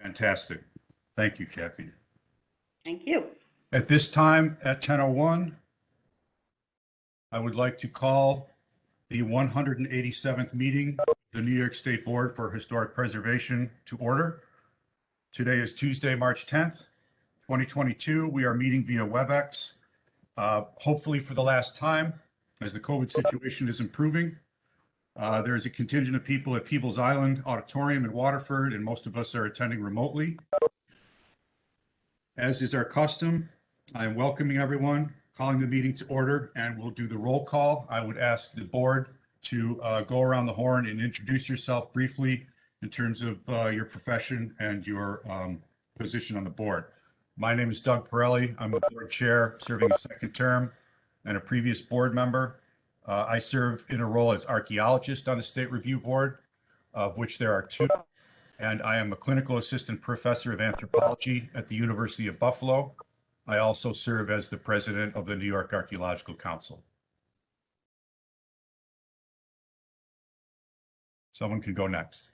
Fantastic. Thank you, Kathy. Thank you. At this time, at 10:01, I would like to call the 187th meeting of the New York State Board for Historic Preservation to order. Today is Tuesday, March 10th, 2022. We are meeting via WebEx, hopefully for the last time, as the COVID situation is improving. There is a contingent of people at Peebles Island Auditorium in Waterford, and most of us are attending remotely. As is our custom, I am welcoming everyone, calling the meeting to order, and we'll do the roll call. I would ask the board to go around the horn and introduce yourself briefly in terms of your profession and your position on the board. My name is Doug Pirelli. I'm the board chair, serving a second term and a previous board member. I serve in a role as archaeologist on the State Review Board, of which there are two, and I am a clinical assistant professor of anthropology at the University of Buffalo. I also serve as the president of the New York Archaeological Council. Someone can go next.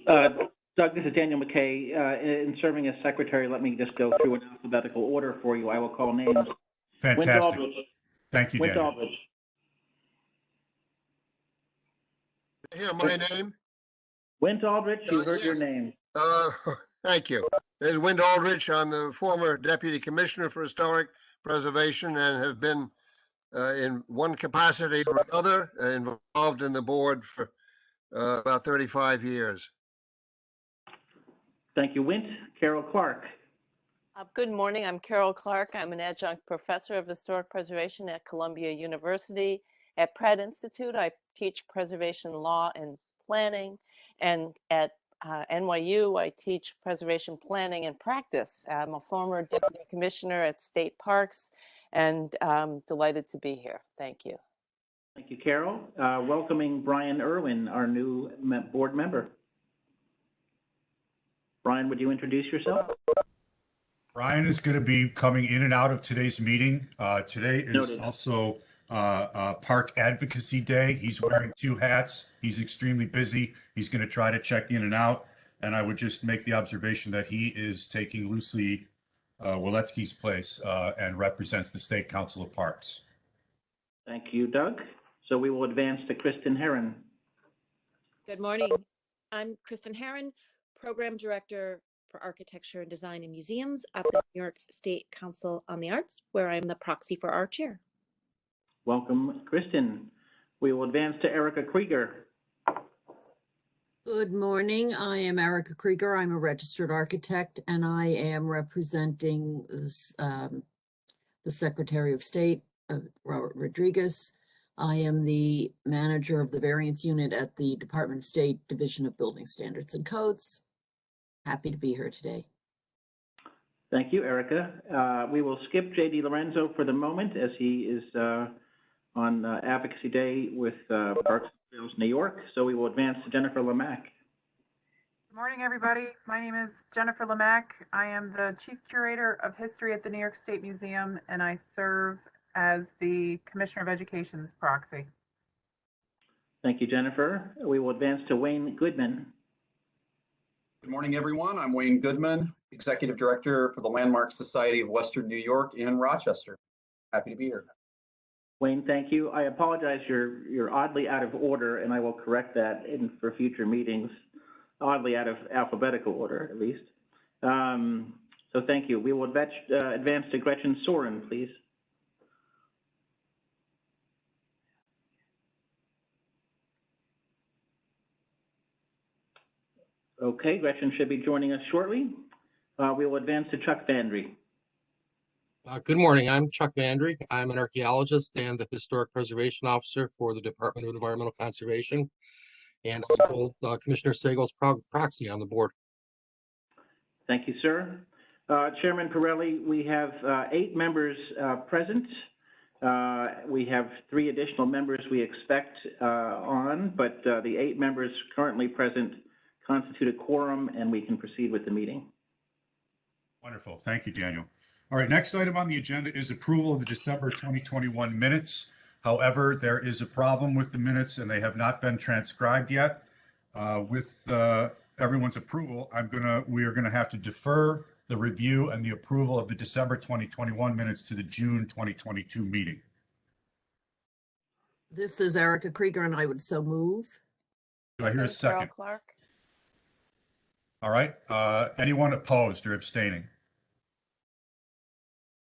Doug, this is Daniel McKay. In serving as secretary, let me just go through an alphabetical order for you. I will call names. Fantastic. Thank you, Daniel. Aldrich. Hear my name? Wint Aldrich, you heard Yes. your name. Thank you. This is Wint Aldrich. I'm the former Deputy Commissioner for Historic Preservation and have been in one capacity or another involved in the board for about 35 years. Thank you, Wint. Carol Clark. Good morning. I'm Carol Clark. I'm an adjunct professor of historic preservation at Columbia University. At Pratt Institute, I teach preservation law and planning, and at NYU, I teach preservation planning and practice. I'm a former deputy commissioner at state parks, and I'm delighted to be here. Thank you. Thank you, Carol. Welcoming Brian Irwin, our new board member. Brian, would you introduce yourself? Brian is going to be coming in and out of today's meeting. Today is Noted. also Park Advocacy Day. He's wearing two hats. He's extremely busy. He's going to try to check in and out. And I would just make the observation that he is taking Lucy Waletsky's place and represents the State Council of Parks. Thank you, Doug. So we will advance to Kristen Herron. Good morning. I'm Kristen Herron, Program Director for Architecture and Design in Museums at the New York State Council on the Arts, where I'm the proxy for our chair. Welcome, Kristen. We will advance to Erica Krieger. Good morning. I am Erica Krieger. I'm a registered architect, and I am representing the Secretary of State, Robert Rodriguez. I am the manager of the variance unit at the Department of State Division of Building Standards and Codes. Happy to be here today. Thank you, Erica. We will skip J.D. Lorenzo for the moment as he is on Advocacy Day with Parks and Trails New York. So we will advance to Jennifer Lemack. Good morning, everybody. My name is Jennifer Lemack. I am the Chief Curator of History at the New York State Museum, and I serve as the Commissioner of Education's proxy. Thank you, Jennifer. We will advance to Wayne Goodman. Good morning, everyone. I'm Wayne Goodman, Executive Director for the Landmark Society of Western New York in Rochester. Happy to be here. Wayne, thank you. I apologize, you're oddly out of order, and I will correct that for future meetings. Oddly out of alphabetical order, at least. So thank you. We will advance to Gretchen Soren, please. Okay, Gretchen should be joining us shortly. We will advance to Chuck Vandry. Good morning. I'm Chuck Vandry. I'm an archaeologist and the Historic Preservation Officer for the Department of Environmental Conservation. And I hold Commissioner Sagal's proxy on the board. Thank you, sir. Chairman Pirelli, we have 8 members present. We have 3 additional members we expect on, but the 8 members currently present constitute a quorum, and we can proceed with the meeting. Wonderful. Thank you, Daniel. All right, next item on the agenda is approval of the December 2021 minutes. However, there is a problem with the minutes and they have not been transcribed yet. With everyone's approval, we are gonna have to defer the review and the approval of the December 2021 minutes to the June 2022 meeting. This is Erica Krieger, and I would so move. Do I hear a And Carol second? Clark. All right, anyone opposed or abstaining?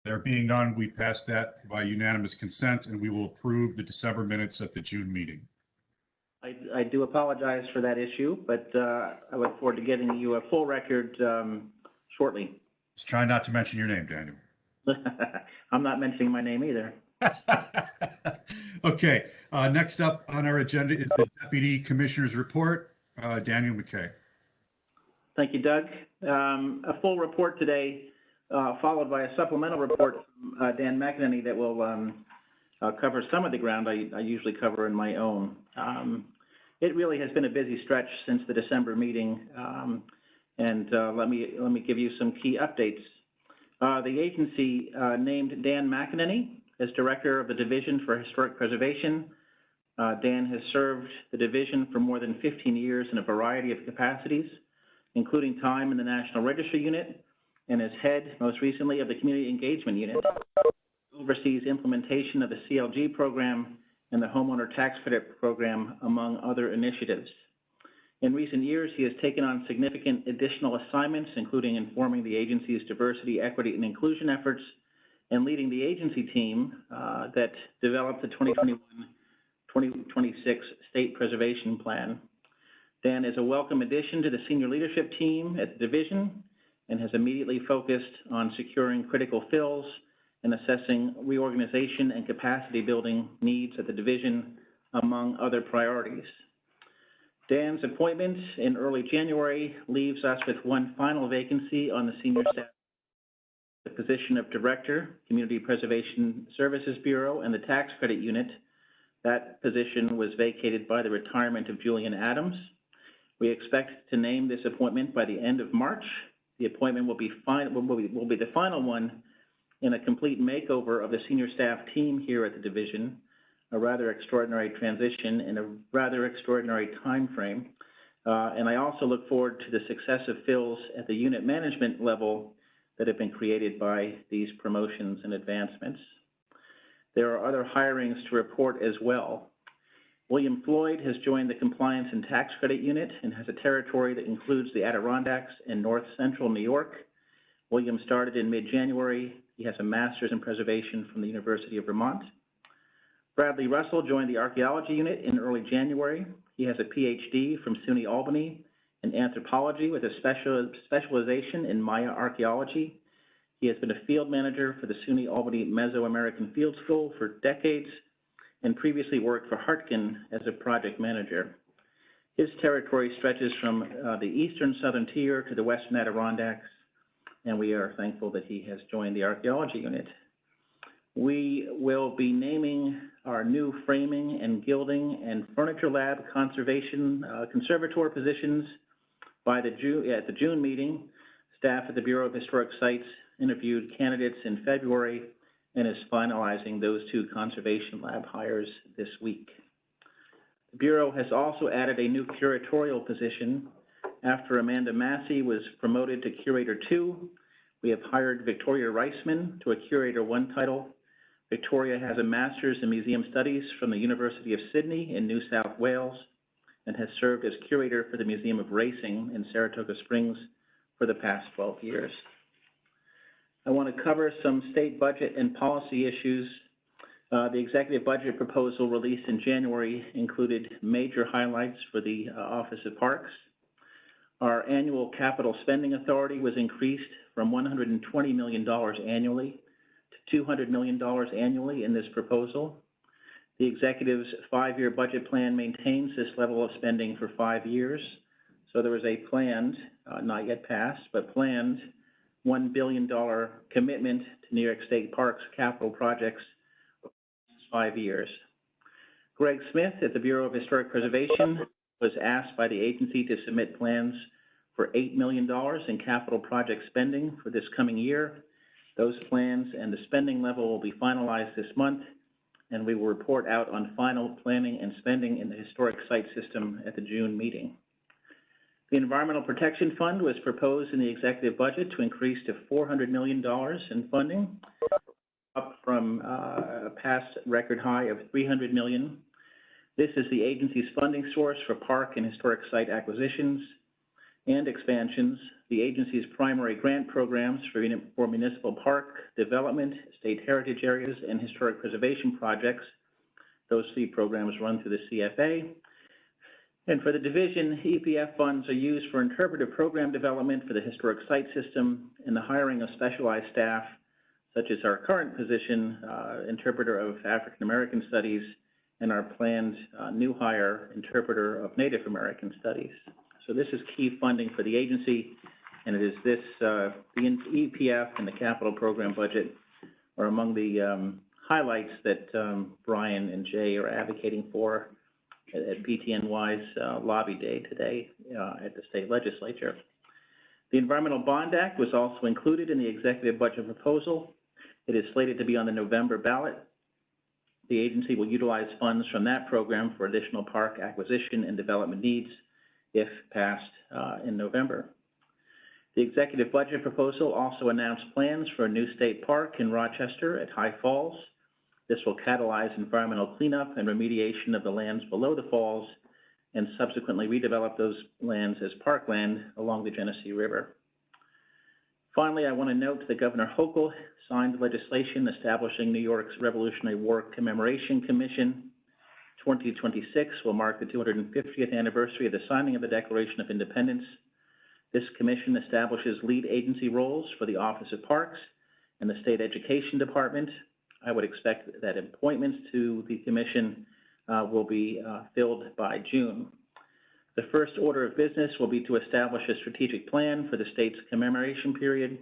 There being none, we pass that by unanimous consent, and we will approve the December minutes at the June meeting. I do apologize for that issue, but I look forward to getting you a full record shortly. Just try not to mention your name, Daniel. I'm not mentioning my name either. Okay, next up on our agenda is the Deputy Commissioner's Report. Daniel McKay. Thank you, Doug. A full report today, followed by a supplemental report from Dan McEnany that will cover some of the ground I usually cover in my own. It really has been a busy stretch since the December meeting, and let me give you some key updates. The agency named Dan McEnany as Director of the Division for Historic Preservation. Dan has served the division for more than 15 years in a variety of capacities, including time in the National Register Unit, and as head, most recently, of the Community Engagement Unit. Oversees implementation of the CLG program and the Homeowner Tax Credit program, among other initiatives. In recent years, he has taken on significant additional assignments, including informing the agency's diversity, equity, and inclusion efforts, and leading the agency team that developed the 2021-2026 State Preservation Plan. Dan is a welcome addition to the senior leadership team at the division and has immediately focused on securing critical fills and assessing reorganization and capacity building needs at the division, among other priorities. Dan's appointment in early January leaves us with one final vacancy on the senior staff, the position of Director, Community Preservation Services Bureau and the Tax Credit Unit. That position was vacated by the retirement of Julian Adams. We expect to name this appointment by the end of March. The appointment will be the final one in a complete makeover of the senior staff team here at the division, a rather extraordinary transition in a rather extraordinary time frame. And I also look forward to the successive fills at the unit management level that have been created by these promotions and advancements. There are other hirings to report as well. William Floyd has joined the Compliance and Tax Credit Unit and has a territory that includes the Adirondacks and North Central New York. William started in mid-January. He has a master's in preservation from the University of Vermont. Bradley Russell joined the Archaeology Unit in early January. He has a PhD from SUNY Albany in anthropology with a specialization in Maya archaeology. He has been a field manager for the SUNY Albany Mesoamerican Field School for decades and previously worked for Hartkin as a project manager. His territory stretches from the eastern southern tier to the western Adirondacks, and we are thankful that he has joined the Archaeology Unit. We will be naming our new framing and gilding and furniture lab conservator positions by at the June meeting. Staff at the Bureau of Historic Sites interviewed candidates in February and is finalizing those two conservation lab hires this week. The Bureau has also added a new curatorial position. After Amanda Massey was promoted to Curator 2, we have hired Victoria Reisman to a Curator 1 title. Victoria has a Master's in Museum Studies from the University of Sydney in New South Wales and has served as Curator for the Museum of Racing in Saratoga Springs for the past 12 years. I want to cover some state budget and policy issues. The executive budget proposal released in January included major highlights for the Office of Parks. Our annual capital spending authority was increased from $120 million annually to $200 million annually in this proposal. The executive's 5-year budget plan maintains this level of spending for 5 years. So there was a planned, not yet passed, but planned $1 billion commitment to New York State Parks capital projects over the next 5 years. Greg Smith at the Bureau of Historic Preservation was asked by the agency to submit plans for $8 million in capital project spending for this coming year. Those plans and the spending level will be finalized this month, and we will report out on final planning and spending in the historic site system at the June meeting. The Environmental Protection Fund was proposed in the executive budget to increase to $400 million in funding, up from a past record high of $300 million. This is the agency's funding source for park and historic site acquisitions and expansions, the agency's primary grant programs for municipal park development, state heritage areas, and historic preservation projects. Those 3 programs run through the CFA. And for the division, EPF funds are used for interpretive program development for the historic site system and the hiring of specialized staff, such as our current position, interpreter of African American studies, and our planned new hire, interpreter of Native American studies. So this is key funding for the agency, and it is this, the EPF and the capital program budget are among the highlights that Brian and Jay are advocating for at BTNY's lobby day today at the state legislature. The Environmental Bond Act was also included in the executive budget proposal. It is slated to be on the November ballot. The agency will utilize funds from that program for additional park acquisition and development needs if passed in November. The executive budget proposal also announced plans for a new state park in Rochester at High Falls. This will catalyze environmental cleanup and remediation of the lands below the falls and subsequently redevelop those lands as parkland along the Genesee River. Finally, I want to note that Governor Hochul signed legislation establishing New York's Revolutionary War Commemoration Commission. 2026 will mark the 250th anniversary of the signing of the Declaration of Independence. This commission establishes lead agency roles for the Office of Parks and the State Education Department. I would expect that appointments to the commission will be filled by June. The first order of business will be to establish a strategic plan for the state's commemoration period.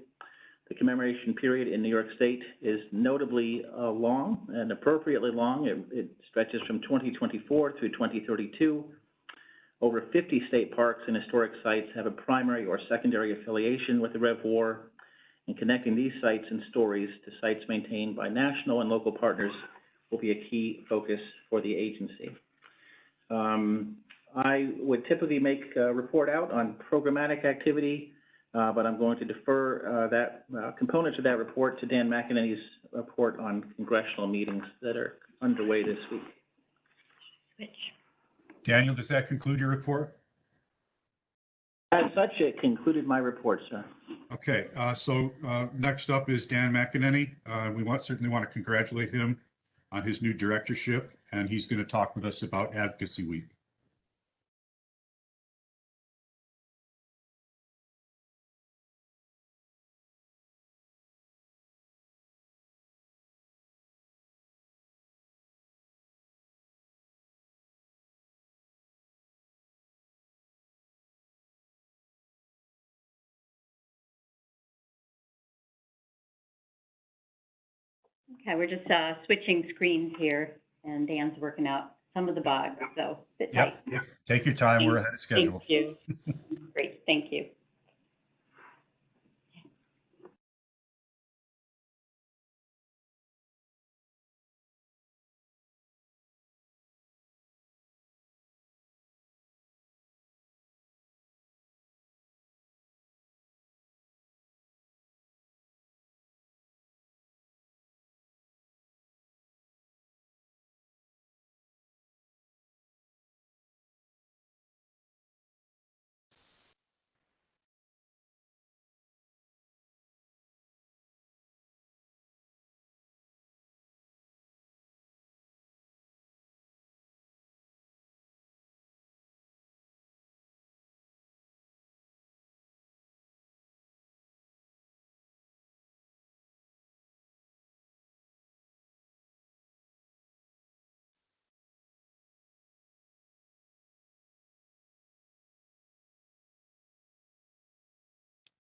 The commemoration period in New York State is notably long and appropriately long. It stretches from 2024 through 2032. Over 50 state parks and historic sites have a primary or secondary affiliation with the Rev War, and connecting these sites and stories to sites maintained by national and local partners will be a key focus for the agency. I would typically make a report out on programmatic activity, but I'm going to defer that component of that report to Dan McEnany's report on congressional meetings that are underway this week. Daniel, does that conclude your report? As such, it concluded my report, sir. Okay, so next up is Dan McEnany. We certainly want to congratulate him on his new directorship, and he's going to talk with us about Advocacy Week. Okay, we're just switching screens here, and Dan's working out some of the bugs, so sit tight. Yep. Take your time. We're ahead of schedule. Thank you. Great, thank you.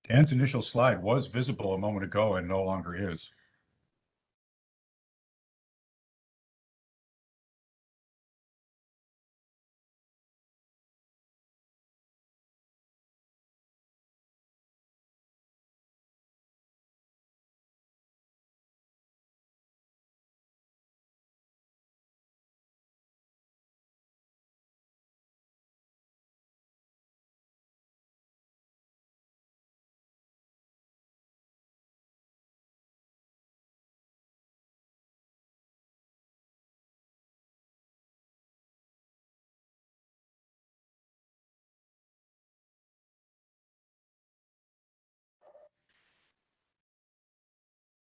Dan's initial slide was visible a moment ago and no longer is.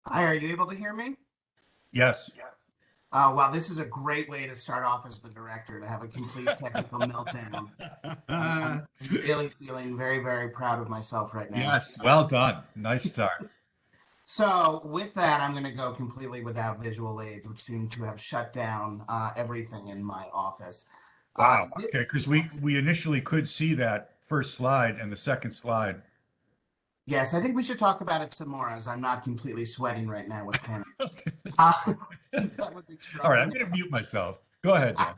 Hi, are you able to hear me? Yes. Wow, this is a great way to start off as the director, to have a complete technical meltdown. I'm really feeling very, very proud of myself right now. Yes, well done. Nice start. So with that, I'm going to go completely without visual aids, which seem to have shut down everything in my office. Wow. Okay, because we initially could see that first slide and the second slide. Yes, I think we should talk about it some more, as I'm not completely sweating right now with panic. That was All right, I'm extraordinary. going to mute myself. Go ahead, Dan.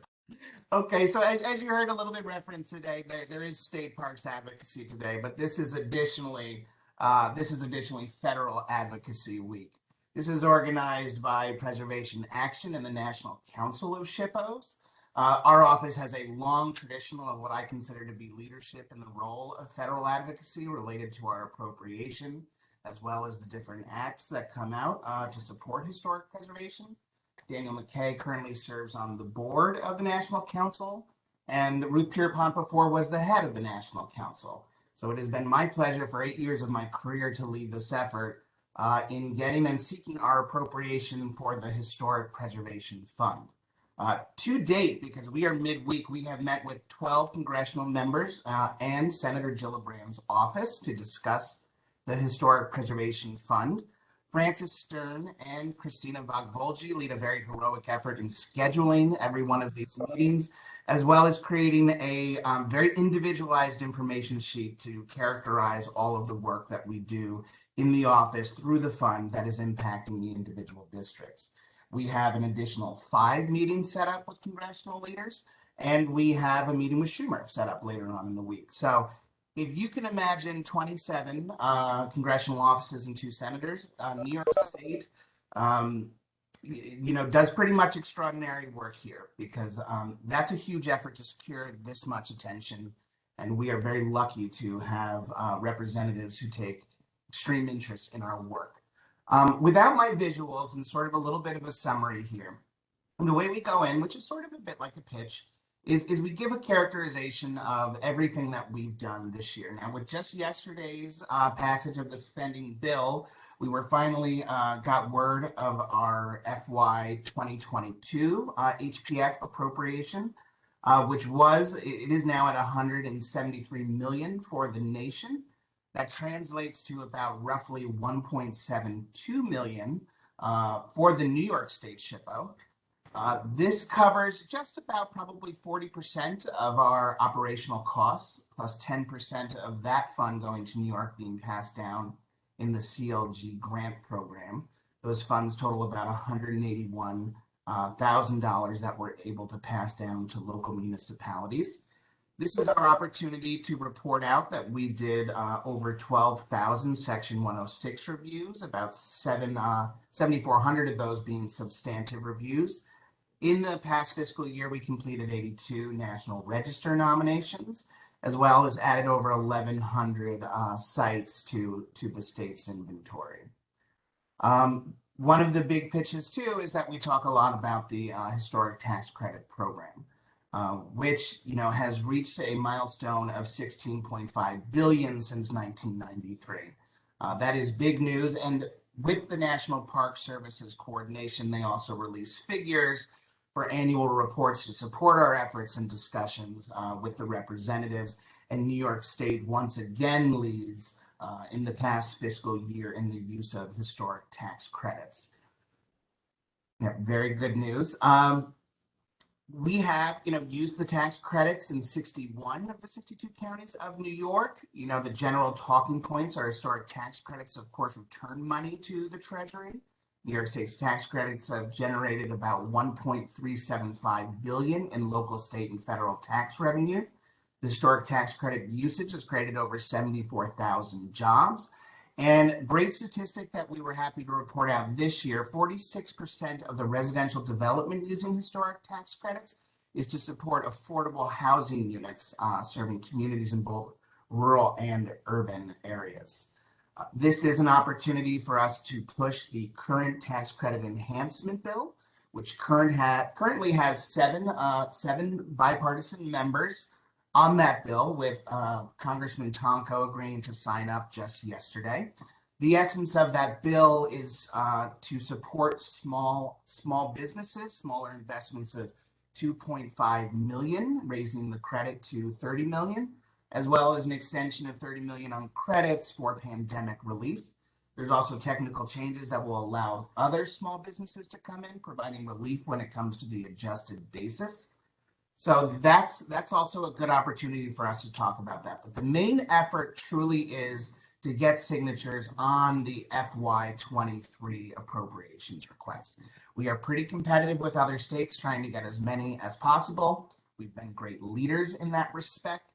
Okay, so as you heard a little bit referenced today, there is state parks advocacy today, but this is additionally Federal Advocacy Week. This is organized by Preservation Action and the National Council of SHPOs. Our office has a long tradition of what I consider to be leadership in the role of federal advocacy related to our appropriation, as well as the different acts that come out to support historic preservation. Daniel McKay currently serves on the board of the National Council, and Ruth Pierpont before was the head of the National Council. So it has been my pleasure for 8 years of my career to lead this effort in getting and seeking our appropriation for the Historic Preservation Fund. To date, because we are midweek, we have met with 12 congressional members and Senator Gillibrand's office to discuss the Historic Preservation Fund. Francis Stern and Christina Vogvolji lead a very heroic effort in scheduling every one of these meetings, as well as creating a very individualized information sheet to characterize all of the work that we do in the office through the fund that is impacting the individual districts. We have an additional 5 meetings set up with congressional leaders, and we have a meeting with Schumer set up later on in the week. So if you can imagine 27 congressional offices and 2 senators, New York State, does pretty much extraordinary work here, because that's a huge effort to secure this much attention. And we are very lucky to have representatives who take extreme interest in our work. Without my visuals and sort of a little bit of a summary here, the way we go in, which is sort of a bit like a pitch, is we give a characterization of everything that we've done this year. Now, with just yesterday's passage of the spending bill, we were finally got word of our FY 2022 HPF appropriation, which it is now at 173 million for the nation. That translates to about roughly 1.72 million for the New York State SHPO. This covers just about probably 40% of our operational costs, plus 10% of that fund going to New York being passed down in the CLG grant program. Those funds total about $181,000 that we're able to pass down to local municipalities. This is our opportunity to report out that we did over 12,000 Section 106 reviews, about 7,400 of those being substantive reviews. In the past fiscal year, we completed 82 National Register nominations, as well as added over 1,100 sites to the state's inventory. One of the big pitches, too, is that we talk a lot about the Historic Tax Credit Program, which has reached a milestone of 16.5 billion since 1993. That is big news, and with the National Park Service's coordination, they also release figures for annual reports to support our efforts and discussions with the representatives. And New York State once again leads in the past fiscal year in the use of historic tax credits. Yeah, very good news. We have, used the tax credits in 61 of the 62 counties of New York. The general talking points are historic tax credits, of course, return money to the Treasury. New York State's tax credits have generated about 1.375 billion in local, state, and federal tax revenue. The historic tax credit usage has created over 74,000 jobs. And great statistic that we were happy to report out this year, 46% of the residential development using historic tax credits is to support affordable housing units serving communities in both rural and urban areas. This is an opportunity for us to push the current tax credit enhancement bill, which currently has seven bipartisan members on that bill, with Congressman Tonko agreeing to sign up just yesterday. The essence of that bill is to support small businesses, smaller investments of 2.5 million, raising the credit to 30 million, as well as an extension of 30 million on credits for pandemic relief. There's also technical changes that will allow other small businesses to come in, providing relief when it comes to the adjusted basis. So that's also a good opportunity for us to talk about that. But the main effort truly is to get signatures on the FY23 appropriations request. We are pretty competitive with other states, trying to get as many as possible. We've been great leaders in that respect.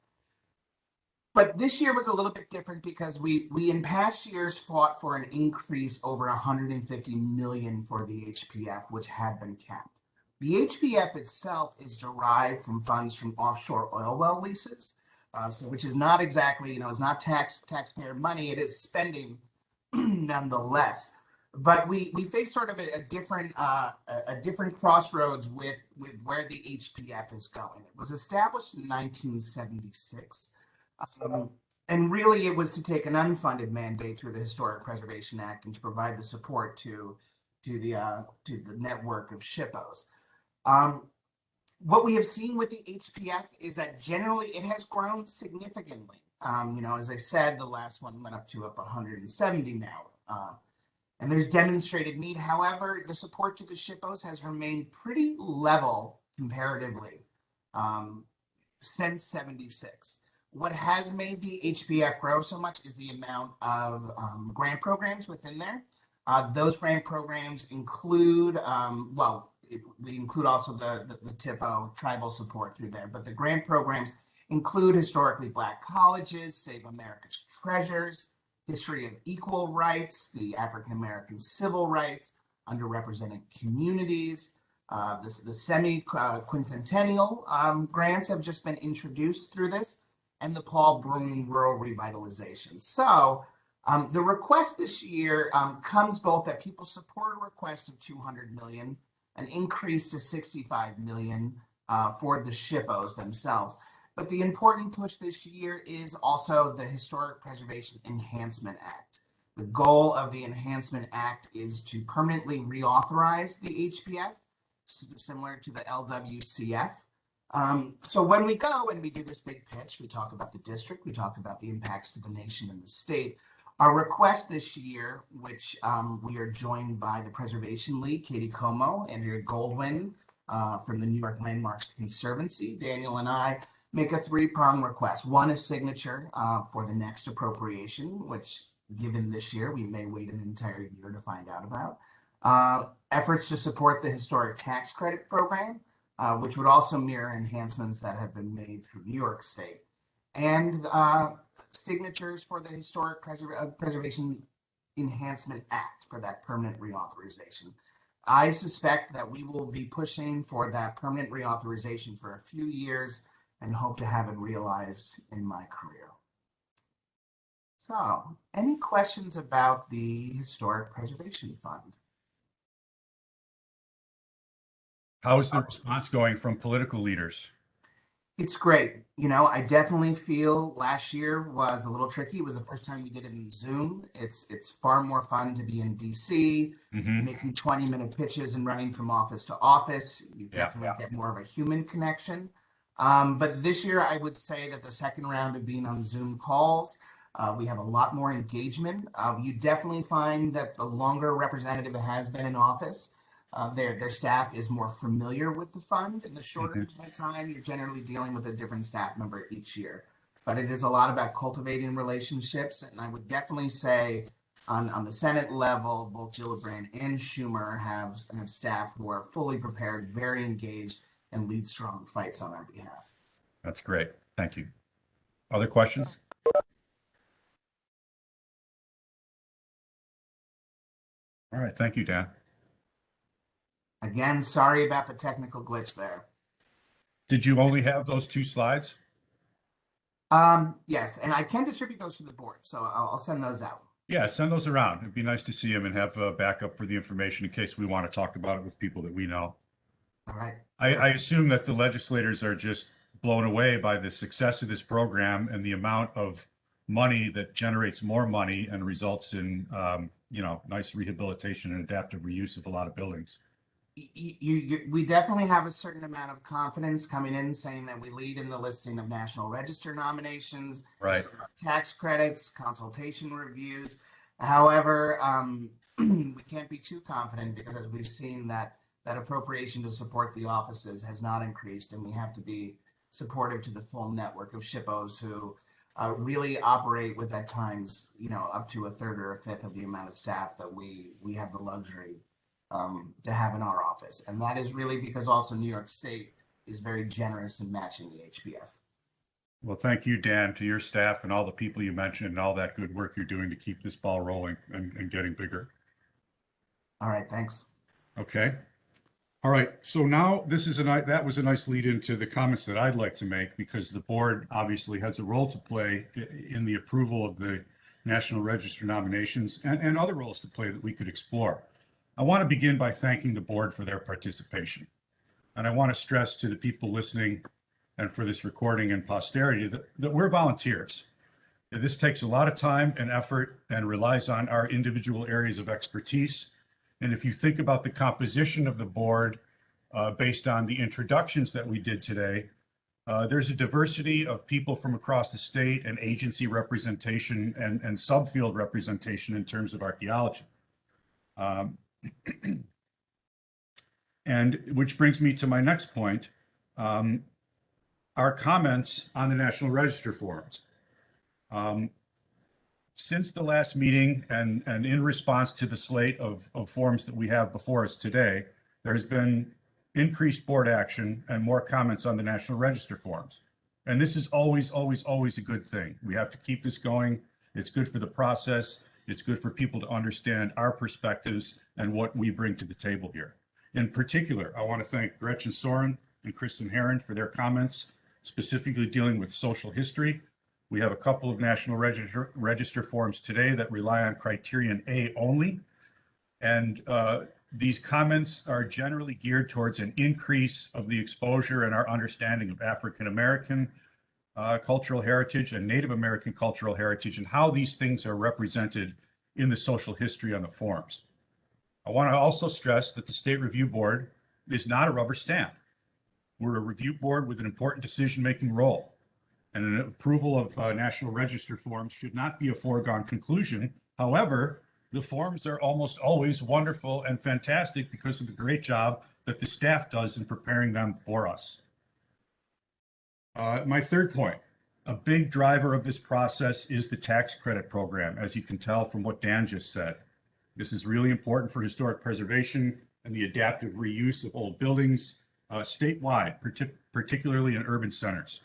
But this year was a little bit different because we in past years fought for an increase over 150 million for the HPF, which had been capped. The HPF itself is derived from funds from offshore oil well leases, which is not exactly, it's not taxpayer money. It is spending nonetheless. But we face sort of a different crossroads with where the HPF is going. It was established in 1976. And really, it was to take an unfunded mandate through the Historic Preservation Act and to provide the support to the network of SHPOs. What we have seen with the HPF is that generally it has grown significantly. As I said, the last one went up 170 now. And there's demonstrated need. However, the support to the SHPOs has remained pretty level comparatively since 76. What has made the HPF grow so much is the amount of grant programs within there. Those grant programs include, we include also the TIPO tribal support through there, but the grant programs include historically Black colleges, Save America's Treasures, History of Equal Rights, the African American Civil Rights, underrepresented communities. The semi-quincentennial grants have just been introduced through this, and the Paul Broom Rural Revitalization. So the request this year comes both that people support a request of 200 million, an increase to 65 million for the SHPOs themselves. But the important push this year is also the Historic Preservation Enhancement Act. The goal of the Enhancement Act is to permanently reauthorize the HPF, similar to the LWCF. So when we go and we do this big pitch, we talk about the district, we talk about the impacts to the nation and the state. Our request this year, which we are joined by the Preservation League, Katie Como, Andrea Goldwyn from the New York Landmarks Conservancy, Daniel and I make a three-pronged request. One is signature for the next appropriation, which given this year, we may wait an entire year to find out about. Efforts to support the Historic Tax Credit Program, which would also mirror enhancements that have been made through New York State, and signatures for the Historic Preservation Enhancement Act for that permanent reauthorization. I suspect that we will be pushing for that permanent reauthorization for a few years and hope to have it realized in my career. So, any questions about the Historic Preservation Fund? How is the response going from political leaders? It's great. I definitely feel last year was a little tricky. It was the first time we did it in Zoom. It's far more fun to be in DC, making 20-minute pitches and running from office to office. You definitely get more of a human connection. But this year, I would say that the second round of being on Zoom calls, we have a lot more engagement. You definitely find that the longer a representative has been in office, their staff is more familiar with the fund. In the shorter time, you're generally dealing with a different staff member each year. But it is a lot about cultivating relationships. And I would definitely say on the Senate level, both Gillibrand and Schumer have staff who are fully prepared, very engaged, and lead strong fights on our behalf. That's great. Thank you. Other questions? All right. Thank you, Dan. Again, sorry about the technical glitch there. Did you only have those two slides? Yes, and I can distribute those to the board, so I'll send those out. Yeah, send those around. It'd be nice to see them and have a backup for the information in case we want to talk about it with people that we know. All right. I assume that the legislators are just blown away by the success of this program and the amount of money that generates more money and results in, nice rehabilitation and adaptive reuse of a lot of buildings. We definitely have a certain amount of confidence coming in saying that we lead in the listing of National Register nominations, Right. tax credits, consultation reviews. However, we can't be too confident because as we've seen that appropriation to support the offices has not increased, and we have to be supportive to the full network of SHPOs who really operate with at times, up to a third or a fifth of the amount of staff that we have the luxury to have in our office. And that is really because also New York State is very generous in matching the HBF. Well, thank you, Dan, to your staff and all the people you mentioned and all that good work you're doing to keep this ball rolling and getting bigger. All right, thanks. Okay. All right. So now that was a nice lead into the comments that I'd like to make, because the board obviously has a role to play in the approval of the National Register nominations and other roles to play that we could explore. I want to begin by thanking the board for their participation. And I want to stress to the people listening and for this recording and posterity that we're volunteers. This takes a lot of time and effort and relies on our individual areas of expertise. And if you think about the composition of the board based on the introductions that we did today, there's a diversity of people from across the state and agency representation and subfield representation in terms of archaeology. And which brings me to my next point, our comments on the National Register forms. Since the last meeting and in response to the slate of forms that we have before us today, there has been increased board action and more comments on the National Register forms. And this is always, always, always a good thing. We have to keep this going. It's good for the process. It's good for people to understand our perspectives and what we bring to the table here. In particular, I want to thank Gretchen Soren and Kristen Herron for their comments, specifically dealing with social history. We have a couple of National Register forms today that rely on criterion A only. And these comments are generally geared towards an increase of the exposure and our understanding of African-American cultural heritage and Native American cultural heritage and how these things are represented in the social history on the forms. I want to also stress that the State Review Board is not a rubber stamp. We're a review board with an important decision-making role. And an approval of National Register forms should not be a foregone conclusion. However, the forms are almost always wonderful and fantastic because of the great job that the staff does in preparing them for us. My third point, a big driver of this process is the tax credit program, as you can tell from what Dan just said. This is really important for historic preservation and the adaptive reuse of old buildings statewide, particularly in urban centers.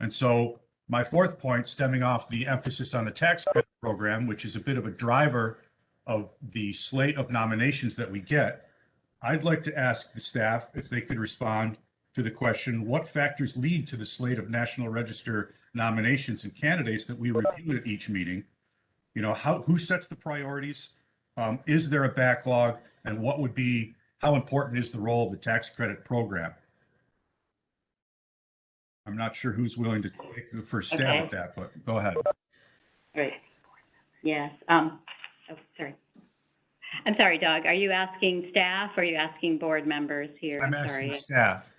And so my fourth point, stemming off the emphasis on the tax credit program, which is a bit of a driver of the slate of nominations that we get, I'd like to ask the staff if they could respond to the question, what factors lead to the slate of National Register nominations and candidates that we review at each meeting? Who sets the priorities? Is there a backlog? And how important is the role of the tax credit program? I'm not sure who's willing to take the first stab at that, but go ahead. Right. Yes. Sorry. I'm sorry, Doug. Are you asking staff or are you asking board members here? I'm asking staff.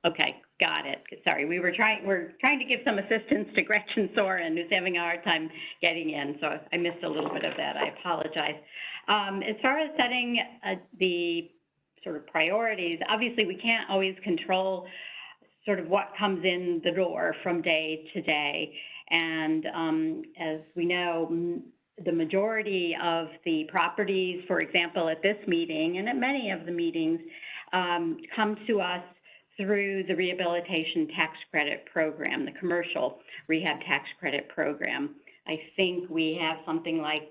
Okay, got it. Sorry, we're trying to give some assistance to Gretchen Soren, who's having a hard time getting in, so I missed a little bit of that. I apologize. As far as setting the sort of priorities, obviously we can't always control sort of what comes in the door from day to day. And as we know, the majority of the properties, for example, at this meeting and at many of the meetings, come to us through the Rehabilitation Tax Credit Program, the commercial rehab tax credit program. I think we have something like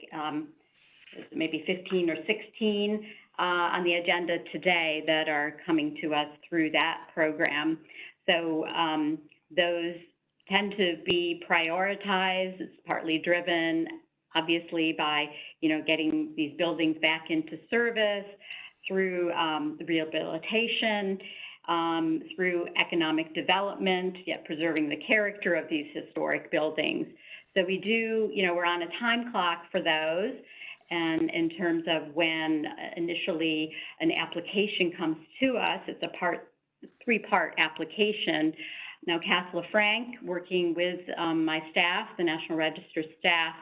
maybe 15 or 16 on the agenda today that are coming to us through that program. So those tend to be prioritized. It's partly driven, obviously, by getting these buildings back into service through the rehabilitation, through economic development, yet preserving the character of these historic buildings. So we do, we're on a time clock for those. And in terms of when initially an application comes to us, it's a three-part application. Now, Castle Frank, working with my staff, the National Register staff,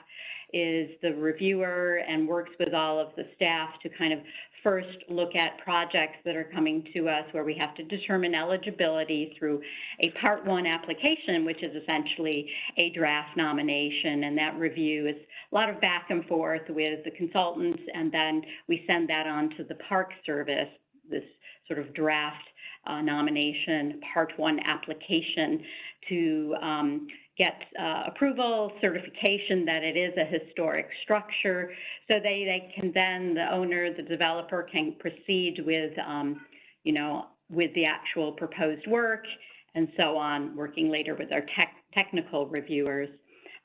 is the reviewer and works with all of the staff to kind of first look at projects that are coming to us where we have to determine eligibility through a Part 1 application, which is essentially a draft nomination. And that review is a lot of back and forth with the consultants, and then we send that on to the Park Service, this sort of draft nomination, Part 1 application, to get approval, certification that it is a historic structure, so they can then, the owner, the developer can proceed with, with the actual proposed work and so on, working later with our technical reviewers.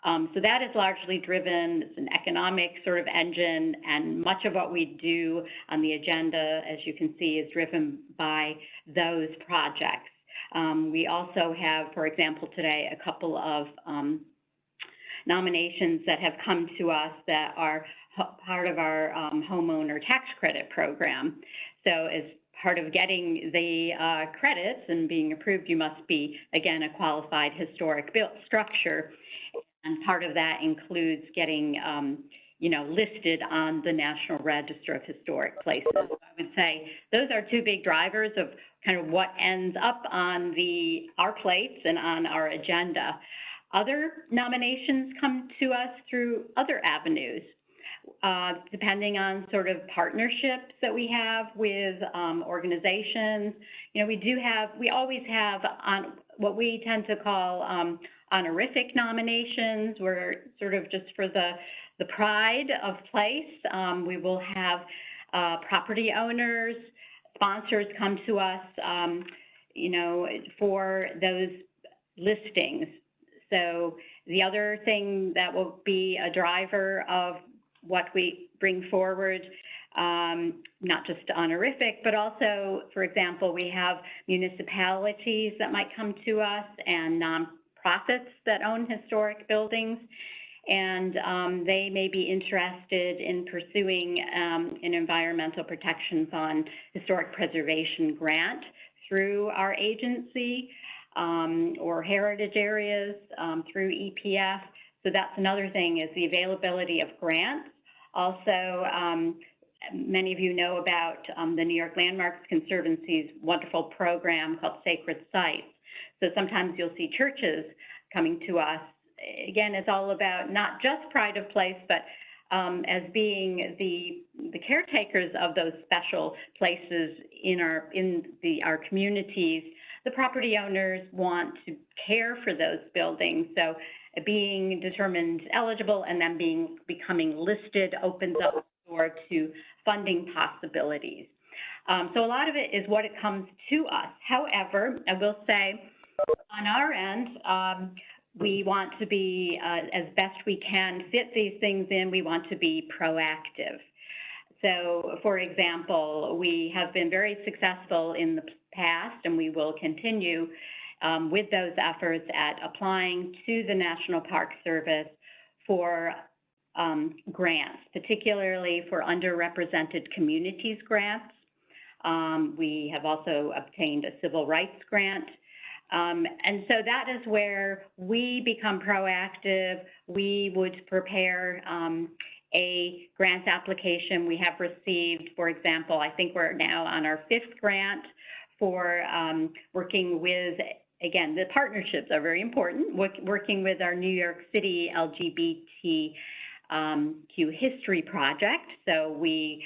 So that is largely driven, it's an economic sort of engine, and much of what we do on the agenda, as you can see, is driven by those projects. We also have, for example, today, a couple of nominations that have come to us that are part of our homeowner tax credit program. So as part of getting the credits and being approved, you must be, again, a qualified historic built structure. And part of that includes getting, listed on the National Register of Historic Places. So I would say those are two big drivers of kind of what ends up on our plates and on our agenda. Other nominations come to us through other avenues, depending on sort of partnerships that we have with organizations. We always have on what we tend to call honorific nominations, where sort of just for the pride of place. We will have property owners, sponsors come to us, for those listings. So the other thing that will be a driver of what we bring forward, not just honorific, but also, for example, we have municipalities that might come to us and nonprofits that own historic buildings, and they may be interested in pursuing an Environmental Protection Fund historic preservation grant through our agency, or heritage areas through EPF. So that's another thing, is the availability of grants. Also, many of you know about the New York Landmarks Conservancy's wonderful program called Sacred Sites. So sometimes you'll see churches coming to us. Again, it's all about not just pride of place, but as being the caretakers of those special places in our communities. The property owners want to care for those buildings. So being determined eligible and then becoming listed opens up the door to funding possibilities. So a lot of it is what it comes to us. However, I will say on our end, we want to be, as best we can, fit these things in. We want to be proactive. So, for example, we have been very successful in the past, and we will continue with those efforts at applying to the National Park Service for grants, particularly for underrepresented communities grants. We have also obtained a civil rights grant. And so that is where we become proactive. We would prepare a grant application. We have received, for example, I think we're now on our 5th grant for working with, again, the partnerships are very important, working with our New York City LGBTQ history project. So we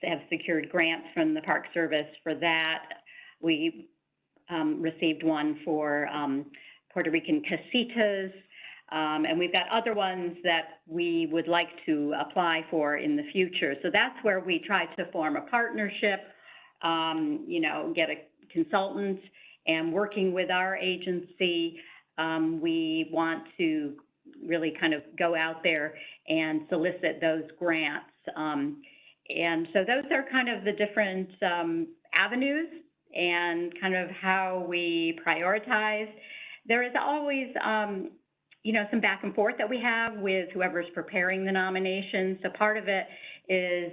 have secured grants from the Park Service for that. We received one for Puerto Rican casitas, and we've got other ones that we would like to apply for in the future. So that's where we try to form a partnership, get a consultant, and working with our agency, we want to really kind of go out there and solicit those grants. And so those are kind of the different avenues and kind of how we prioritize. There is always, some back and forth that we have with whoever's preparing the nominations. So part of it is,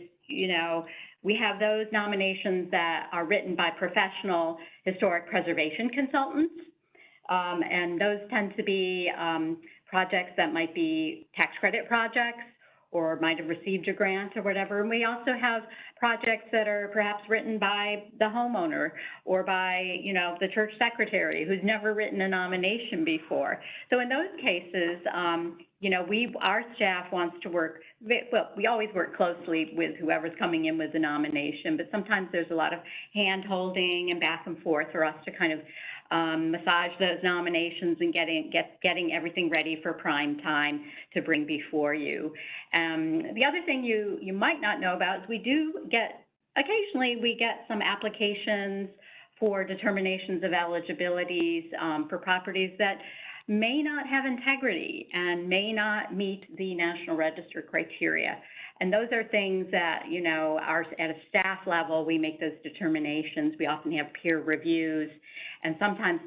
we have those nominations that are written by professional historic preservation consultants. And those tend to be projects that might be tax credit projects or might have received a grant or whatever. And we also have projects that are perhaps written by the homeowner or by, the church secretary who's never written a nomination before. So in those cases, our staff wants to work, we always work closely with whoever's coming in with the nomination, but sometimes there's a lot of hand-holding and back and forth for us to kind of massage those nominations and getting everything ready for prime time to bring before you. The other thing you might not know about is occasionally we get some applications for determinations of eligibilities for properties that may not have integrity and may not meet the National Register criteria. And those are things that, at a staff level, we make those determinations. We often have peer reviews, and sometimes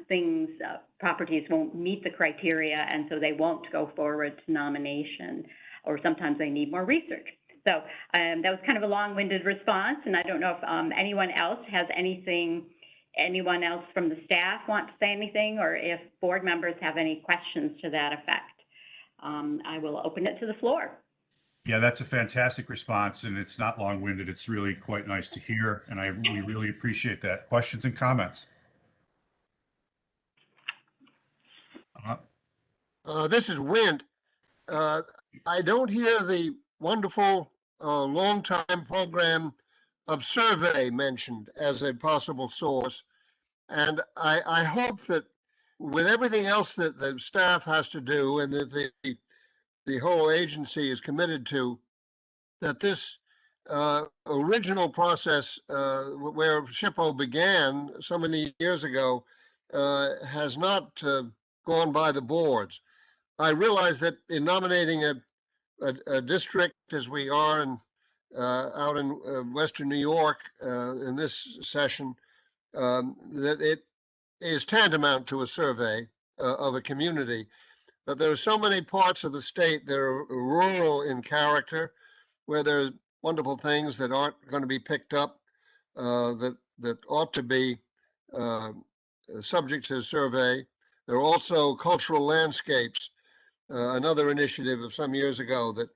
properties won't meet the criteria, and so they won't go forward to nomination, or sometimes they need more research. So that was kind of a long-winded response, and I don't know if anyone else from the staff want to say anything, or if board members have any questions to that effect. I will open it to the floor. Yeah, that's a fantastic response, and it's not long-winded. It's really quite nice to hear, and we really appreciate that. Questions and comments? This is Wint. I don't hear the wonderful long-time program of survey mentioned as a possible source. And I hope that with everything else that the staff has to do and that the whole agency is committed to, that this original process where SHPO began so many years ago has not gone by the boards. I realize that in nominating a district as we are out in Western New York in this session, that it is tantamount to a survey of a community. But there are so many parts of the state that are rural in character, where there's wonderful things that aren't going to be picked up, that ought to be subject to survey. There are also cultural landscapes, another initiative of some years ago that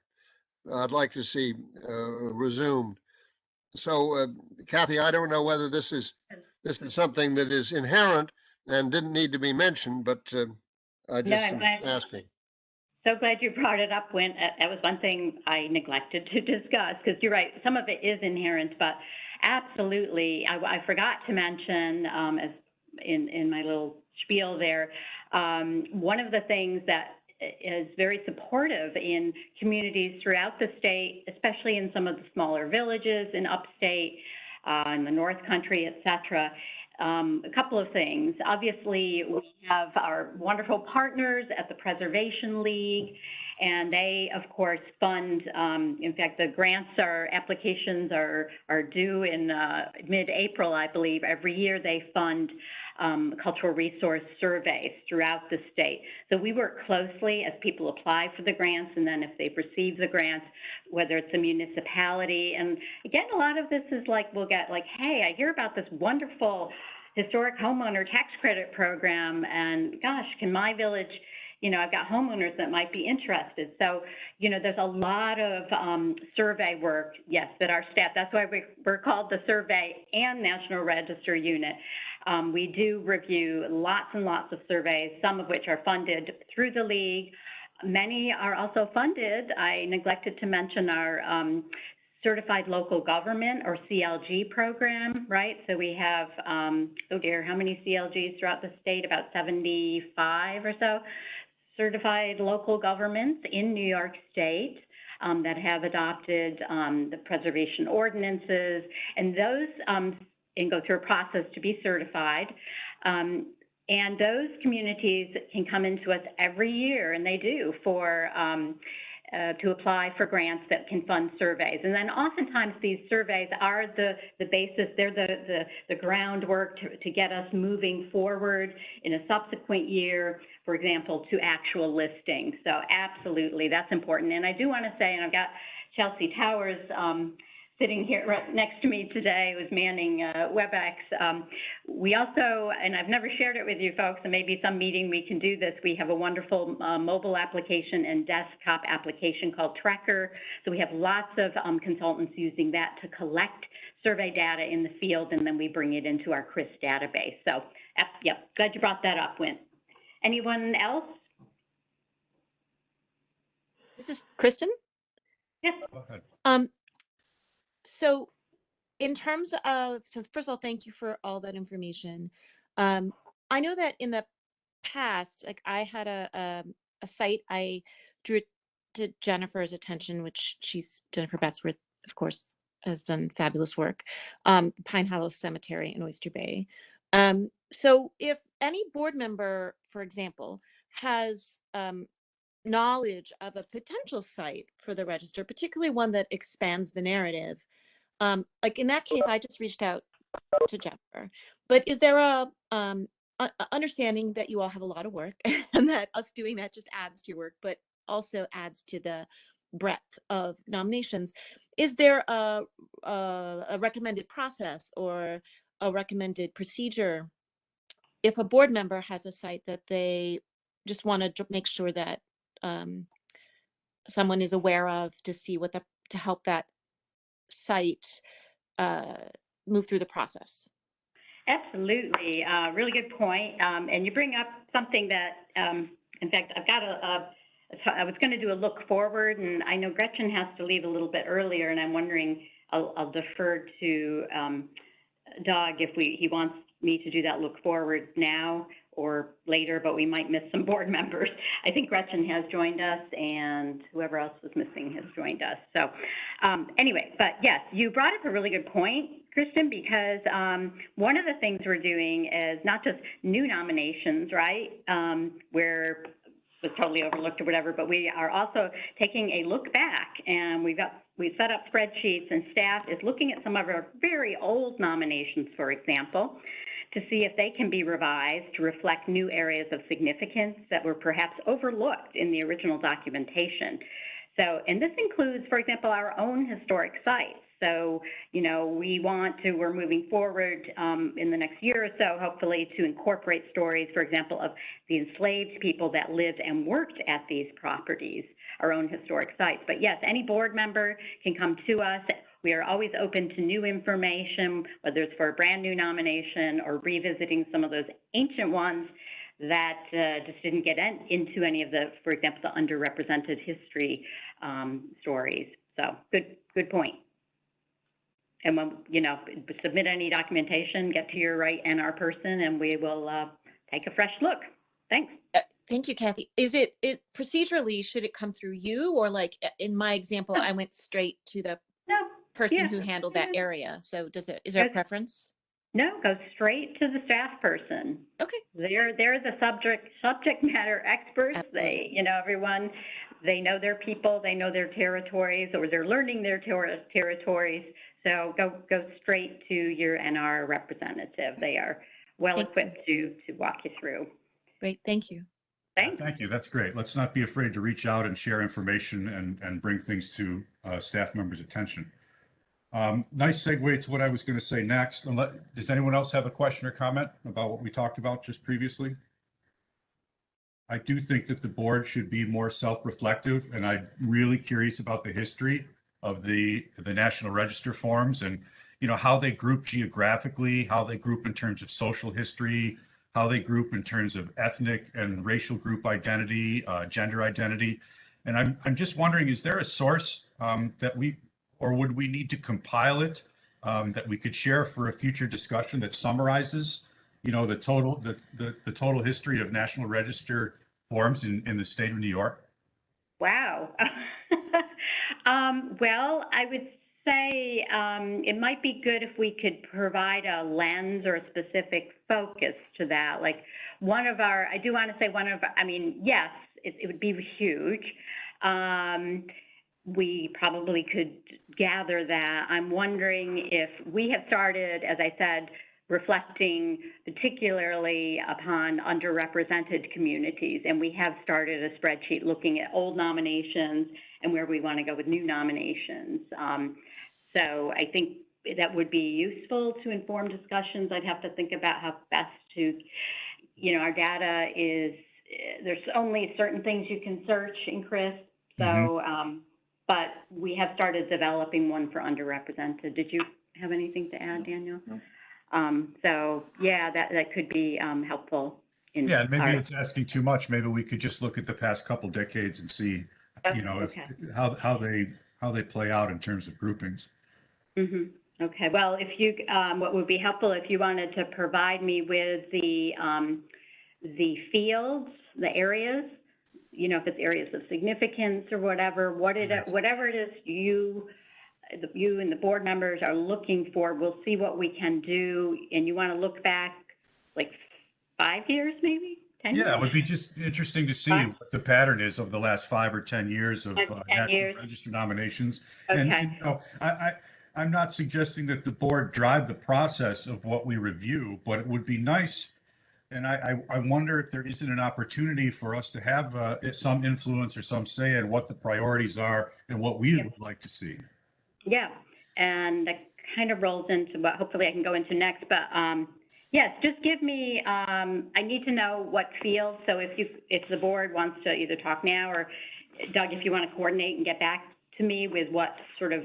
I'd like to see resumed. So, Kathy, I don't know whether this is something that is inherent and didn't need to be mentioned, but I just am asking. So glad you brought it up, Wint. That was one thing I neglected to discuss, because you're right, some of it is inherent, but absolutely, I forgot to mention, as in my little spiel there, one of the things that is very supportive in communities throughout the state, especially in some of the smaller villages in upstate, in the North Country, et cetera. A couple of things. Obviously, we have our wonderful partners at the Preservation League, and they, of course, fund, in fact, the applications are due in mid-April, I believe. Every year they fund cultural resource surveys throughout the state. So we work closely as people apply for the grants, and then if they've received the grants, whether it's a municipality. And again, a lot of this is like, we'll get like, hey, I hear about this wonderful historic homeowner tax credit program, and gosh, can my village, I've got homeowners that might be interested. So, there's a lot of survey work, yes, that our staff, that's why we're called the Survey and National Register Unit. We do review lots and lots of surveys, some of which are funded through the League. Many are also funded. I neglected to mention our Certified Local Government, or CLG program, right? So we have, oh dear, how many CLGs throughout the state? About 75 or so certified local governments in New York State that have adopted the preservation ordinances, and those and go through a process to be certified. And those communities can come into us every year, and they do, for to apply for grants that can fund surveys. And then oftentimes these surveys are the basis, they're the groundwork to get us moving forward in a subsequent year, for example, to actual listings. So absolutely, that's important. And I do want to say, and I've got Chelsea Towers sitting here right next to me today, who's manning WebEx. We also, and I've never shared it with you folks, and maybe some meeting we can do this, we have a wonderful mobile application and desktop application called Trekker. So we have lots of consultants using that to collect survey data in the field, and then we bring it into our CRIS database. So, yep, glad you brought that up, Wynn. Anyone else? This is Kristen. Yes. Go ahead. So in terms of, so first of all, thank you for all that information. I know that in the past, like I had a site, I drew it to Jennifer's attention, which Jennifer Batsworth, of course, has done fabulous work, Pine Hollow Cemetery in Oyster Bay. So if any board member, for example, has knowledge of a potential site for the register, particularly one that expands the narrative, like in that case, I just reached out to Jennifer, but is there a understanding that you all have a lot of work and that us doing that just adds to your work, but also adds to the breadth of nominations? Is there a recommended process or a recommended procedure if a board member has a site that they just want to make sure that someone is aware of to see what to help that site move through the process? Absolutely, really good point. And you bring up something that, in fact, I've got I was going to do a look forward, and I know Gretchen has to leave a little bit earlier, and I'm wondering, I'll defer to Doug if he wants me to do that look forward now or later, but we might miss some board members. I think Gretchen has joined us, and whoever else was missing has joined us. So anyway, but yes, you brought up a really good point, Kristen, because one of the things we're doing is not just new nominations, right, where was totally overlooked or whatever, but we are also taking a look back, and we've set up spreadsheets, and staff is looking at some of our very old nominations, for example, to see if they can be revised to reflect new areas of significance that were perhaps overlooked in the original documentation. So, and this includes, for example, our own historic sites. So, you know, we're moving forward in the next year or so, hopefully, to incorporate stories, for example, of the enslaved people that lived and worked at these properties, our own historic sites. But yes, any board member can come to us. We are always open to new information, whether it's for a brand new nomination or revisiting some of those ancient ones that just didn't get into any of the, for example, the underrepresented history stories. So good point. And when, you know, submit any documentation, get to your right NR person, and we will take a fresh look. Thanks. Thank you, Kathy. Is it procedurally, should it come through you, or like in my example, I went straight to the person who handled that area? So is there a preference? No, go straight to the staff person. Okay. They're the subject matter experts. Absolutely. They, you know, everyone, they know their people, they know their territories, or they're learning their territories. So go straight to your NR representative. They are well equipped to walk you through. Great, thank you. Thanks. Thank you. That's great. Let's not be afraid to reach out and share information and bring things to staff members' attention. Nice segue to what I was going to say next. Does anyone else have a question or comment about what we talked about just previously? I do think that the board should be more self-reflective, and I'm really curious about the history of the National Register forms, and you know how they group geographically, how they group in terms of social history, how they group in terms of ethnic and racial group identity, gender identity. And I'm just wondering, is there a source that or would we need to compile it that we could share for a future discussion that summarizes, you know, the total history of National Register forms in the state of New York? Wow. Well, I would say it might be good if we could provide a lens or a specific focus to that. Like I mean, yes, it would be huge. we probably could gather that. I'm wondering if we have started, as I said, reflecting particularly upon underrepresented communities, and we have started a spreadsheet looking at old nominations and where we want to go with new nominations. So I think that would be useful to inform discussions. I'd have to think about how best to, you know, our data is, there's only certain things you can search in CRISP. So, but we have started developing one for underrepresented. Did you have anything to add, Daniel? No. So yeah, that could be helpful. Yeah, maybe it's asking too much. Maybe we could just look at the past couple decades and see, you know, if, how they play out in terms of groupings. Okay, well, if you, what would be helpful if you wanted to provide me with the fields, the areas, you know, if it's areas of significance or whatever, whatever it is you and the board members are looking for, we'll see what we can do. And you want to look back like 5 years, maybe 10 years? Yeah, it would be just interesting to see what the pattern is of the last 5 or 10 years of National Register nominations. Okay. And you know, I'm not suggesting that the board drive the process of what we review, but it would be nice. And I wonder if there isn't an opportunity for us to have some influence or some say in what the priorities are and what we would like to see. Yeah, and that kind of rolls into what hopefully I can go into next, but yes, just give me, I need to know what fields, so if the board wants to either talk now or Doug, if you want to coordinate and get back to me with what sort of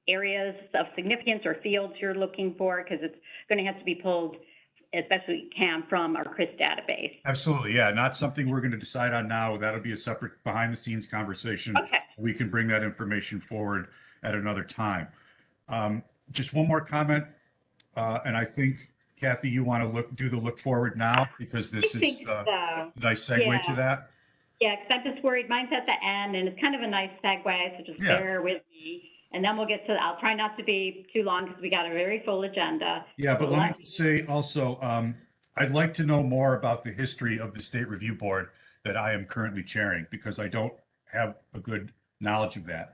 areas of significance or fields you're looking for, because it's going to have to be pulled as best we can from our CRIS database. Absolutely, yeah, not something we're going to decide on now. That'll be a separate behind-the-scenes conversation. Okay. We can bring that information forward at another time. Just one more comment, and I think, Kathy, you want to do the look forward now because this is a nice segue to that. Yeah, because I'm just worried. Mine's at the end, and it's kind of a nice segue, so just bear with me. And then we'll get to, I'll try not to be too long because we got a very full agenda. Yeah, but let me say also, I'd like to know more about the history of the State Review Board that I am currently chairing because I don't have a good knowledge of that.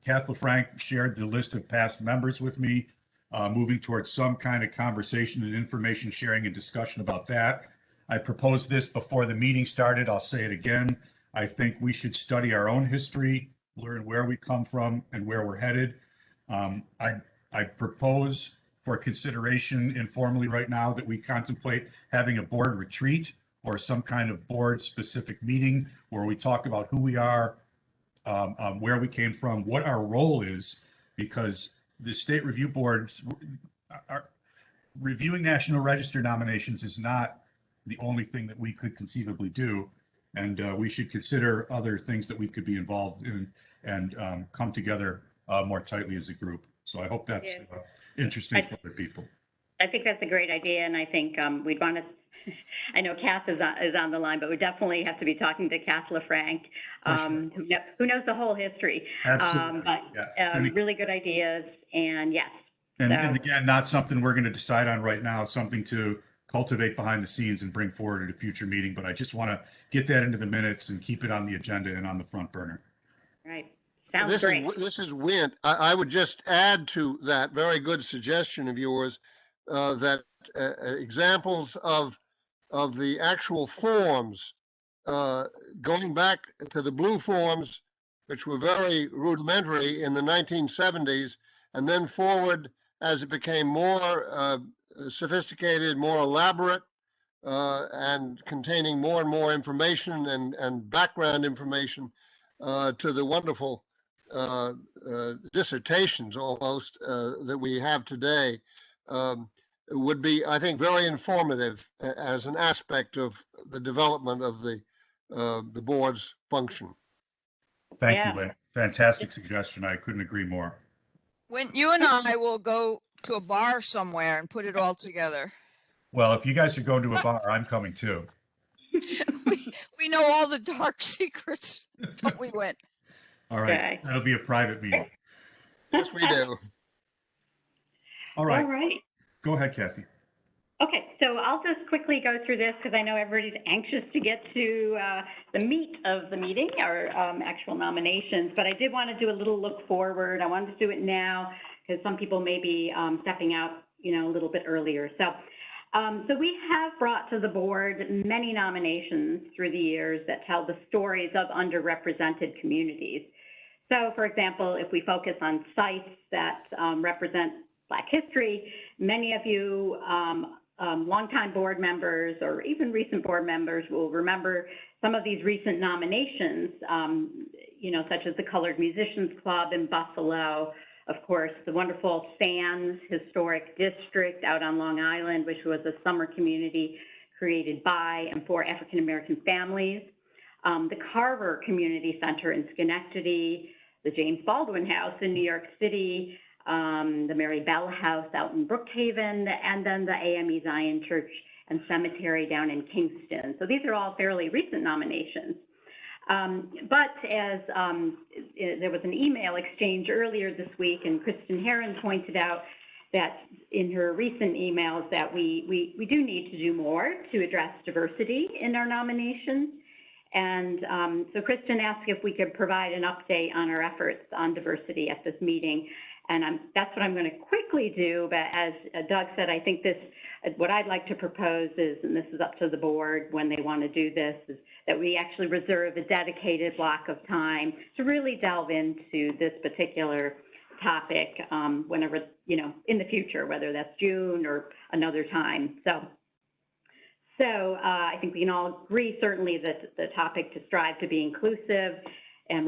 Kath LaFranc shared the list of past members with me, moving towards some kind of conversation and information sharing and discussion about that. I proposed this before the meeting started. I'll say it again. I think we should study our own history, learn where we come from and where we're headed. I propose for consideration informally right now that we contemplate having a board retreat or some kind of board specific meeting where we talk about who we are, where we came from, what our role is, because the State Review Board, reviewing National Register nominations is not the only thing that we could conceivably do. And we should consider other things that we could be involved in and come together more tightly as a group. So I hope that's interesting for other people. I think that's a great idea, and I think we'd want to, I know Kath is on the line, but we definitely have to be talking to Kath LaFranc, who knows the whole history. Absolutely. Really good ideas, and yes. And again, not something we're going to decide on right now, something to cultivate behind the scenes and bring forward at a future meeting. But I just want to get that into the minutes and keep it on the agenda and on the front burner. Right. Sounds great. This is Wint. I would just add to that very good suggestion of yours that examples of the actual forms, going back to the blue forms, which were very rudimentary in the 1970s, and then forward as it became more sophisticated, more elaborate, and containing more and more information and background information to the wonderful dissertations almost that we have today, would be, I think, very informative as an aspect of the development of the board's function. Thank you, Lynn. Fantastic suggestion. I couldn't agree more. When you and I will go to a bar somewhere and put it all together. Well, if you guys are going to a bar, I'm coming too. we know all the dark secrets, don't we, Wint? All right. Okay. That'll be a private meeting. Yes, we do. All right. All right. Go ahead, Kathy. Okay, so I'll just quickly go through this because I know everybody's anxious to get to the meat of the meeting, our actual nominations, but I did want to do a little look forward. I wanted to do it now because some people may be stepping out, a little bit earlier. So we have brought to the board many nominations through the years that tell the stories of underrepresented communities. So, for example, if we focus on sites that represent Black history, many of you longtime board members or even recent board members will remember some of these recent nominations, such as the Colored Musicians Club in Buffalo, of course, the wonderful Sands Historic District out on Long Island, which was a summer community created by and for African American families, the Carver Community Center in Schenectady, the James Baldwin House in New York City, the Mary Bell House out in Brookhaven, and then the AME Zion Church and Cemetery down in Kingston. So these are all fairly recent nominations. But as there was an email exchange earlier this week, and Kristen Herron pointed out that in her recent emails that we do need to do more to address diversity in our nominations. And so Kristen asked if we could provide an update on our efforts on diversity at this meeting. And that's what I'm going to quickly do. But as Doug said, I think what I'd like to propose is, and this is up to the board when they want to do this, is that we actually reserve a dedicated block of time to really delve into this particular topic whenever, in the future, whether that's June or another time. So I think we can all agree, certainly, that the topic to strive to be inclusive and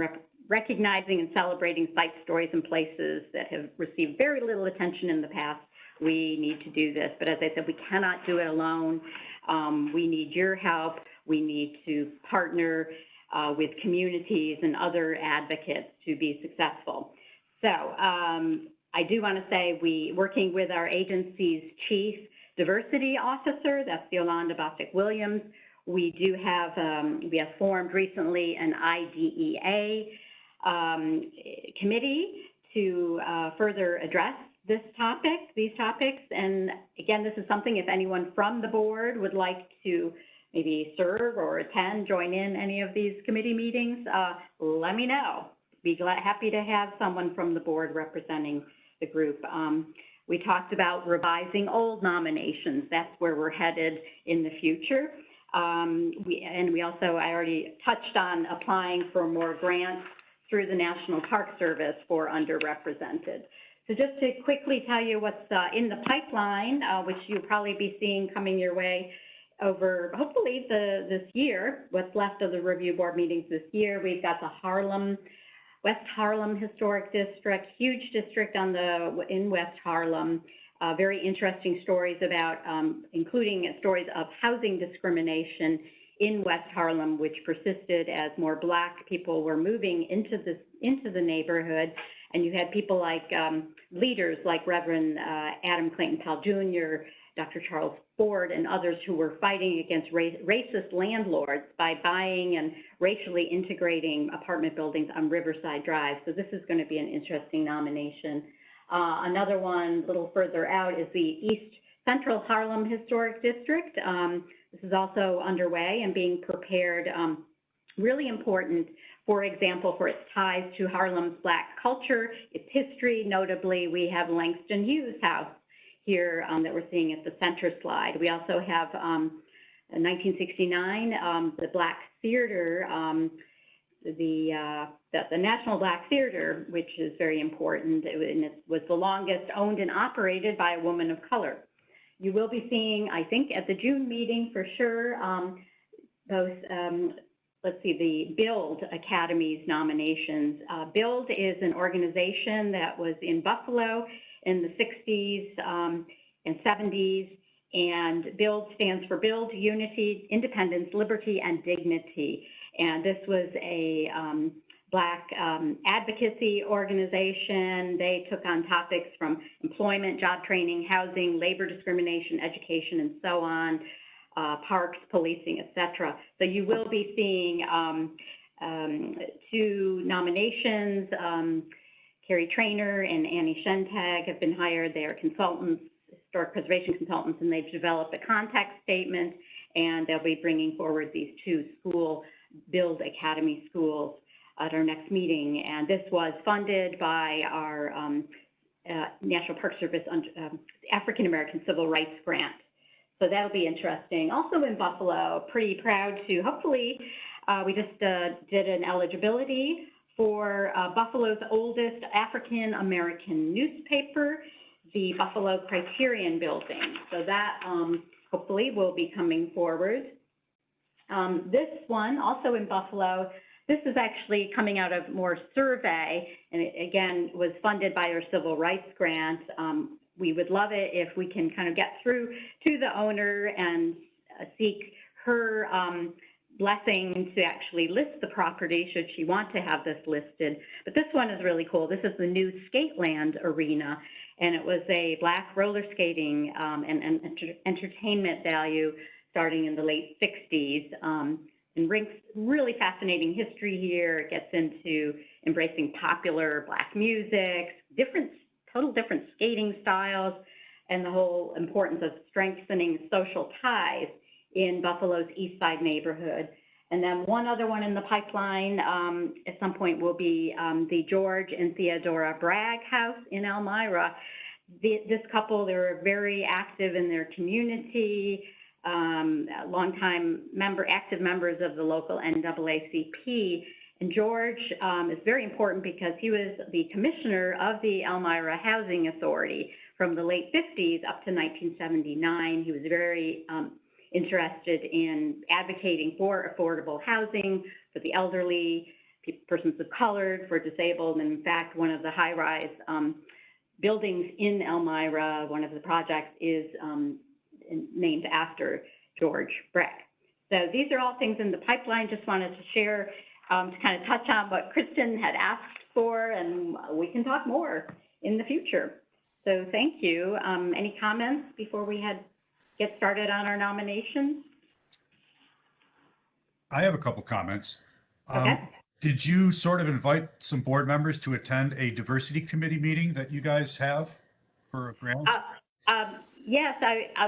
recognizing and celebrating site stories and places that have received very little attention in the past. We need to do this. But as I said, we cannot do it alone. We need your help. We need to partner with communities and other advocates to be successful. So I do want to say working with our agency's chief diversity officer, that's Yolanda Bostic-Williams, we have formed recently an IDEA committee to further address these topics. And again, this is something, if anyone from the board would like to maybe serve or attend, join in any of these committee meetings, let me know. Be happy to have someone from the board representing the group. We talked about revising old nominations. That's where we're headed in the future. We also, I already touched on applying for more grants through the National Park Service for underrepresented. So just to quickly tell you what's in the pipeline, which you'll probably be seeing coming your way over, hopefully, this year, what's left of the review board meetings this year. We've got the West Harlem Historic District, huge district in West Harlem. Very interesting stories about, including stories of housing discrimination in West Harlem, which persisted as more Black people were moving into the neighborhood. And you had people like leaders like Reverend Adam Clayton Powell Jr., Dr. Charles Ford, and others who were fighting against racist landlords by buying and racially integrating apartment buildings on Riverside Drive. So this is going to be an interesting nomination. Another one a little further out is the East Central Harlem Historic District. This is also underway and being prepared. Really important, for example, for its ties to Harlem's Black culture, its history. Notably, we have Langston Hughes House here that we're seeing at the center slide. We also have in 1969, the Black Theater, the National Black Theater, which is very important, and it was the longest owned and operated by a woman of color. You will be seeing, I think, at the June meeting for sure, the BUILD Academy's nominations. BUILD is an organization that was in Buffalo in the 60s and 70s, and BUILD stands for Build Unity, Independence, Liberty, and Dignity. And this was a Black advocacy organization. They took on topics from employment, job training, housing, labor discrimination, education, and so on, parks, policing, et cetera. So you will be seeing 2 nominations. Carrie Trainer and Annie Shentag have been hired. They are consultants historic preservation consultants, and they've developed a contact statement, and they'll be bringing forward these two Build Academy schools at our next meeting. And this was funded by our National Park Service African American Civil Rights Grant. So that'll be interesting. Also in Buffalo, pretty proud to, hopefully, we just did an eligibility for Buffalo's oldest African American newspaper, the Buffalo Criterion Building. So that hopefully will be coming forward. This one, also in Buffalo, this is actually coming out of more survey, and it, again, was funded by our civil rights grant. We would love it if we can kind of get through to the owner and seek her blessing to actually list the property should she want to have this listed. But this one is really cool. This is the new Skateland Arena, and it was a Black roller skating and entertainment value starting in the late 60s. And Rink's really fascinating history here. It gets into embracing popular Black music, total different skating styles, and the whole importance of strengthening social ties in Buffalo's East Side neighborhood. And then one other one in the pipeline at some point will be the George and Theodora Bragg House in Elmira. This couple, they're very active in their community, longtime active members of the local NAACP. And George is very important because he was the commissioner of the Elmira Housing Authority from the late 50s up to 1979. He was very interested in advocating for affordable housing for the elderly, persons of color, for disabled. And in fact, one of the high-rise buildings in Elmira, one of the projects is named after George Bragg. So these are all things in the pipeline. Just wanted to share to kind of touch on what Kristen had asked for, and we can talk more in the future. So thank you. Any comments before we get started on our nominations? I have a couple comments. Okay. Did you sort of invite some board members to attend a diversity committee meeting that you guys have for a grant? Yes,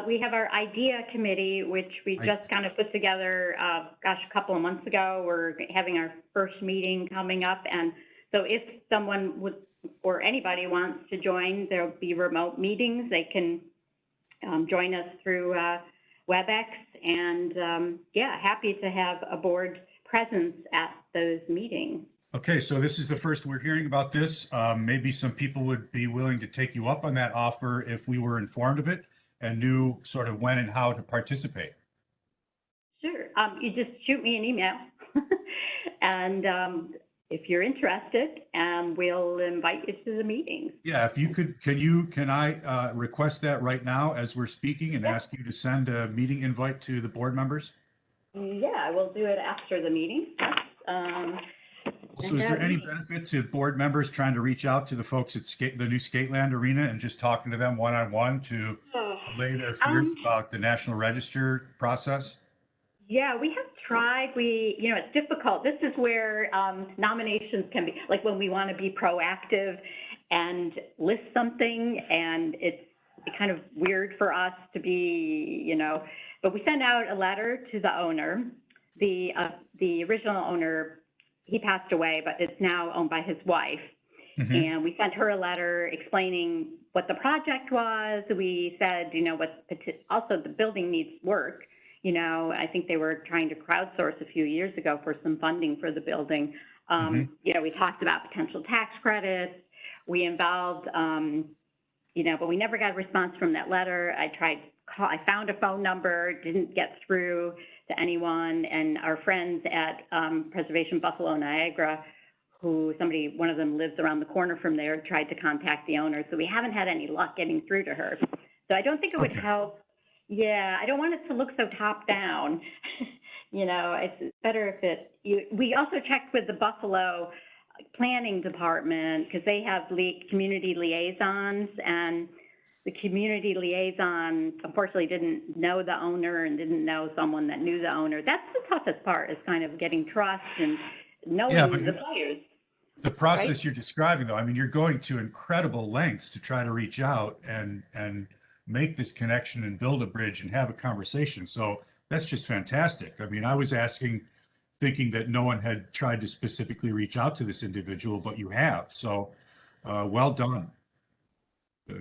we have our IDEA committee, which we just kind of put together, a couple of months ago. We're having our first meeting coming up. And so if someone would, or anybody wants to join, there'll be remote meetings. They can join us through WebEx. And yeah, happy to have a board presence at those meetings. Okay, so this is the first we're hearing about this. Maybe some people would be willing to take you up on that offer if we were informed of it and knew sort of when and how to participate. Sure. You just shoot me an email. And if you're interested, we'll invite you to the meetings. Yeah, if you could, can I request that right now as we're speaking and ask you to send a meeting invite to the board members? Yeah, we'll do it after the meeting. So is there any benefit to board members trying to reach out to the folks at the new Skateland Arena and just talking to them one-on-one to allay their fears about the National Register process? Yeah, we have tried. It's difficult. This is where nominations can be, like when we want to be proactive and list something, and it's kind of weird for us to be, but we send out a letter to the owner. The original owner, he passed away, but it's now owned by his wife. Mm-hmm. And we sent her a letter explaining what the project was. We said, also the building needs work. I think they were trying to crowdsource a few years ago for some funding for the building. We talked about potential tax credits. We involved, but we never got a response from that letter. I found a phone number, didn't get through to anyone, and our friends at Preservation Buffalo Niagara, one of them lives around the corner from there, tried to contact the owner. So we haven't had any luck getting through to her. So I don't think it would help. Yeah, I don't want it to look so top down. It's better if we also checked with the Buffalo Planning Department because they have community liaisons, and the community liaison unfortunately didn't know the owner and didn't know someone that knew the owner. That's the toughest part, is kind of getting trust and knowing the players. The process you're describing, though, I mean, you're going to incredible lengths to try to reach out and make this connection and build a bridge and have a conversation. So that's just fantastic. I mean, I was asking, thinking that no one had tried to specifically reach out to this individual, but you have. So well done.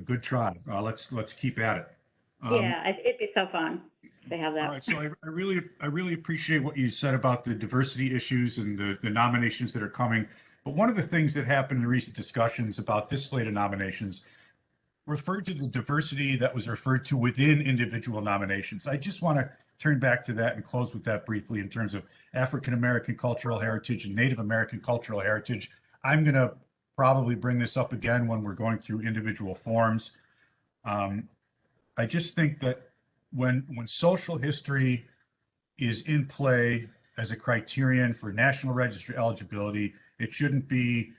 Good try. Let's keep at it. Yeah, it'd be so fun to have All that. right, so I really appreciate what you said about the diversity issues and the nominations that are coming. But one of the things that happened in recent discussions about this slate of nominations referred to the diversity that was referred to within individual nominations. I just want to turn back to that and close with that briefly in terms of African American cultural heritage and Native American cultural heritage. I'm going to probably bring this up again when we're going through individual forms. I just think that when social history is in play as a criterion for National Register eligibility, it shouldn't be,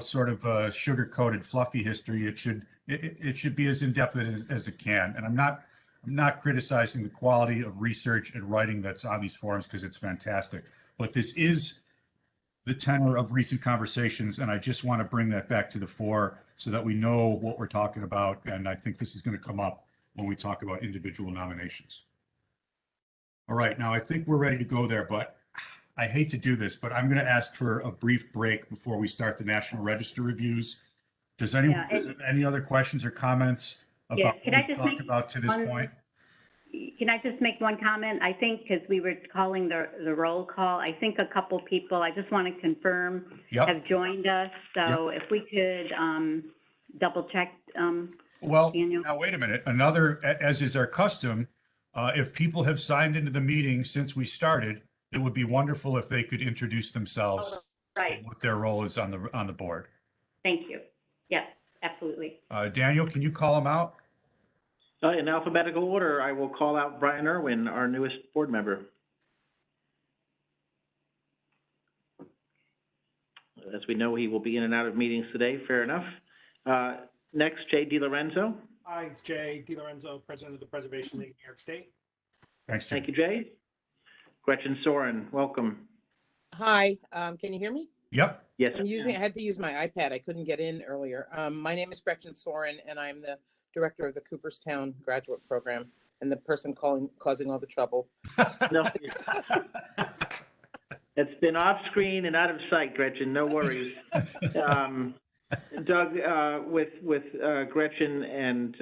sort of a sugar-coated, fluffy history. It should be as in-depth as it can. And I'm not criticizing the quality of research and writing that's on these forums because it's fantastic. But this is the tenor of recent conversations, and I just want to bring that back to the fore so that we know what we're talking about. And I think this is going to come up when we talk about individual nominations. All right, now I think we're ready to go there, but I hate to do this, but I'm going to ask for a brief break before we start the National Register reviews. Does anyone, any other questions or comments Yeah, about can what I we've just talked make about to this one- point? Can I just make one comment? I think, because we were calling the roll call, I think a couple people, I just want to confirm, Yep. have joined us. So if we could double check, Well, Daniel. now wait a minute. As is our custom, if people have signed into the meeting since we started, it would be wonderful if they could introduce themselves Right, and what their role is on the board. thank you. Yes, absolutely. Daniel, can you call them out? In alphabetical order, I will call out Brian Irwin, our newest board member. As we know, he will be in and out of meetings today, fair enough. Next, Jay DiLorenzo. Hi, it's Jay DiLorenzo, President of the Preservation League of New York State. Thanks, Jay. Thank you, Jay. Gretchen Soren, welcome. Hi, can you hear me? Yep. Yes. I had to use my iPad. I couldn't get in earlier. My name is Gretchen Soren, and I'm the director of the Cooperstown Graduate Program and the person causing all the trouble. No. It's been off screen and out of sight, Gretchen, no worries. Doug, with Gretchen and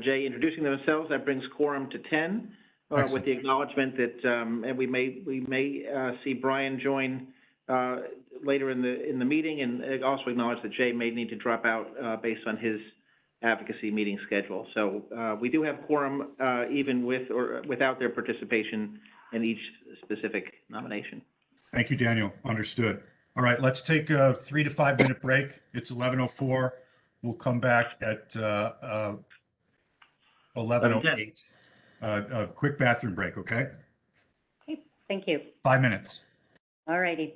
Jay introducing themselves, that brings quorum to 10, with the acknowledgement that, and we may see Brian join later in the meeting, and also acknowledge that Jay may need to drop out based on his advocacy meeting schedule. So we do have quorum even with or without their participation in each specific nomination. Thank you, Daniel. Understood. All right, let's take a 3 to 5 minute break. It's 11:04. We'll come back at 11:08. A quick bathroom break, okay? Okay, thank you. 5 minutes. All righty.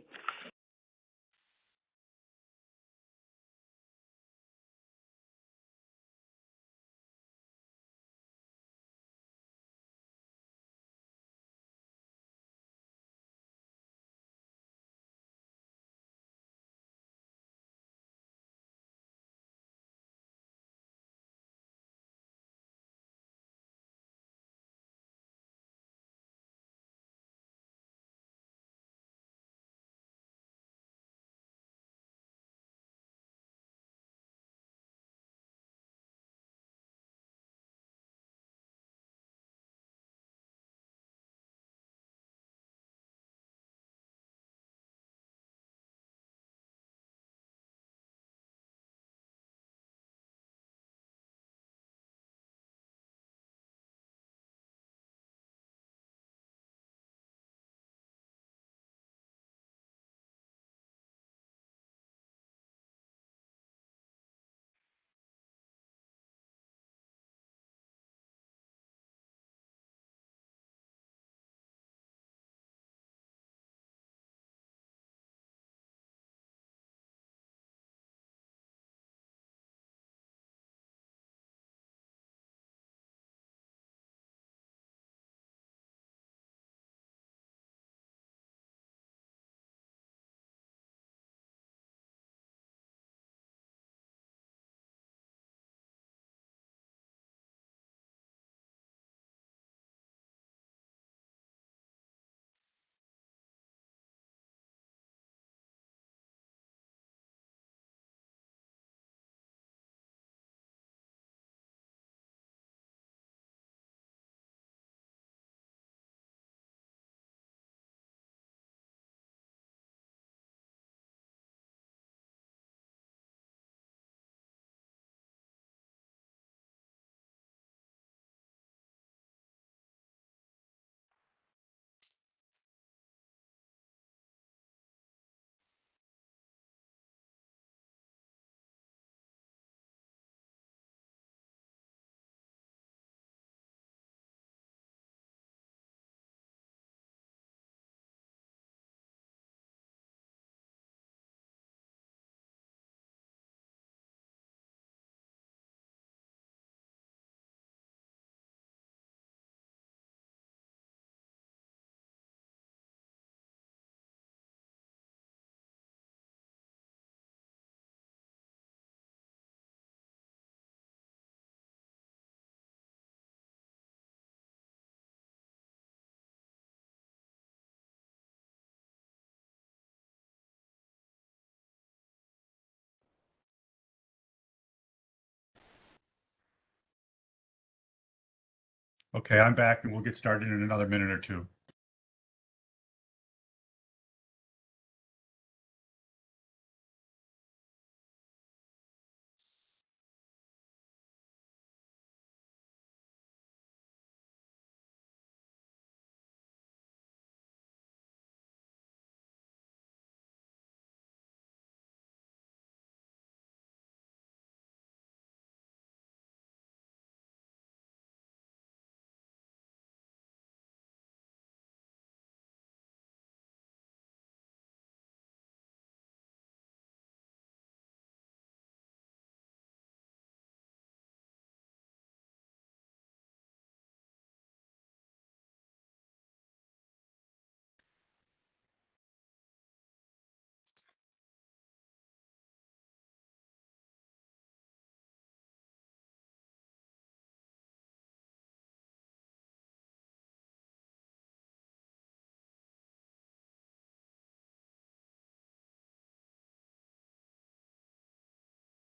Okay, I'm back and we'll get started in another minute or two.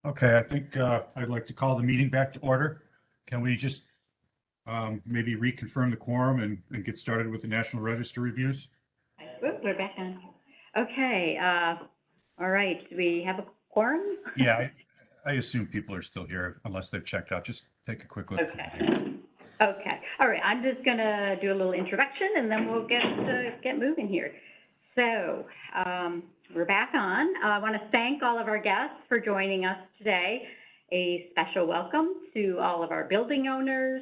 Okay, I think I'd like to call the meeting back to order. Can we just maybe reconfirm the quorum and get started with the National Register reviews? Oop, we're back on. Okay, all right, do we have a quorum? Yeah, I assume people are still here unless they've checked out. Just take a quick look. Okay. Okay, all right, I'm just gonna do a little introduction and then we'll get moving here. So, we're back on. I want to thank all of our guests for joining us today. A special welcome to all of our building owners,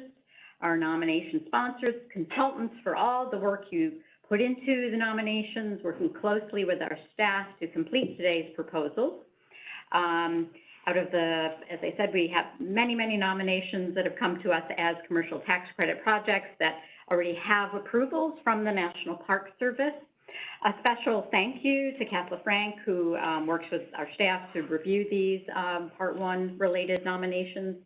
our nomination sponsors, consultants for all the work you put into the nominations, working closely with our staff to complete today's proposals. Out of the, as I said, we have many, many nominations that have come to us as commercial tax credit projects that already have approvals from the National Park Service. A special thank you to Kathleen Frank, who works with our staff to review these Part 1 related nominations.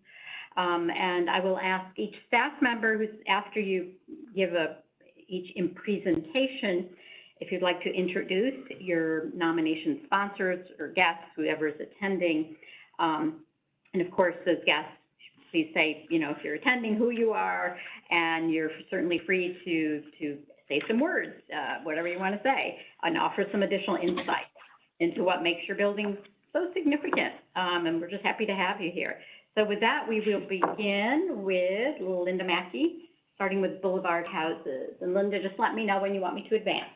And I will ask each staff member who's, after you give each in presentation, if you'd like to introduce your nomination sponsors or guests, whoever is attending. And of course, those guests, please say, you know, if you're attending, who you are, and you're certainly free to say some words, whatever you want to say, and offer some additional insight into what makes your building so significant. And we're just happy to have you here. So with that, we will begin with Linda Mackey, starting with Boulevard Houses. And Linda, just let me know when you want me to advance.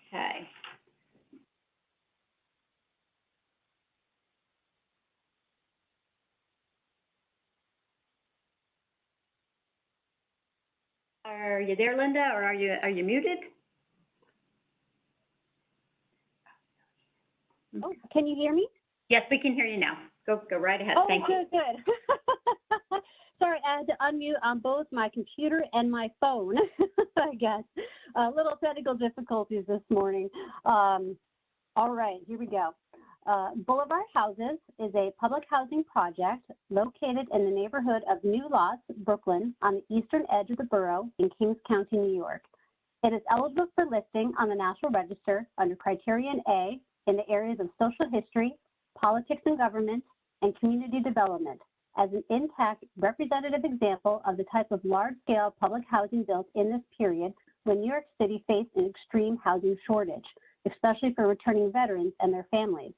Okay. Are you there, Linda, or are you muted? Oh, can you hear me? Yes, we can hear you now. Go right ahead. Oh, Thank you. good. Sorry, I had to unmute on both my computer and my phone, I guess. Little technical difficulties this morning. All right, here we go. Boulevard Houses is a public housing project located in the neighborhood of New Lots, Brooklyn, on the eastern edge of the borough in Kings County, New York. It is eligible for listing on the National Register under Criterion A in the areas of social history, politics and government, and community development as an intact representative example of the type of large-scale public housing built in this period when New York City faced an extreme housing shortage, especially for returning veterans and their families.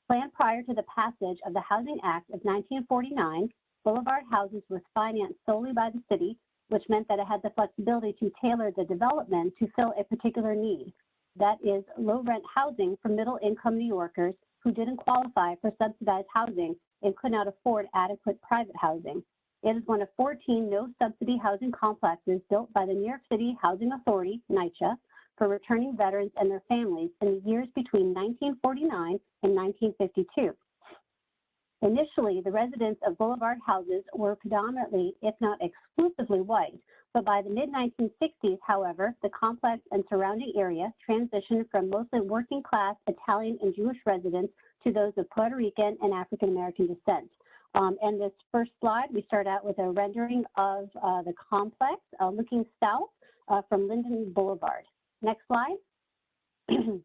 Planned prior to the passage of the Housing Act of 1949, Boulevard Houses was financed solely by the city, which meant that it had the flexibility to tailor the development to fill a particular need. That is low-rent housing for middle-income New Yorkers who didn't qualify for subsidized housing and could not afford adequate private housing. It is one of 14 no-subsidy housing complexes built by the New York City Housing Authority, NYCHA, for returning veterans and their families in the years between 1949 and 1952. Initially, the residents of Boulevard Houses were predominantly, if not exclusively, white, but by the mid-1960s, however, the complex and surrounding area transitioned from mostly working-class Italian and Jewish residents to those of Puerto Rican and African-American descent. And this first slide, we start out with a rendering of the complex looking south from Linden Boulevard. Next slide. The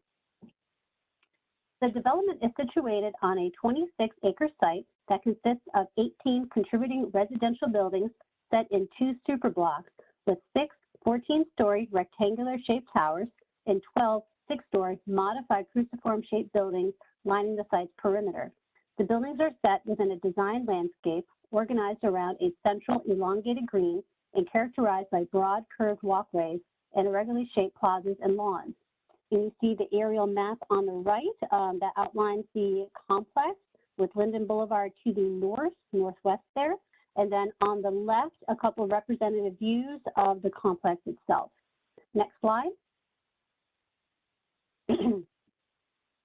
development is situated on a 26-acre site that consists of 18 contributing residential buildings set in 2 superblocks with 6 14-story rectangular-shaped towers and 12 6-story modified cruciform-shaped buildings lining the site's perimeter. The buildings are set within a design landscape organized around a central elongated green and characterized by broad curved walkways and irregularly shaped plazas and lawns. And you see the aerial map on the right that outlines the complex with Linden Boulevard to the northwest there. And then on the left, a couple of representative views of the complex itself. Next slide.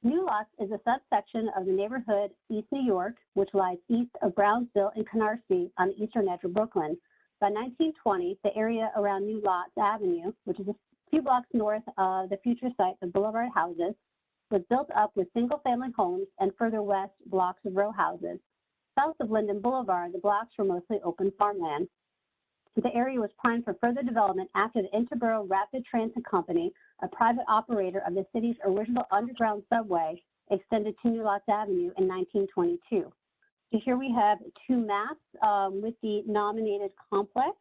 New Lots is a subsection of the neighborhood East New York, which lies east of Brownsville and Canarsie on the eastern edge of Brooklyn. By 1920, the area around New Lots Avenue, which is a few blocks north of the future site of Boulevard Houses, was built up with single-family homes and further west blocks of row houses. South of Linden Boulevard, the blocks were mostly open farmland. The area was primed for further development after the Interborough Rapid Transit Company, a private operator of the city's original underground subway, extended to New Lots Avenue in 1922. So here we have 2 maps with the nominated complex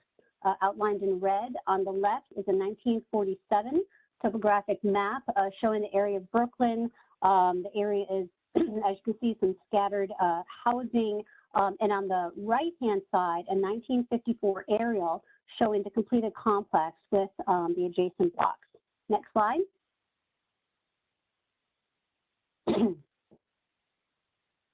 outlined in red. On the left is a 1947 topographic map showing the area of Brooklyn. The area is, as you can see, some scattered housing. And on the right-hand side, a 1954 aerial showing the completed complex with the adjacent blocks. Next slide.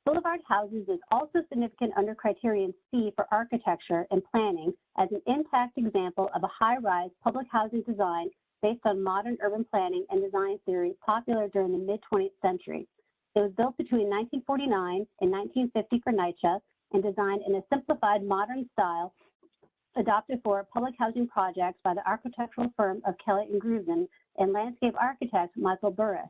Boulevard Houses is also significant under criterion C for architecture and planning as an intact example of a high-rise public housing design based on modern urban planning and design theory popular during the mid-20th century. It was built between 1949 and 1950 for NYCHA and designed in a simplified modern style adopted for public housing projects by the architectural firm of Kelly and Grusin and landscape architect Michael Burris.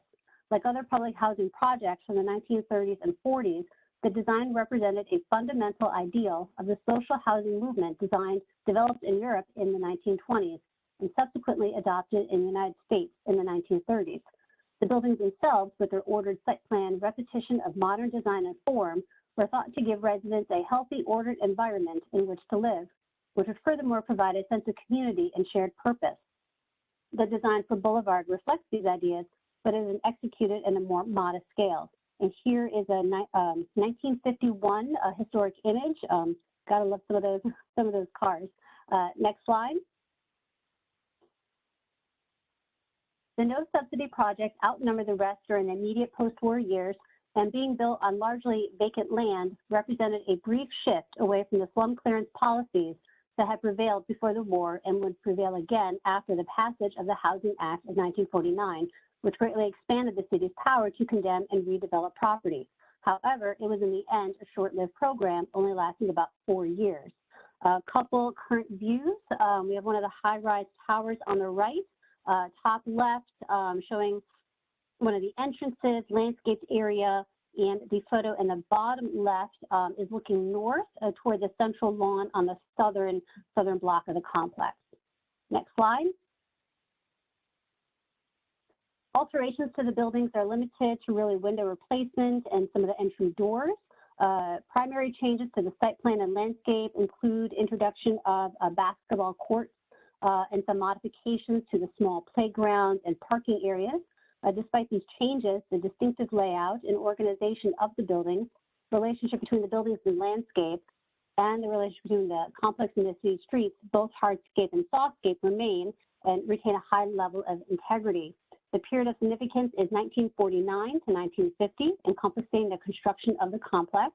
Like other public housing projects from the 1930s and 40s, the design represented a fundamental ideal of the social housing movement developed in Europe in the 1920s and subsequently adopted in the United States in the 1930s. The buildings themselves, with their ordered site plan repetition of modern design and form, were thought to give residents a healthy, ordered environment in which to live, which would furthermore provide a sense of community and shared purpose. The design for Boulevard reflects these ideas, but it is executed in a more modest scale. And here is a 1951 historic image. Gotta love some of those cars. Next slide. The no subsidy projects outnumber the rest during the immediate post-war years, and being built on largely vacant land represented a brief shift away from the slum clearance policies that had prevailed before the war and would prevail again after the passage of the Housing Act of 1949, which greatly expanded the city's power to condemn and redevelop property. However, it was in the end a short-lived program, only lasting about 4 years. A couple current views. We have one of the high-rise towers on the right, top left, showing one of the entrances, landscaped area, and the photo in the bottom left is looking north toward the central lawn on the southern block of the complex. Next slide. Alterations to the buildings are limited to really window replacement and some of the entry doors. Primary changes to the site plan and landscape include introduction of basketball courts and some modifications to the small playgrounds and parking areas. Despite these changes, the distinctive layout and organization of the buildings, relationship between the buildings and landscape, and the relationship between the complex and the city streets, both hardscape and softscape, remain and retain a high level of integrity. The period of significance is 1949 to 1950, encompassing the construction of the complex.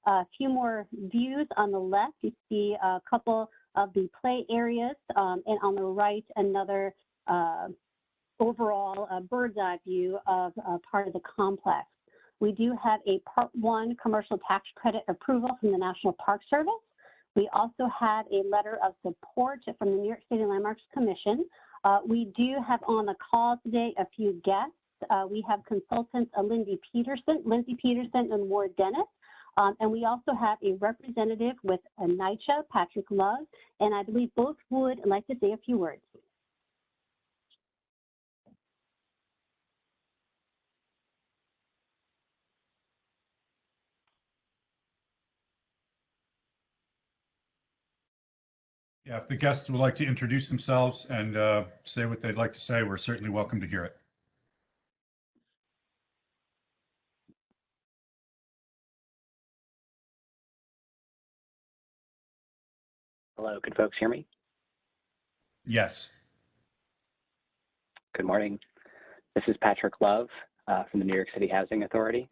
A few more views on the left. You see a couple of the play areas, and on the right, another overall bird's eye view of part of the complex. We do have a Part 1 commercial tax credit approval from the National Park Service. We also have a letter of support from the New York City Landmarks Commission. We do have on the call today a few guests. We have consultants Lindsay Peterson and Ward Dennis. And we also have a representative with NYCHA, Patrick Love, and I believe both would like to say a few words. Yeah, if the guests would like to introduce themselves and say what they'd like to say, we're certainly welcome to hear it. Hello, can folks hear me? Yes. Good morning. This is Patrick Love from the New York City Housing Authority.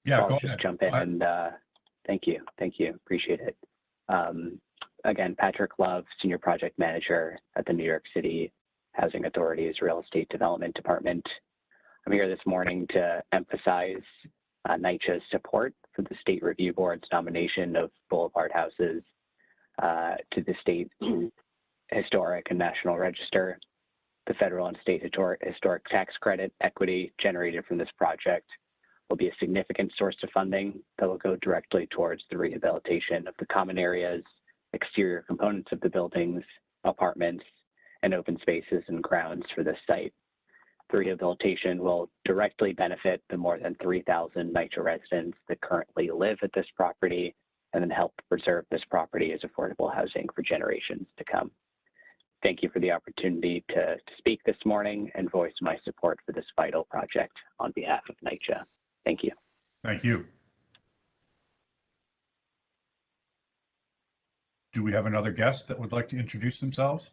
Yeah, So I'll go just ahead. jump in and thank you, appreciate it. Again, Patrick Love, Senior Project Manager at the New York City Housing Authority's Real Estate Development Department. I'm here this morning to emphasize NYCHA's support for the State Review Board's nomination of Boulevard Houses to the State Historic and National Register. The federal and state historic tax credit equity generated from this project will be a significant source of funding that will go directly towards the rehabilitation of the common areas, exterior components of the buildings, apartments, and open spaces and grounds for this site. The rehabilitation will directly benefit the more than 3,000 NYCHA residents that currently live at this property and then help preserve this property as affordable housing for generations to come. Thank you for the opportunity to speak this morning and voice my support for this vital project on behalf of NYCHA. Thank you. Thank you. Do we have another guest that would like to introduce themselves?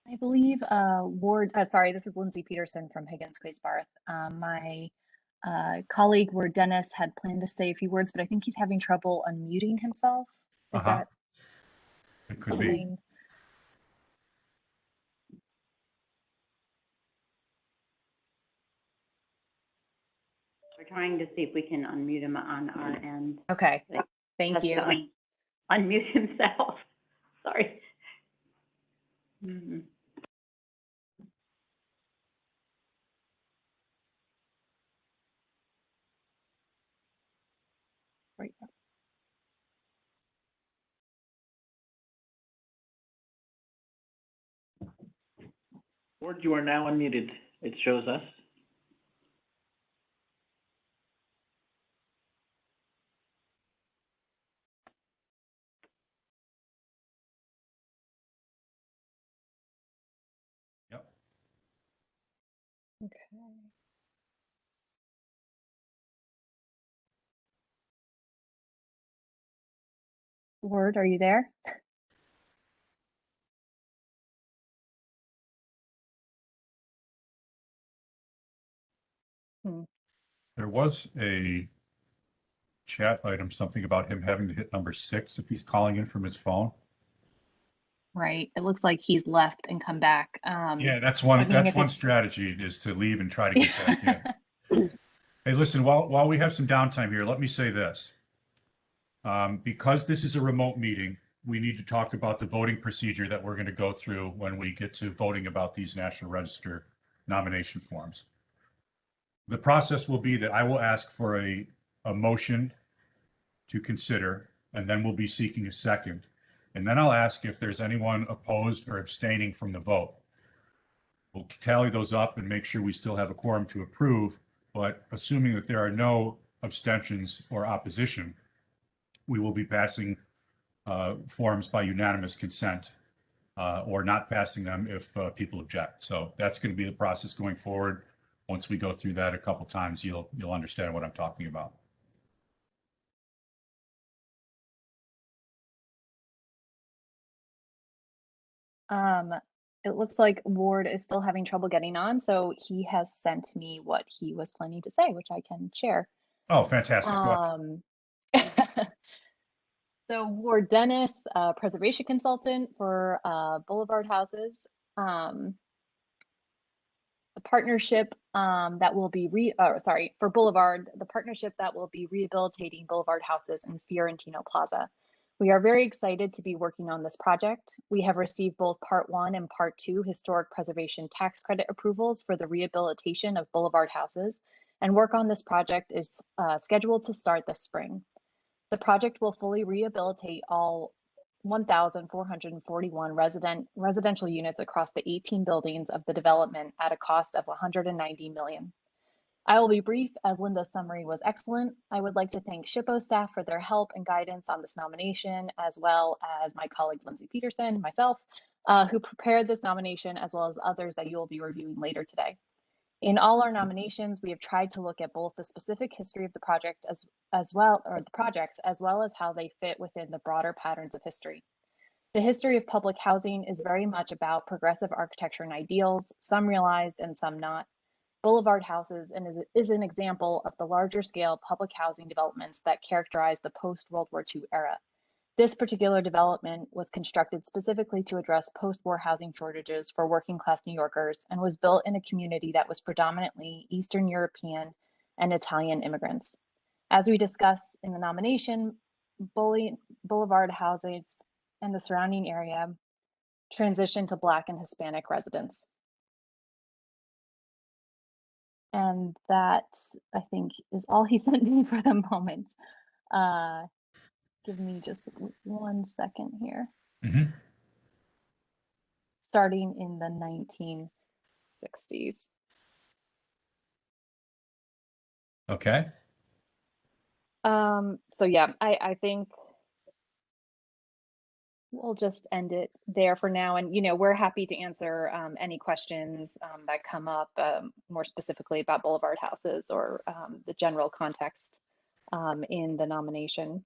I believe Ward, sorry, this is Lindsay Peterson from Higgins Quays Barth. My colleague Ward Dennis had planned to say a few words, but I think he's having trouble unmuting himself. Is that it could something? We're trying to see if we can unmute him on our end. Okay, thank you. Unmute himself. Sorry. Right. Ward, you are now unmuted. It shows us. Yep. Okay. Ward, are you there? There was a chat item, something about him having to hit number 6 if he's calling in from his phone. Right. It looks like he's left and come back. Yeah, that's one. I mean, That's one strategy is to leave and try to get back in. Hey, listen. While we have some downtime here, let me say this. Because this is a remote meeting, we need to talk about the voting procedure that we're going to go through when we get to voting about these National Register nomination forms. The process will be that I will ask for a motion to consider, and then we'll be seeking a second. And then I'll ask if there's anyone opposed or abstaining from the vote. We'll tally those up and make sure we still have a quorum to approve, but assuming that there are no abstentions or opposition, we will be passing forms by unanimous consent or not passing them if people object. So that's going to be the process going forward. Once we go through that a couple times, you'll understand what I'm talking about. It looks like Ward is still having trouble getting on, so he has sent me what he was planning to say, which I can share. Oh, fantastic. So Ward Dennis, preservation consultant for Boulevard Houses. The partnership that will be for Boulevard, the partnership that will be rehabilitating Boulevard Houses in Fiorentino Plaza. We are very excited to be working on this project. We have received both Part 1 and Part 2 historic preservation tax credit approvals for the rehabilitation of Boulevard Houses, and work on this project is scheduled to start this spring. The project will fully rehabilitate all 1,441 residential units across the 18 buildings of the development at a cost of $190 million. I will be brief as Linda's summary was excellent. I would like to thank SHPO staff for their help and guidance on this nomination, as well as my colleague Lindsay Peterson, myself, who prepared this nomination, as well as others that you will be reviewing later today. In all our nominations, we have tried to look at both the specific history of the project as well as how they fit within the broader patterns of history. The history of public housing is very much about progressive architecture and ideals, some realized and some not. Boulevard houses is an example of the larger scale public housing developments that characterize the post-World War II era. This particular development was constructed specifically to address post-war housing shortages for working class New Yorkers and was built in a community that was predominantly Eastern European and Italian immigrants. As we discuss in the nomination, Boulevard houses and the surrounding area transitioned to Black and Hispanic residents. And that, I think, is all he sent me for the moment. Give me just 1 second here. Mm-hmm. Starting in the 1960s. Okay. So yeah, I think we'll just end it there for now. And, we're happy to answer any questions that come up more specifically about Boulevard houses or the general context in the nomination.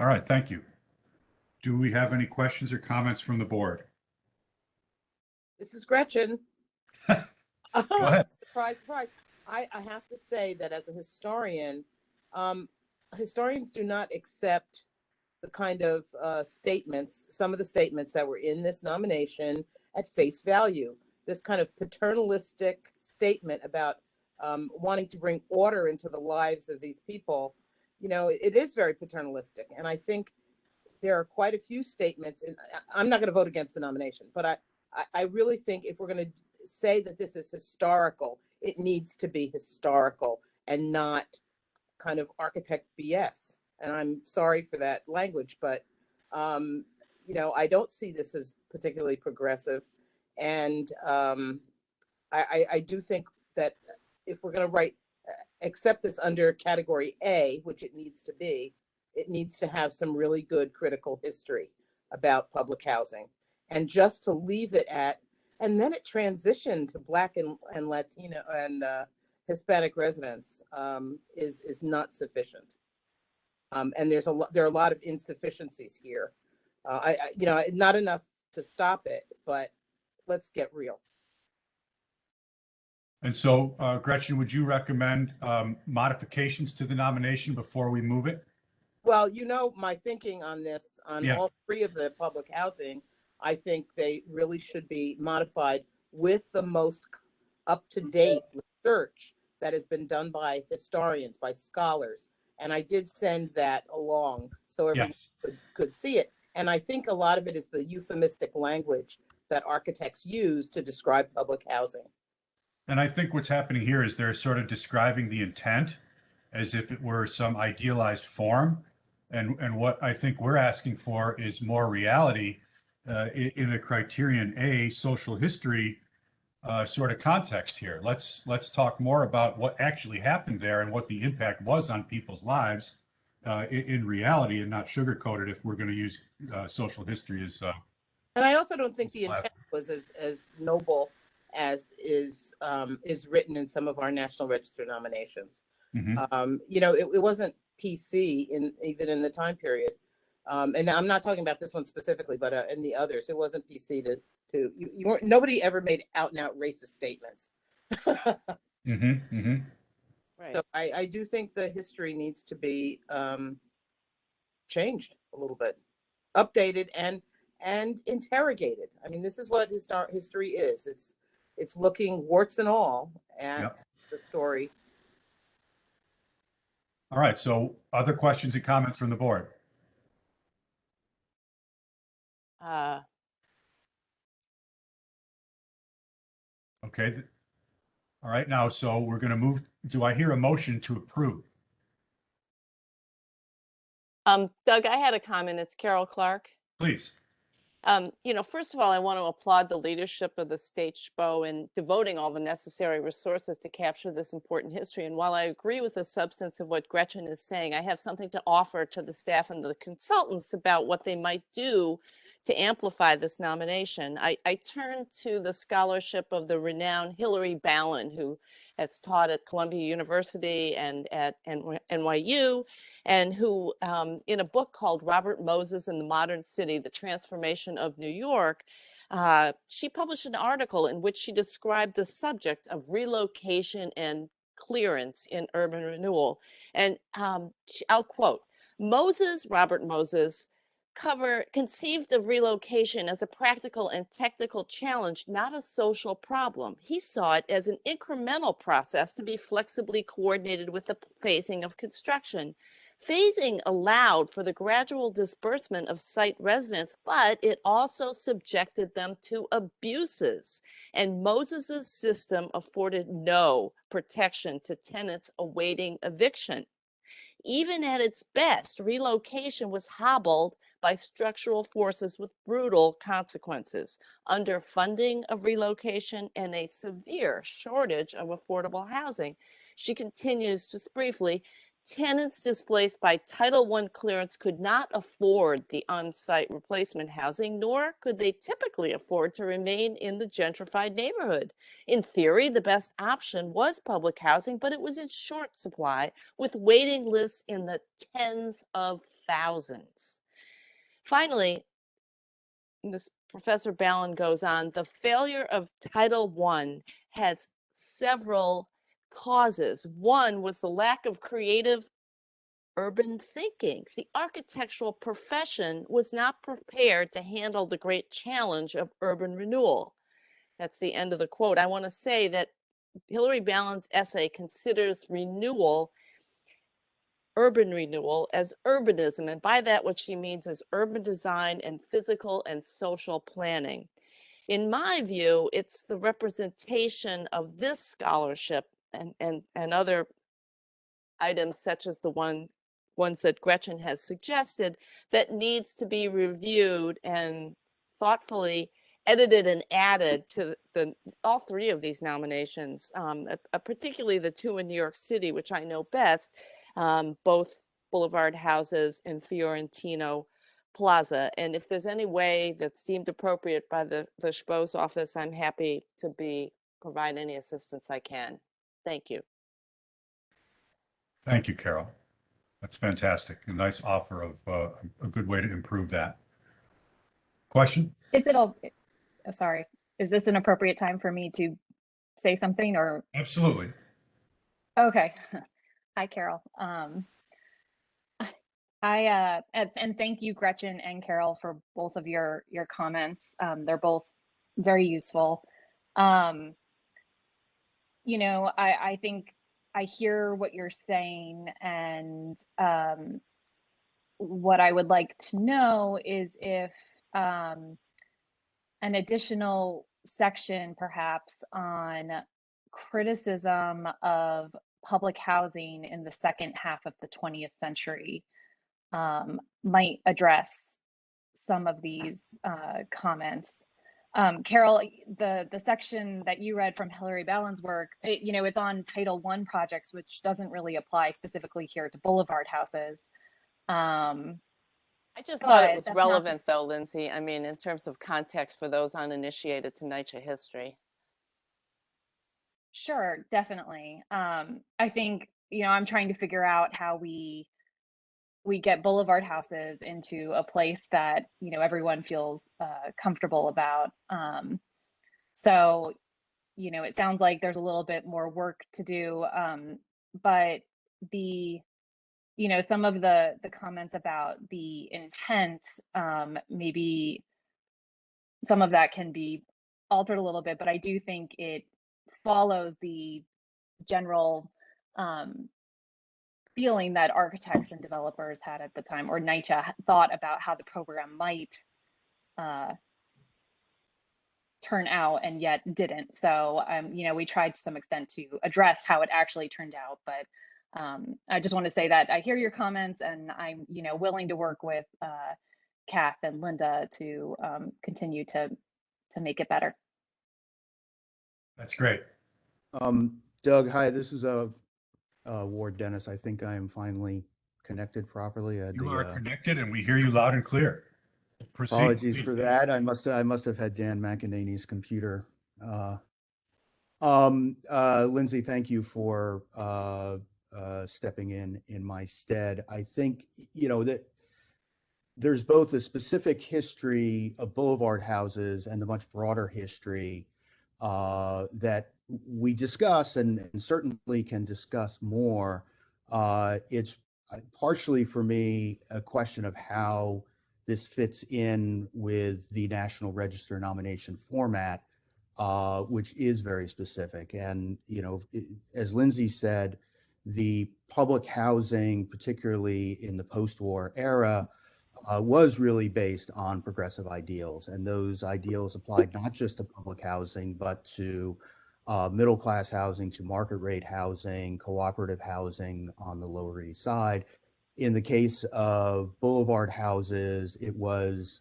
All right, thank you. Do we have any questions or comments from the board? This is Gretchen. Go ahead. Surprise, surprise. I have to say that as a historian, historians do not accept the kind of some of the statements that were in this nomination at face value. This kind of paternalistic statement about wanting to bring order into the lives of these people, it is very paternalistic. And I think there are quite a few statements, and I'm not going to vote against the nomination, but I really think if we're going to say that this is historical, it needs to be historical and not kind of architect BS. And I'm sorry for that language, but I don't see this as particularly progressive. And I do think that if we're going to accept this under category A, which it needs to be, it needs to have some really good critical history about public housing. And just to leave it at, and then it transitioned to Black and Latino and Hispanic residents is not sufficient. And there are a lot of insufficiencies here. Not enough to stop it, but let's get real. And so, Gretchen, would you recommend modifications to the nomination before we move it? Well, my thinking on this, on Yeah. all three of the public housing, I think they really should be modified with the most up-to-date research that has been done by historians, by scholars. And I did send that along so everyone could see it. And I think a lot of it is the euphemistic language that architects use to describe public housing. And I think what's happening here is they're sort of describing the intent as if it were some idealized form. And what I think we're asking for is more reality in the criterion A, social history sort of context here. Let's talk more about what actually happened there and what the impact was on people's lives in reality, and not sugarcoat it if we're going to use social history as. And I also don't think the intent was as noble as is written in some of our National Register nominations. Mm-hmm. It wasn't PC even in the time period. And I'm not talking about this one specifically, but in the others, it wasn't PC to you weren't, nobody ever made out and out racist statements. Mm-hmm. Mm-hmm. Right. So I do think the history needs to be changed a little bit, updated and interrogated. I mean, this is what history is. It's looking warts and all at the story. All right. So other questions and comments from the board? Okay. All right. Now, so we're going to move. Do I hear a motion to approve? Doug, I had a comment. It's Carol Clark. Please. First of all, I want to applaud the leadership of the State SHPO in devoting all the necessary resources to capture this important history. And while I agree with the substance of what Gretchen is saying, I have something to offer to the staff and the consultants about what they might do to amplify this nomination. I turn to the scholarship of the renowned Hilary Ballin, who has taught at Columbia University and at NYU, and who, in a book called Robert Moses and the Modern City, The Transformation of New York, she published an article in which she described the subject of relocation and clearance in urban renewal. And I'll quote, Robert Moses, conceived of relocation as a practical and technical challenge, not a social problem. He saw it as an incremental process to be flexibly coordinated with the phasing of construction. Phasing allowed for the gradual disbursement of site residents, but it also subjected them to abuses. And Moses's system afforded no protection to tenants awaiting eviction. Even at its best, relocation was hobbled by structural forces with brutal consequences, underfunding of relocation and a severe shortage of affordable housing. She continues just briefly, tenants displaced by Title I clearance could not afford the on-site replacement housing, nor could they typically afford to remain in the gentrified neighborhood. In theory, the best option was public housing, but it was in short supply, with waiting lists in the tens of thousands. Finally, Ms. Professor Ballin goes on, the failure of Title I has several causes. One was the lack of creative urban thinking. The architectural profession was not prepared to handle the great challenge of urban renewal. That's the end of the quote. I want to say that Hilary Ballin's essay considers urban renewal, as urbanism, and by that what she means is urban design and physical and social planning. In my view, it's the representation of this scholarship and other items such as the ones that Gretchen has suggested that needs to be reviewed and thoughtfully edited and added to all three of these nominations, particularly the two in New York City, which I know best, both Boulevard Houses and Fiorentino Plaza. And if there's any way that's deemed appropriate by the SHPO's office, I'm happy to provide any assistance I can. Thank you. Thank you, Carol. That's fantastic. A nice offer of a good way to improve that. Question? Sorry, is this an appropriate time for me to say something or? Absolutely. Okay. Hi, Carol. And thank you, Gretchen and Carol, for both of your comments. They're both very useful. I think I hear what you're saying, and what I would like to know is if an additional section perhaps on criticism of public housing in the second half of the 20th century might address some of these comments. Carol, the section that you read from Hilary Ballin's work, it's on Title I projects, which doesn't really apply specifically here to boulevard houses. I just thought it was relevant, though, Lindsay. I mean, in terms of context for those uninitiated to NYCHA history. Sure, definitely. I think, I'm trying to figure out how we get boulevard houses into a place that, everyone feels comfortable about. So, it sounds like there's a little bit more work to do, but some of the comments about the intent, maybe some of that can be altered a little bit, but I do think it follows the general feeling that architects and developers had at the time, or NYCHA thought about how the program might turn out and yet didn't. So, we tried to some extent to address how it actually turned out, but I just want to say that I hear your comments, and I'm, willing to work with Kath and Linda to continue to make it better. That's great. Doug, hi, this is Ward Dennis. I think I am finally connected properly. You are connected and we hear you loud and clear. Proceed. Apologies for that. I must have had Dan McEnany's computer. Lindsay, thank you for stepping in my stead. I think, you know, that there's both a specific history of boulevard houses and the much broader history that we discuss and certainly can discuss more. It's partially for me a question of how this fits in with the National Register nomination format, which is very specific. And, you know, as Lindsay said, the public housing, particularly in the post-war era, was really based on progressive ideals. And those ideals applied not just to public housing, but to middle-class housing, to market rate housing, cooperative housing on the Lower East Side. In the case of boulevard houses, it was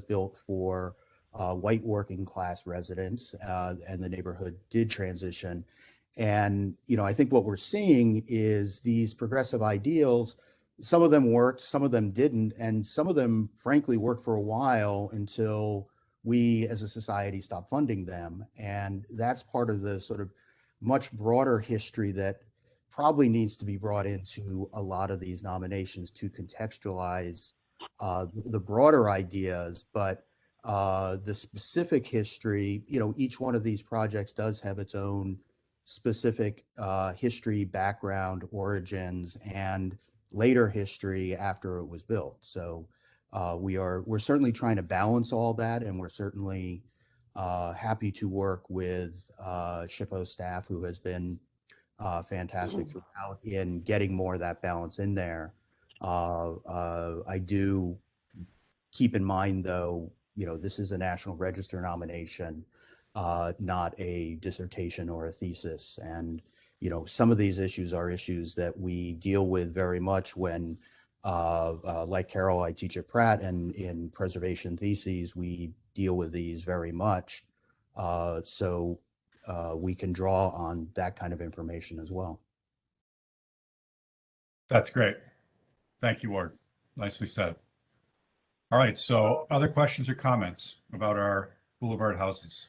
built for white working class residents, and the neighborhood did transition. And, you know, I think what we're seeing is these progressive ideals, some of them worked, some of them didn't, and some of them, frankly, worked for a while until we as a society stopped funding them. And that's part of the sort of much broader history that probably needs to be brought into a lot of these nominations to contextualize the broader ideas. But the specific history, you know, each one of these projects does have its own specific history, background, origins, and later history after it was built. So we're certainly trying to balance all that, and we're certainly happy to work with SHPO staff, who has been fantastic throughout in getting more of that balance in there. I do keep in mind, though, you know, this is a National Register nomination, not a dissertation or a thesis. And, you know, some of these issues are issues that we deal with very much when, like Carol, I teach at Pratt, and in preservation theses, we deal with these very much. So we can draw on that kind of information as well. That's great. Thank you, Ward. Nicely said. All right, so other questions or comments about our boulevard houses?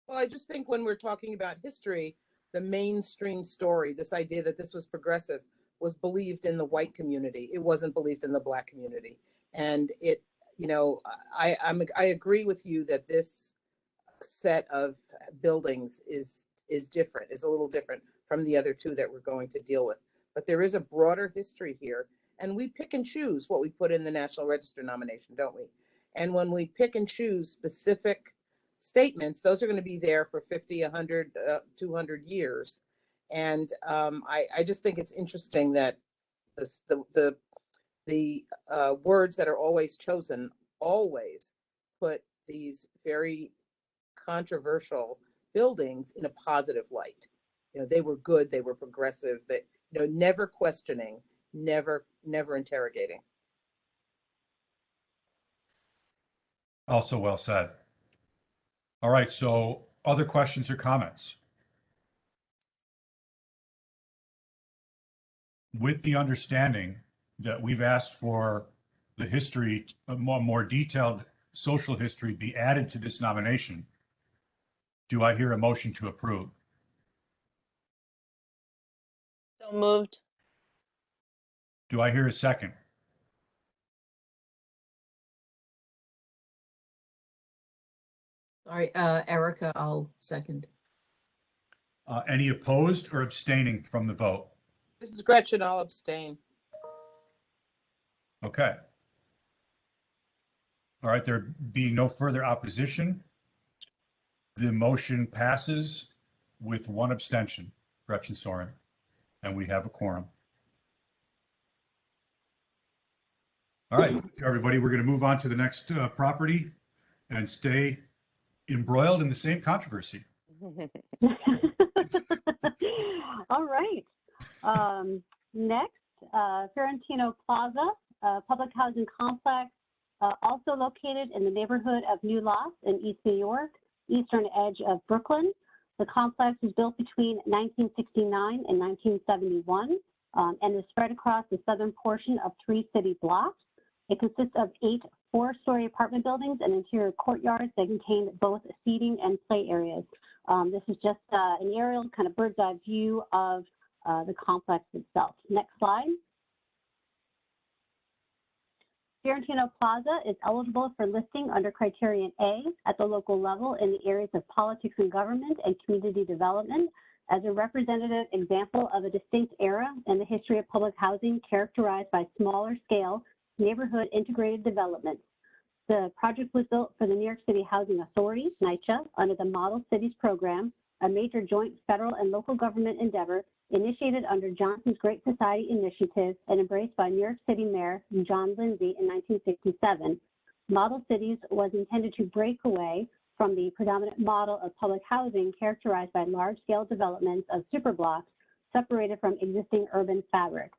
Well, I just think when we're talking about history, the mainstream story, this idea that this was progressive, was believed in the white community. It wasn't believed in the Black community. And it, you know, I agree with you that this set of buildings is different, is a little different from the other two that we're going to deal with. But there is a broader history here, and we pick and choose what we put in the National Register nomination, don't we? And when we pick and choose specific statements, those are going to be there for 50, 100, 200 years. And I just think it's interesting that the words that are always chosen always put these very controversial buildings in a positive light. You know, they were good, they were progressive, that, you know, never questioning, never interrogating. Also well said. All right, so other questions or comments? With the understanding that we've asked for the history, a more detailed social history be added to this nomination, do I hear a motion to approve? So moved. Do I hear a second? Sorry, Erica, I'll second. Any opposed or abstaining from the vote? This is Gretchen, I'll abstain. Okay. All right, there being no further opposition, the motion passes with one abstention, Gretchen Soren, and we have a quorum. All right, everybody, we're going to move on to the next property and stay embroiled in the same controversy. All right. Next, Fiorentino Plaza, public housing complex also located in the neighborhood of New Lots in East New York, eastern edge of Brooklyn. The complex was built between 1969 and 1971 and is spread across the southern portion of 3 city blocks. It consists of 8 4-story apartment buildings and interior courtyards that contain both seating and play areas. This is just an aerial kind of bird's eye view of the complex itself. Next slide. Fiorentino Plaza is eligible for listing under Criterion A at the local level in the areas of politics and government and community development as a representative example of a distinct era in the history of public housing characterized by smaller scale neighborhood integrated development. The project was built for the New York City Housing Authority, NYCHA, under the Model Cities Program, a major joint federal and local government endeavor initiated under Johnson's Great Society Initiative and embraced by New York City Mayor John Lindsay in 1967. Model Cities was intended to break away from the predominant model of public housing characterized by large-scale developments of superblocks separated from existing urban fabric.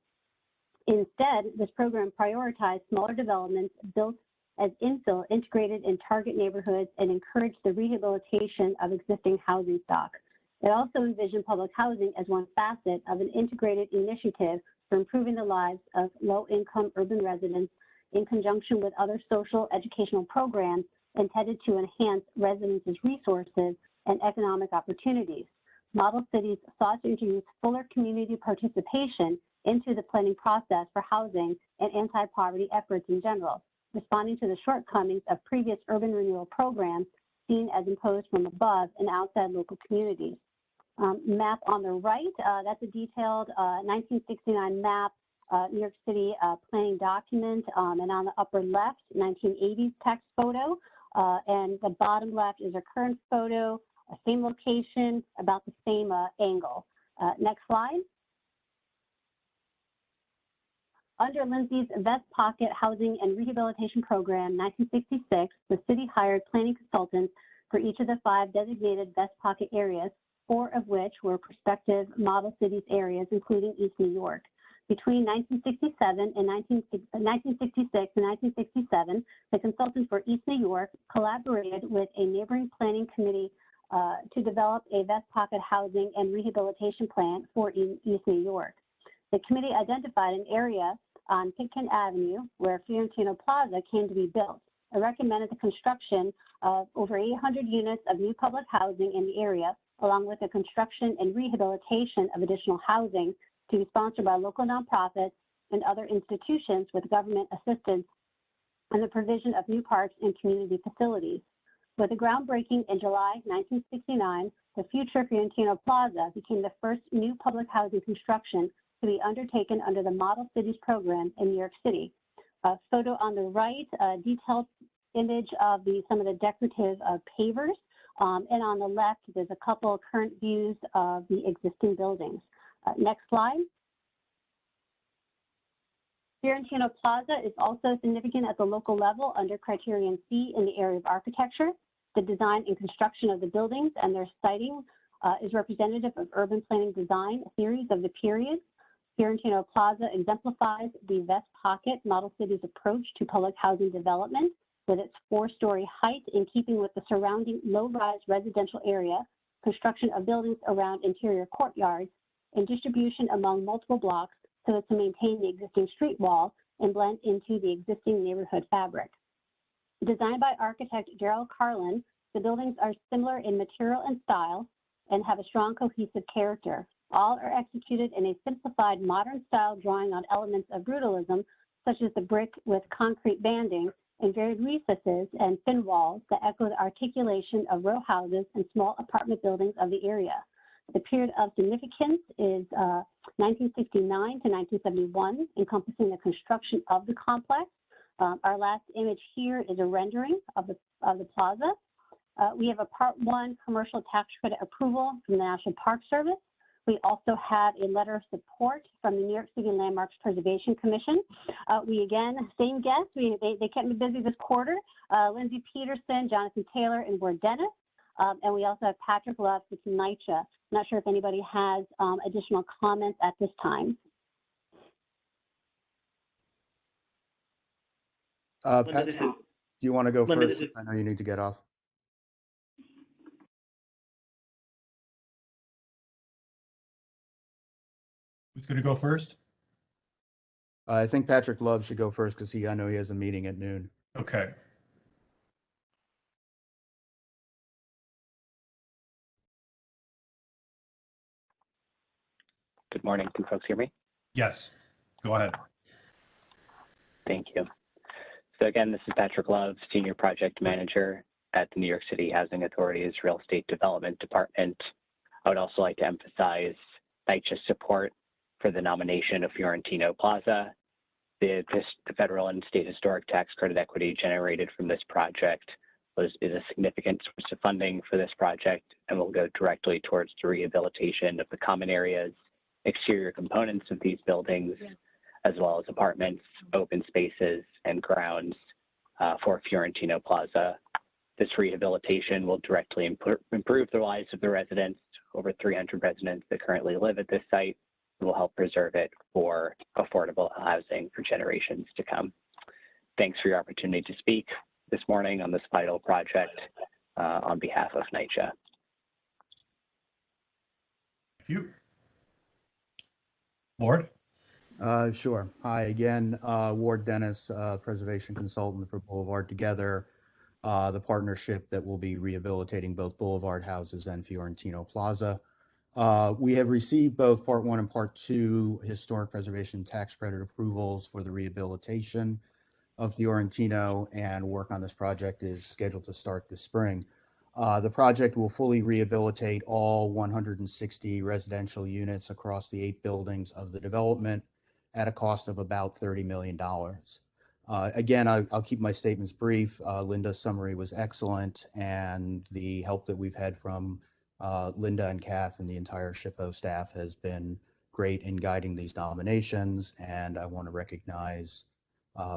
Instead, this program prioritized smaller developments built as infill integrated in target neighborhoods and encouraged the rehabilitation of existing housing stock. It also envisioned public housing as one facet of an integrated initiative for improving the lives of low-income urban residents in conjunction with other social educational programs intended to enhance residents' resources and economic opportunities. Model cities sought to introduce fuller community participation into the planning process for housing and anti-poverty efforts in general, responding to the shortcomings of previous urban renewal programs seen as imposed from above and outside local communities. Map on the right, that's a detailed 1969 map, New York City planning document, and on the upper left, 1980s text photo, and the bottom left is a current photo, same location, about the same angle. Next slide. Under Lindsay's Vest Pocket Housing and Rehabilitation Program, 1966, the city hired planning consultants for each of the 5 designated Vest Pocket areas, 4 of which were prospective model cities areas, including East New York. Between 1966 and 1967, the consultants for East New York collaborated with a neighboring planning committee to develop a Vest Pocket housing and rehabilitation plan for East New York. The committee identified an area on Pitkin Avenue where Fiorentino Plaza came to be built. It recommended the construction of over 800 units of new public housing in the area, along with the construction and rehabilitation of additional housing to be sponsored by local nonprofits and other institutions with government assistance and the provision of new parks and community facilities. With the groundbreaking in July 1969, the future Fiorentino Plaza became the first new public housing construction to be undertaken under the Model Cities program in New York City. A photo on the right, a detailed image of some of the decorative pavers, and on the left, there's a couple of current views of the existing buildings. Next slide. Fiorentino Plaza is also significant at the local level under Criterion C in the area of architecture. The design and construction of the buildings and their siting is representative of urban planning design theories of the period. Fiorentino Plaza exemplifies the Vest Pocket Model Cities approach to public housing development with its 4-story height in keeping with the surrounding low-rise residential area, construction of buildings around interior courtyards, and distribution among multiple blocks so as to maintain the existing street wall and blend into the existing neighborhood fabric. Designed by architect Gerald Carlin, the buildings are similar in material and style and have a strong cohesive character. All are executed in a simplified modern style drawing on elements of brutalism, such as the brick with concrete banding and varied recesses and thin walls that echo the articulation of row houses and small apartment buildings of the area. The period of significance is 1969 to 1971, encompassing the construction of the complex. Our last image here is a rendering of the plaza. We have a Part 1 commercial tax credit approval from the National Park Service. We also have a letter of support from the New York City Landmarks Preservation Commission. We again, same guests, they kept me busy this quarter. Lindsay Peterson, Jonathan Taylor, and Ward Dennis. And we also have Patrick Love with NYCHA. Not sure if anybody has additional comments at this time. Linda, Pat, this do is, you want to go Linda, first? this is, I know you need to get off. Who's going to go first? I think Patrick Love should go first because I know he has a meeting at noon. Okay. Good morning. Can folks hear me? Yes. Go ahead. Thank you. So again, this is Patrick Love, Senior Project Manager at the New York City Housing Authority's Real Estate Development Department. I would also like to emphasize NYS support for the nomination of Fiorentino Plaza. The federal and state historic tax credit equity generated from this project is a significant source of funding for this project and will go directly towards the rehabilitation of the common areas, exterior components of these buildings, as well as apartments, open spaces, and grounds for Fiorentino Plaza. This rehabilitation will directly improve the lives of the residents, over 300 residents that currently live at this site, and will help preserve it for affordable housing for generations to come. Thanks for your opportunity to speak this morning on this vital project on behalf of NYCHA. Thank you. Ward? Sure. Hi again, Ward Dennis, preservation consultant for Boulevard Together, the partnership that will be rehabilitating both Boulevard houses and Fiorentino Plaza. We have received both Part 1 and Part 2 historic preservation tax credit approvals for the rehabilitation of Fiorentino, and work on this project is scheduled to start this spring. The project will fully rehabilitate all 160 residential units across the 8 buildings of the development at a cost of about $30 million. Again, I'll keep my statements brief. Linda's summary was excellent, and the help that we've had from Linda and Kath and the entire SHPO staff has been great in guiding these nominations, and I want to recognize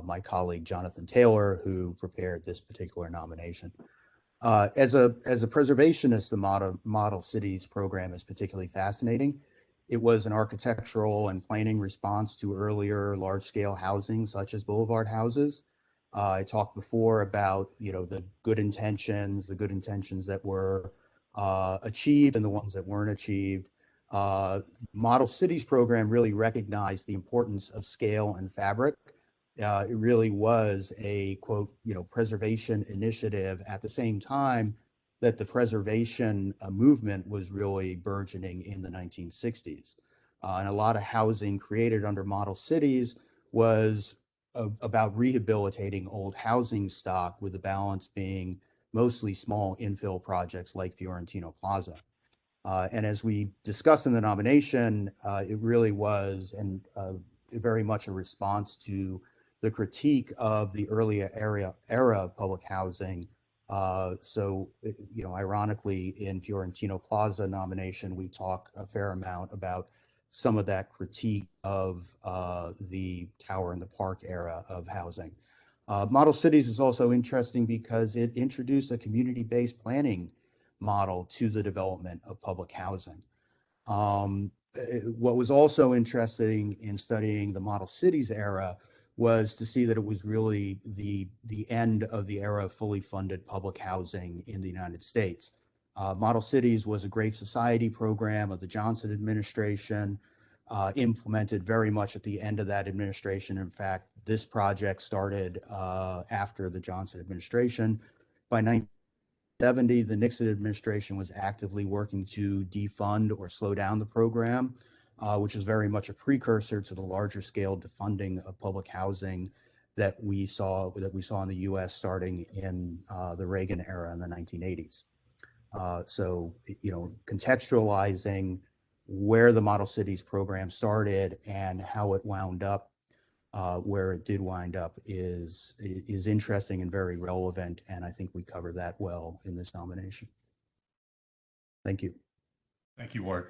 my colleague Jonathan Taylor, who prepared this particular nomination. As a preservationist, the Model Cities program is particularly fascinating. It was an architectural and planning response to earlier large-scale housing, such as Boulevard houses. I talked before about the good intentions that were achieved and the ones that weren't achieved. Model Cities program really recognized the importance of scale and fabric. It really was a quote, preservation initiative at the same time that the preservation movement was really burgeoning in the 1960s. And a lot of housing created under Model Cities was about rehabilitating old housing stock, with the balance being mostly small infill projects like Fiorentino Plaza. And as we discussed in the nomination, it really was very much a response to the critique of the earlier era of public housing. Ironically, in Fiorentino Plaza nomination, we talk a fair amount about some of that critique of the Tower in the Park era of housing. Model Cities is also interesting because it introduced a community-based planning model to the development of public housing. What was also interesting in studying the Model Cities era was to see that it was really the end of the era of fully funded public housing in the United States. Model Cities was a Great Society program of the Johnson administration, implemented very much at the end of that administration. In fact, this project started after the Johnson administration. By 1970, the Nixon administration was actively working to defund or slow down the program, which is very much a precursor to the larger scale defunding of public housing that we saw in the U.S. starting in the Reagan era in the 1980s. Contextualizing where the Model Cities program started and how it wound up where it did wind up is interesting and very relevant, and I think we covered that well in this nomination. Thank you. Thank you, Ward.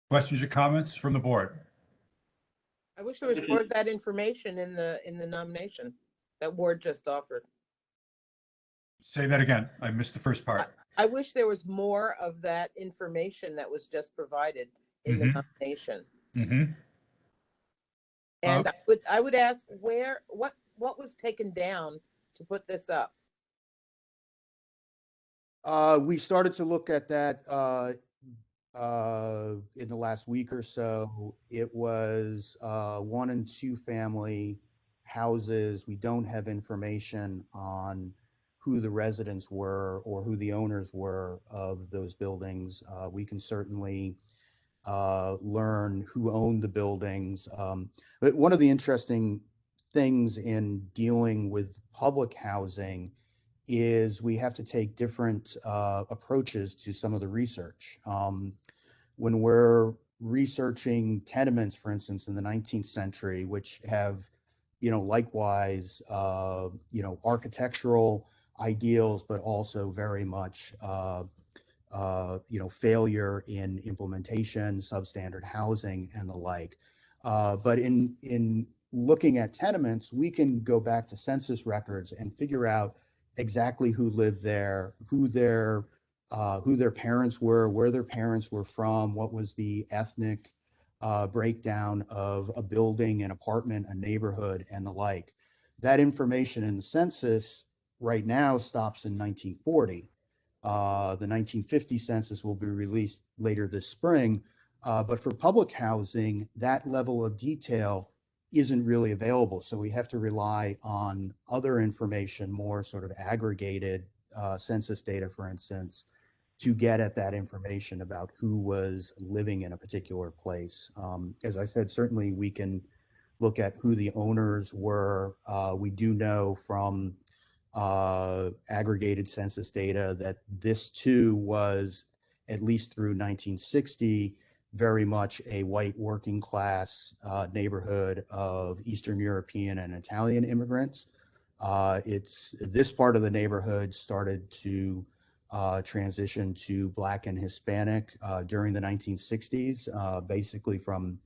Questions or comments from the board? I wish there was more of that information in the nomination that Ward just offered. Say that again. I missed the first part. I wish there was more of that information that was just provided in the nomination. Mm-hmm. And I would ask what what was taken down to put this up? We started to look at that in the last week or so. It was 1 and 2 family houses. We don't have information on who the residents were or who the owners were of those buildings. We can certainly learn who owned the buildings. But one of the interesting things in dealing with public housing is we have to take different approaches to some of the research. When we're researching tenements, for instance, in the 19th century, which have, likewise, architectural ideals, but also very much, failure in implementation, substandard housing, and the like. But in looking at tenements, we can go back to census records and figure out exactly who lived there, who their parents were, where their parents were from, what was the ethnic breakdown of a building, an apartment, a neighborhood, and the like. That information in the census right now stops in 1940. The 1950 census will be released later this spring. But for public housing, that level of detail isn't really available. So we have to rely on other information, more sort of aggregated census data, for instance, to get at that information about who was living in a particular place. As I said, certainly we can look at who the owners were. We do know from aggregated census data that this too was, at least through 1960, very much a white working class neighborhood of Eastern European and Italian immigrants. It's this part of the neighborhood started to transition to Black and Hispanic during the 1960s. Basically from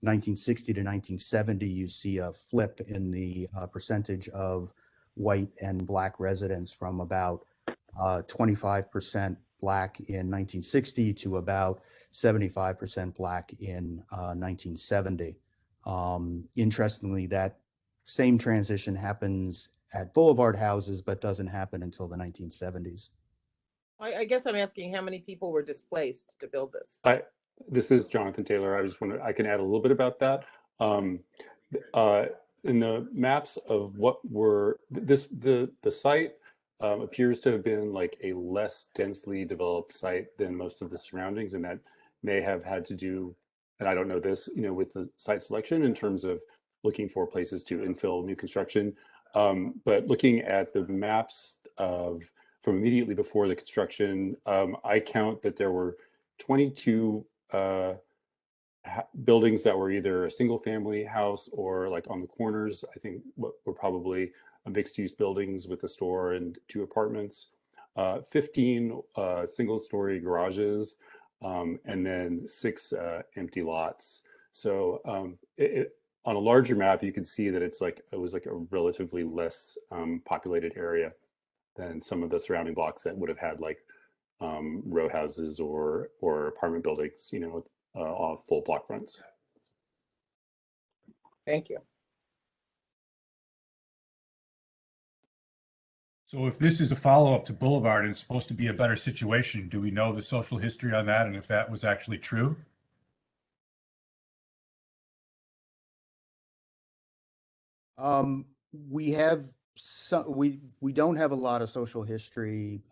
1960 to 1970, you see a flip in the percentage of white and Black residents from about 25% Black in 1960 to about 75% Black in 1970. Interestingly, that same transition happens at Boulevard houses, but doesn't happen until the 1970s. I guess I'm asking how many people were displaced to build this? This is Jonathan Taylor. I just want to, I can add a little bit about that. In the maps of what were the site appears to have been like a less densely developed site than most of the surroundings, and that may have had to do, and I don't know this, with the site selection in terms of looking for places to infill new construction. But looking at the maps of from immediately before the construction, I count that there were 22 buildings that were either a single family house or like on the corners. I think what were probably mixed use buildings with a store and 2 apartments, 15 single story garages, and then 6 empty lots. So on a larger map, you can see that it was like a relatively less populated area than some of the surrounding blocks that would have had like row houses or apartment buildings, with full block fronts. Thank you. So if this is a follow-up to Boulevard and it's supposed to be a better situation, do we know the social history on that and if that was actually true? We have we don't have a lot of social history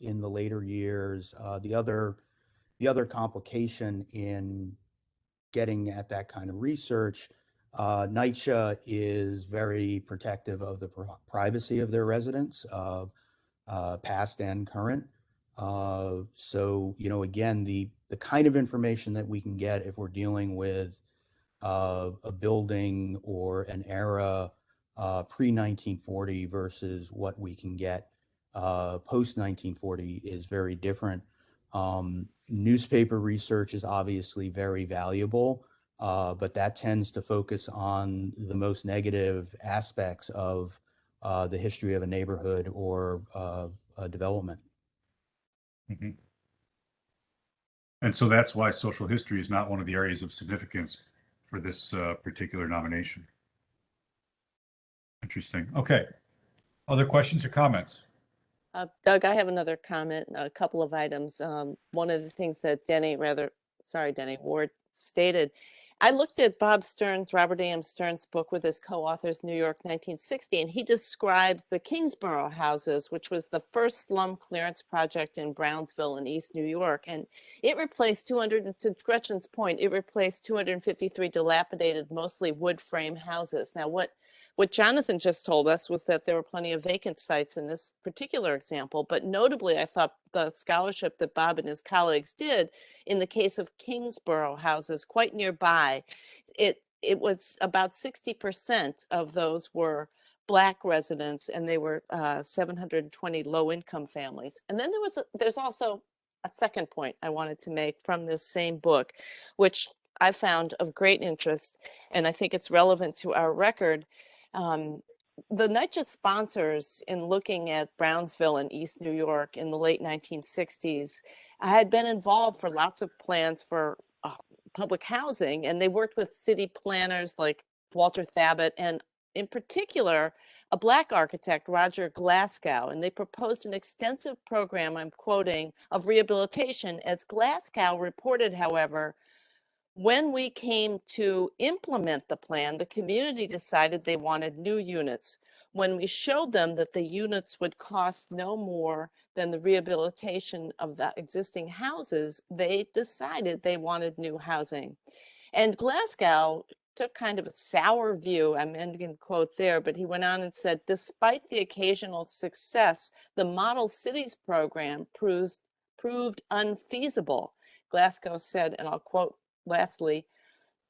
in the later years. The other complication in getting at that kind of research, NYCHA is very protective of the privacy of their residents, past and current. So, again, the kind of information that we can get if we're dealing with a building or an era pre-1940 versus what we can get post-1940 is very different. Newspaper research is obviously very valuable, but that tends to focus on the most negative aspects of the history of a neighborhood or a development. Mm-hmm. And so that's why social history is not one of the areas of significance for this particular nomination. Interesting. Okay. Other questions or comments? Doug, I have another comment, a couple of items. One of the things that Denny Ward stated, I looked at Bob Stearns, Robert A.M. Stearns' book with his co-authors, New York 1960, and he describes the Kingsborough houses, which was the first slum clearance project in Brownsville in East New York. And it replaced to Gretchen's point, it replaced 253 dilapidated, mostly wood frame houses. Now, what Jonathan just told us was that there were plenty of vacant sites in this particular example, but notably, I thought the scholarship that Bob and his colleagues did in the case of Kingsborough houses quite nearby, it was about 60% of those were Black residents, and they were 720 low-income families. And then there's also a second point I wanted to make from this same book, which I found of great interest, and I think it's relevant to our record. The NYS sponsors, in looking at Brownsville and East New York in the late 1960s, had been involved for lots of plans for public housing, and they worked with city planners like Walter Thabit, and in particular, a Black architect, Roger Glasgow, and they proposed an extensive program, I'm quoting, of rehabilitation. As Glasgow reported, however, when we came to implement the plan, the community decided they wanted new units. When we showed them that the units would cost no more than the rehabilitation of the existing houses, they decided they wanted new housing. And Glasgow took kind of a sour view, I'm ending quote there, but he went on and said, despite the occasional success, the Model Cities program proved unfeasible. Glasgow said, and I'll quote, lastly,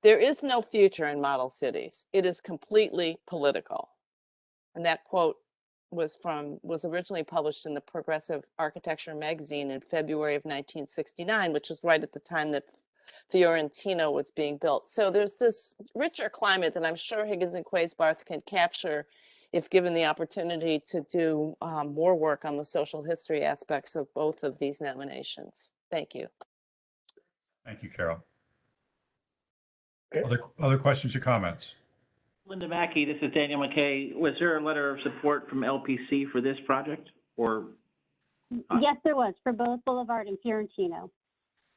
there is no future in model cities. It is completely political. And that quote was originally published in the Progressive Architecture magazine in February of 1969, which was right at the time that Fiorentino was being built. So there's this richer climate that I'm sure Higgins and Quaysbarth can capture if given the opportunity to do more work on the social history aspects of both of these nominations. Thank you. Thank you, Carol. Other questions or comments? Linda Mackey, this is Daniel McKay. Was there a letter of support from LPC for this project, or? Yes, there was, for both Boulevard and Fiorentino.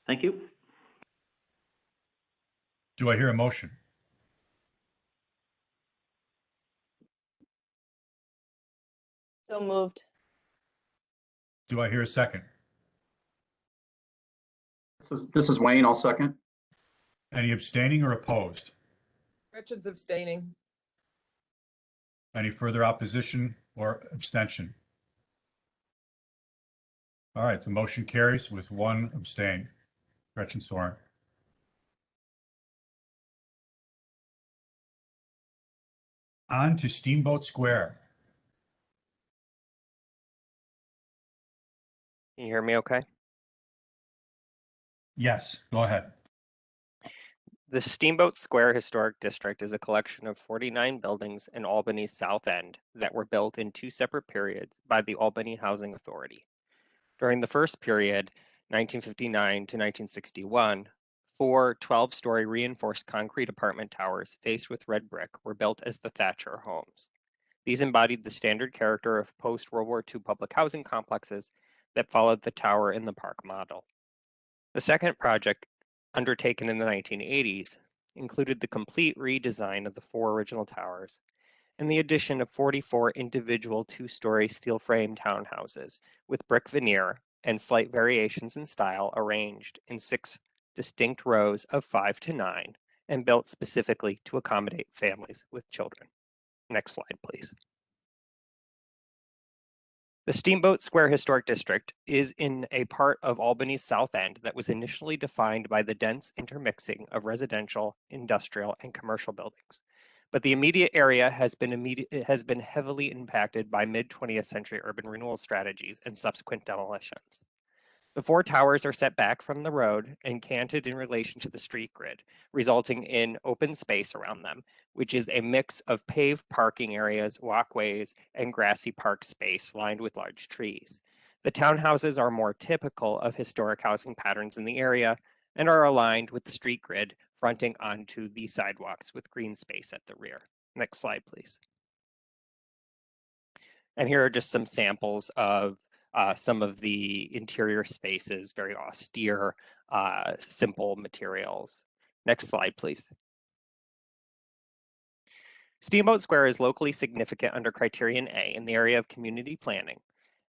Thank you. Do I hear a motion? So moved. Do I hear a second? This is Wayne. I'll second. Any abstaining or opposed? Gretchen's abstaining. Any further opposition or abstention? All right, the motion carries with one abstain. Gretchen Soren. On to Steamboat Square. Can you hear me okay? Yes, go ahead. The Steamboat Square Historic District is a collection of 49 buildings in Albany's South End that were built in two separate periods by the Albany Housing Authority. During the first period, 1959 to 1961, four 12-story reinforced concrete apartment towers faced with red brick were built as the Thatcher homes. These embodied the standard character of post-World War II public housing complexes that followed the tower in the park model. The second project, undertaken in the 1980s, included the complete redesign of the four original towers and the addition of 44 individual two-story steel-frame townhouses with brick veneer and slight variations in style arranged in 6 distinct rows of 5 to 9 and built specifically to accommodate families with children. Next slide, please. The Steamboat Square Historic District is in a part of Albany's South End that was initially defined by the dense intermixing of residential, industrial, and commercial buildings. But the immediate area has been heavily impacted by mid-20th century urban renewal strategies and subsequent demolitions. The four towers are set back from the road and canted in relation to the street grid, resulting in open space around them, which is a mix of paved parking areas, walkways, and grassy park space lined with large trees. The townhouses are more typical of historic housing patterns in the area and are aligned with the street grid, fronting onto the sidewalks with green space at the rear. Next slide, please. And here are just some samples of some of the interior spaces, very austere, simple materials. Next slide, please. Steamboat Square is locally significant under Criterion A in the area of community planning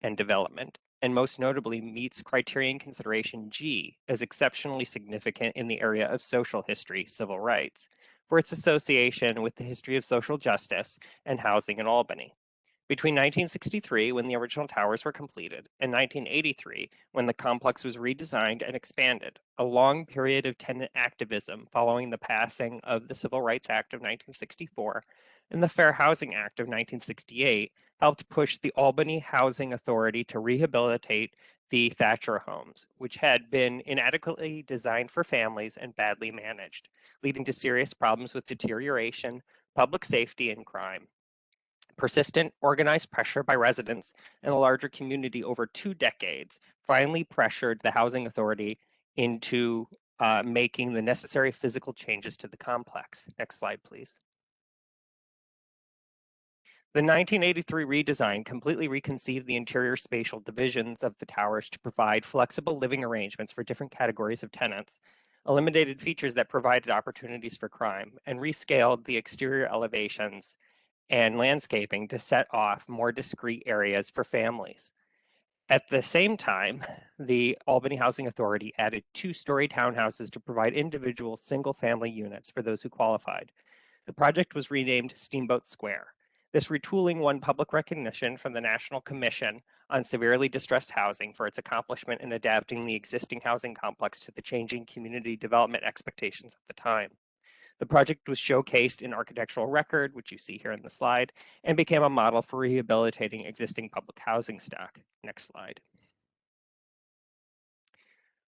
and development, and most notably meets Criterion Consideration G as exceptionally significant in the area of social history, civil rights, for its association with the history of social justice and housing in Albany. Between 1963, when the original towers were completed, and 1983, when the complex was redesigned and expanded, a long period of tenant activism following the passing of the Civil Rights Act of 1964 and the Fair Housing Act of 1968 helped push the Albany Housing Authority to rehabilitate the Thatcher homes, which had been inadequately designed for families and badly managed, leading to serious problems with deterioration, public safety, and crime. Persistent, organized pressure by residents and the larger community over 2 decades finally pressured the Housing Authority into making the necessary physical changes to the complex. Next slide, please. The 1983 redesign completely reconceived the interior spatial divisions of the towers to provide flexible living arrangements for different categories of tenants, eliminated features that provided opportunities for crime, and rescaled the exterior elevations and landscaping to set off more discrete areas for families. At the same time, the Albany Housing Authority added 2-story townhouses to provide individual single-family units for those who qualified. The project was renamed Steamboat Square. This retooling won public recognition from the National Commission on Severely Distressed Housing for its accomplishment in adapting the existing housing complex to the changing community development expectations at the time. The project was showcased in Architectural Record, which you see here in the slide, and became a model for rehabilitating existing public housing stock. Next slide.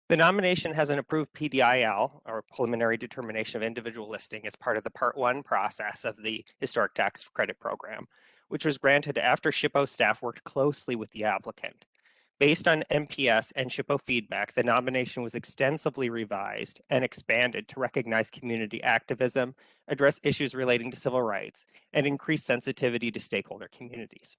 The nomination has an approved PDIL, or preliminary determination of individual listing, as part of the Part 1 process of the Historic Tax Credit Program, which was granted after SHPO staff worked closely with the applicant. Based on MPS and SHPO feedback, the nomination was extensively revised and expanded to recognize community activism, address issues relating to civil rights, and increase sensitivity to stakeholder communities.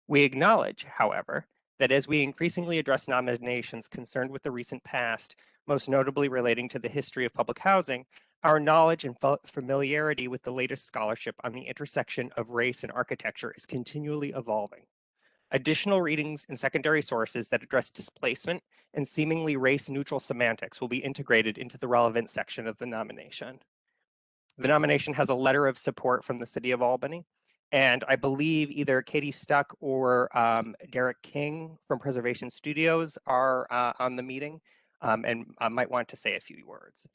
We acknowledge, however, that as we increasingly address nominations concerned with the recent past, most notably relating to the history of public housing, our knowledge and familiarity with the latest scholarship on the intersection of race and architecture is continually evolving. Additional readings in secondary sources that address displacement and seemingly race-neutral semantics will be integrated into the relevant section of the nomination. The nomination has a letter of support from the City of Albany, and I believe either Katie Stuck or Derek King from Preservation Studios are on the meeting and might want to say a few words.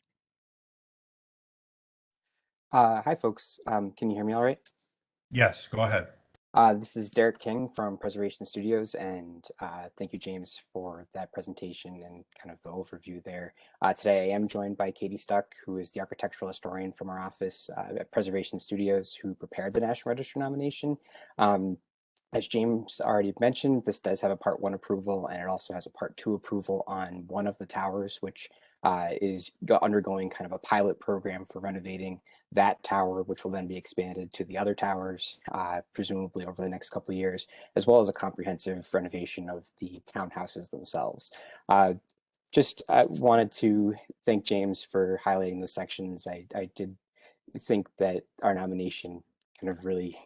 Hi, folks. Can you hear me all right? Yes, go ahead. This is Derek King from Preservation Studios, and thank you, James, for that presentation and kind of the overview there. Today I am joined by Katie Stuck, who is the architectural historian from our office at Preservation Studios, who prepared the National Register nomination. As James already mentioned, this does have a Part 1 approval, and it also has a Part 2 approval on one of the towers, which is undergoing kind of a pilot program for renovating that tower, which will then be expanded to the other towers, presumably over the next couple of years, as well as a comprehensive renovation of the townhouses themselves. Just wanted to thank James for highlighting those sections. I did think that our nomination kind of really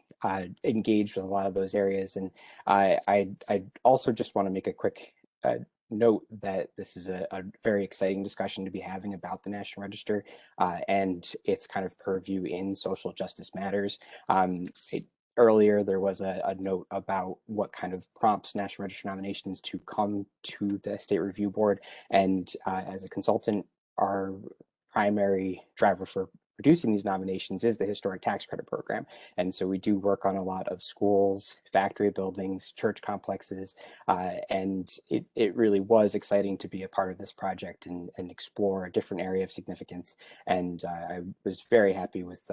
engaged with a lot of those areas. And I also just want to make a quick note that this is a very exciting discussion to be having about the National Register and its kind of purview in social justice matters. Earlier, there was a note about what kind of prompts National Register nominations to come to the State Review Board. And as a consultant, our primary driver for producing these nominations is the Historic Tax Credit Program. And so we do work on a lot of schools, factory buildings, church complexes, and it really was exciting to be a part of this project and explore a different area of significance. And I was very happy with,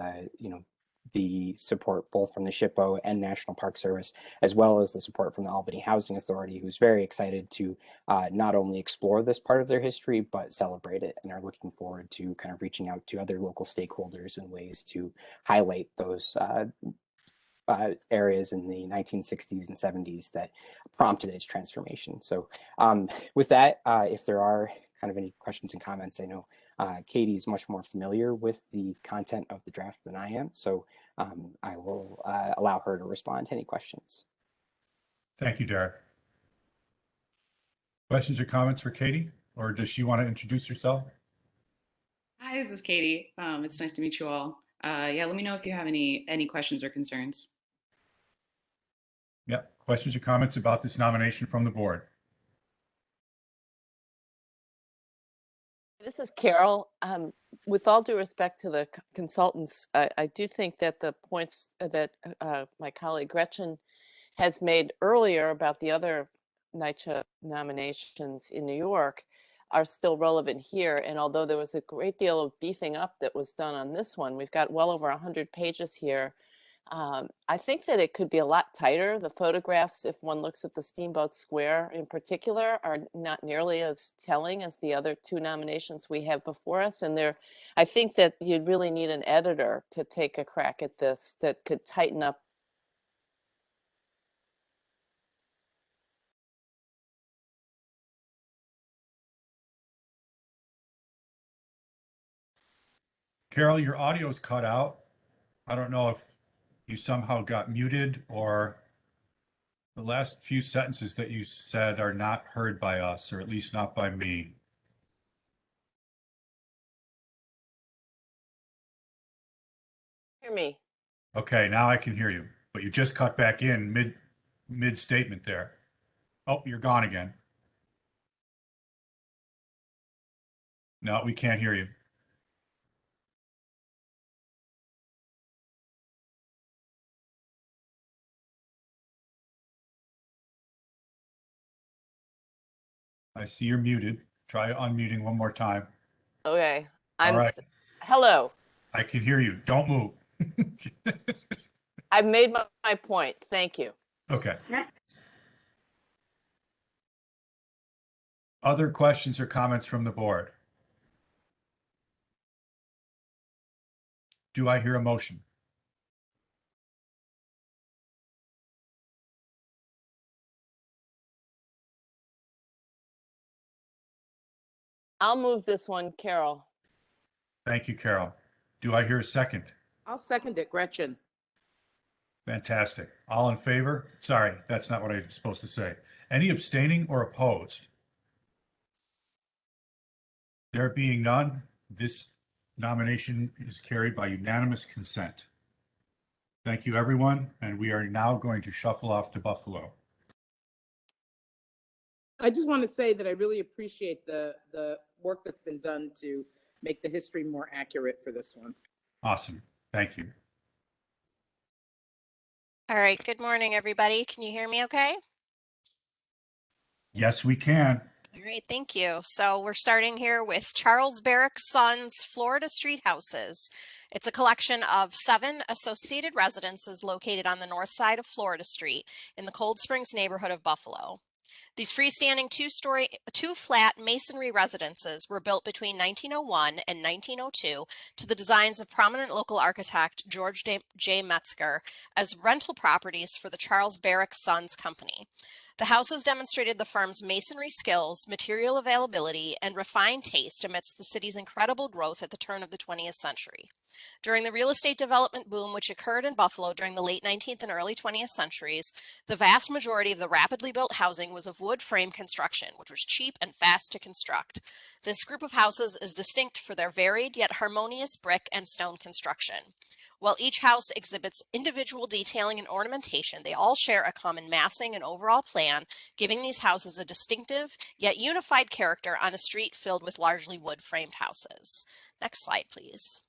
the support both from the SHPO and National Park Service, as well as the support from the Albany Housing Authority, who's very excited to not only explore this part of their history, but celebrate it, and are looking forward to kind of reaching out to other local stakeholders in ways to highlight those areas in the 1960s and 70s that prompted its transformation. So with that, if there are kind of any questions and comments, I know Katie is much more familiar with the content of the draft than I am, so I will allow her to respond to any questions. Thank you, Derek. Questions or comments for Katie, or does she want to introduce herself? Hi, this is Katie. It's nice to meet you all. Yeah, let me know if you have any questions or concerns. Yep. Questions or comments about this nomination from the board? This is Carol. With all due respect to the consultants, I do think that the points that my colleague Gretchen has made earlier about the other NYCHA nominations in New York are still relevant here. And although there was a great deal of beefing up that was done on this one, we've got well over 100 pages here. I think that it could be a lot tighter. The photographs, if one looks at the Steamboat Square in particular, are not nearly as telling as the other two nominations we have before us. And I think that you'd really need an editor to take a crack at this that could tighten up. Carol, your audio is cut out. I don't know if you somehow got muted or the last few sentences that you said are not heard by us, or at least not by me. Hear me. Okay, now I can hear you, but you just cut back in mid statement there. Oh, you're gone again. No, we can't hear you. I see you're muted. Try unmuting one more time. Okay. All right. Hello. I can hear you. Don't move. I've made my point. Thank you. Okay. Other questions or comments from the board? Do I hear a motion? I'll move this one, Carol. Thank you, Carol. Do I hear a second? I'll second it, Gretchen. Fantastic. All in favor? Sorry, that's not what I was supposed to say. Any abstaining or opposed? There being none, this nomination is carried by unanimous consent. Thank you, everyone, and we are now going to shuffle off to Buffalo. I just want to say that I really appreciate the work that's been done to make the history more accurate for this one. Awesome. Thank you. All right, good morning, everybody. Can you hear me okay? Yes, we can. All right, thank you. So we're starting here with Charles Barrick Sons Florida Street Houses. It's a collection of 7 associated residences located on the north side of Florida Street in the Cold Springs neighborhood of Buffalo. These freestanding two-flat masonry residences were built between 1901 and 1902 to the designs of prominent local architect George J. Metzger as rental properties for the Charles Barrick Sons Company. The houses demonstrated the firm's masonry skills, material availability, and refined taste amidst the city's incredible growth at the turn of the 20th century. During the real estate development boom which occurred in Buffalo during the late 19th and early 20th centuries, the vast majority of the rapidly built housing was of wood frame construction, which was cheap and fast to construct. This group of houses is distinct for their varied yet harmonious brick and stone construction. While each house exhibits individual detailing and ornamentation, they all share a common massing and overall plan, giving these houses a distinctive yet unified character on a street filled with largely wood-framed houses. Next slide, please.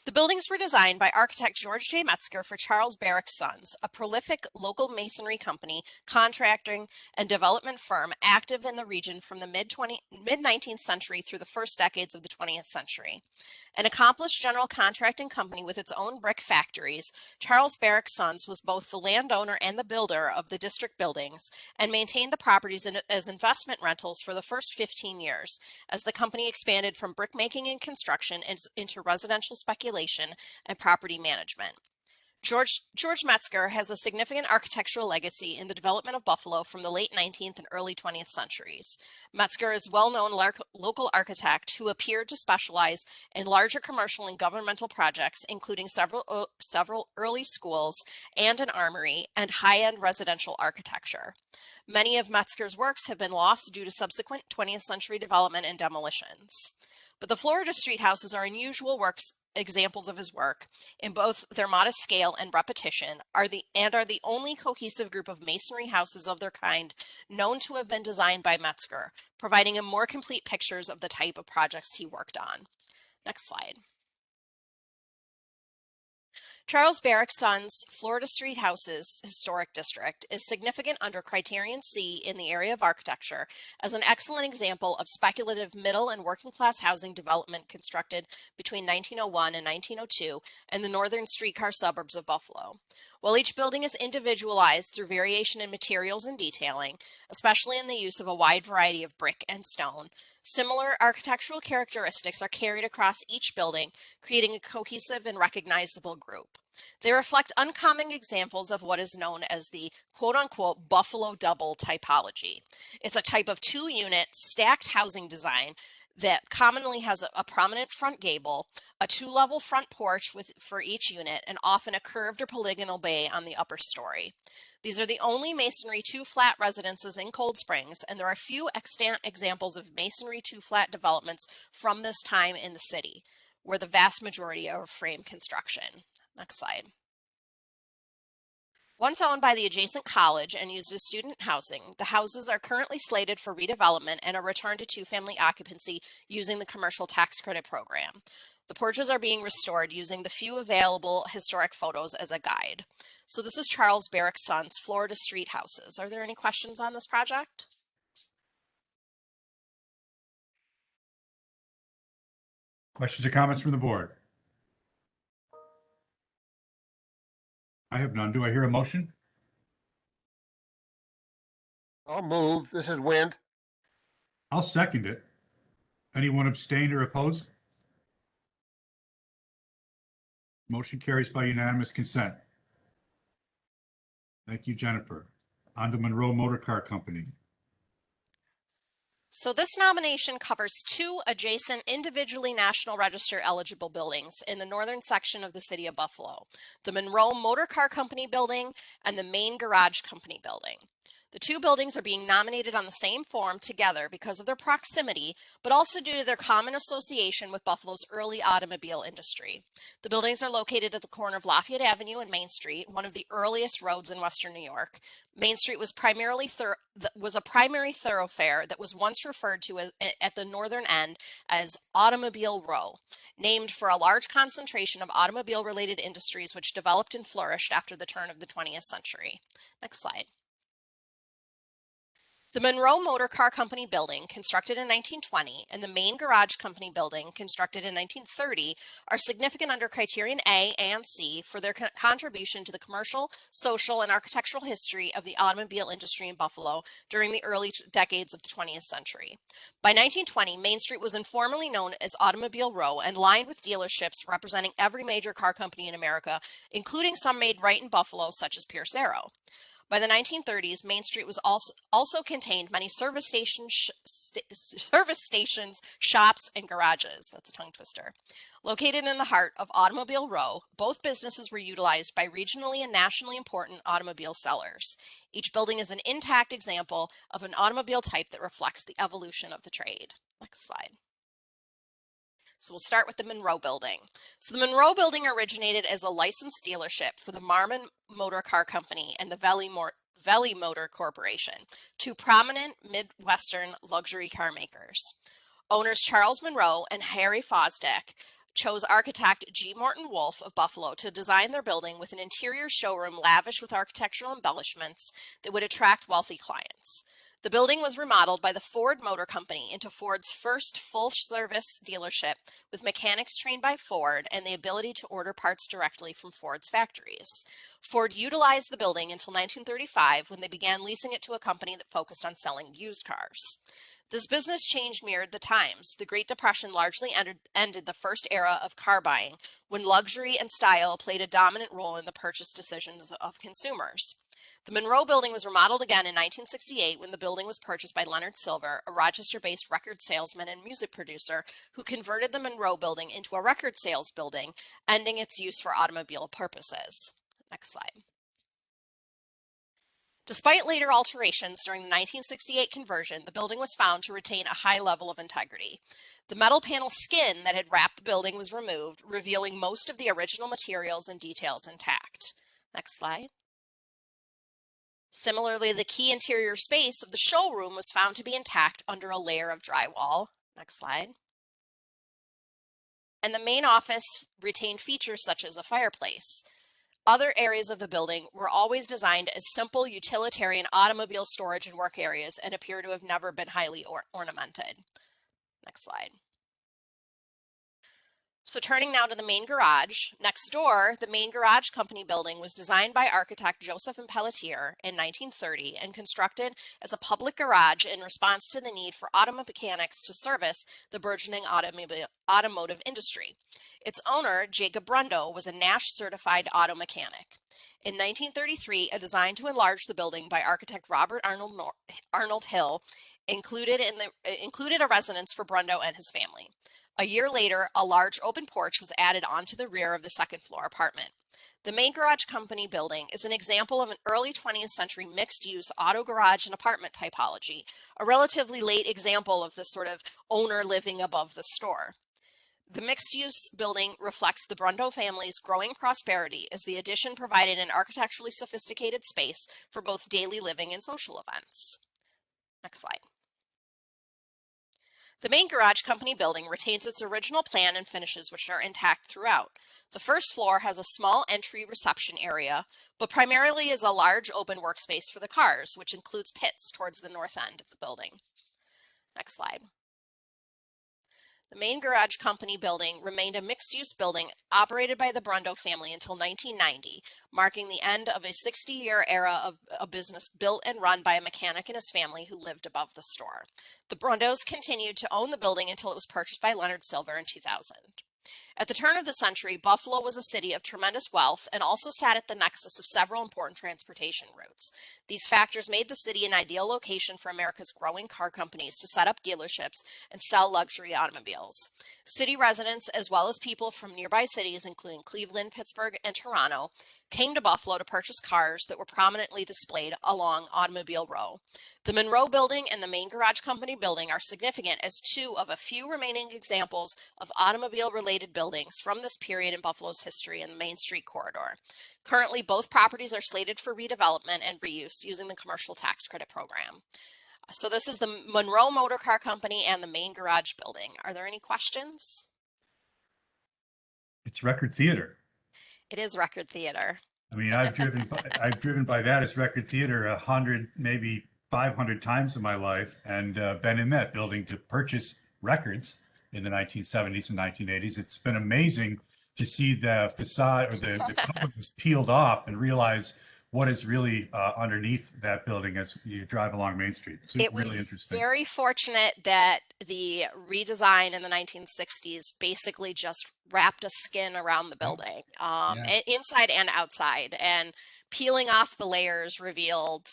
The buildings were designed by architect George J. Metzger for Charles Barrick Sons, a prolific local masonry company, contracting, and development firm active in the region from the mid-19th century through the first decades of the 20th century. An accomplished general contracting company with its own brick factories, Charles Barrick Sons was both the landowner and the builder of the district buildings and maintained the properties as investment rentals for the first 15 years, as the company expanded from brickmaking and construction into residential speculation and property management. George Metzger has a significant architectural legacy in the development of Buffalo from the late 19th and early 20th centuries. Metzger is a well-known local architect who appeared to specialize in larger commercial and governmental projects, including several early schools and an armory and high-end residential architecture. Many of Metzger's works have been lost due to subsequent 20th century development and demolitions. But the Florida street houses are unusual examples of his work in both their modest scale and repetition, are the only cohesive group of masonry houses of their kind known to have been designed by Metzger, providing a more complete pictures of the type of projects he worked on. Next slide. Charles Barrick Sons Florida Street Houses Historic District is significant under Criterion C in the area of architecture as an excellent example of speculative middle and working class housing development constructed between 1901 and 1902 in the northern streetcar suburbs of Buffalo. While each building is individualized through variation in materials and detailing, especially in the use of a wide variety of brick and stone, similar architectural characteristics are carried across each building, creating a cohesive and recognizable group. They reflect uncommon examples of what is known as the quote-unquote Buffalo double typology. It's a type of two-unit stacked housing design that commonly has a prominent front gable, a two-level front porch for each unit, and often a curved or polygonal bay on the upper story. These are the only masonry two-flat residences in Cold Springs, and there are few extant examples of masonry two-flat developments from this time in the city, where the vast majority are frame construction. Next slide. Once owned by the adjacent college and used as student housing, the houses are currently slated for redevelopment and a return to two-family occupancy using the commercial tax credit program. The porches are being restored using the few available historic photos as a guide. So this is Charles Barrick Sons Florida Street Houses. Are there any questions on this project? Questions or comments from the board? I have none. Do I hear a motion? I'll move. This is Wind. I'll second it. Anyone abstain or oppose? Motion carries by unanimous consent. Thank you, Jennifer. On to Monroe Motor Car Company. So this nomination covers two adjacent individually National Register eligible buildings in the northern section of the city of Buffalo, the Monroe Motor Car Company building and the Main Garage Company building. The two buildings are being nominated on the same form together because of their proximity, but also due to their common association with Buffalo's early automobile industry. The buildings are located at the corner of Lafayette Avenue and Main Street, one of the earliest roads in Western New York. Main Street was a primary thoroughfare that was once referred to at the northern end as Automobile Row, named for a large concentration of automobile-related industries which developed and flourished after the turn of the 20th century. Next slide. The Monroe Motor Car Company building, constructed in 1920, and the Main Garage Company building, constructed in 1930, are significant under Criterion A and C for their contribution to the commercial, social, and architectural history of the automobile industry in Buffalo during the early decades of the 20th century. By 1920, Main Street was informally known as Automobile Row and lined with dealerships representing every major car company in America, including some made right in Buffalo, such as Pierce Arrow. By the 1930s, Main Street was also contained many service stations, shops, and garages. That's a tongue twister. Located in the heart of Automobile Row, both businesses were utilized by regionally and nationally important automobile sellers. Each building is an intact example of an automobile type that reflects the evolution of the trade. Next slide. So we'll start with the Monroe Building. So the Monroe Building originated as a licensed dealership for the Marmon Motor Car Company and the Valley Motor Corporation, two prominent Midwestern luxury car makers. Owners Charles Monroe and Harry Fosdick chose architect G. Morton Wolfe of Buffalo to design their building with an interior showroom lavish with architectural embellishments that would attract wealthy clients. The building was remodeled by the Ford Motor Company into Ford's first full-service dealership with mechanics trained by Ford and the ability to order parts directly from Ford's factories. Ford utilized the building until 1935 when they began leasing it to a company that focused on selling used cars. This business change mirrored the times. The Great Depression largely ended the first era of car buying, when luxury and style played a dominant role in the purchase decisions of consumers. The Monroe Building was remodeled again in 1968 when the building was purchased by Leonard Silver, a Rochester-based record salesman and music producer who converted the Monroe Building into a record sales building, ending its use for automobile purposes. Next slide. Despite later alterations during the 1968 conversion, the building was found to retain a high level of integrity. The metal panel skin that had wrapped the building was removed, revealing most of the original materials and details intact. Next slide. Similarly, the key interior space of the showroom was found to be intact under a layer of drywall. Next slide. And the main office retained features such as a fireplace. Other areas of the building were always designed as simple utilitarian automobile storage and work areas and appear to have never been highly ornamented. Next slide. So turning now to the main garage, next door, the main garage company building was designed by architect Joseph and Pelletier in 1930 and constructed as a public garage in response to the need for auto mechanics to service the burgeoning automotive industry. Its owner, Jacob Brundo, was a NASH certified auto mechanic. In 1933, a design to enlarge the building by architect Robert Arnold Hill included a residence for Brundo and his family. A year later, a large open porch was added onto the rear of the second floor apartment. The main garage company building is an example of an early 20th century mixed-use auto garage and apartment typology, a relatively late example of this sort of owner living above the store. The mixed-use building reflects the Brundo family's growing prosperity as the addition provided an architecturally sophisticated space for both daily living and social events. Next slide. The main garage company building retains its original plan and finishes, which are intact throughout. The first floor has a small entry reception area, but primarily is a large open workspace for the cars, which includes pits towards the north end of the building. Next slide. The main garage company building remained a mixed-use building operated by the Brundo family until 1990, marking the end of a 60-year era of a business built and run by a mechanic and his family who lived above the store. The Brundos continued to own the building until it was purchased by Leonard Silver in 2000. At the turn of the century, Buffalo was a city of tremendous wealth and also sat at the nexus of several important transportation routes. These factors made the city an ideal location for America's growing car companies to set up dealerships and sell luxury automobiles. City residents, as well as people from nearby cities, including Cleveland, Pittsburgh, and Toronto, came to Buffalo to purchase cars that were prominently displayed along Automobile Row. The Monroe Building and the main garage company building are significant as two of a few remaining examples of automobile-related buildings from this period in Buffalo's history in the Main Street corridor. Currently, both properties are slated for redevelopment and reuse using the commercial tax credit program. So this is the Monroe Motor Car Company and the main garage building. Are there any questions? It's record theater. It is record theater. I mean, I've driven by that as record theater 100, maybe 500 times in my life, and been in that building to purchase records in the 1970s and 1980s. It's been amazing to see the facade or the cover was peeled off and realize what is really underneath that building as you drive along Main Street. It's really interesting. Very fortunate that the redesign in the 1960s basically just wrapped a skin around the building, inside and outside, and peeling off the layers revealed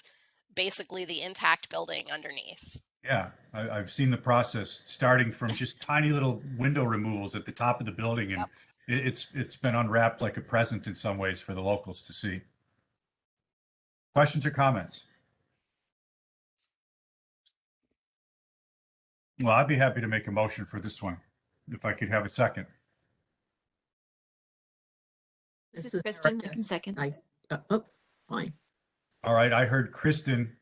basically the intact building underneath. Yeah, I've seen the process starting from just tiny little window removals at the top of the building, and it's been unwrapped like a present in some ways for the locals to see. Questions or comments? Well, I'd be happy to make a motion for this one, if I could have a second. This is Kristen. I can second. Fine. All right, I heard Kristen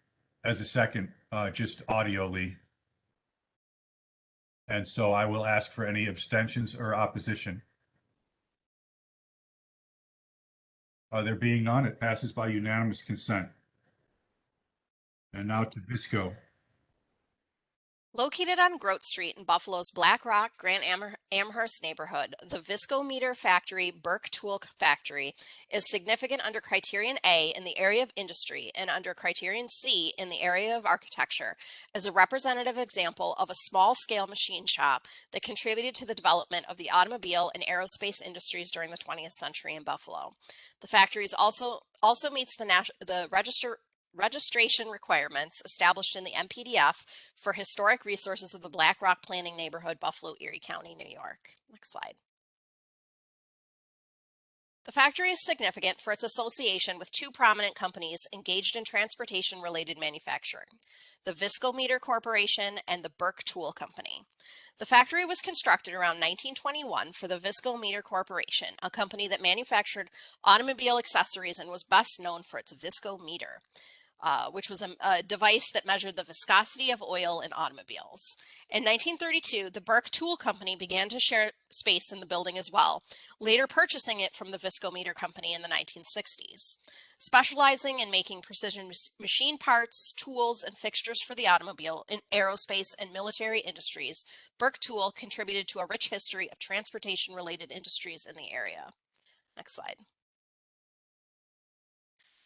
as a second, just audioly. And so I will ask for any abstentions or opposition. There being none, it passes by unanimous consent. And now to Visco. Located on Grote Street in Buffalo's Black Rock, Grand Amherst neighborhood, the Viscometer Factory Burke Tool Factory is significant under Criterion A in the area of industry and under Criterion C in the area of architecture as a representative example of a small-scale machine shop that contributed to the development of the automobile and aerospace industries during the 20th century in Buffalo. The factory also meets the registration requirements established in the MPDF for historic resources of the Black Rock Planning Neighborhood, Buffalo, Erie County, New York. Next slide. The factory is significant for its association with two prominent companies engaged in transportation-related manufacturing, the Viscometer Corporation and the Burke Tool Company. The factory was constructed around 1921 for the Viscometer Corporation, a company that manufactured automobile accessories and was best known for its Viscometer. Which was a device that measured the viscosity of oil in automobiles. In 1932, the Burke Tool Company began to share space in the building as well, later purchasing it from the Viscometer Company in the 1960s. Specializing in making precision machine parts, tools, and fixtures for the automobile, in aerospace, and military industries, Burke Tool contributed to a rich history of transportation-related industries in the area. Next slide.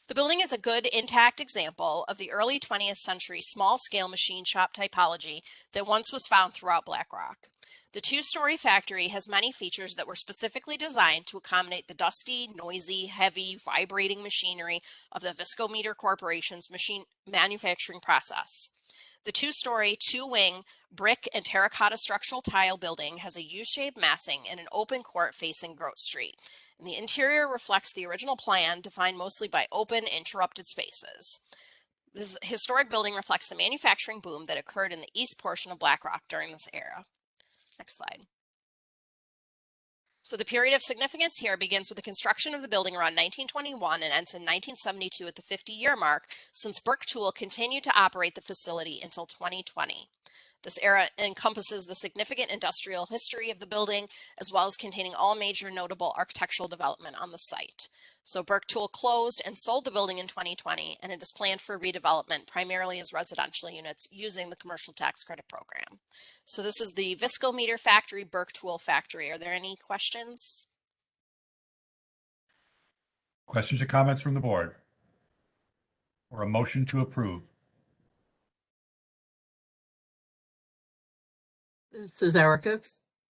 The building is a good intact example of the early 20th century small-scale machine shop typology that once was found throughout Black Rock. The two-story factory has many features that were specifically designed to accommodate the dusty, noisy, heavy, vibrating machinery of the Viscometer Corporation's machine manufacturing process. The two-story, two-wing, brick and terracotta structural tile building has a U-shaped massing and an open court facing Grote Street. And the interior reflects the original plan, defined mostly by open, interrupted spaces. This historic building reflects the manufacturing boom that occurred in the east portion of Black Rock during this era. Next slide. So the period of significance here begins with the construction of the building around 1921 and ends in 1972 at the 50-year mark, since Burke Tool continued to operate the facility until 2020. This era encompasses the significant industrial history of the building, as well as containing all major notable architectural development on the site. So Burke Tool closed and sold the building in 2020, and it is planned for redevelopment primarily as residential units using the commercial tax credit program. So this is the Viscometer Factory, Burke Tool Factory. Are there any questions? Questions or comments from the board? Or a motion to approve? This is Erica.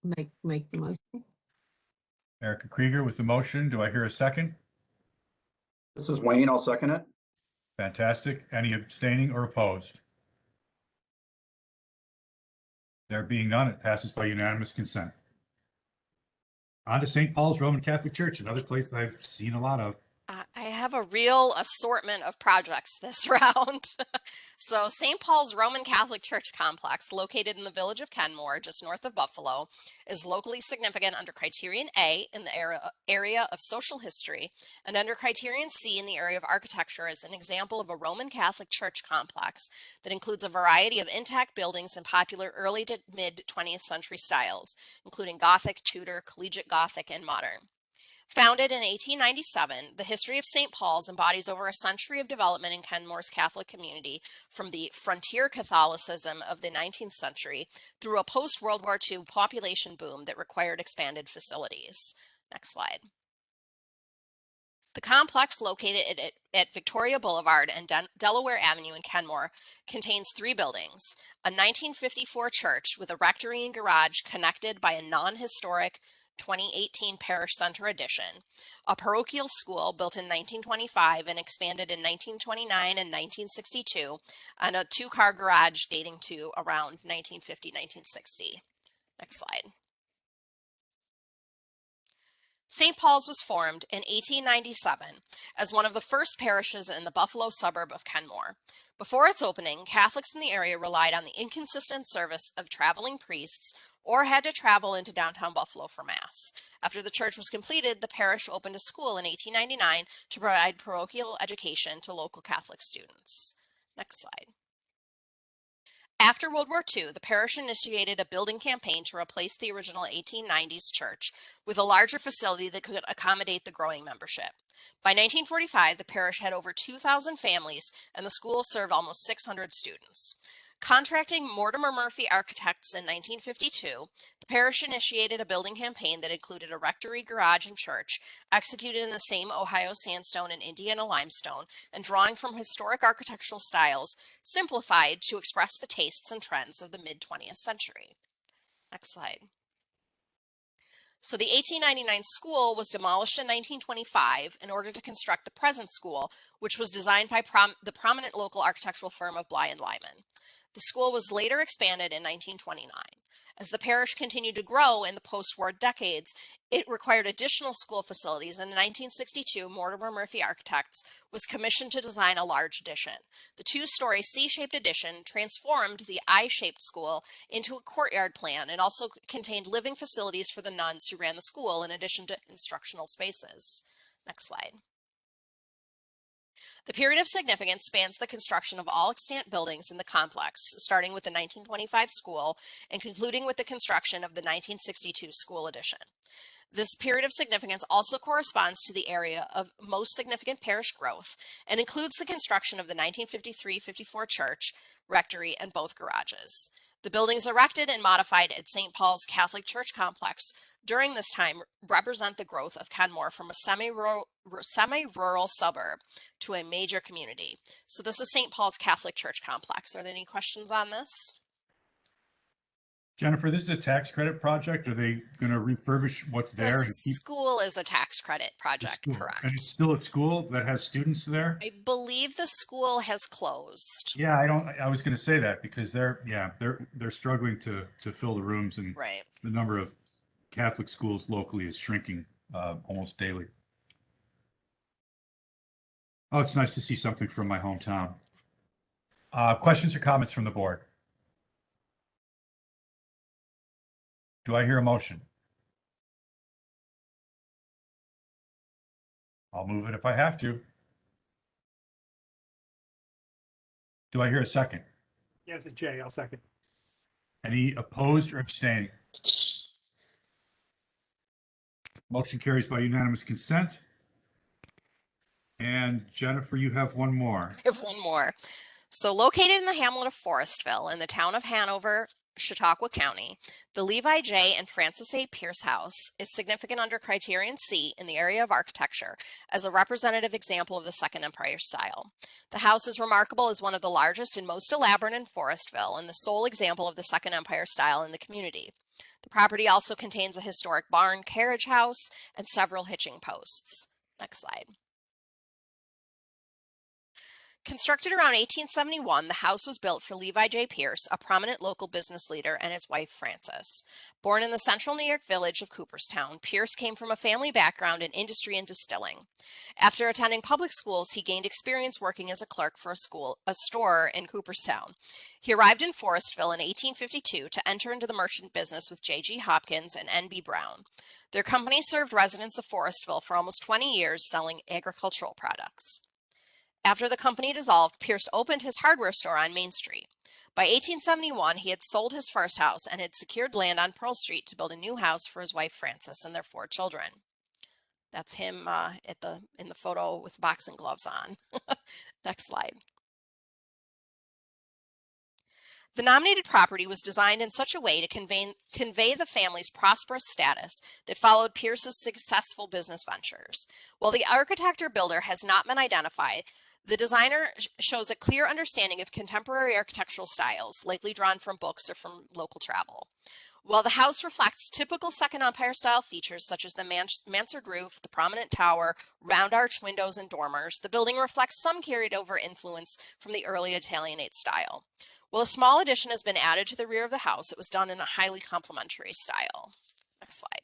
Make the motion. Erica Krieger with the motion. Do I hear a second? This is Wayne. I'll second it. Fantastic. Any abstaining or opposed? There being none, it passes by unanimous consent. On to St. Paul's Roman Catholic Church, another place I've seen a lot of. I have a real assortment of projects this round. So St. Paul's Roman Catholic Church complex, located in the village of Kenmore, just north of Buffalo, is locally significant under Criterion A in the area of social history, and under Criterion C in the area of architecture as an example of a Roman Catholic church complex that includes a variety of intact buildings in popular early to mid 20th century styles, including Gothic, Tudor, Collegiate Gothic, and Modern. Founded in 1897, the history of St. Paul's embodies over a century of development in Kenmore's Catholic community, from the frontier Catholicism of the 19th century through a post-World War II population boom that required expanded facilities. Next slide. The complex, located at Victoria Boulevard and Delaware Avenue in Kenmore, contains three buildings: a 1954 church with a rectory and garage connected by a non-historic 2018 Parish Center addition, a parochial school built in 1925 and expanded in 1929 and 1962, and a two-car garage dating to around 1950-1960. Next slide. St. Paul's was formed in 1897 as one of the first parishes in the Buffalo suburb of Kenmore. Before its opening, Catholics in the area relied on the inconsistent service of traveling priests or had to travel into downtown Buffalo for Mass. After the church was completed, the parish opened a school in 1899 to provide parochial education to local Catholic students. Next slide. After World War II, the parish initiated a building campaign to replace the original 1890s church with a larger facility that could accommodate the growing membership. By 1945, the parish had over 2,000 families, and the school served almost 600 students. Contracting Mortimer Murphy Architects in 1952, the parish initiated a building campaign that included a rectory, garage, and church, executed in the same Ohio sandstone and Indiana limestone, and drawing from historic architectural styles, simplified to express the tastes and trends of the mid-20th century. Next slide. So the 1899 school was demolished in 1925 in order to construct the present school, which was designed by the prominent local architectural firm of Bly and Lyman. The school was later expanded in 1929. As the parish continued to grow in the post-war decades, it required additional school facilities, and in 1962, Mortimer Murphy Architects was commissioned to design a large addition. The two-story C-shaped addition transformed the I-shaped school into a courtyard plan and also contained living facilities for the nuns who ran the school in addition to instructional spaces. Next slide. The period of significance spans the construction of all extant buildings in the complex, starting with the 1925 school and concluding with the construction of the 1962 school addition. This period of significance also corresponds to the area of most significant parish growth and includes the construction of the 1953-54 church, rectory, and both garages. The buildings erected and modified at St. Paul's Catholic Church complex during this time represent the growth of Kenmore from a semi-rural suburb to a major community. So this is St. Paul's Catholic Church complex. Are there any questions on this? Jennifer, this is a tax credit project. Are they going to refurbish what's there The and keep school is a tax credit the project, school? correct? And it's still a school that has students there? I believe the school has closed. Yeah, I was going to say that because they're struggling to fill the rooms, and Right. the number of Catholic schools locally is shrinking almost daily. Oh, it's nice to see something from my hometown. Questions or comments from the board? Do I hear a motion? I'll move it if I have to. Do I hear a second? Yes, it's Jay. I'll second. Any opposed or abstaining? Motion carries by unanimous consent. And Jennifer, you have one more. I have one more. So located in the hamlet of Forestville in the town of Hanover, Chautauqua County, the Levi J. and Francis A. Pierce House is significant under Criterion C in the area of architecture as a representative example of the Second Empire style. The house is remarkable as one of the largest and most elaborate in Forestville and the sole example of the Second Empire style in the community. The property also contains a historic barn, carriage house, and several hitching posts. Next slide. Constructed around 1871, the house was built for Levi J. Pierce, a prominent local business leader, and his wife, Frances. Born in the central New York village of Cooperstown, Pierce came from a family background in industry and distilling. After attending public schools, he gained experience working as a clerk for a store in Cooperstown. He arrived in Forestville in 1852 to enter into the merchant business with J.G. Hopkins and N.B. Brown. Their company served residents of Forestville for almost 20 years, selling agricultural products. After the company dissolved, Pierce opened his hardware store on Main Street. By 1871, he had sold his first house and had secured land on Pearl Street to build a new house for his wife Frances and their 4 children. That's him in the photo with boxing gloves on. Next slide. The nominated property was designed in such a way to convey the family's prosperous status that followed Pierce's successful business ventures. While the architect or builder has not been identified, the designer shows a clear understanding of contemporary architectural styles, likely drawn from books or from local travel. While the house reflects typical Second Empire style features such as the mansard roof, the prominent tower, round arch windows, and dormers, the building reflects some carried over influence from the early Italianate style. While a small addition has been added to the rear of the house, it was done in a highly complementary style. Next slide.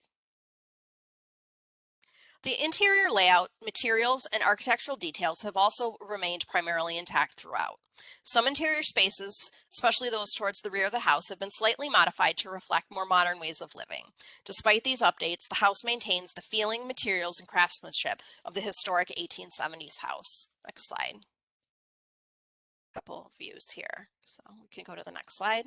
The interior layout, materials, and architectural details have also remained primarily intact throughout. Some interior spaces, especially those towards the rear of the house, have been slightly modified to reflect more modern ways of living. Despite these updates, the house maintains the feeling, materials, and craftsmanship of the historic 1870s house. Next slide. Couple of views here, so we can go to the next slide.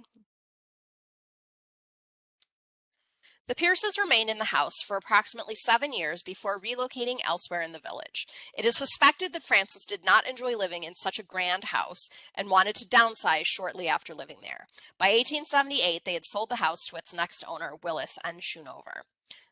The Pierces remained in the house for approximately 7 years before relocating elsewhere in the village. It is suspected that Francis did not enjoy living in such a grand house and wanted to downsize shortly after living there. By 1878, they had sold the house to its next owner, Willis N. Schoonover.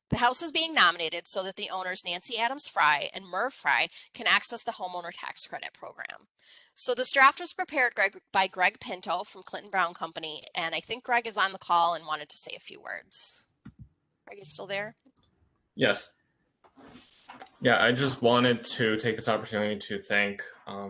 The house is being nominated so that the owners Nancy Adams Fry and Merv Fry can access the homeowner tax credit program. So this draft was prepared by Greg Pinto from Clinton Brown Company, and I think Greg is on the call and wanted to say a few words. Are you still there? Yes. Yeah, I just wanted to take this opportunity to thank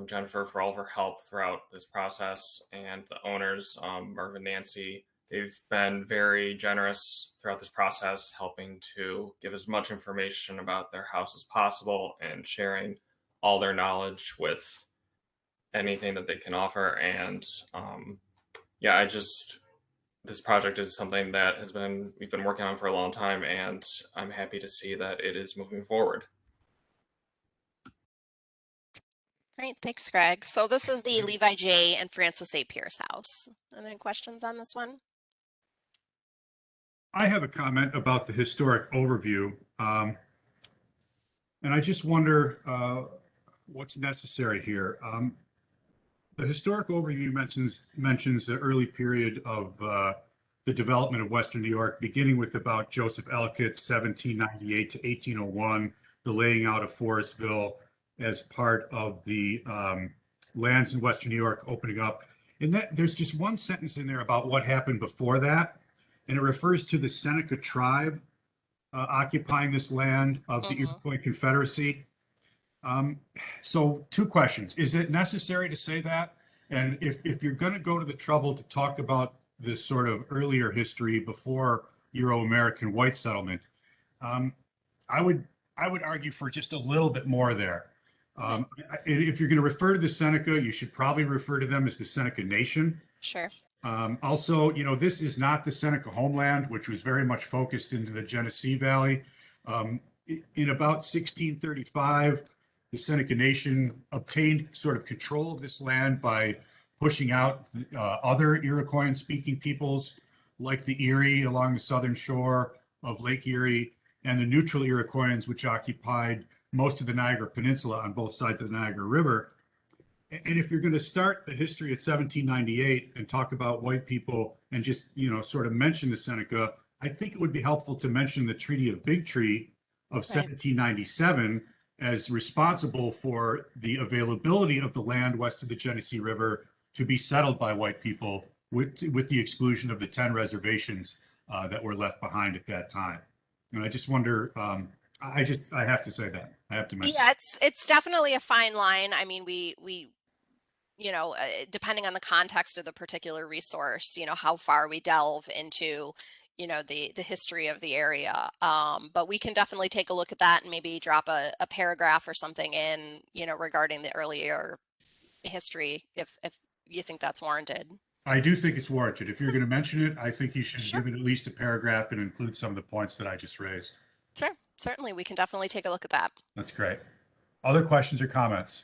Jennifer for all of her help throughout this process, and the owners, Merv and Nancy. They've been very generous throughout this process, helping to give as much information about their house as possible and sharing all their knowledge with anything that they can offer. And yeah, this project is something that we've been working on for a long time, and I'm happy to see that it is moving forward. Great, thanks, Greg. So this is the Levi J. and Francis A. Pierce house. Any questions on this one? I have a comment about the historic overview. And I just wonder what's necessary here. The historic overview mentions the early period of the development of Western New York, beginning with about Joseph Ellicott, 1798 to 1801, the laying out of Forestville as part of the lands in Western New York opening up. And there's just one sentence in there about what happened before that, and it refers to the Seneca tribe occupying this land of the Iroquois Confederacy. So 2 questions. Is it necessary to say that? And if you're going to go to the trouble to talk about this sort of earlier history before Euro-American white settlement, I would argue for just a little bit more there. If you're going to refer to the Seneca, you should probably refer to them as the Seneca Nation. Sure. Also, this is not the Seneca homeland, which was very much focused into the Genesee Valley. In about 1635, the Seneca Nation obtained sort of control of this land by pushing out other Iroquoian-speaking peoples like the Erie along the southern shore of Lake Erie, and the neutral Iroquoians, which occupied most of the Niagara Peninsula on both sides of the Niagara River. And if you're going to start the history at 1798 and talk about white people and just, sort of mention the Seneca, I think it would be helpful to mention the Treaty of Big Tree of 1797 as responsible for the availability of the land west of the Genesee River to be settled by white people with the exclusion of the 10 reservations that were left behind at that time. And I just wonder, I have to say that. I have to mention. Yeah, it's definitely a fine line. I mean, we depending on the context of the particular resource, how far we delve into, the history of the area. But we can definitely take a look at that and maybe drop a paragraph or something in, regarding the earlier history if you think that's warranted. I do think it's warranted. If you're going to mention it, I think you should give it at least a paragraph and include some of the points that I just raised. Sure, certainly. We can definitely take a look at that. That's great. Other questions or comments?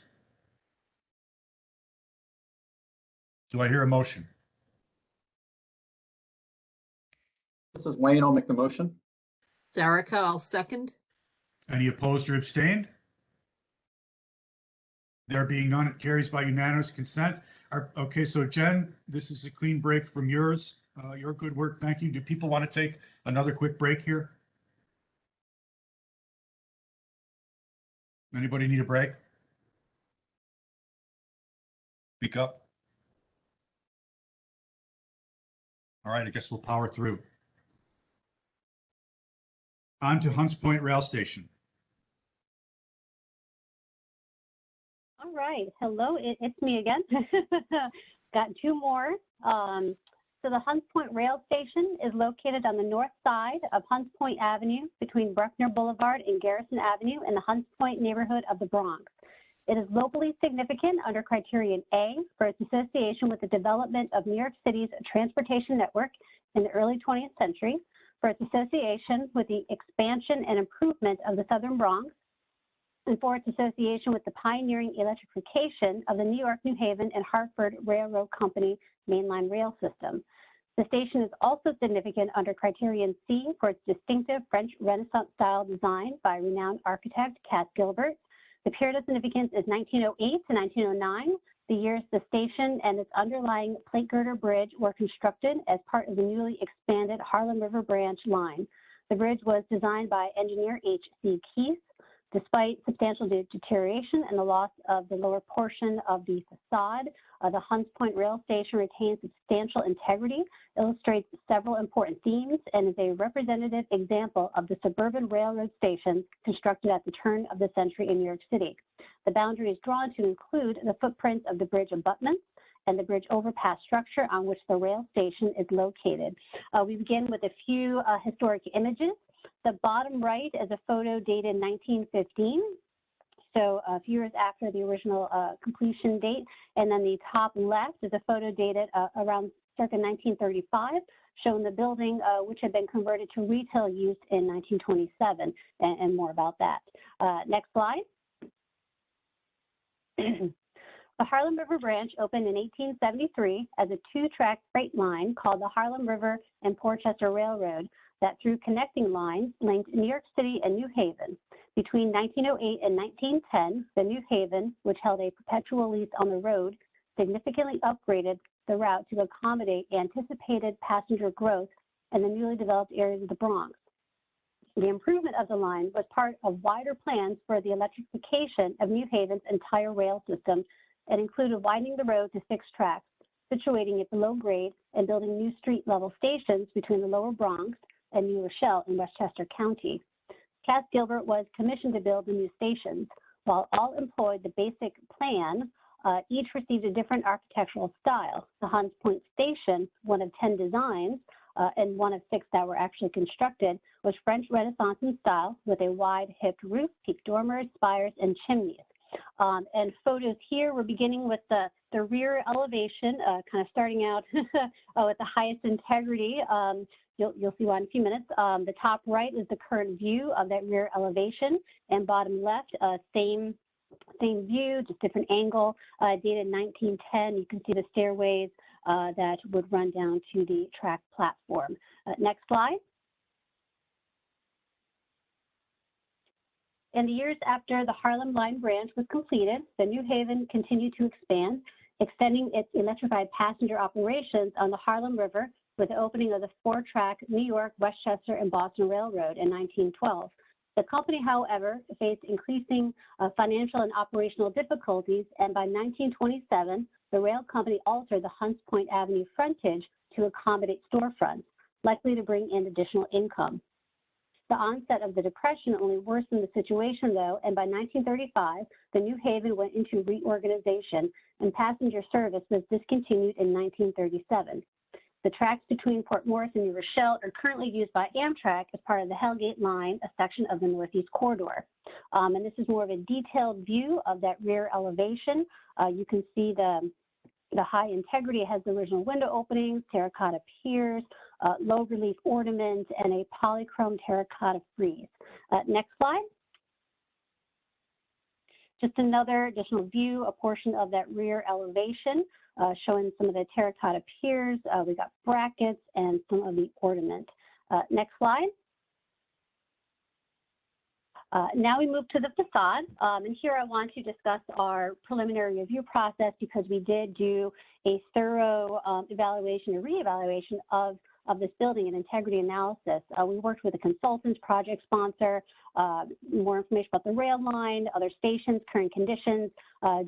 Do I hear a motion? This is Wayne. I'll make the motion. Zarica, I'll second. Any opposed or abstained? There being none, it carries by unanimous consent. Okay, so Jen, this is a clean break from your good work. Thank you. Do people want to take another quick break here? Anybody need a break? Speak up. All right, I guess we'll power through. On to Hunts Point Rail Station. All right. Hello, it's me again. Got 2 more. So the Hunts Point Rail Station is located on the north side of Hunts Point Avenue between Bruckner Boulevard and Garrison Avenue in the Hunts Point neighborhood of the Bronx. It is locally significant under criterion A for its association with the development of New York City's transportation network in the early 20th century, for its association with the expansion and improvement of the Southern Bronx, and for its association with the pioneering electrification of the New York, New Haven, and Hartford Railroad Company mainline rail system. The station is also significant under criterion C for its distinctive French Renaissance style design by renowned architect Cass Gilbert. The period of significance is 1908 to 1909, the years the station and its underlying plate girder bridge were constructed as part of the newly expanded Harlem River Branch line. The bridge was designed by engineer H.C. Keith. Despite substantial deterioration and the loss of the lower portion of the facade, the Hunts Point Rail Station retains substantial integrity, illustrates several important themes, and is a representative example of the suburban railroad stations constructed at the turn of the century in New York City. The boundary is drawn to include the footprints of the bridge abutments and the bridge overpass structure on which the rail station is located. We begin with a few historic images. The bottom right is a photo dated 1915. So a few years after the original completion date. And then the top left is a photo dated around circa 1935, showing the building which had been converted to retail use in 1927, and more about that. Next slide. The Harlem River Branch opened in 1873 as a two-track freight line called the Harlem River and Portchester Railroad that through connecting lines linked New York City and New Haven. Between 1908 and 1910, the New Haven, which held a perpetual lease on the road, significantly upgraded the route to accommodate anticipated passenger growth in the newly developed areas of the Bronx. The improvement of the line was part of wider plans for the electrification of New Haven's entire rail system and included widening the road to 6 tracks, situating it below grade, and building new street-level stations between the lower Bronx and New Rochelle in Westchester County. Cass Gilbert was commissioned to build the new stations. While all employed the basic plan, each received a different architectural style. The Hunts Point Station, one of 10 designs, and one of 6 that were actually constructed, was French Renaissance in style with a wide hipped roof, peaked dormers, spires, and chimneys. And photos here, we're beginning with the rear elevation, kind of starting out with the highest integrity. You'll see why in a few minutes. The top right is the current view of that rear elevation, and bottom left, same view, just different angle, dated 1910. You can see the stairways that would run down to the track platform. Next slide. In the years after the Harlem Line branch was completed, the New Haven continued to expand, extending its electrified passenger operations on the Harlem River with the opening of the 4-track New York, Westchester, and Boston Railroad in 1912. The company, however, faced increasing financial and operational difficulties, and by 1927, the rail company altered the Hunts Point Avenue frontage to accommodate storefronts, likely to bring in additional income. The onset of the Depression only worsened the situation, though, and by 1935, the New Haven went into reorganization, and passenger service was discontinued in 1937. The tracks between Port Morris and New Rochelle are currently used by Amtrak as part of the Hellgate Line, a section of the Northeast Corridor. And this is more of a detailed view of that rear elevation. You can see the high integrity. It has the original window openings, terracotta piers, low relief ornaments, and a polychrome terracotta frieze. Next slide. Just another additional view, a portion of that rear elevation, showing some of the terracotta piers. We got brackets and some of the ornament. Next slide. Now we move to the facade, and here I want to discuss our preliminary review process because we did do a thorough evaluation and reevaluation of this building and integrity analysis. We worked with a consultant, project sponsor, more information about the rail line, other stations, current conditions.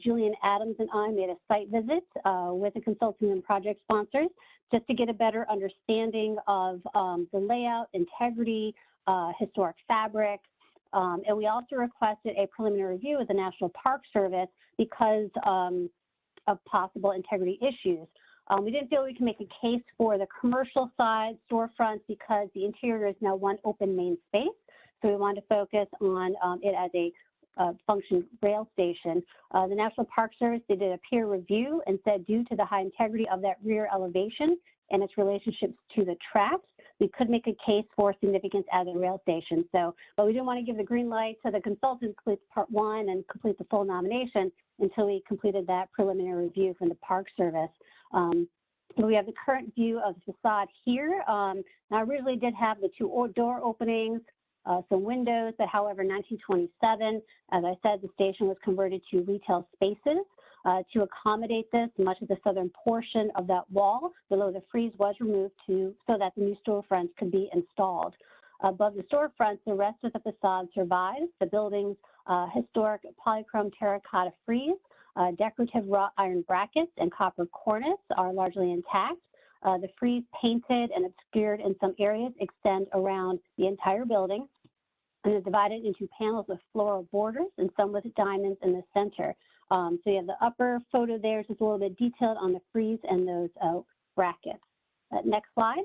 Julian Adams and I made a site visit with the consultant and project sponsors just to get a better understanding of the layout, integrity, historic fabric. And we also requested a preliminary review of the National Park Service because of possible integrity issues. We didn't feel we could make a case for the commercial side storefronts because the interior is now one open main space. So we wanted to focus on it as a function rail station. The National Park Service, they did a peer review and said due to the high integrity of that rear elevation and its relationships to the tracks, we could make a case for significance as a rail station. So, but we didn't want to give the green light to the consultant to complete part 1 and complete the full nomination until we completed that preliminary review from the Park Service. We have the current view of the facade here. Now, I originally did have the two door openings, some windows, but however, in 1927, as I said, the station was converted to retail spaces. To accommodate this, much of the southern portion of that wall below the frieze was removed so that the new storefronts could be installed. Above the storefronts, the rest of the facade survives. The building's historic polychrome terracotta frieze, decorative wrought iron brackets, and copper cornice are largely intact. The frieze, painted and obscured in some areas, extend around the entire building and is divided into panels with floral borders and some with diamonds in the center. So you have the upper photo there, just a little bit detailed on the frieze and those brackets. Next slide.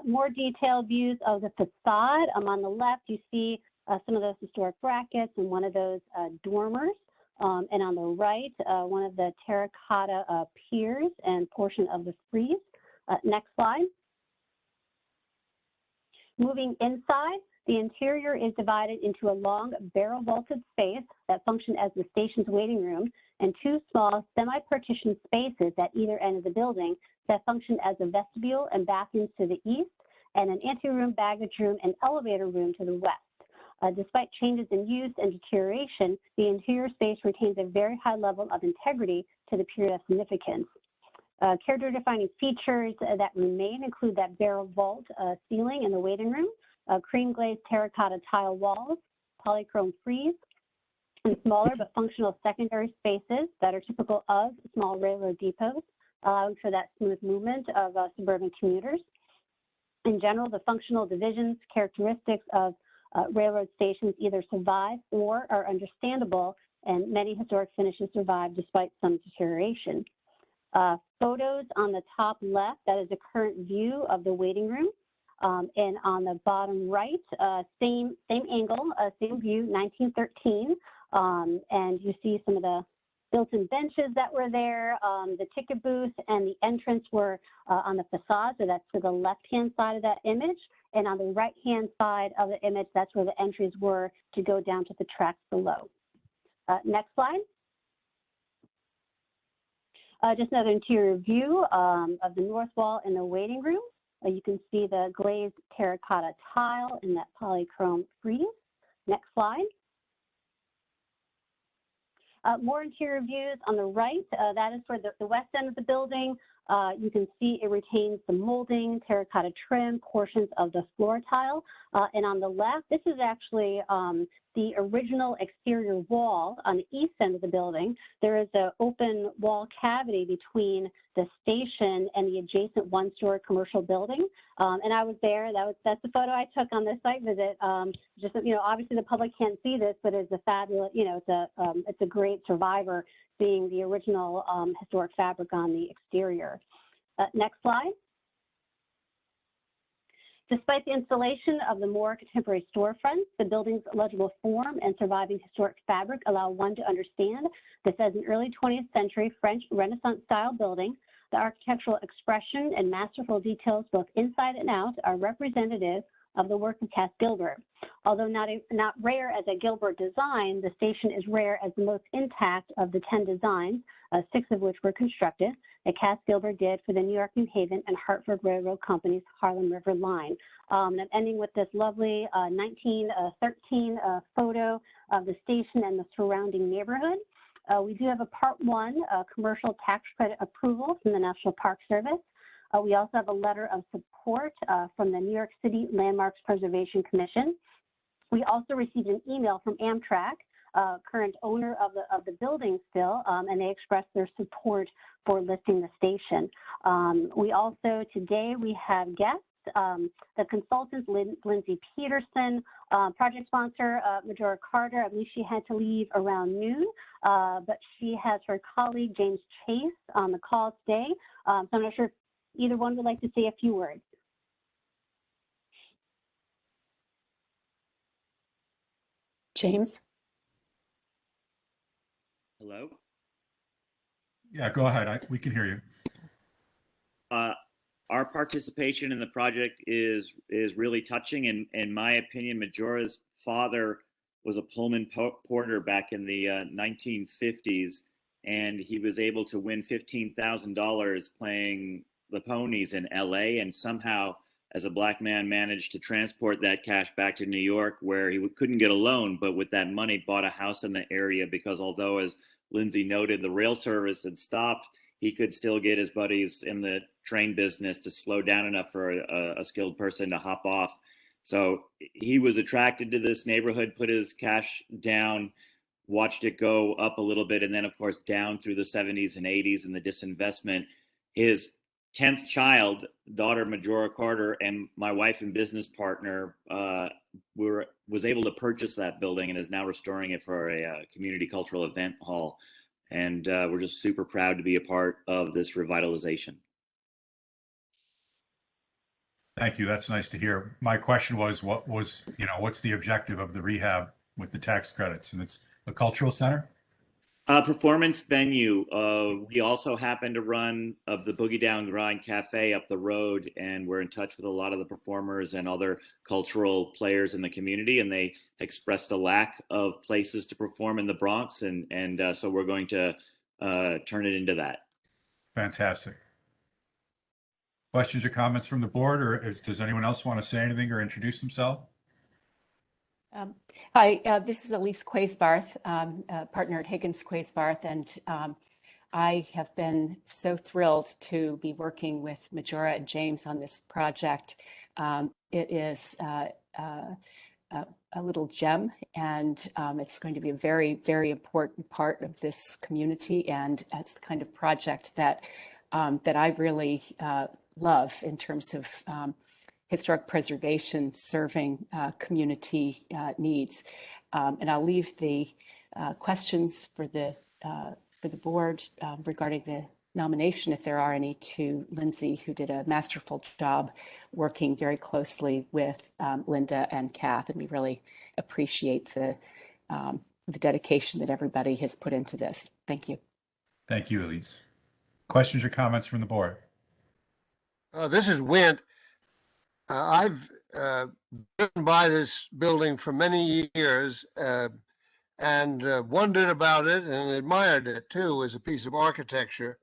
More detailed views of the facade. On the left, you see some of those historic brackets and one of those dormers. And on the right, one of the terracotta piers and portion of the frieze. Next slide. Moving inside, the interior is divided into a long barrel vaulted space that functioned as the station's waiting room and two small semi-partitioned spaces at either end of the building that function as a vestibule and bathrooms to the east and an anteroom, baggage room, and elevator room to the west. Despite changes in use and deterioration, the interior space retains a very high level of integrity to the period of significance. Character-defining features that remain include that barrel vault ceiling in the waiting room, cream glazed terracotta tile walls, polychrome frieze, and smaller but functional secondary spaces that are typical of small railroad depots, allowing for that smooth movement of suburban commuters. In general, the functional divisions, characteristics of railroad stations either survive or are understandable, and many historic finishes survive despite some deterioration. Photos on the top left, that is a current view of the waiting room. And on the bottom right, same angle, same view, 1913. And you see some of the built-in benches that were there, the ticket booth and the entrance were on the facade, so that's to the left-hand side of that image. And on the right-hand side of the image, that's where the entries were to go down to the tracks below. Next slide. Just another interior view of the north wall in the waiting room. You can see the glazed terracotta tile in that polychrome frieze. Next slide. More interior views on the right. That is for the west end of the building. You can see it retains the molding, terracotta trim, portions of the floor tile. And on the left, this is actually the original exterior wall on the east end of the building. There is an open wall cavity between the station and the adjacent one-story commercial building. And I was there. That's the photo I took on this site visit. Just, you know, obviously the public can't see this, but it's a fabulous, you know, it's a great survivor, seeing the original historic fabric on the exterior. Next slide. Despite the installation of the more contemporary storefronts, the building's legible form and surviving historic fabric allow one to understand this as an early 20th century French Renaissance style building. The architectural expression and masterful details both inside and out are representative of the work of Cass Gilbert. Although not rare as a Gilbert design, the station is rare as the most intact of the 10 designs, 6 of which were constructed, that Cass Gilbert did for the New York, New Haven, and Hartford Railroad Company's Harlem River line. I'm ending with this lovely 1913 photo of the station and the surrounding neighborhood. We do have a Part 1 commercial tax credit approval from the National Park Service. We also have a letter of support from the New York City Landmarks Preservation Commission. We also received an email from Amtrak, current owner of the building still, and they expressed their support for listing the station. We also, today, we have guests, the consultant, Lindsay Peterson, project sponsor, Majora Carter. I believe she had to leave around noon, but she has her colleague, James Chase, on the call today. So I'm not sure if either one would like to say a few words. James? Hello? Yeah, go ahead. We can hear you. Our participation in the project is really touching. And in my opinion, Majora's father was a Pullman porter back in the 1950s. and he was able to win $15,000 playing the ponies in LA, and somehow as a black man managed to transport that cash back to New York, where he couldn't get a loan, but with that money bought a house in the area, because although, as Lindsay noted, the rail service had stopped, he could still get his buddies in the train business to slow down enough for a skilled person to hop off. So he was attracted to this neighborhood, put his cash down, watched it go up a little bit, and then of course down through the 70s and 80s and the disinvestment. His 10th child, daughter Majora Carter, and my wife and business partner was able to purchase that building and is now restoring it for a community cultural event hall. And we're just super proud to be a part of this revitalization. Thank you. That's nice to hear. My question was, what's the objective of the rehab with the tax credits? And it's a cultural center? Performance venue. We also happen to run the Boogie Down Grind Cafe up the road, and we're in touch with a lot of the performers and other cultural players in the community, and they expressed a lack of places to perform in the Bronx, and so we're going to turn it into that. Fantastic. Questions or comments from the board, or does anyone else want to say anything or introduce themselves? Hi, this is Elise Quaisbarth, partner at Higgins Quaisbarth, and I have been so thrilled to be working with Majora and James on this project. It is a little gem, and it's going to be a very, very important part of this community, and it's the kind of project that I really love in terms of historic preservation serving community needs. And I'll leave the questions for the board regarding the nomination, if there are any, to Lindsay, who did a masterful job working very closely with Linda and Kath, and we really appreciate the dedication that everybody has put into this. Thank you. Thank you, Elise. Questions or comments from the board? This is Wint. I've been by this building for many years and wondered about it and admired it too as a piece of architecture.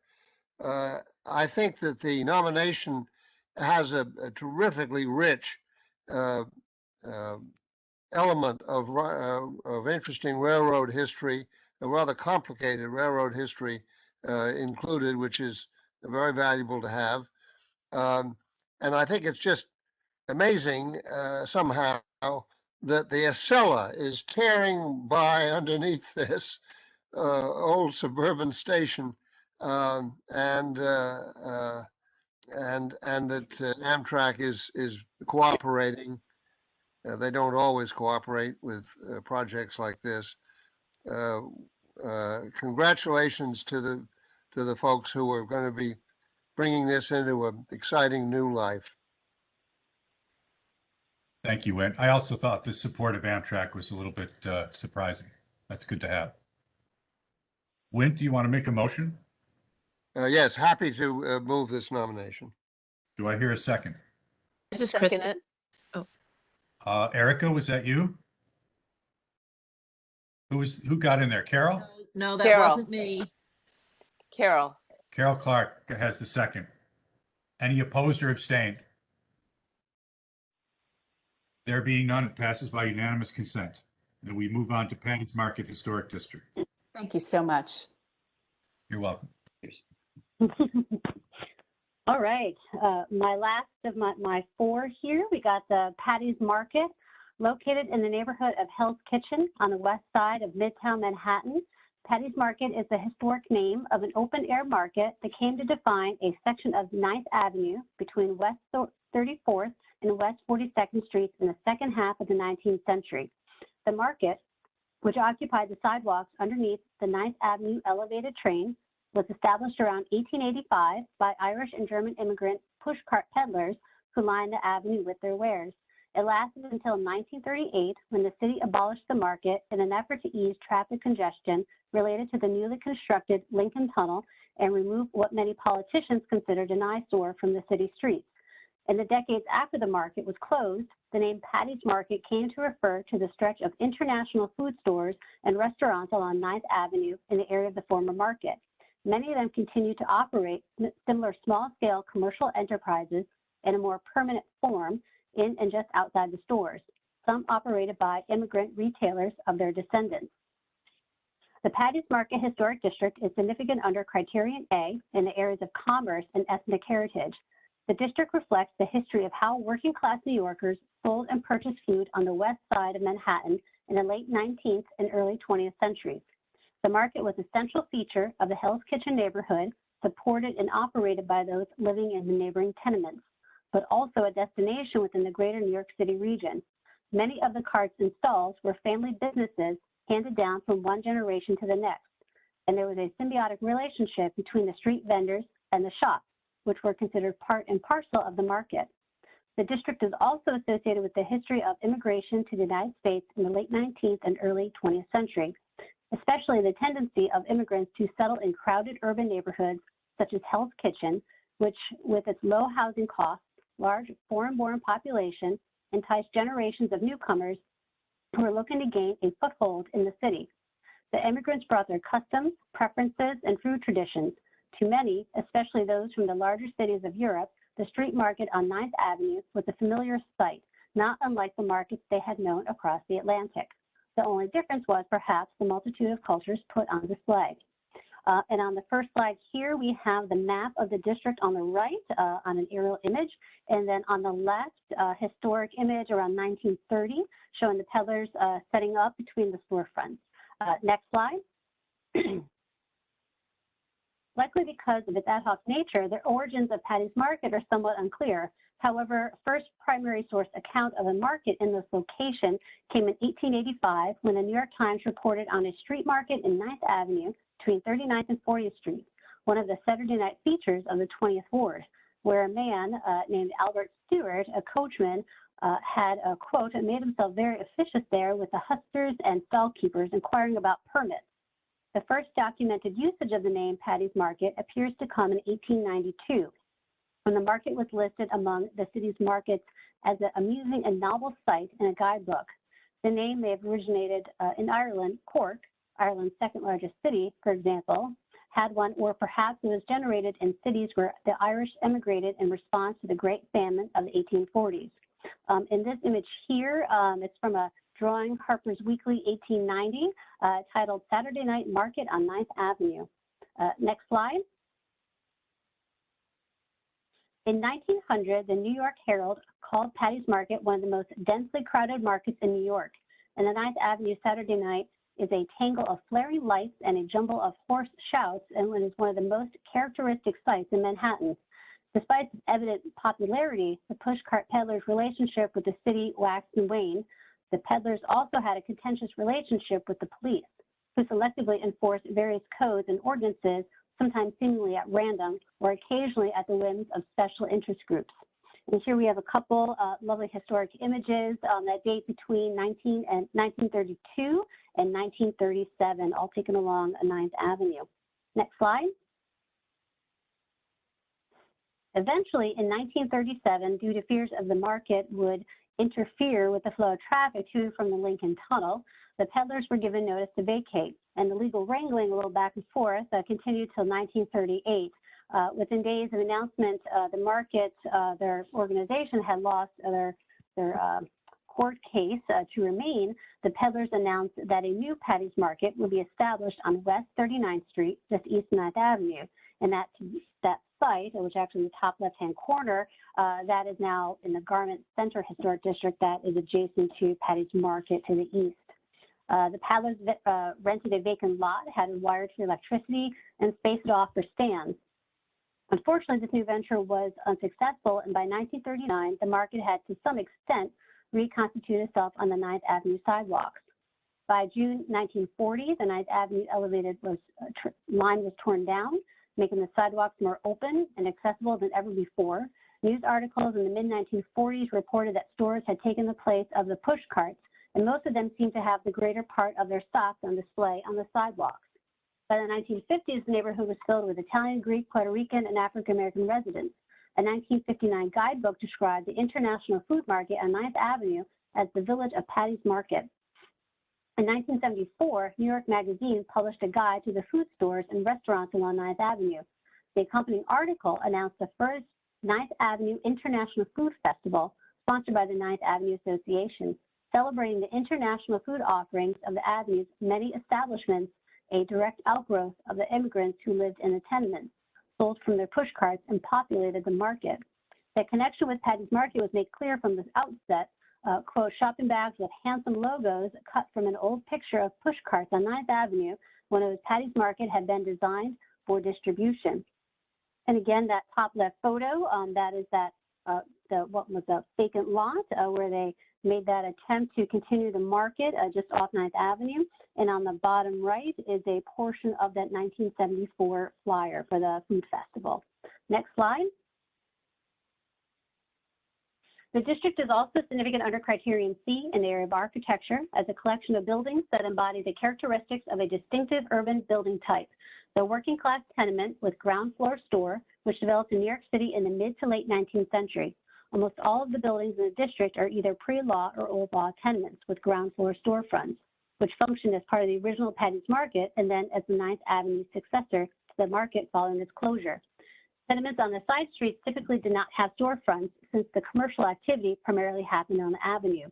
I think that the nomination has a terrifically rich element of interesting railroad history, a rather complicated railroad history included, which is very valuable to have. And I think it's just amazing somehow that the Acela is tearing by underneath this old suburban station, and that Amtrak is cooperating. They don't always cooperate with projects like this. Congratulations to the folks who are going to be bringing this into an exciting new life. Thank you, Wint. I also thought the support of Amtrak was a little bit surprising. That's good to have. Wint, do you want to make a motion? Yes, happy to move this nomination. Do I hear a second? This is Second Kristen. it. Erica, was that you? Who got in there? Carol? No, that Carol. wasn't me. Carol. Carol Clark has the second. Any opposed or abstained? There being none, it passes by unanimous consent. And we move on to Patty's Market Historic District. Thank you so much. You're welcome. All right, my last of my four here, we got the Patty's Market, located in the neighborhood of Hell's Kitchen on the west side of Midtown Manhattan. Patty's Market is the historic name of an open-air market that came to define a section of 9th Avenue between West 34th and West 42nd Streets in the second half of the 19th century. The market, which occupied the sidewalks underneath the 9th Avenue elevated train, was established around 1885 by Irish and German immigrant pushcart peddlers who lined the avenue with their wares. It lasted until 1938, when the city abolished the market in an effort to ease traffic congestion related to the newly constructed Lincoln Tunnel and remove what many politicians considered an eyesore from the city streets. In the decades after the market was closed, The name Patty's Market came to refer to the stretch of international food stores and restaurants along 9th Avenue in the area of the former market. Many of them continue to operate similar small-scale commercial enterprises in a more permanent form in and just outside the stores, some operated by immigrant retailers of their descendants. The Patty's Market Historic District is significant under Criterion A in the areas of commerce and ethnic heritage. The district reflects the history of how working-class New Yorkers sold and purchased food on the west side of Manhattan in the late 19th and early 20th centuries. The market was a central feature of the Hell's Kitchen neighborhood, supported and operated by those living in the neighboring tenements, but also a destination within the greater New York City region. Many of the carts and stalls were family businesses handed down from one generation to the next, and there was a symbiotic relationship between the street vendors and the shops, which were considered part and parcel of the market. The district is also associated with the history of immigration to the United States in the late 19th and early 20th century, especially the tendency of immigrants to settle in crowded urban neighborhoods such as Hell's Kitchen, which, with its low housing costs, large foreign-born population, enticed generations of newcomers who were looking to gain a foothold in the city. The immigrants brought their customs, preferences, and food traditions. To many, especially those from the larger cities of Europe, the street market on 9th Avenue was a familiar sight, not unlike the markets they had known across the Atlantic. The only difference was perhaps the multitude of cultures put on display. And on the first slide here, we have the map of the district on the right on an aerial image, and then on the left, historic image around 1930, showing the peddlers setting up between the storefronts. Next slide. Likely because of its ad hoc nature, the origins of Patty's Market are somewhat unclear. However, first primary source account of a market in this location came in 1885 when the New York Times reported on a street market in 9th Avenue between 39th and 40th Street, one of the Saturday night features of the 20th Ward, where a man named Albert Stewart, a coachman, had a quote, and made himself very officious there with the hucksters and stall keepers inquiring about permits. The first documented usage of the name Patty's Market appears to come in 1892, when the market was listed among the city's markets as an amusing and novel sight in a guidebook. The name may have originated in Ireland. Cork, Ireland's second largest city, for example, had one, or perhaps it was generated in cities where the Irish emigrated in response to the Great Famine of the 1840s. In this image here, it's from a drawing, Harper's Weekly, 1890, titled Saturday Night Market on 9th Avenue. Next slide. In 1900, the New York Herald called Patty's Market one of the most densely crowded markets in New York, and the 9th Avenue Saturday night is a tangle of flaring lights and a jumble of hoarse shouts, and it is one of the most characteristic sights in Manhattan. Despite its evident popularity, the pushcart peddlers' relationship with the city waxed and waned. The peddlers also had a contentious relationship with the police, who selectively enforced various codes and ordinances, sometimes seemingly at random or occasionally at the whims of special interest groups. And here we have a couple lovely historic images that date between 1932 and 1937, all taken along 9th Avenue. Next slide. Eventually, in 1937, due to fears of the market would interfere with the flow of traffic to and from the Lincoln Tunnel, the peddlers were given notice to vacate, and the legal wrangling, a little back and forth, continued till 1938. Within days of announcement, the market, their organization had lost their court case to remain. The peddlers announced that a new Patty's Market would be established on West 39th Street, just east of 9th Avenue, and that site, which actually in the top left-hand corner, that is now in the Garment Center Historic District that is adjacent to Patty's Market to the east. The peddlers rented a vacant lot, had it wired for electricity, and spaced it off for stands. Unfortunately, this new venture was unsuccessful, and by 1939, the market had to some extent reconstitute itself on the 9th Avenue sidewalks. By June 1940, the 9th Avenue elevated line was torn down, making the sidewalks more open and accessible than ever before. News articles in the mid-1940s reported that stores had taken the place of the push carts, and most of them seemed to have the greater part of their stocks on display on the sidewalks. By the 1950s, the neighborhood was filled with Italian, Greek, Puerto Rican, and African-American residents. A 1959 guidebook described the International Food Market on 9th Avenue as the village of Patty's Market. In 1974, New York Magazine published a guide to the food stores and restaurants along 9th Avenue. The accompanying article announced the first 9th Avenue International Food Festival, sponsored by the 9th Avenue Association, celebrating the international food offerings of the Avenue's many establishments, a direct outgrowth of the immigrants who lived in the tenements, sold from their pushcarts, and populated the market. The connection with Patty's Market was made clear from the outset. Quote, shopping bags with handsome logos cut from an old picture of pushcarts on 9th Avenue when it was Patty's Market had been designed for distribution. And again, that top left photo, that is what was a vacant lot where they made that attempt to continue the market just off 9th Avenue. And on the bottom right is a portion of that 1974 flyer for the food festival. Next slide. The district is also significant under Criterion C in the area of architecture as a collection of buildings that embody the characteristics of a distinctive urban building type. The working class tenement with ground floor store, which developed in New York City in the mid to late 19th century. Almost all of the buildings in the district are either pre-law or old law tenements with ground floor storefronts, which functioned as part of the original Patty's Market and then as the 9th Avenue successor to the market following its closure. Tenements on the side streets typically did not have storefronts since the commercial activity primarily happened on the avenue.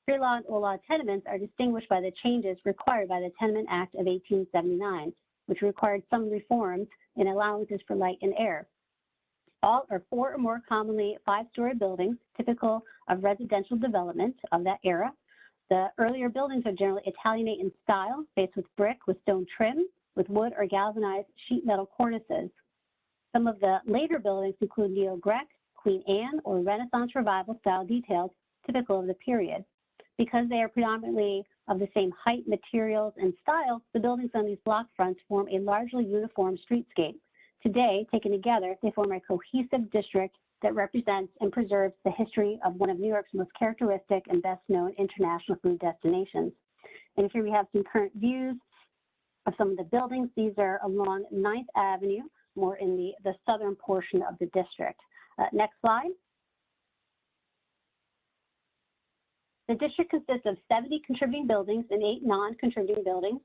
Pre-law and old law tenements are distinguished by the changes required by the Tenement Act of 1879, which required some reforms in allowances for light and air. All are 4 or more commonly 5-story buildings, typical of residential development of that era. The earlier buildings are generally Italianate in style, faced with brick with stone trim, with wood or galvanized sheet metal cornices. Some of the later buildings include Neo-Grec, Queen Anne, or Renaissance Revival style details typical of the period. Because they are predominantly of the same height, materials, and style, the buildings on these block fronts form a largely uniform streetscape. Today, taken together, they form a cohesive district that represents and preserves the history of one of New York's most characteristic and best-known international food destinations. And here we have some current views of some of the buildings. These are along 9th Avenue, more in the southern portion of the district. Next slide. The district consists of 70 contributing buildings and 8 non-contributing buildings.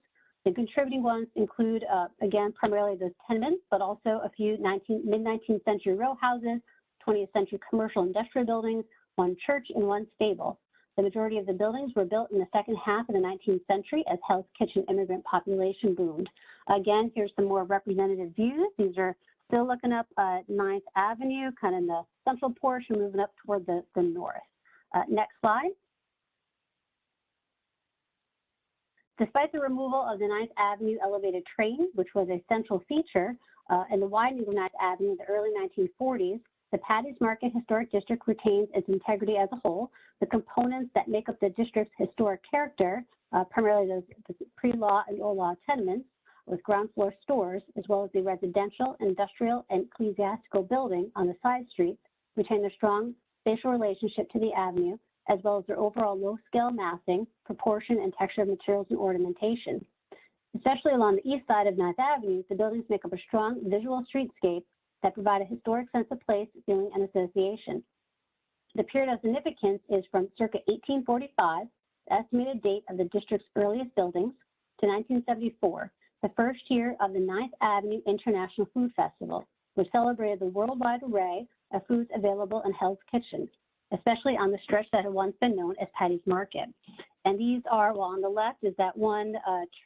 The contributing ones include, again, primarily those tenements, but also a few mid-19th century row houses, 20th century commercial industrial buildings, 1 church, and 1 stable. The majority of the buildings were built in the second half of the 19th century as Hell's Kitchen immigrant population boomed. Again, here's some more representative views. These are still looking up 9th Avenue, kind of in the central portion, moving up toward the north. Next slide. Despite the removal of the 9th Avenue elevated train, which was a central feature, and the widening of 9th Avenue in the early 1940s, the Patty's Market Historic District retains its integrity as a whole. The components that make up the district's historic character, primarily the pre-law and old law tenements with ground floor stores, as well as the residential, industrial, and ecclesiastical building on the side streets, retain their strong spatial relationship to the avenue, as well as their overall low-scale massing, proportion, and texture of materials and ornamentation. Especially along the east side of 9th Avenue, the buildings make up a strong visual streetscape that provide a historic sense of place, feeling, and association. The period of significance is from circa 1845, the estimated date of the district's earliest buildings, to 1974, the first year of the 9th Avenue International Food Festival, which celebrated the worldwide array of foods available in Hell's Kitchen, especially on the stretch that had once been known as Patty's Market. And these are, well, on the left is that one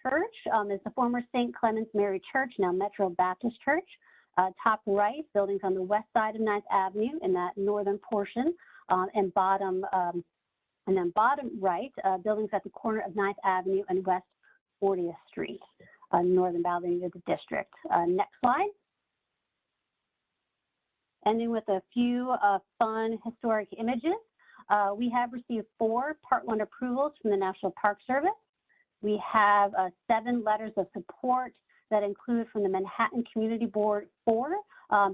church, is the former St. Clement's Mary Church, now Metro Baptist Church. Top right, buildings on the west side of 9th Avenue in that northern portion, and then bottom right, buildings at the corner of 9th Avenue and West 40th Street, northern boundary of the district. Next slide. Ending with a few fun historic images. We have received 4 Part 1 approvals from the National Park Service. We have 7 letters of support that include from the Manhattan Community Board 4.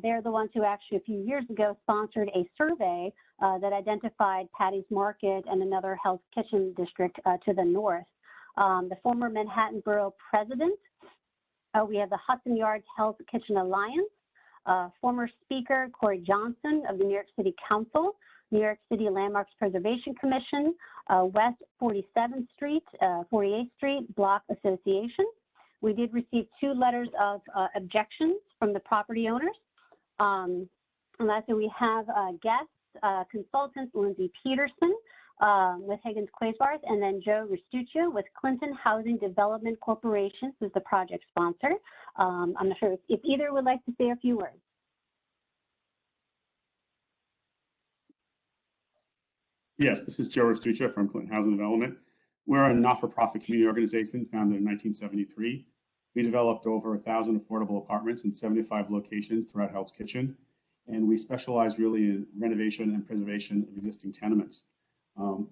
They're the ones who actually a few years ago sponsored a survey that identified Patty's Market and another Hell's Kitchen district to the north. The former Manhattan Borough President, we have the Hudson Yards Hell's Kitchen Alliance, Former speaker Corey Johnson of the New York City Council, New York City Landmarks Preservation Commission, West 47th Street, 48th Street Block Association. We did receive 2 letters of objections from the property owners. And lastly, we have guests, consultants Lindsay Peterson with Higgins Quasars, and then Joe Restuccio with Clinton Housing Development Corporation, who's the project sponsor. I'm not sure if either would like to say a few words. Yes, this is Joe Restuccio from Clinton Housing Development. We're a not-for-profit community organization founded in 1973. We developed over 1,000 affordable apartments in 75 locations throughout Hell's Kitchen, and we specialize really in renovation and preservation of existing tenements.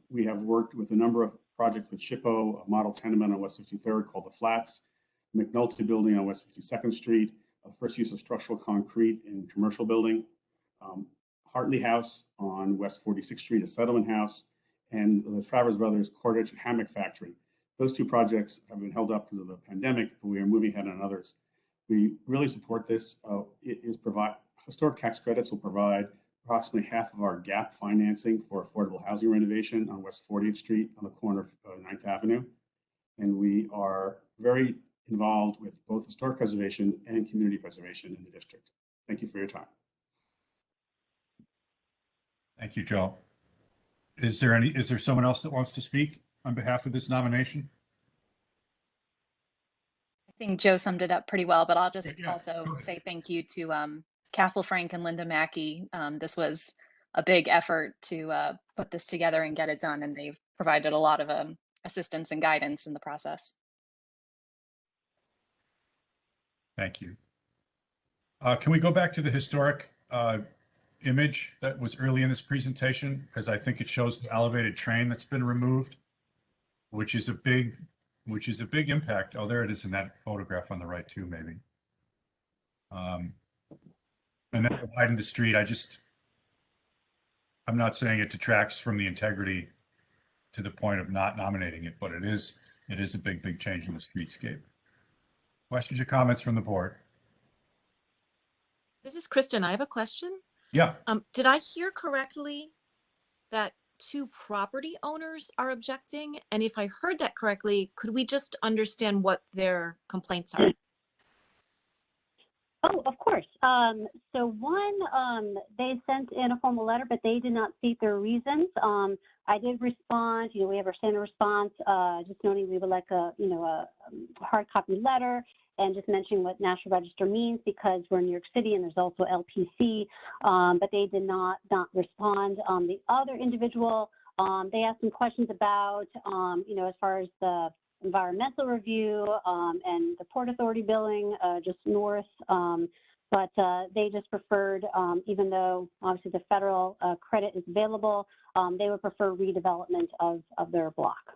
We have worked with a number of projects with SHPO, a model tenement on West 53rd called The Flats, McNulty Building on West 52nd Street, a first use of structural concrete in commercial building, Hartley House on West 46th Street, a settlement house, and the Travers Brothers Cordage and Hammock Factory. Those 2 projects have been held up because of the pandemic, but we are moving ahead on others. We really support this. Historic tax credits will provide approximately half of our gap financing for affordable housing renovation on West 40th Street on the corner of 9th Avenue. And we are very involved with both historic preservation and community preservation in the district. Thank you for your time. Thank you, Joe. Is there someone else that wants to speak on behalf of this nomination? I think Joe summed it up pretty well, but I'll just Yeah, also say thank you to Cathal Frank and Linda Mackey. This was a big effort to put this together and get it done, and they've provided a lot of assistance and guidance in the process. Thank you. Can we go back to the historic image that was early in this presentation? Because I think it shows the elevated train that's been removed, which is a big impact. Oh, there it is in that photograph on the right too, maybe. And then widen the street. I'm not saying it detracts from the integrity to the point of not nominating it, but it is a big change in the streetscape. Questions or comments from the board? This is Kristen. I have a question. Yeah. Did I hear correctly that 2 property owners are objecting? And if I heard that correctly, could we just understand what their complaints are? Oh, of course. So one, they sent in a formal letter, but they did not state their reasons. I did respond. We have our standard response, just noting we would like a hard copy letter and just mentioning what National Register means because we're in New York City and there's also LPC, but they did not respond. The other individual, they asked some questions about, as far as the environmental review and the Port Authority billing just north, but they just preferred, even though obviously the federal credit is available, they would prefer redevelopment of their block.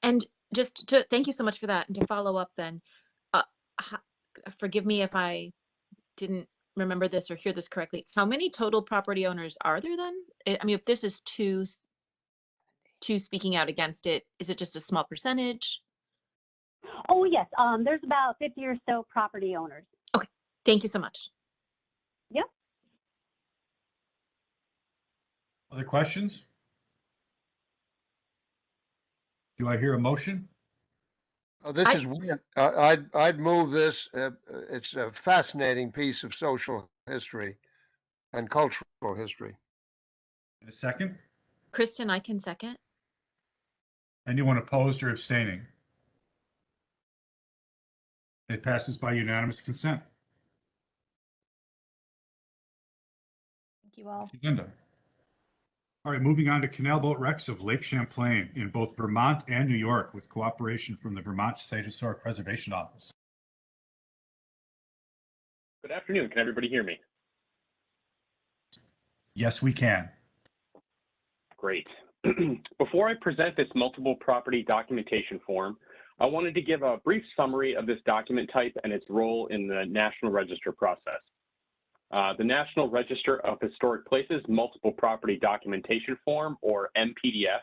And just to thank you so much for that. And to follow up then, forgive me if I didn't remember this or hear this correctly. How many total property owners are there then? I mean, if this is two speaking out against it, is it just a small percentage? Oh, yes. There's about 50 or so property owners. Okay. Thank you so much. Yep. Other questions? Do I hear a motion? This is weird. I'd move this. It's a fascinating piece of social history and cultural history. In a second? Kristen, I can second. Anyone opposed or abstaining? It passes by unanimous consent. Thank you all. Linda. All right, moving on to Canal Boat Wrecks of Lake Champlain in both Vermont and New York with cooperation from the Vermont State Historic Preservation Office. Good afternoon. Can everybody hear me? Yes, we can. Great. Before I present this multiple property documentation form, I wanted to give a brief summary of this document type and its role in the National Register process. The National Register of Historic Places Multiple Property Documentation Form, or MPDF,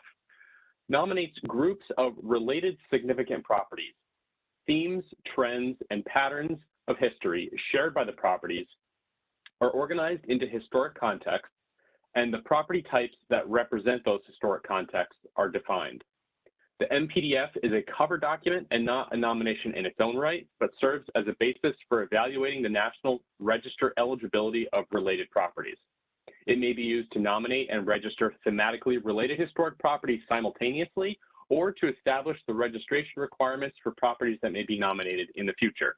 nominates groups of related significant properties. themes, trends, and patterns of history shared by the properties are organized into historic contexts, and the property types that represent those historic contexts are defined. The MPDF is a cover document and not a nomination in its own right, but serves as a basis for evaluating the National Register eligibility of related properties. It may be used to nominate and register thematically related historic properties simultaneously, or to establish the registration requirements for properties that may be nominated in the future.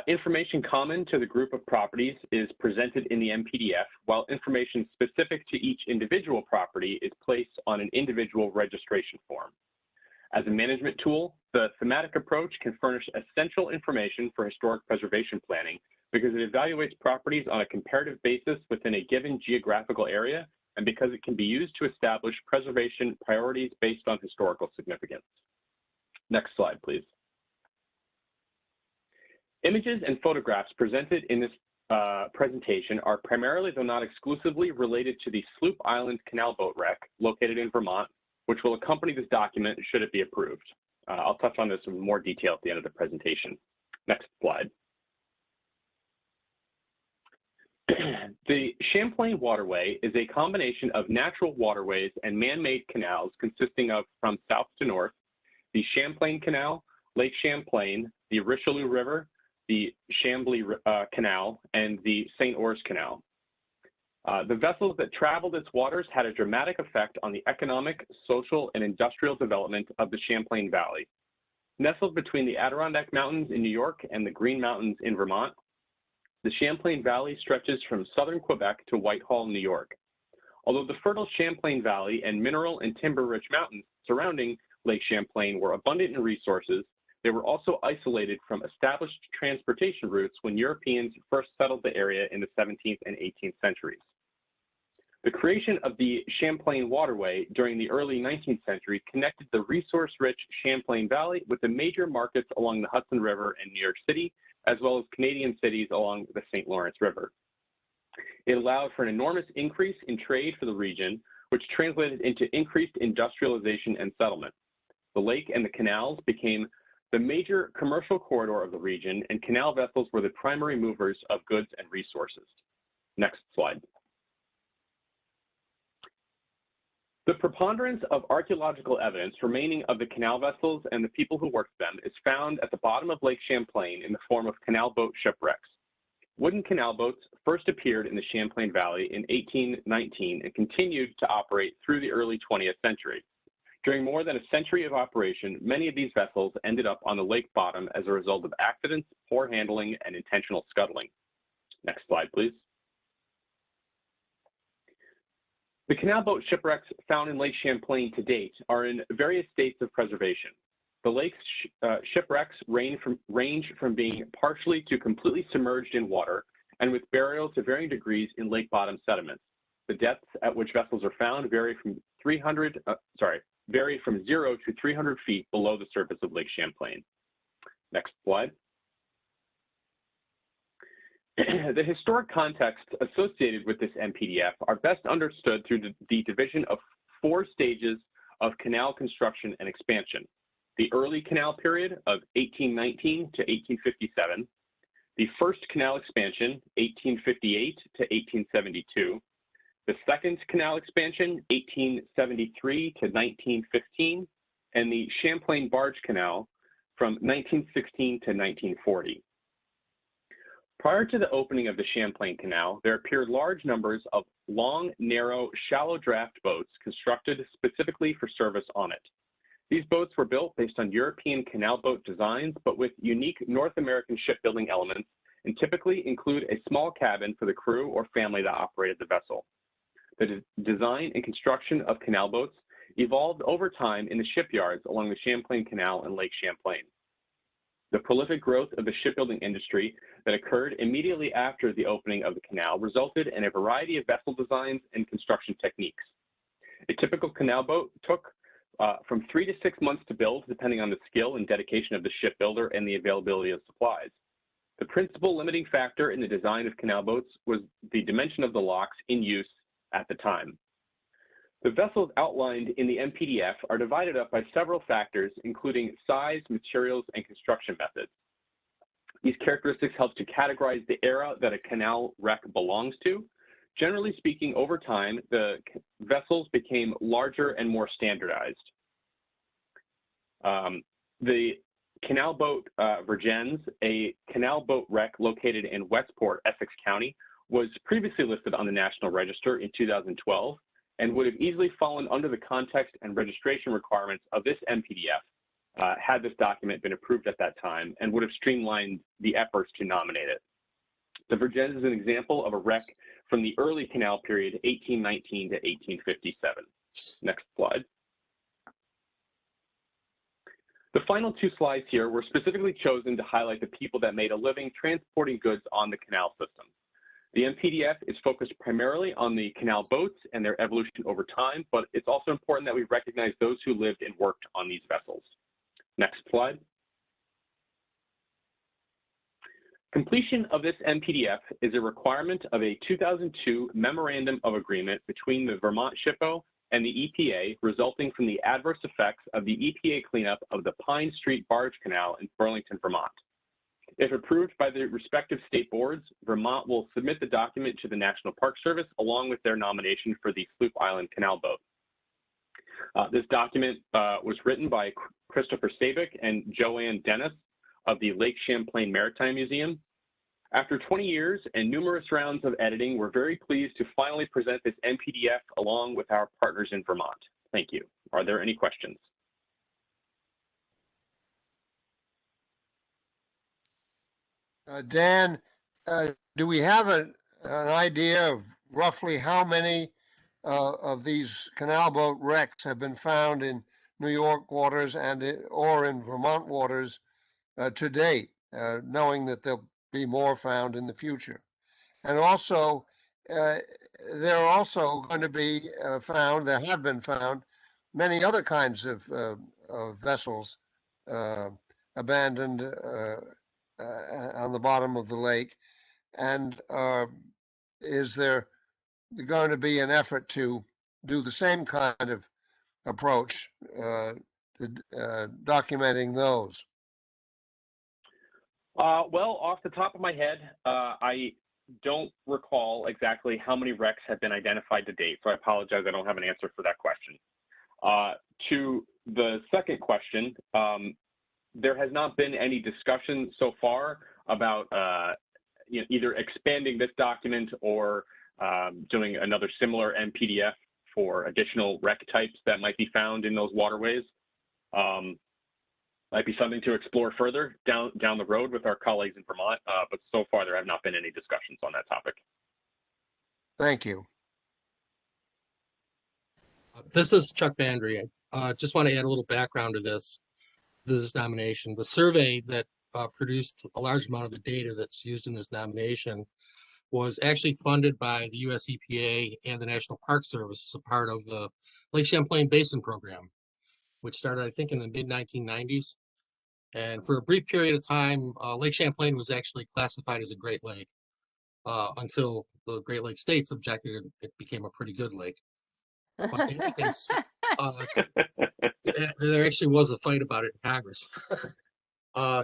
Information common to the group of properties is presented in the MPDF, while information specific to each individual property is placed on an individual registration form. As a management tool, the thematic approach can furnish essential information for historic preservation planning because it evaluates properties on a comparative basis within a given geographical area, and because it can be used to establish preservation priorities based on historical significance. Next slide, please. Images and photographs presented in this presentation are primarily, though not exclusively, related to the Sloop Island Canal Boat Wreck located in Vermont, which will accompany this document should it be approved. I'll touch on this in more detail at the end of the presentation. Next slide. The Champlain Waterway is a combination of natural waterways and man-made canals consisting of, from south to north, the Champlain Canal, Lake Champlain, the Richelieu River, the Chambly Canal, and the St. Ours Canal. The vessels that traveled its waters had a dramatic effect on the economic, social, and industrial development of the Champlain Valley. Nestled between the Adirondack Mountains in New York and the Green Mountains in Vermont, the Champlain Valley stretches from southern Quebec to Whitehall, New York. Although the fertile Champlain Valley and mineral and timber-rich mountains surrounding Lake Champlain were abundant in resources, they were also isolated from established transportation routes when Europeans first settled the area in the 17th and 18th centuries. The creation of the Champlain Waterway during the early 19th century connected the resource-rich Champlain Valley with the major markets along the Hudson River and New York City, as well as Canadian cities along the St. Lawrence River. It allowed for an enormous increase in trade for the region, which translated into increased industrialization and settlement. The lake and the canals became the major commercial corridor of the region, and canal vessels were the primary movers of goods and resources. Next slide. The preponderance of archaeological evidence remaining of the canal vessels and the people who worked them is found at the bottom of Lake Champlain in the form of canal boat shipwrecks. Wooden canal boats first appeared in the Champlain Valley in 1819 and continued to operate through the early 20th century. During more than a century of operation, many of these vessels ended up on the lake bottom as a result of accidents, poor handling, and intentional scuttling. Next slide, please. The canal boat shipwrecks found in Lake Champlain to date are in various states of preservation. The lake's shipwrecks range from being partially to completely submerged in water and with burial to varying degrees in lake bottom sediments. The depths at which vessels are found vary from 0 to 300 feet below the surface of Lake Champlain. Next slide. The historic context associated with this MPDF are best understood through the division of 4 stages of canal construction and expansion. The early canal period of 1819 to 1857, the first canal expansion, 1858 to 1872, the second canal expansion, 1873 to 1915, and the Champlain Barge Canal from 1916 to 1940. Prior to the opening of the Champlain Canal, there appeared large numbers of long, narrow, shallow draft boats constructed specifically for service on it. These boats were built based on European canal boat designs, but with unique North American shipbuilding elements, and typically include a small cabin for the crew or family that operated the vessel. The design and construction of canal boats evolved over time in the shipyards along the Champlain Canal and Lake Champlain. The prolific growth of the shipbuilding industry that occurred immediately after the opening of the canal resulted in a variety of vessel designs and construction techniques. A typical canal boat took from 3 to 6 months to build, depending on the skill and dedication of the shipbuilder and the availability of supplies. The principal limiting factor in the design of canal boats was the dimension of the locks in use at the time. The vessels outlined in the MPDF are divided up by several factors, including size, materials, and construction methods. These characteristics help to categorize the era that a canal wreck belongs to. Generally speaking, over time, the vessels became larger and more standardized. The canal boat Virgens, a canal boat wreck located in Westport, Essex County, was previously listed on the National Register in 2012 and would have easily fallen under the context and registration requirements of this MPDF had this document been approved at that time, and would have streamlined the efforts to nominate it. The Virgens is an example of a wreck from the early canal period, 1819 to 1857. Next slide. The final two slides here were specifically chosen to highlight the people that made a living transporting goods on the canal system. The MPDF is focused primarily on the canal boats and their evolution over time, but it's also important that we recognize those who lived and worked on these vessels. Next slide. Completion of this MPDF is a requirement of a 2002 Memorandum of Agreement between the Vermont SHPO and the EPA, resulting from the adverse effects of the EPA cleanup of the Pine Street Barge Canal in Burlington, Vermont. If approved by the respective state boards, Vermont will submit the document to the National Park Service along with their nomination for the Sloop Island Canal Boat. This document was written by Christopher Sabick and Joanne Dennis of the Lake Champlain Maritime Museum. After 20 years and numerous rounds of editing, we're very pleased to finally present this MPDF along with our partners in Vermont. Thank you. Are there any questions? Dan, do we have an idea of roughly how many of these canal boat wrecks have been found in New York waters or in Vermont waters to date, knowing that there'll be more found in the future? And also, there are also going to be there have been found many other kinds of vessels abandoned on the bottom of the lake. And is there going to be an effort to do the same kind of approach to documenting those? Well, off the top of my head, I don't recall exactly how many wrecks have been identified to date, so I apologize, I don't have an answer for that question. To the second question, there has not been any discussion so far about either expanding this document or doing another similar MPDF for additional wreck types that might be found in those waterways. Might be something to explore further down the road with our colleagues in Vermont, but so far there have not been any discussions on that topic. Thank you. This is Chuck Vandry. Just want to add a little background to this nomination. The survey that produced a large amount of the data that's used in this nomination was actually funded by the US EPA and the National Park Service as a part of the Lake Champlain Basin Program, which started, I think, in the mid-1990s. And for a brief period of time, Lake Champlain was actually classified as a Great Lake until the Great Lake states objected and it became a pretty good lake. But in any case, there actually was a fight about it in Congress.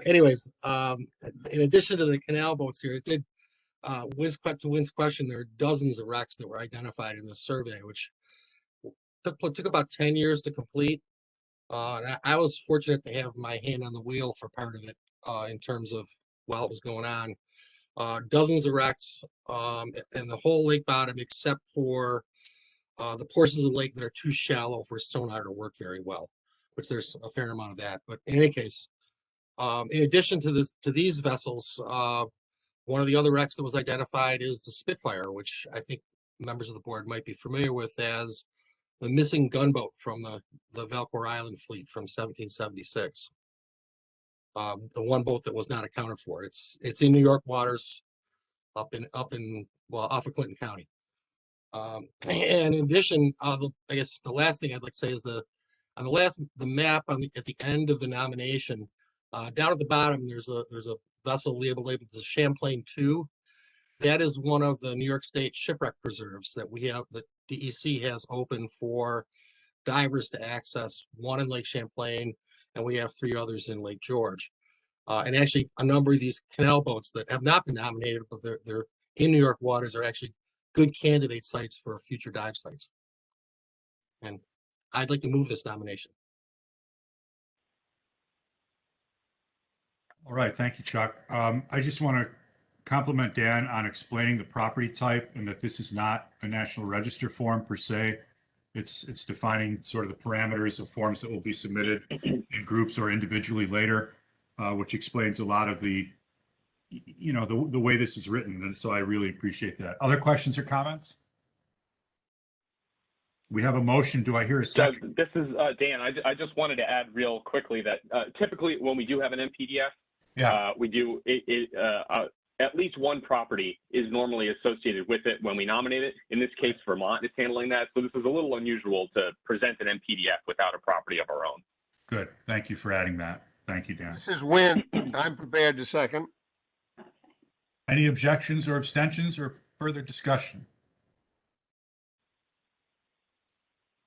Anyways, in addition to the canal boats here, it did, to Wynn's question, there are dozens of wrecks that were identified in this survey, which took about 10 years to complete. And I was fortunate to have my hand on the wheel for part of it in terms of while it was going on. Dozens of wrecks and the whole lake bottom except for the portions of the lake that are too shallow for sonar to work very well, which there's a fair amount of that. But in any case, in addition to these vessels, one of the other wrecks that was identified is the Spitfire, which I think members of the board might be familiar with as the missing gunboat from the Valcour Island fleet from 1776. The one boat that was not accounted for. It's in New York waters, up in off of Clinton County. And in addition, I guess the last thing I'd like to say is the map at the end of the nomination, down at the bottom there's a vessel labeled the Champlain II. That is one of the New York State shipwreck preserves that we have, that DEC has open for divers to access, one in Lake Champlain, and we have 3 others in Lake George. And actually, a number of these canal boats that have not been nominated, but they're in New York waters, are actually good candidate sites for future dive sites. And I'd like to move this nomination. All right, thank you, Chuck. I just want to compliment Dan on explaining the property type and that this is not a National Register form per se. It's defining sort of the parameters of forms that will be submitted in groups or individually later, which explains a lot of the, you know, the way this is written. And so I really appreciate that. Other questions or comments? We have a motion. Do I hear a second? This is Dan. I just wanted to add real quickly that typically when we do have an MPDF, we do at least one property is normally associated with it when we nominate it. In this case, Vermont is handling that. So this is a little unusual to present an MPDF without a property of our own. Good. Thank you for adding that. Thank you, Dan. This is Wynn. I'm prepared to second. Any objections or abstentions or further discussion?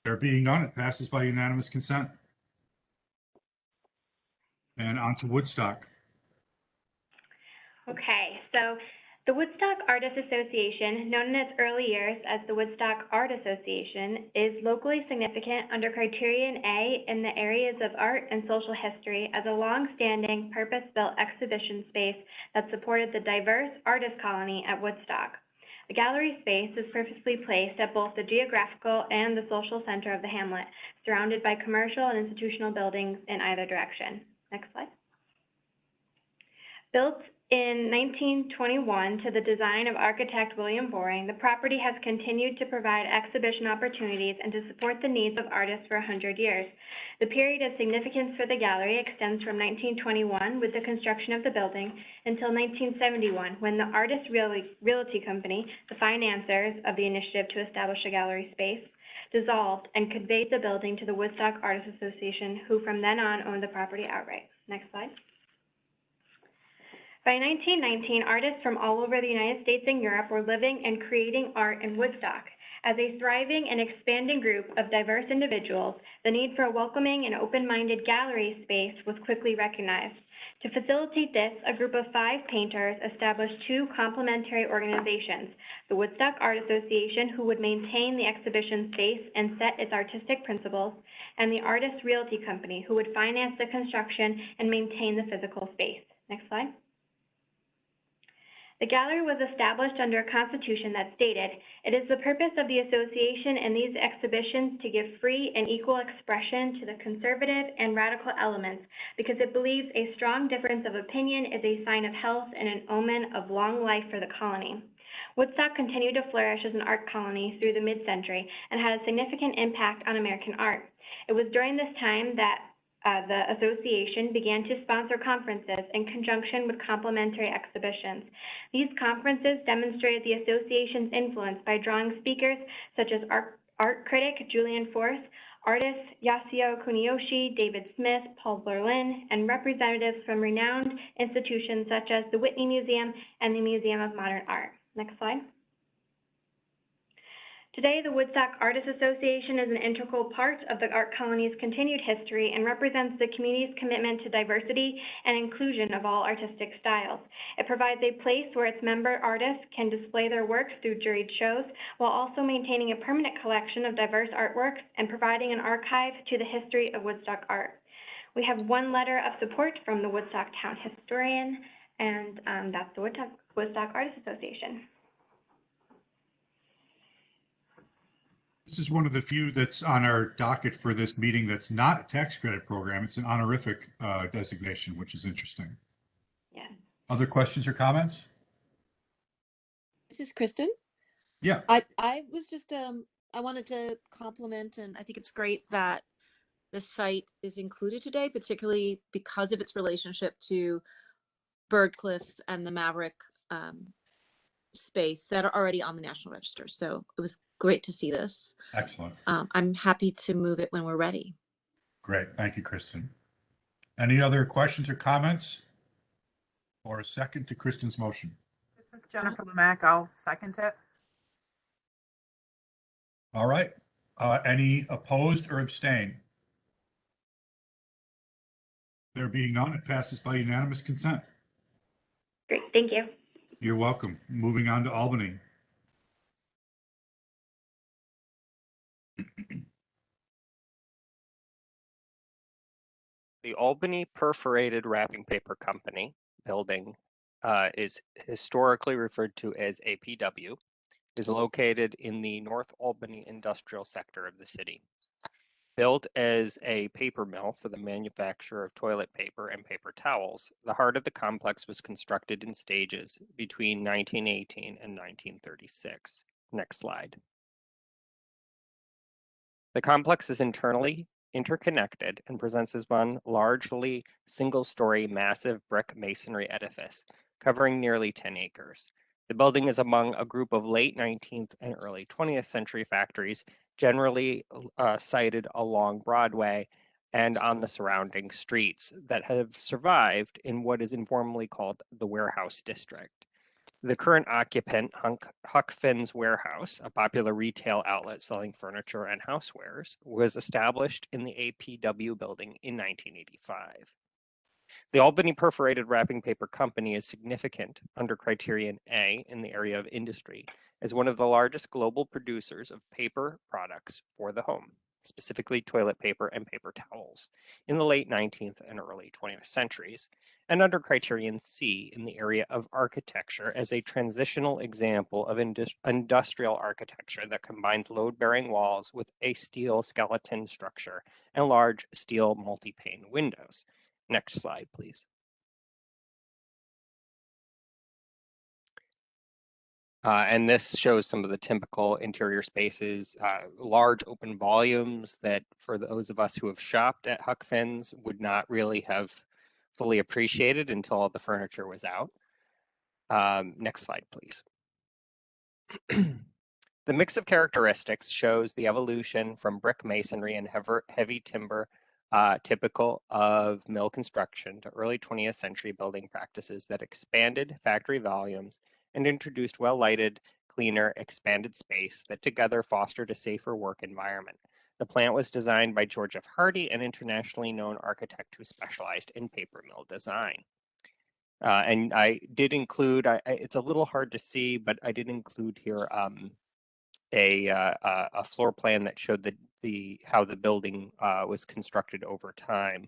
There being none, it passes by unanimous consent. And on to Woodstock. Okay, so the Woodstock Artists Association, known in its early years as the Woodstock Art Association, is locally significant under Criterion A in the areas of art and social history as a long-standing, purpose-built exhibition space that supported the diverse artist colony at Woodstock. The gallery space is purposely placed at both the geographical and the social center of the hamlet, surrounded by commercial and institutional buildings in either direction. Next slide. Built in 1921 to the design of architect William Boring, the property has continued to provide exhibition opportunities and to support the needs of artists for 100 years. The period of significance for the gallery extends from 1921 with the construction of the building until 1971 when the Artist Realty Company, the financiers of the initiative to establish a gallery space, dissolved and conveyed the building to the Woodstock Artists Association, who from then on owned the property outright. Next slide. By 1919, artists from all over the United States and Europe were living and creating art in Woodstock. As a thriving and expanding group of diverse individuals, the need for a welcoming and open-minded gallery space was quickly recognized. To facilitate this, a group of 5 painters established 2 complementary organizations, the Woodstock Art Association, who would maintain the exhibition space and set its artistic principles, and the Artist Realty Company, who would finance the construction and maintain the physical space. Next slide. The gallery was established under a constitution that stated, "It is the purpose of the association and these exhibitions to give free and equal expression to the conservative and radical elements, because it believes a strong difference of opinion is a sign of health and an omen of long life for the colony." Woodstock continued to flourish as an art colony through the mid-century and had a significant impact on American art. It was during this time that the association began to sponsor conferences in conjunction with complementary exhibitions. These conferences demonstrated the association's influence by drawing speakers such as art critic Julian Forth, artists Yasuo Kuniyoshi, David Smith, Paul Berlin, and representatives from renowned institutions such as the Whitney Museum and the Museum of Modern Art. Next slide. Today, the Woodstock Artists Association is an integral part of the art colony's continued history and represents the community's commitment to diversity and inclusion of all artistic styles. It provides a place where its member artists can display their works through juried shows, while also maintaining a permanent collection of diverse artworks and providing an archive to the history of Woodstock art. We have one letter of support from the Woodstock Town Historian, and that's the Woodstock Artists Association. This is one of the few that's on our docket for this meeting that's not a tax credit program. It's an honorific designation, which is interesting. Yeah. Other questions or comments? This is Kristen. Yeah. I was just I wanted to compliment, and I think it's great that the site is included today, particularly because of its relationship to Birdcliff and the Maverick space that are already on the National Register. So it was great to see this. Excellent. I'm happy to move it when we're ready. Great. Thank you, Kristen. Any other questions or comments? Or a second to Kristen's motion? This is Jennifer Lemack. I'll second it. All right. Any opposed or abstain? There being none, it passes by unanimous consent. Great, thank you. You're welcome. Moving on to Albany. The Albany Perforated Wrapping Paper Company building is historically referred to as APW, is located in the North Albany industrial sector of the city. Built as a paper mill for the manufacture of toilet paper and paper towels, the heart of the complex was constructed in stages between 1918 and 1936. Next slide. The complex is internally interconnected and presents as one largely single-story massive brick masonry edifice covering nearly 10 acres. The building is among a group of late 19th and early 20th century factories generally sited along Broadway and on the surrounding streets that have survived in what is informally called the Warehouse District. The current occupant, Huck Finn's Warehouse, a popular retail outlet selling furniture and housewares, was established in the APW building in 1985. The Albany Perforated Wrapping Paper Company is significant under Criterion A in the area of industry as one of the largest global producers of paper products for the home, specifically toilet paper and paper towels, in the late 19th and early 20th centuries, and under Criterion C in the area of architecture as a transitional example of industrial architecture that combines load-bearing walls with a steel skeleton structure and large steel multi-pane windows. Next slide, please. And this shows some of the typical interior spaces, large open volumes that for those of us who have shopped at Huck Finn's would not really have fully appreciated until all the furniture was out. Next slide, please. The mix of characteristics shows the evolution from brick masonry and heavy timber typical of mill construction to early 20th century building practices that expanded factory volumes and introduced well-lighted, cleaner, expanded space that together fostered a safer work environment. The plant was designed by George F. Hardy, an internationally known architect who specialized in paper mill design. And I did include, it's a little hard to see, but I did include here a floor plan that showed how the building was constructed over time.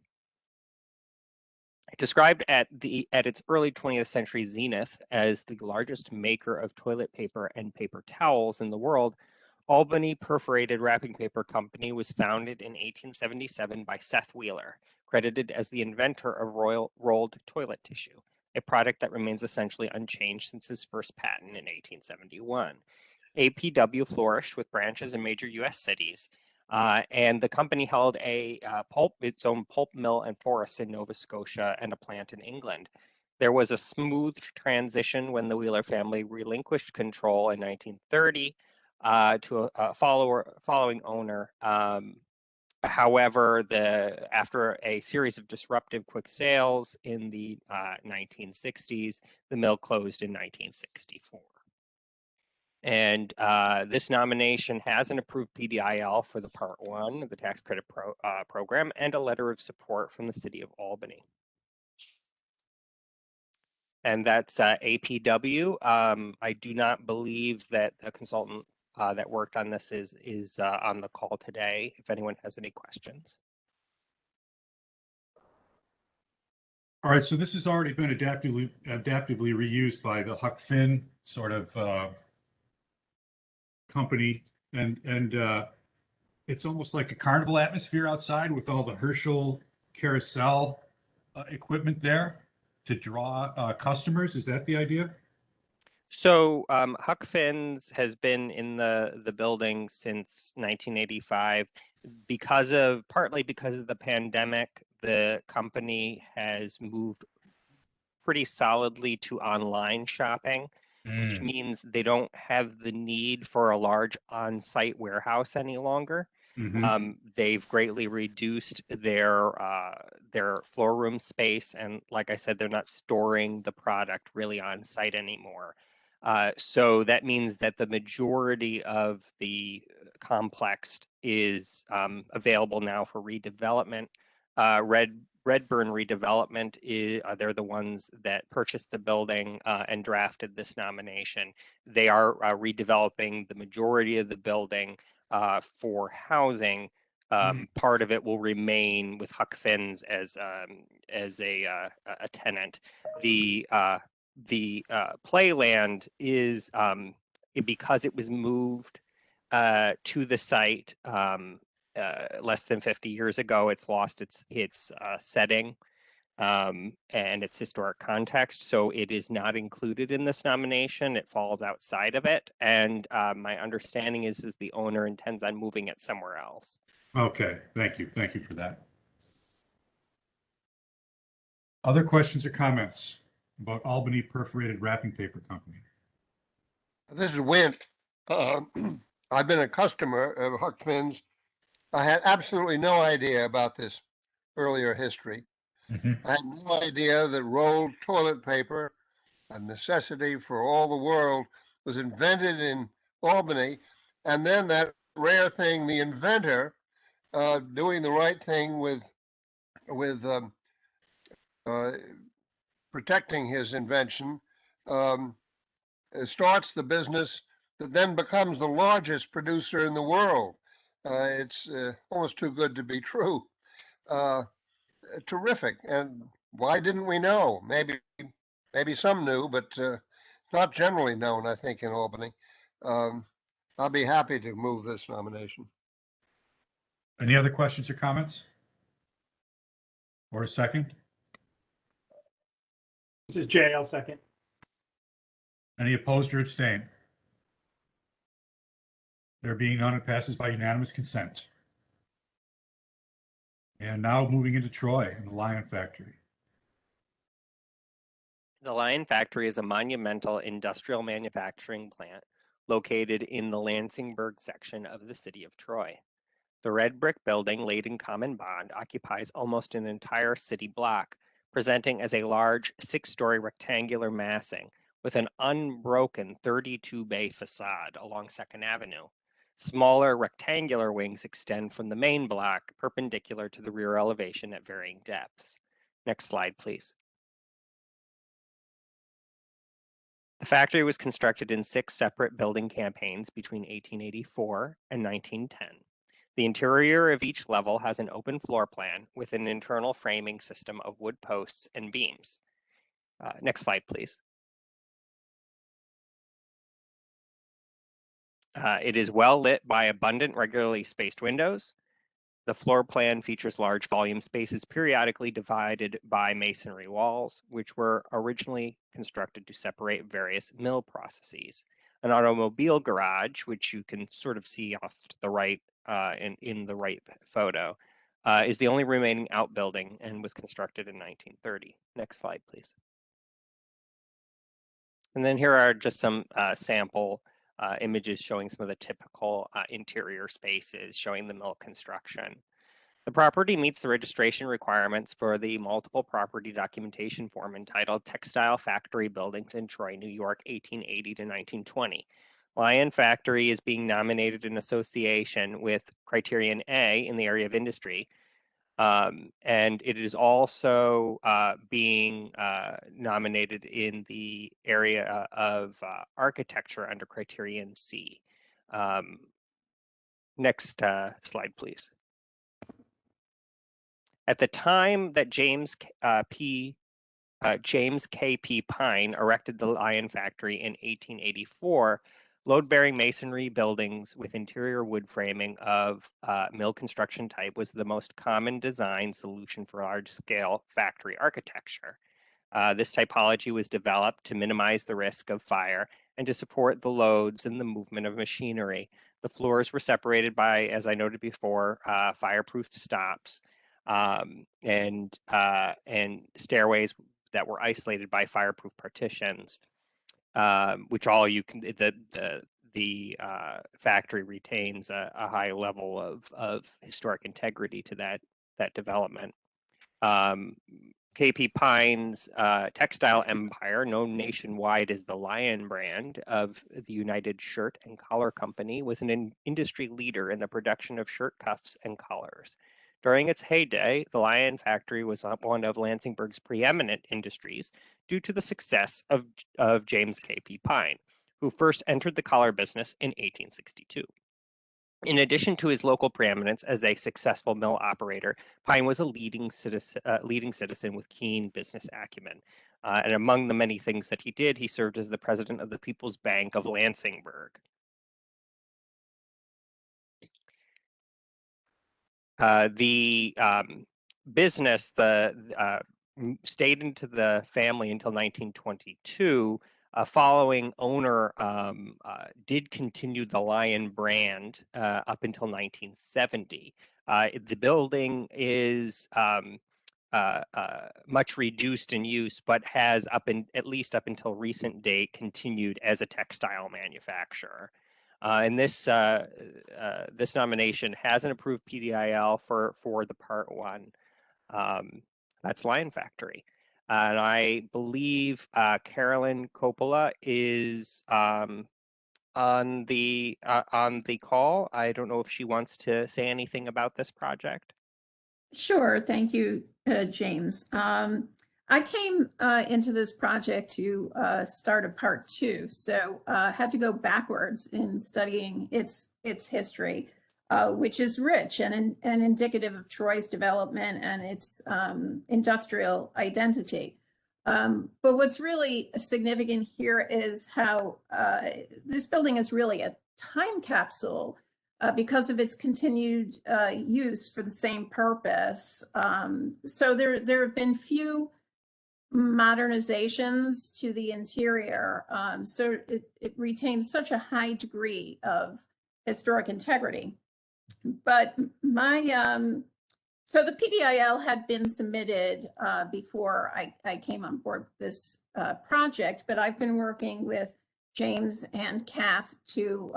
Described at its early 20th century zenith as the largest maker of toilet paper and paper towels in the world, Albany Perforated Wrapping Paper Company was founded in 1877 by Seth Wheeler, credited as the inventor of rolled toilet tissue, a product that remains essentially unchanged since his first patent in 1871. APW flourished with branches in major U.S. cities, and the company held its own pulp mill and forests in Nova Scotia and a plant in England. There was a smooth transition when the Wheeler family relinquished control in 1930 to a following owner. However, after a series of disruptive quick sales in the 1960s, the mill closed in 1964. And this nomination has an approved PDIL for the Part 1 of the tax credit program and a letter of support from the City of Albany. And that's APW. I do not believe that the consultant that worked on this is on the call today, if anyone has any questions. All right, so this has already been adaptively reused by the Huck Finn sort of company, and it's almost like a carnival atmosphere outside with all the Herschel carousel equipment there to draw customers. Is that the idea? So Huck Finn's has been in the building since 1985 partly because of the pandemic. The company has moved pretty solidly to online shopping, which means they don't have the need for a large on-site warehouse any longer. They've greatly reduced their floor room space, and like I said, they're not storing the product really on site anymore. So that means that the majority of the complex is available now for redevelopment. Redburn Redevelopment they're the ones that purchased the building and drafted this nomination. They are redeveloping the majority of the building for housing. Part of it will remain with Huck Finn's as a tenant. The playland is because it was moved to the site less than 50 years ago. It's lost its setting and its historic context, so it is not included in this nomination. It falls outside of it, and my understanding is the owner intends on moving it somewhere else. Okay, thank you for that. Other questions or comments about Albany Perforated Wrapping Paper Company? This is Wint. I've been a customer of Huck Finn's. I had absolutely no idea about this earlier history. I had no idea that rolled toilet paper, a necessity for all the world, was invented in Albany. And then that rare thing, the inventor doing the right thing with protecting his invention, starts the business that then becomes the largest producer in the world. It's almost too good to be true. Terrific. And why didn't we know? Maybe some knew, but not generally known, I think, in Albany. I'll be happy to move this nomination. Any other questions or comments? Or a second? This is Jay, I'll second. Any opposed or abstain? There being none, it passes by unanimous consent. And now moving into Troy and the Lion Factory. The Lion Factory is a monumental industrial manufacturing plant located in the Lansingburg section of the city of Troy. The red brick building laid in common bond occupies almost an entire city block, presenting as a large 6-story rectangular massing with an unbroken 32-bay facade along 2nd Avenue. Smaller rectangular wings extend from the main block perpendicular to the rear elevation at varying depths. Next slide, please. The factory was constructed in 6 separate building campaigns between 1884 and 1910. The interior of each level has an open floor plan with an internal framing system of wood posts and beams. Next slide, please. It is well lit by abundant, regularly spaced windows. The floor plan features large volume spaces periodically divided by masonry walls, which were originally constructed to separate various mill processes. An automobile garage, which you can sort of see off to the right in the right photo, is the only remaining outbuilding and was constructed in 1930. Next slide, please. And then here are just some sample images showing some of the typical interior spaces, showing the mill construction. The property meets the registration requirements for the multiple property documentation form entitled Textile Factory Buildings in Troy, New York, 1880 to 1920. Lion Factory is being nominated in association with Criterion A in the area of industry, and it is also being nominated in the area of architecture under Criterion C. Next slide, please. At the time that James K.P. Pine erected the Lion Factory in 1884, load-bearing masonry buildings with interior wood framing of mill construction type was the most common design solution for large-scale factory architecture. This typology was developed to minimize the risk of fire and to support the loads and the movement of machinery. The floors were separated by, as I noted before, fireproof stops and stairways that were isolated by fireproof partitions. Which all you can, the factory retains a high level of historic integrity to that development. KP Pine's textile empire, known nationwide as the Lion brand of the United Shirt and Collar Company, was an industry leader in the production of shirt cuffs and collars. During its heyday, the Lion factory was one of Lansingburg's preeminent industries due to the success of James KP Pine, who first entered the collar business in 1862. In addition to his local preeminence as a successful mill operator, Pine was a leading citizen with keen business acumen. And among the many things that he did, he served as the president of the People's Bank of Lansingburg. The business stayed into the family until 1922. Following owner did continue the Lion brand up until 1970. The building is much reduced in use, but has at least up until recent date continued as a textile manufacturer. And this nomination has an approved PDIL for the Part 1. That's Lion Factory. And I believe Carolyn Coppola is on the call. I don't know if she wants to say anything about this project. Sure, thank you, James. I came into this project to start a Part 2, so had to go backwards in studying its history, which is rich and indicative of Troy's development and its industrial identity. But what's really significant here is how this building is really a time capsule because of its continued use for the same purpose. So there have been few modernizations to the interior, so it retains such a high degree of historic integrity. But so the PDIL had been submitted before I came on board with this project, but I've been working with James and Kath to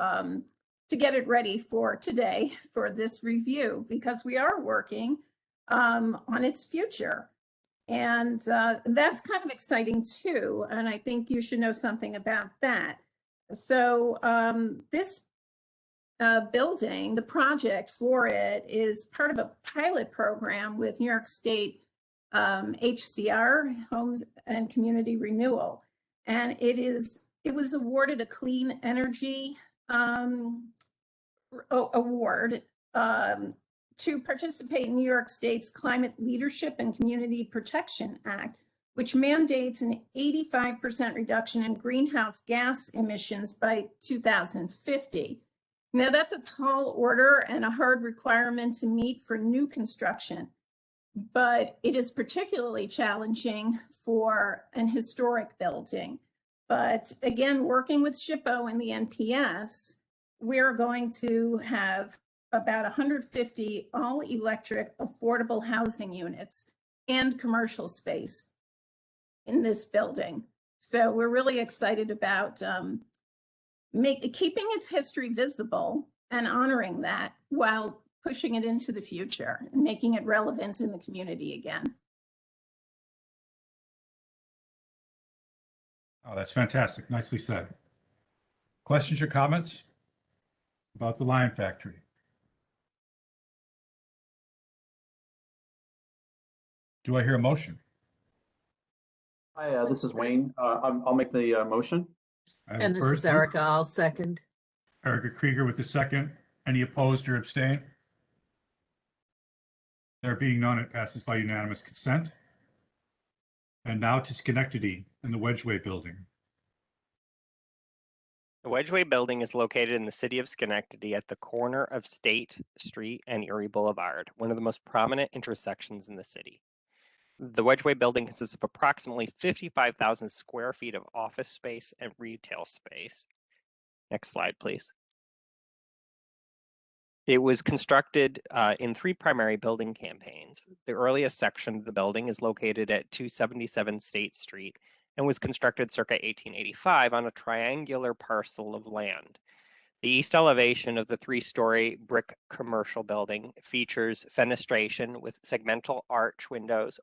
get it ready for today for this review, because we are working on its future. And that's kind of exciting too. And I think you should know something about that. So this building, the project for it is part of a pilot program with New York State HCR, Homes and Community Renewal. And it was awarded a clean energy award to participate in New York State's Climate Leadership and Community Protection Act, which mandates an 85% reduction in greenhouse gas emissions by 2050. Now, that's a tall order and a hard requirement to meet for new construction, but it is particularly challenging for an historic building. But again, working with SHPO and the NPS, we're going to have about 150 all-electric affordable housing units and commercial space in this building. So we're really excited about keeping its history visible and honoring that while pushing it into the future and making it relevant in the community again. Oh, that's fantastic. Nicely said. Questions or comments about the Lion Factory? Do I hear a motion? Hi, this is Wayne. I'll make the motion. And this is Erica. I'll second. Erica Krieger with the second. Any opposed or abstain? There being none, it passes by unanimous consent. And now to Schenectady and the Wedgeway Building. The Wedgeway Building is located in the city of Schenectady at the corner of State Street and Erie Boulevard, one of the most prominent intersections in the city. The Wedgeway Building consists of approximately 55,000 square feet of office space and retail space. Next slide, please. It was constructed in 3 primary building campaigns. The earliest section of the building is located at 277 State Street and was constructed circa 1885 on a triangular parcel of land. The east elevation of the 3-story brick commercial building features fenestration with segmental arch windows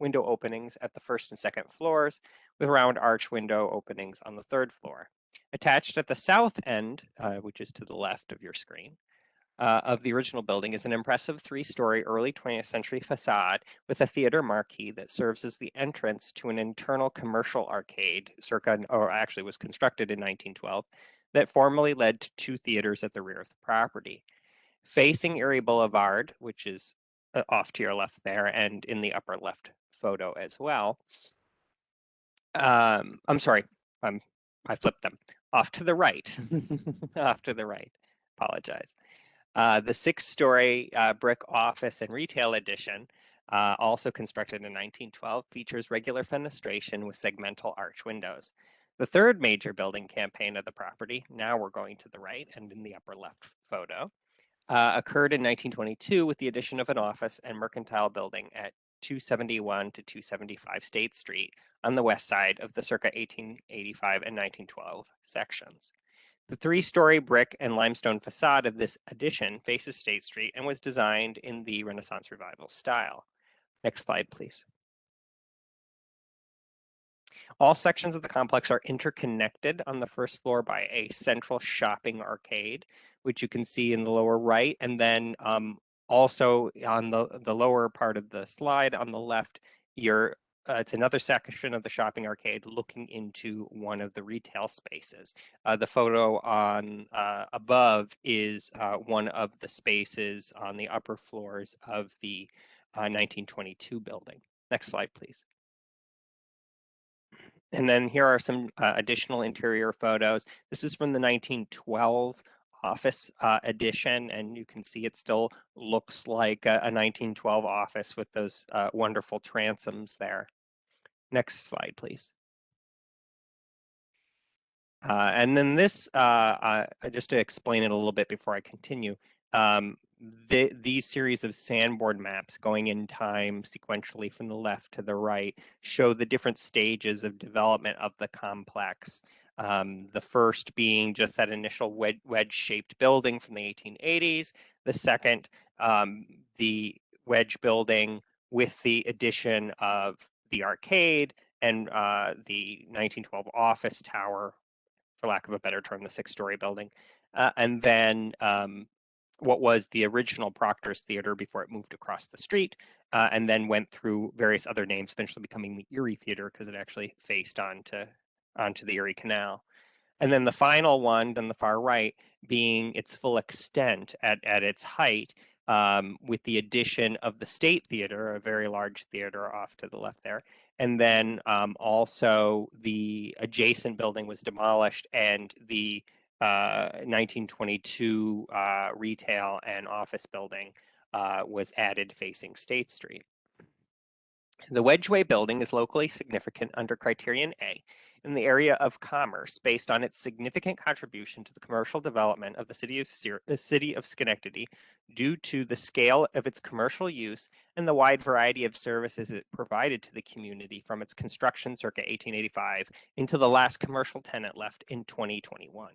window openings at the first and second floors, with round arch window openings on the third floor. Attached at the south end, which is to the left of your screen, of the original building is an impressive 3-story early 20th century facade with a theater marquee that serves as the entrance to an internal commercial arcade, or actually was constructed in 1912, that formerly led to 2 theaters at the rear of the property. Facing Erie Boulevard, which is off to your left there and in the upper left photo as well. I'm sorry, I flipped them. Off to the right, off to the right, apologize. The 6-story brick office and retail addition, also constructed in 1912, features regular fenestration with segmental arch windows. The third major building campaign of the property, now we're going to the right and in the upper left photo, occurred in 1922 with the addition of an office and mercantile building at 271 to 275 State Street on the west side of the circa 1885 and 1912 sections. The 3-story brick and limestone facade of this addition faces State Street and was designed in the Renaissance Revival style. Next slide, please. All sections of the complex are interconnected on the first floor by a central shopping arcade, which you can see in the lower right, and then also on the lower part of the slide on the left, it's another section of the shopping arcade looking into one of the retail spaces. The photo on above is one of the spaces on the upper floors of the 1922 building. Next slide, please. And then here are some additional interior photos. This is from the 1912 office edition, and you can see it still looks like a 1912 office with those wonderful transoms there. Next slide, please. And then this, just to explain it a little bit before I continue, these series of sandboard maps going in time sequentially from the left to the right show the different stages of development of the complex. The first being just that initial wedge-shaped building from the 1880s. The second, the wedge building with the addition of the arcade and the 1912 office tower, for lack of a better term, the 6-story building. And then what was the original Proctor's Theater before it moved across the street, and then went through various other names, eventually becoming the Erie Theater because it actually faced onto the Erie Canal. And then the final one on the far right being its full extent at its height, with the addition of the State Theater, a very large theater off to the left there. And then also the adjacent building was demolished and the 1922 retail and office building was added facing State Street. The Wedgeway building is locally significant under Criterion A in the area of commerce based on its significant contribution to the commercial development of the city of Schenectady due to the scale of its commercial use and the wide variety of services it provided to the community from its construction circa 1885 into the last commercial tenant left in 2021.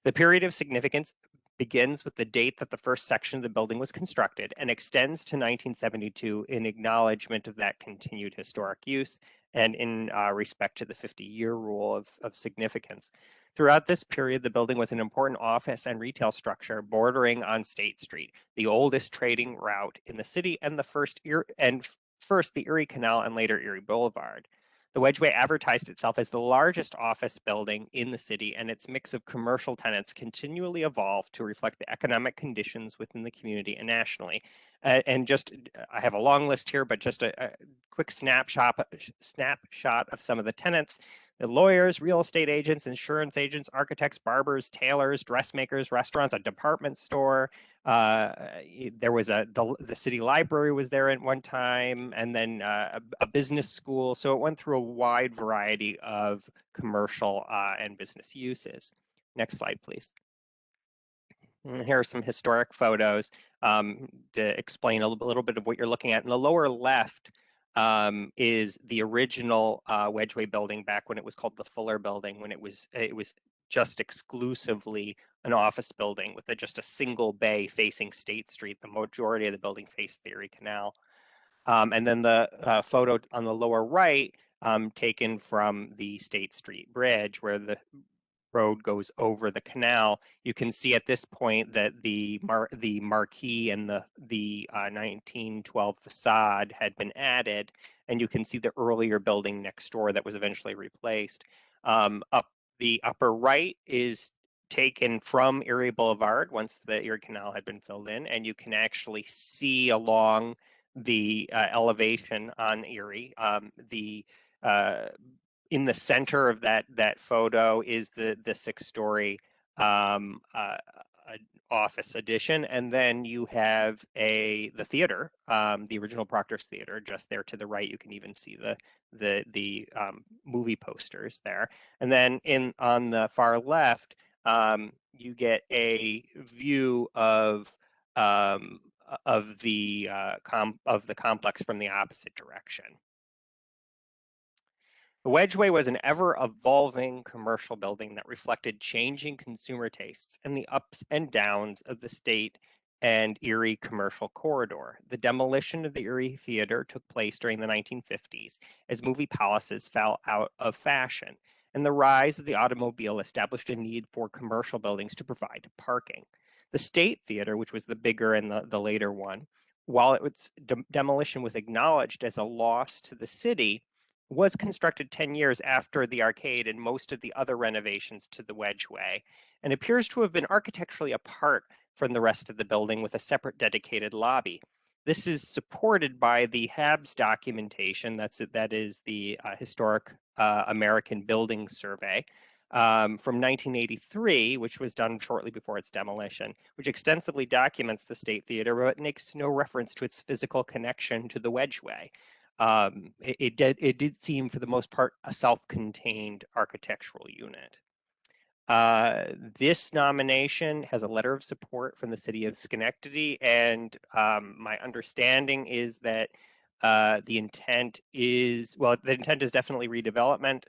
The period of significance begins with the date that the first section of the building was constructed and extends to 1972 in acknowledgement of that continued historic use and in respect to the 50-year rule of significance. Throughout this period, the building was an important office and retail structure bordering on State Street, the oldest trading route in the city and the first the Erie Canal and later Erie Boulevard. The Wedgeway advertised itself as the largest office building in the city, and its mix of commercial tenants continually evolved to reflect the economic conditions within the community and nationally. And just, I have a long list here, but just a quick snapshot of some of the tenants: the lawyers, real estate agents, insurance agents, architects, barbers, tailors, dressmakers, restaurants, a department store. There was the city library was there at one time, and then a business school. So it went through a wide variety of commercial and business uses. Next slide, please. And here are some historic photos to explain a little bit of what you're looking at. In the lower left is the original Wedgeway building back when it was called the Fuller Building, when it was just exclusively an office building with just a single bay facing State Street. The majority of the building faced the Erie Canal. And then the photo on the lower right, taken from the State Street Bridge, where the road goes over the canal. You can see at this point that the marquee and the 1912 facade had been added, and you can see the earlier building next door that was eventually replaced. Up the upper right is taken from Erie Boulevard once the Erie Canal had been filled in, and you can actually see along the elevation on Erie. In the center of that photo is the 6-story office addition, and then you have the theater, the original Proctor's Theater, just there to the right. You can even see the movie posters there, and then on the far left, you get a view of the complex from the opposite direction. The Wedgeway was an ever-evolving commercial building that reflected changing consumer tastes and the ups and downs of the State and Erie commercial corridor. The demolition of the Erie Theater took place during the 1950s as movie palaces fell out of fashion, and the rise of the automobile established a need for commercial buildings to provide parking. The State Theater, which was the bigger and the later one, while its demolition was acknowledged as a loss to the city, was constructed 10 years after the arcade and most of the other renovations to the Wedgeway, and appears to have been architecturally apart from the rest of the building with a separate dedicated lobby. This is supported by the HABS documentation, that is the Historic American Building Survey, from 1983, which was done shortly before its demolition, which extensively documents the State Theater, but makes no reference to its physical connection to the Wedgeway. It did seem, for the most part, a self-contained architectural unit. This nomination has a letter of support from the city of Schenectady, and my understanding is that the intent is definitely redevelopment,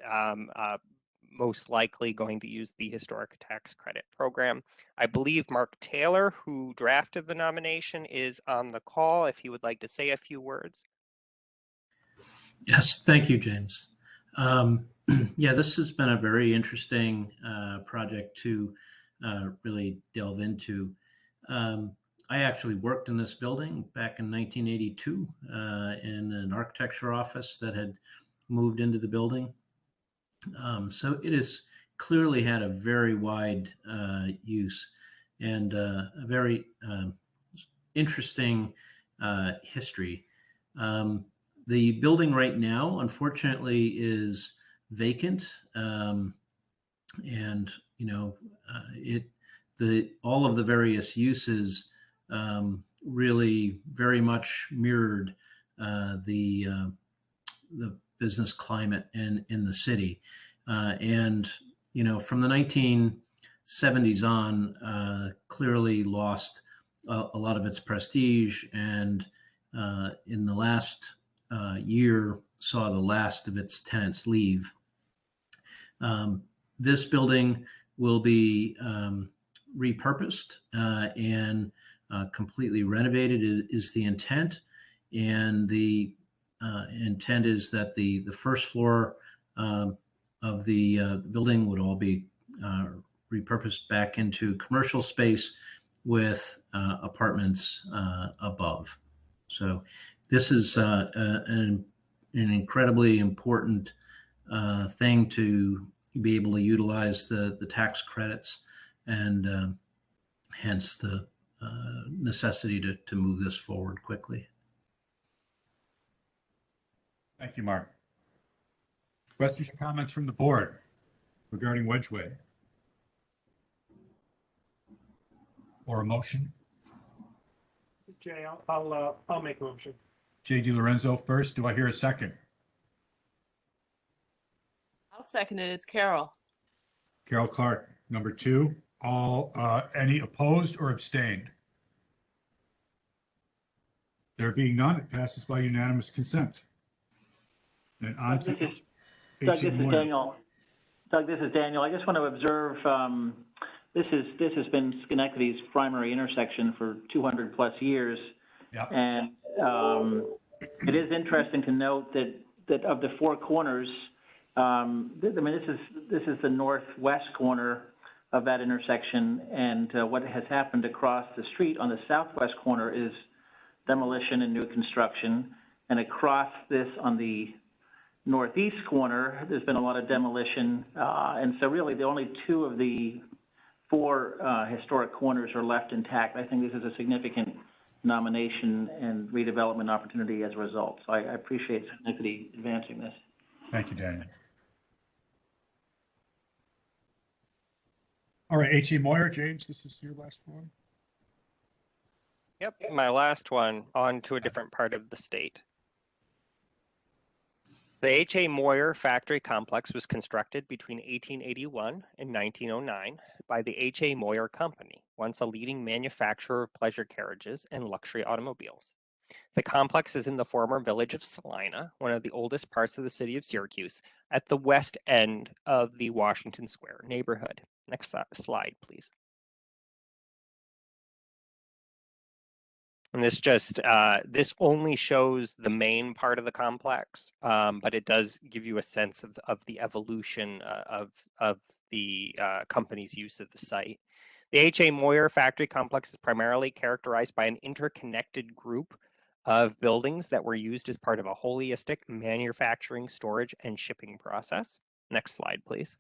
most likely going to use the historic tax credit program. I believe Mark Taylor, who drafted the nomination, is on the call if he would like to say a few words. Yes, thank you, James. Yeah, this has been a very interesting project to really delve into. I actually worked in this building back in 1982 in an architecture office that had moved into the building. So it has clearly had a very wide use and a very interesting history. The building right now, unfortunately, is vacant, and all of the various uses really very much mirrored the business climate in the city, and from the 1970s on, clearly lost a lot of its prestige, and in the last year saw the last of its tenants leave. This building will be repurposed and completely renovated is the intent. And the intent is that the first floor of the building would all be repurposed back into commercial space with apartments above. So this is an incredibly important thing to be able to utilize the tax credits, and hence the necessity to move this forward quickly. Thank you, Mark. Questions or comments from the board regarding Wedgeway? Or a motion? This is Jay. I'll make a motion. Jay DiLorenzo first. Do I hear a second? I'll second it. It's Carol. Carol Clark, number 2. Any opposed or abstained? There being none, it passes by unanimous consent. And on to Doug, this is Daniel. Doug, this is Daniel. I just want to observe, this has been Schenectady's primary intersection for 200 plus years. Yep. And it is interesting to note that of the four corners, this is the northwest corner of that intersection, and what has happened across the street on the southwest corner is demolition and new construction, and across this on the northeast corner, there's been a lot of demolition, and so really the only two of the four historic corners are left intact. I think this is a significant nomination and redevelopment opportunity as a result. So I appreciate Schenectady advancing this. Thank you, Daniel. All right, H.E. Moyer, James, this is your last one. Yep, my last one, on to a different part of the state. The H.A. Moyer factory complex was constructed between 1881 and 1909 by the H.A. Moyer Company, once a leading manufacturer of pleasure carriages and luxury automobiles. The complex is in the former village of Salina, one of the oldest parts of the city of Syracuse, at the west end of the Washington Square neighborhood. Next slide, please. And this only shows the main part of the complex, but it does give you a sense of the evolution of the company's use of the site. The H.A. Moyer factory complex is primarily characterized by an interconnected group of buildings that were used as part of a holistic manufacturing, storage, and shipping process. Next slide, please.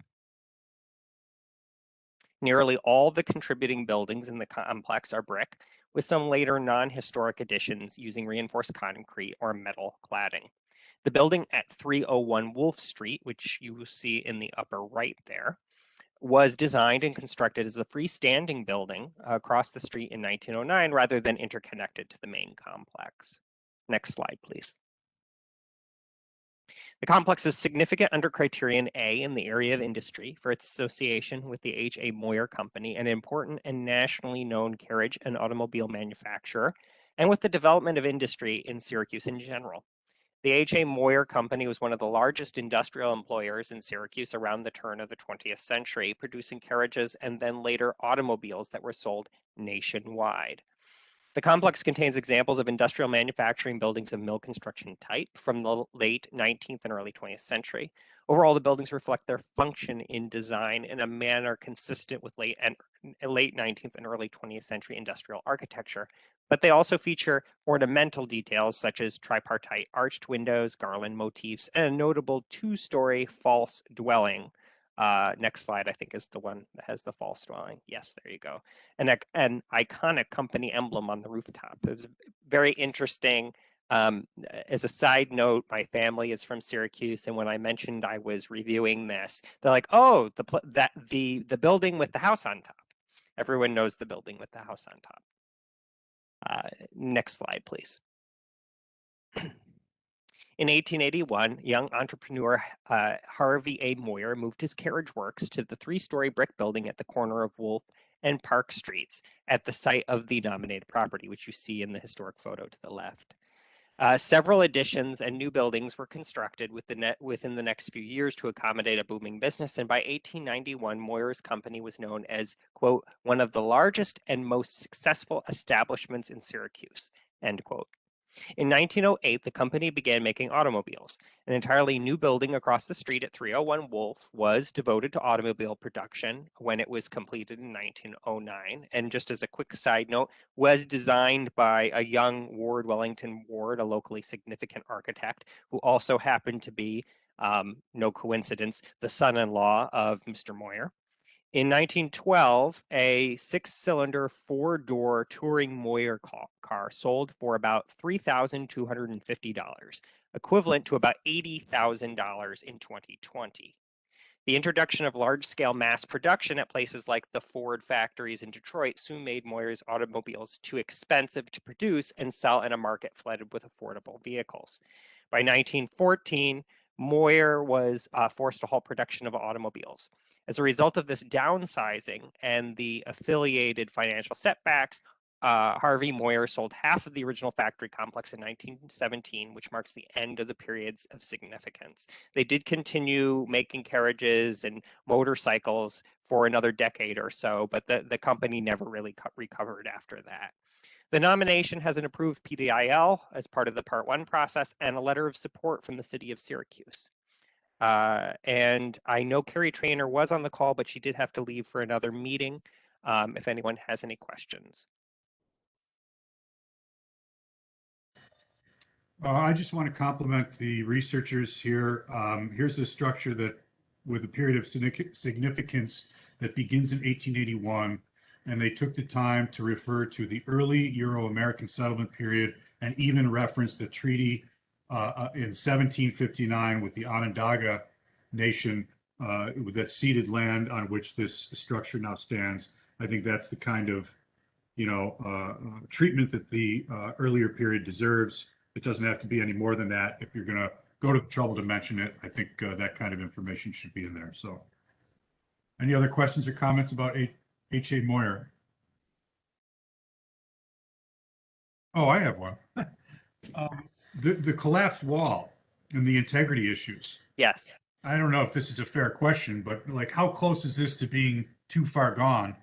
Nearly all the contributing buildings in the complex are brick, with some later non-historic additions using reinforced concrete or metal cladding. The building at 301 Wolf Street, which you will see in the upper right there, was designed and constructed as a freestanding building across the street in 1909 rather than interconnected to the main complex. Next slide, please. The complex is significant under criterion A in the area of industry for its association with the H.A. Moyer Company, an important and nationally known carriage and automobile manufacturer, and with the development of industry in Syracuse in general. The H.A. Moyer Company was one of the largest industrial employers in Syracuse around the turn of the 20th century, producing carriages and then later automobiles that were sold nationwide. The complex contains examples of industrial manufacturing buildings of mill construction type from the late 19th and early 20th century. Overall, the buildings reflect their function in design in a manner consistent with late 19th and early 20th century industrial architecture, but they also feature ornamental details such as tripartite arched windows, garland motifs, and a notable two-story false dwelling. Next slide, I think, is the one that has the false dwelling. Yes, there you go. An iconic company emblem on the rooftop. It was very interesting. As a side note, my family is from Syracuse, and when I mentioned I was reviewing this, they're like, "Oh, the building with the house on top." Everyone knows the building with the house on top. Next slide, please. In 1881, young entrepreneur Harvey A. Moyer moved his carriage works to the three-story brick building at the corner of Wolf and Park Streets at the site of the nominated property, which you see in the historic photo to the left. Several additions and new buildings were constructed within the next few years to accommodate a booming business, and by 1891, Moyer's company was known as, quote, one of the largest and most successful establishments in Syracuse, end quote. In 1908, the company began making automobiles. An entirely new building across the street at 301 Wolf was devoted to automobile production when it was completed in 1909. And just as a quick side note, was designed by a young Ward Wellington Ward, a locally significant architect, who also happened to be, no coincidence, the son-in-law of Mr. Moyer. In 1912, a six-cylinder, four-door touring Moyer car sold for about $3,250, equivalent to about $80,000 in 2020. The introduction of large-scale mass production at places like the Ford factories in Detroit soon made Moyer's automobiles too expensive to produce and sell in a market flooded with affordable vehicles. By 1914, Moyer was forced to halt production of automobiles. As a result of this downsizing and the affiliated financial setbacks, Harvey Moyer sold half of the original factory complex in 1917, which marks the end of the periods of significance. They did continue making carriages and motorcycles for another decade or so, but the company never really recovered after that. The nomination has an approved PDIL as part of the Part 1 process and a letter of support from the city of Syracuse. And I know Carrie Trainer was on the call, but she did have to leave for another meeting. If anyone has any questions. I just want to compliment the researchers here. Here's a structure that with a period of significance that begins in 1881, and they took the time to refer to the early Euro-American settlement period and even reference the treaty in 1759 with the Onondaga Nation that ceded land on which this structure now stands. I think that's the kind of, treatment that the earlier period deserves. It doesn't have to be any more than that. If you're going to go to the trouble to mention it, I think that kind of information should be in there. So any other questions or comments about H.A. Moyer? Oh, I have one. The collapsed wall and the integrity issues. Yes. I don't know if this is a fair question, but like, how close is this to being too far gone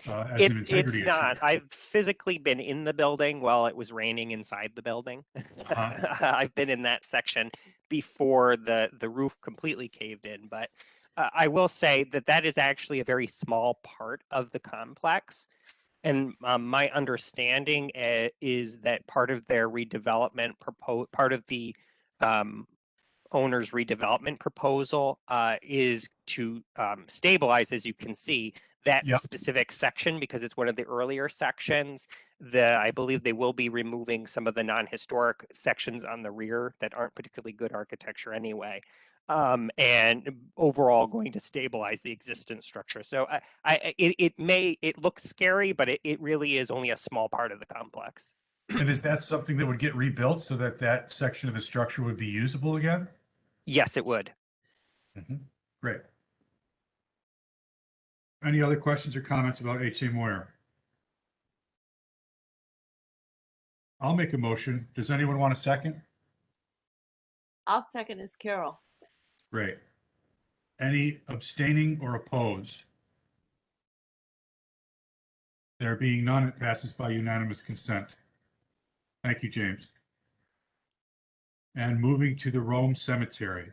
as an integrity issue? It's not. I've physically been in the building while it was raining inside the building. I've been in that section before the roof completely caved in, but I will say that that is actually a very small part of the complex. And my understanding is that part of their redevelopment part of the owner's redevelopment proposal is to stabilize, as you can see, that specific section because it's one of the earlier sections. I believe they will be removing some of the non-historic sections on the rear that aren't particularly good architecture anyway. And overall going to stabilize the existing structure. So it looks scary, but it really is only a small part of the complex. And is that something that would get rebuilt so that that section of the structure would be usable again? Yes, it would. Great. Any other questions or comments about H.A. Moyer? I'll make a motion. Does anyone want a second? I'll second as Carol. Great. Any abstaining or opposed? There being none, it passes by unanimous consent. Thank you, James. And moving to the Rome Cemetery,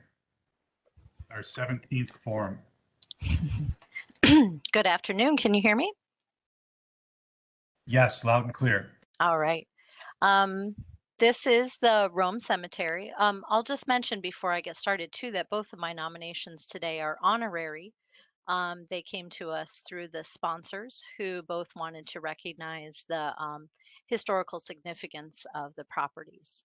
our 17th forum. Good afternoon. Can you hear me? Yes, loud and clear. All right. This is the Rome Cemetery. I'll just mention before I get started too that both of my nominations today are honorary. They came to us through the sponsors who both wanted to recognize the historical significance of the properties.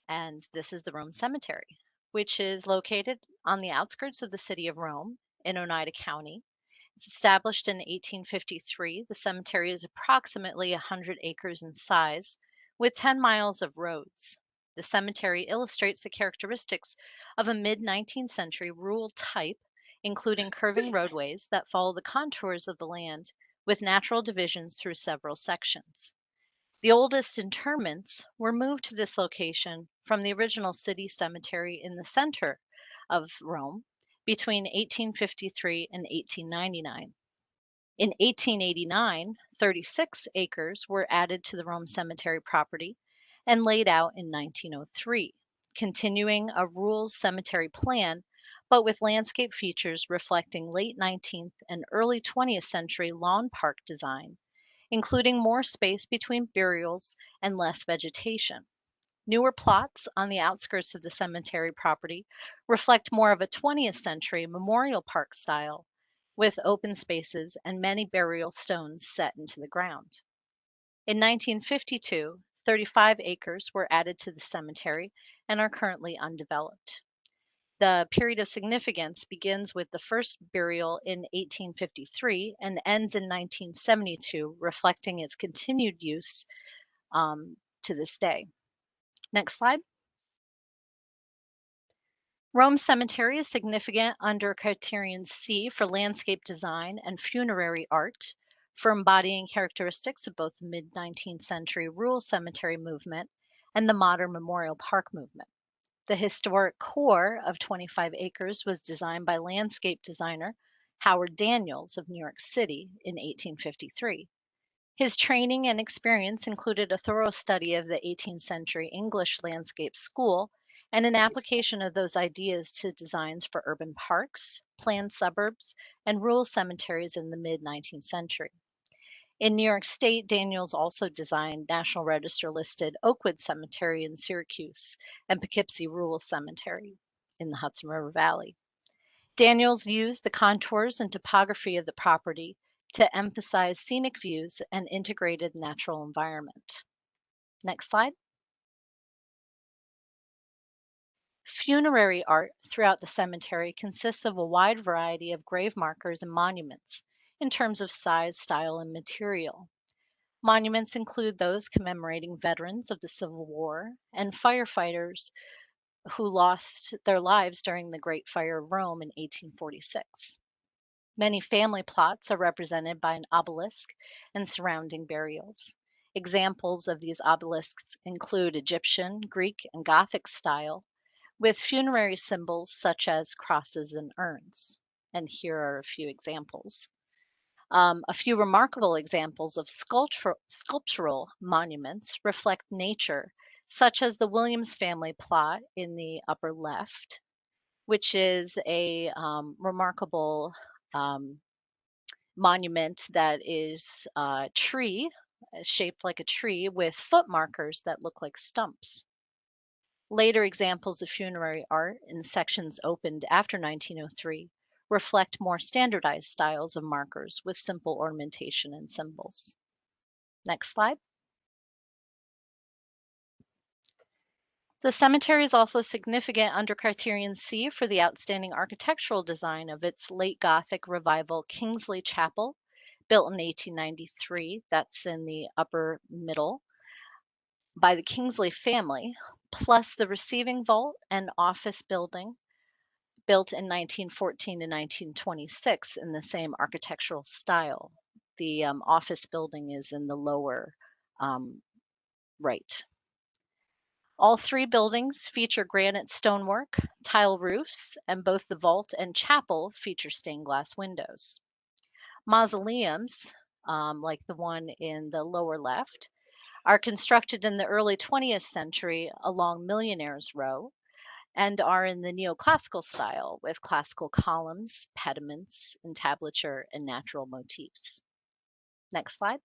And this is the Rome Cemetery, which is located on the outskirts of the city of Rome in Oneida County. It's established in 1853. The cemetery is approximately 100 acres in size with 10 miles of roads. The cemetery illustrates the characteristics of a mid-19th century rural type, including curving roadways that follow the contours of the land with natural divisions through several sections. The oldest interments were moved to this location from the original city cemetery in the center of Rome between 1853 and 1899. In 1889, 36 acres were added to the Rome Cemetery property and laid out in 1903, continuing a rural cemetery plan, but with landscape features reflecting late 19th and early 20th century lawn park design, including more space between burials and less vegetation. Newer plots on the outskirts of the cemetery property reflect more of a 20th century memorial park style, with open spaces and many burial stones set into the ground. In 1952, 35 acres were added to the cemetery and are currently undeveloped. The period of significance begins with the first burial in 1853 and ends in 1972, reflecting its continued use to this day. Next slide. Rome Cemetery is significant under criterion C for landscape design and funerary art. for embodying characteristics of both the mid-19th century rural cemetery movement and the modern memorial park movement. The historic core of 25 acres was designed by landscape designer Howard Daniels of New York City in 1853. His training and experience included a thorough study of the 18th century English landscape school and an application of those ideas to designs for urban parks, planned suburbs, and rural cemeteries in the mid-19th century. In New York State, Daniels also designed National Register listed Oakwood Cemetery in Syracuse and Poughkeepsie Rural Cemetery in the Hudson River Valley. Daniels used the contours and topography of the property to emphasize scenic views and integrated natural environment. Next slide. Funerary art throughout the cemetery consists of a wide variety of grave markers and monuments in terms of size, style, and material. Monuments include those commemorating veterans of the Civil War and firefighters who lost their lives during the Great Fire of Rome in 1846. Many family plots are represented by an obelisk and surrounding burials. Examples of these obelisks include Egyptian, Greek, and Gothic style, with funerary symbols such as crosses and urns. And here are a few examples. A few remarkable examples of sculptural monuments reflect nature, such as the Williams family plot in the upper left, which is a remarkable monument that is a tree, shaped like a tree, with foot markers that look like stumps. Later examples of funerary art in sections opened after 1903 reflect more standardized styles of markers with simple ornamentation and symbols. Next slide. The cemetery is also significant under Criterion C for the outstanding architectural design of its late Gothic revival Kingsley Chapel, built in 1893. That's in the upper middle, by the Kingsley family, plus the receiving vault and office building built in 1914 to 1926 in the same architectural style. The office building is in the lower right. All three buildings feature granite stonework, tile roofs, and both the vault and chapel feature stained glass windows. Mausoleums, like the one in the lower left, are constructed in the early 20th century along Millionaires Row and are in the neoclassical style with classical columns, pediments, entablature, and natural motifs. Next slide.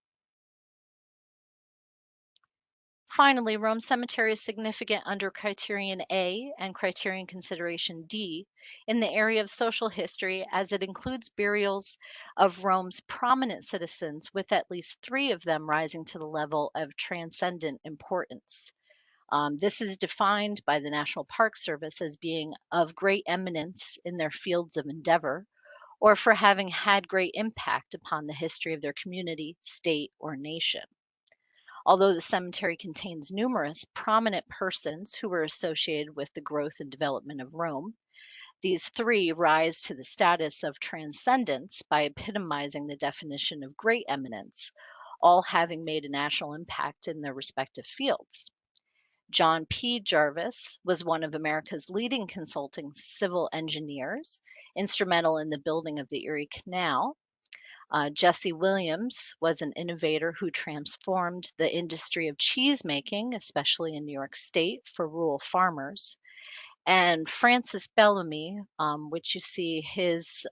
Finally, Rome Cemetery is significant under Criterion A and Criterion Consideration D in the area of social history, as it includes burials of Rome's prominent citizens, with at least 3 of them rising to the level of transcendent importance. This is defined by the National Park Service as being of great eminence in their fields of endeavor, or for having had great impact upon the history of their community, state, or nation. Although the cemetery contains numerous prominent persons who were associated with the growth and development of Rome, these 3 rise to the status of transcendence by epitomizing the definition of great eminence, all having made a national impact in their respective fields. John P. Jarvis was one of America's leading consulting civil engineers, instrumental in the building of the Erie Canal. Jesse Williams was an innovator who transformed the industry of cheese making, especially in New York State, for rural farmers. And Francis Bellamy, which you see his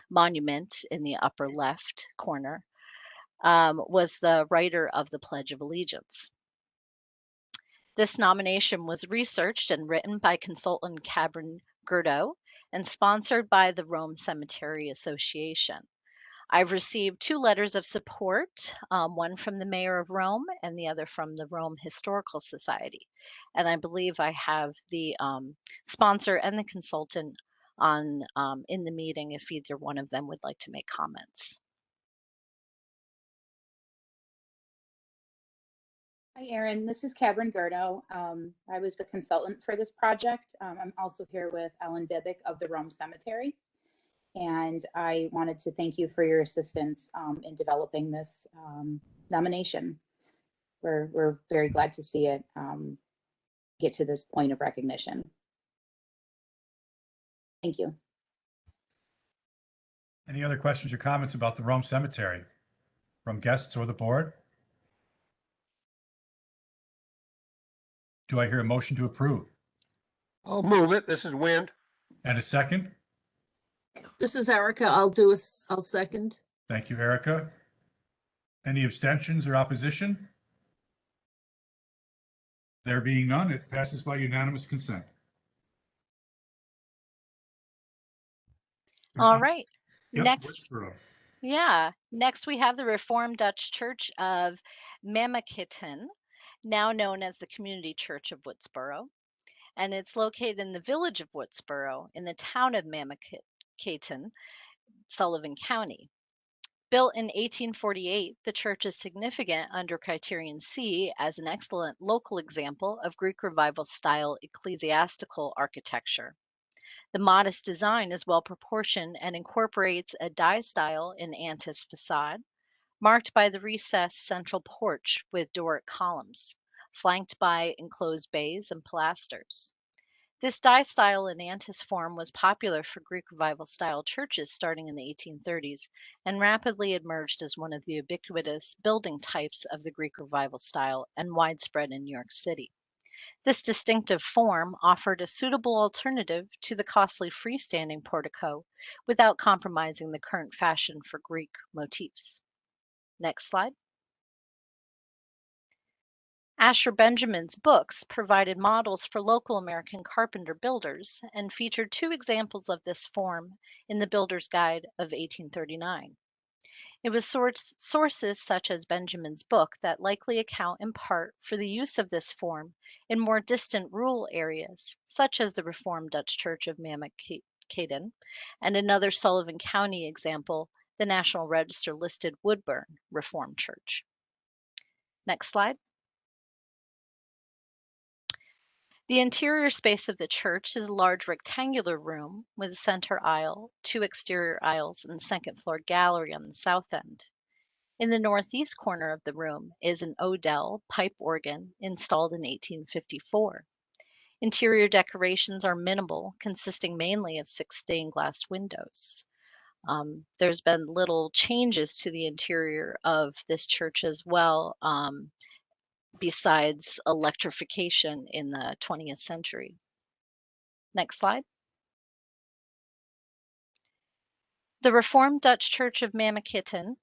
monument in the upper left corner, was the writer of the Pledge of Allegiance. This nomination was researched and written by consultant Cabrin Gerdo and sponsored by the Rome Cemetery Association. I've received 2 letters of support, one from the mayor of Rome and the other from the Rome Historical Society. And I believe I have the sponsor and the consultant on in the meeting if either one of them would like to make comments. Hi, Erin. This is Cabrin Gerdo. I was the consultant for this project. I'm also here with Ellen Bibick of the Rome Cemetery. And I wanted to thank you for your assistance in developing this nomination. We're very glad to see it get to this point of recognition. Thank you. Any other questions or comments about the Rome Cemetery from guests or the board? Do I hear a motion to approve? I'll move it. This is Wind. And a second? This is Erica. I'll second. Thank you, Erica. Any abstentions or opposition? There being none, it passes by unanimous consent. All right. Yep, Next, Woodsboro. yeah. Next, we have the Reformed Dutch Church of Mamakitten, now known as the Community Church of Woodsboro. And it's located in the village of Woodsboro in the town of Mamakitten, Sullivan County. Built in 1848, the church is significant under Criterion C as an excellent local example of Greek Revival style ecclesiastical architecture. The modest design is well proportioned and incorporates a die-style in antis facade, marked by the recessed central porch with Doric columns, flanked by enclosed bays and pilasters. This die-style in antis form was popular for Greek Revival style churches starting in the 1830s and rapidly emerged as one of the ubiquitous building types of the Greek Revival style and widespread in New York City. This distinctive form offered a suitable alternative to the costly freestanding portico without compromising the current fashion for Greek motifs. Next slide. Asher Benjamin's books provided models for local American carpenter builders and featured two examples of this form in the Builder's Guide of 1839. It was sources such as Benjamin's book that likely account in part for the use of this form in more distant rural areas, such as the Reformed Dutch Church of Mamakitten, and another Sullivan County example, the National Register listed Woodburn Reformed Church. Next slide. The interior space of the church is a large rectangular room with a center aisle, two exterior aisles, and second floor gallery on the south end. In the northeast corner of the room is an Odell pipe organ installed in 1854. Interior decorations are minimal, consisting mainly of 6 stained glass windows. There's been little changes to the interior of this church as well, besides electrification in the 20th century. Next slide. The Reformed Dutch Church of Mamakitten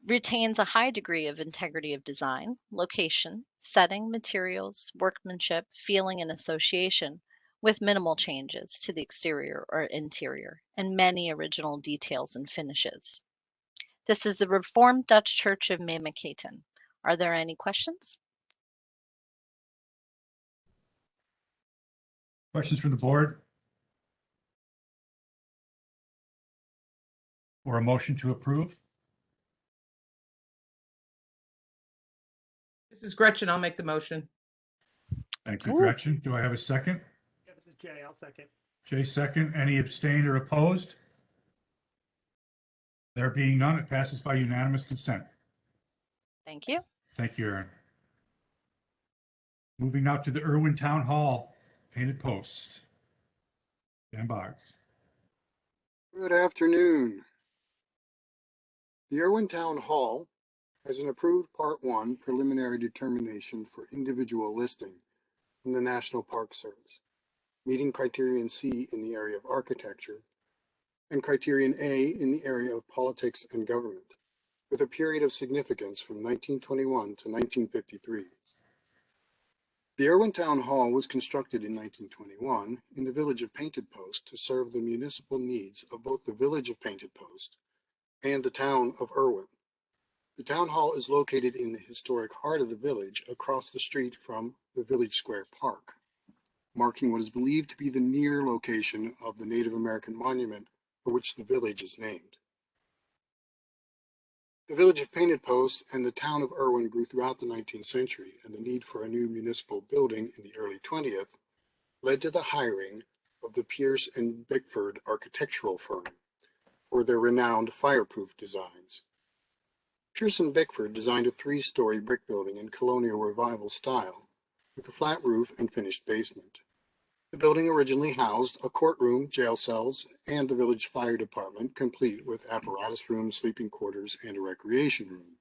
retains a high degree of integrity of design, location, setting, materials, workmanship, feeling, and association, with minimal changes to the exterior or interior, and many original details and finishes. This is the Reformed Dutch Church of Mamakitten. Are there any questions? Questions from the board? Or a motion to approve? This is Gretchen. I'll make the motion. Thank you, Gretchen. Do I have a second? Yeah, this is Jay. I'll second. Jay, second. Any abstained or opposed? There being none, it passes by unanimous consent. Thank you. Thank you, Aaron. Moving now to the Irwin Town Hall painted post. Dan Boggs. Good afternoon. The Irwin Town Hall has an approved Part 1 preliminary determination for individual listing from the National Park Service, meeting Criterion C in the area of architecture and Criterion A in the area of politics and government, with a period of significance from 1921 to 1953. The Irwin Town Hall was constructed in 1921 in the village of Painted Post to serve the municipal needs of both the village of Painted Post and the town of Irwin. The town hall is located in the historic heart of the village across the street from the Village Square Park, marking what is believed to be the near location of the Native American monument for which the village is named. The village of Painted Post and the town of Irwin grew throughout the 19th century, and the need for a new municipal building in the early 20th led to the hiring of the Pierce and Bickford architectural firm, for their renowned fireproof designs. Pearson Bickford designed a 3-story brick building in colonial revival style with a flat roof and finished basement. The building originally housed a courtroom, jail cells, and the village fire department, complete with apparatus room, sleeping quarters, and a recreation room.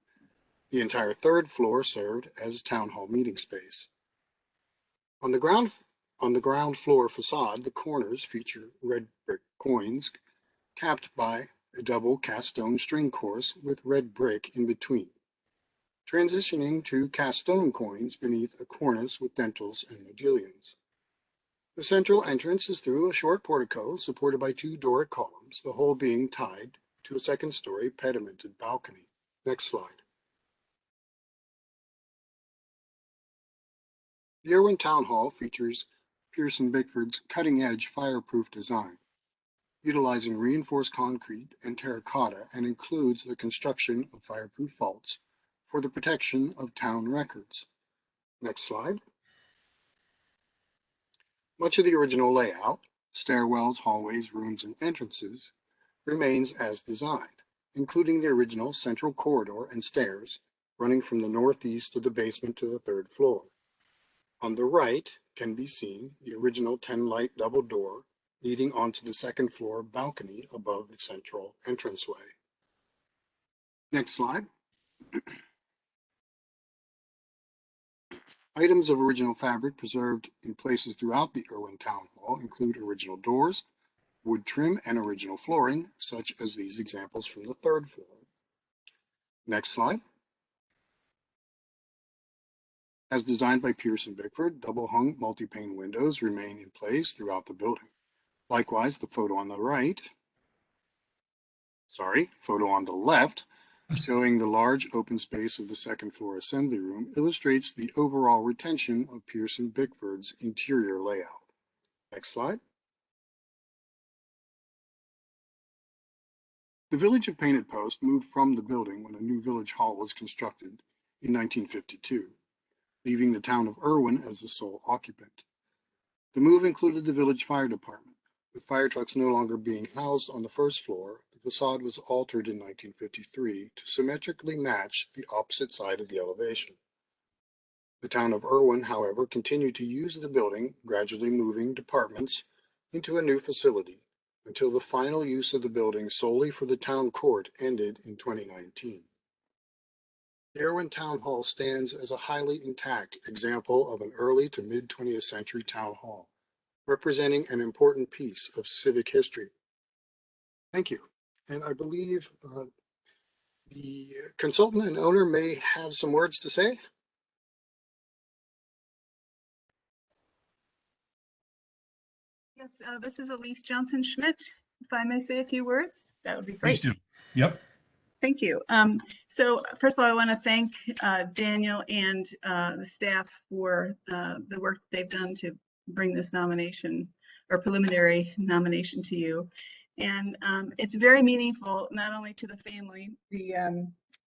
The entire 3rd floor served as town hall meeting space. On the ground floor facade, the corners feature red brick coins capped by a double cast stone string course with red brick in between, transitioning to cast stone coins beneath a cornice with dentils and modillions. The central entrance is through a short portico supported by 2 Doric columns, the whole being tied to a 2nd-story pedimented balcony. Next slide. The Irwin Town Hall features Pearson Bickford's cutting-edge fireproof design, utilizing reinforced concrete and terracotta, and includes the construction of fireproof vaults for the protection of town records. Next slide. Much of the original layout, stairwells, hallways, rooms, and entrances, remains as designed, including the original central corridor and stairs running from the northeast of the basement to the 3rd floor. On the right can be seen the original 10-light double door leading onto the 2nd floor balcony above the central entranceway. Next slide. Items of original fabric preserved in places throughout the Irwin Town Hall include original doors, wood trim, and original flooring, such as these examples from the 3rd floor. Next slide. As designed by Pearson Bickford, double-hung multi-pane windows remain in place throughout the building. Likewise, the photo on the left, showing the large open space of the 2nd floor assembly room, illustrates the overall retention of Pearson Bickford's interior layout. Next slide. The village of Painted Post moved from the building when a new village hall was constructed in 1952, leaving the town of Irwin as the sole occupant. The move included the village fire department. With fire trucks no longer being housed on the 1st floor, the facade was altered in 1953 to symmetrically match the opposite side of the elevation. The town of Irwin, however, continued to use the building, gradually moving departments into a new facility until the final use of the building solely for the town court ended in 2019. The Irwin Town Hall stands as a highly intact example of an early to mid-20th century town hall, representing an important piece of civic history. Thank you. And I believe the consultant and owner may have some words to say. Yes, this is Elise Johnson-Schmidt. If I may say a few words, that would be Please great. do. Yep. Thank you. So first of all, I want to thank Daniel and the staff for the work they've done to bring this nomination or preliminary nomination to you. And it's very meaningful, not only to the family,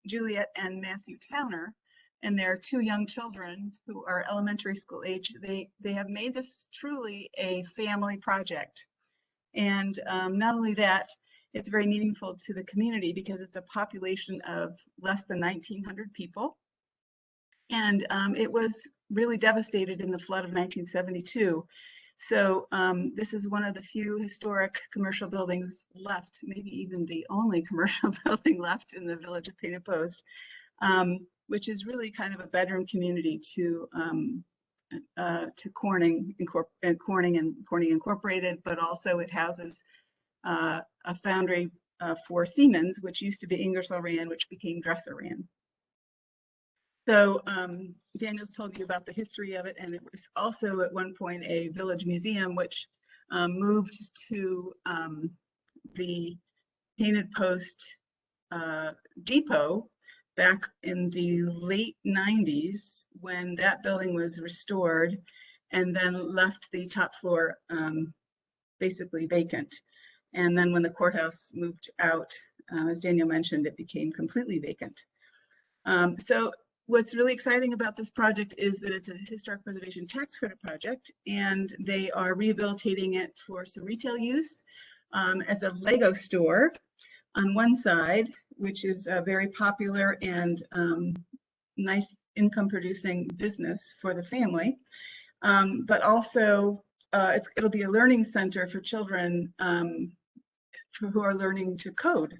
Juliet and Matthew Towner, and their 2 young children who are elementary school age. They have made this truly a family project. And not only that, it's very meaningful to the community because it's a population of less than 1,900 people. And it was really devastated in the flood of 1972. So this is one of the few historic commercial buildings left, maybe even the only commercial building left in the village of Painted Post, which is really kind of a bedroom community to Corning Incorporated, but also it houses a foundry for Siemens, which used to be Ingersoll Rand, which became Dresser Rand. So Daniel's told you about the history of it, and it was also at one point a village museum, which moved to the Painted Post depot back in the late 90s when that building was restored, and then left the top floor basically vacant. And then when the courthouse moved out, as Daniel mentioned, it became completely vacant. So what's really exciting about this project is that it's a historic preservation tax credit project, and they are rehabilitating it for some retail use, as a Lego store on one side, which is a very popular and nice income producing business for the family. But also it'll be a learning center for children who are learning to code.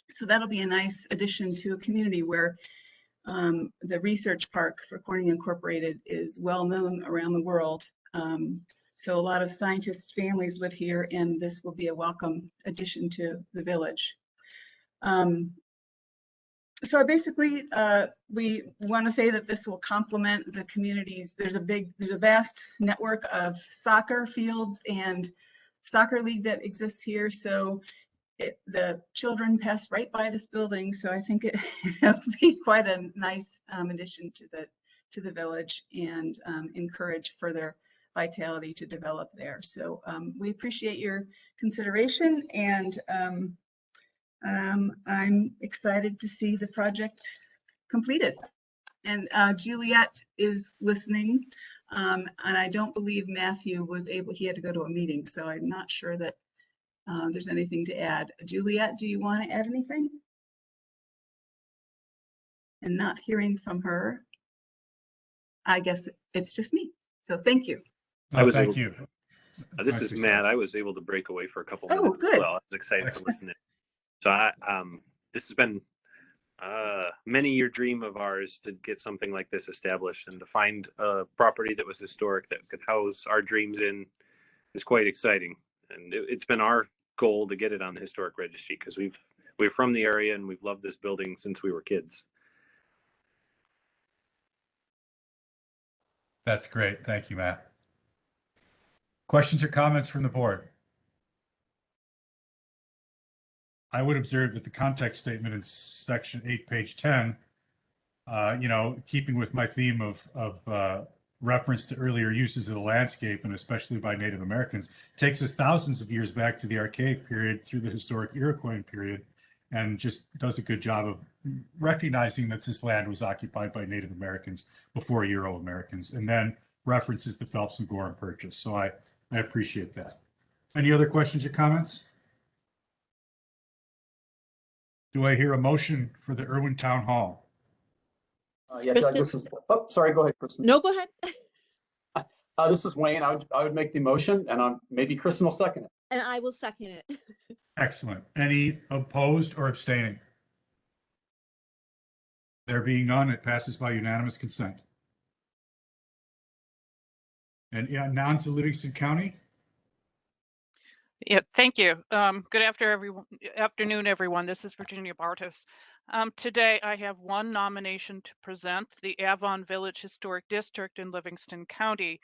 So that'll be a nice addition to a community where the research park for Corning Incorporated is well known around the world. So a lot of scientists' families live here, and this will be a welcome addition to the village. So basically, we want to say that this will complement the communities. There's a vast network of soccer fields and soccer league that exists here. So the children pass right by this building. So I think it'll be quite a nice addition to the village and encourage further vitality to develop there. So we appreciate your consideration, and I'm excited to see the project completed. And Juliet is listening, and I don't believe Matthew was able, he had to go to a meeting, so I'm not sure that there's anything to add. Juliet, do you want to add anything? And not hearing from her, I guess it's just me. So thank you. Thank you. This is Matt. I was able to break away for a couple minutes. Oh, good. Well, I was excited to listen in. So this has been a many-year dream of ours to get something like this established, and to find a property that was historic that could house our dreams in is quite exciting. And it's been our goal to get it on the historic registry because we're from the area and we've loved this building since we were kids. That's great. Thank you, Matt. Questions or comments from the board? I would observe that the context statement in section 8, page 10, keeping with my theme of reference to earlier uses of the landscape, and especially by Native Americans, takes us thousands of years back to the Archaic period through the historic Iroquois period, and just does a good job of recognizing that this land was occupied by Native Americans before Euro Americans, and then references the Phelps and Gorham Purchase. So I appreciate that. Any other questions or comments? Do I hear a motion for the Irwin Town Hall? Yeah, Doug, this is, oh, sorry, go ahead, Kristen. No, go ahead. This is Wayne. I would make the motion, and maybe Kristen will second it. And I will second it. Excellent. Any opposed or abstaining? There being none, it passes by unanimous consent. And now to Livingston County. Yeah, thank you. Good afternoon, everyone. This is Virginia Bartis. Today, I have one nomination to present, the Avon Village Historic District in Livingston County.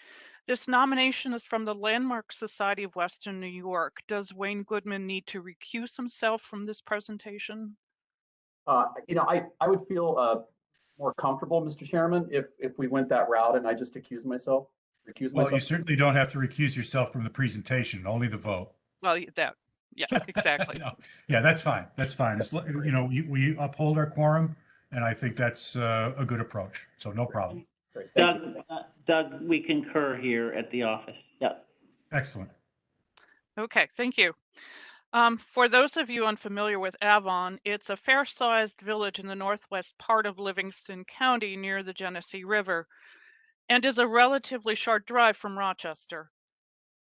This nomination is from the Landmark Society of Western New York. Does Wayne Goodman need to recuse himself from this presentation? I would feel more comfortable, Mr. Chairman, if we went that route and I just recuse myself. Well, you certainly don't have to recuse yourself from the presentation, only the vote. Well, yeah, exactly. No, yeah, that's fine. That's fine. It's, we uphold our quorum, and I think that's a good approach. So no problem. Doug, we concur here at the office. Yep. Excellent. Okay, thank you. For those of you unfamiliar with Avon, it's a fair-sized village in the northwest part of Livingston County near the Genesee River, and is a relatively short drive from Rochester.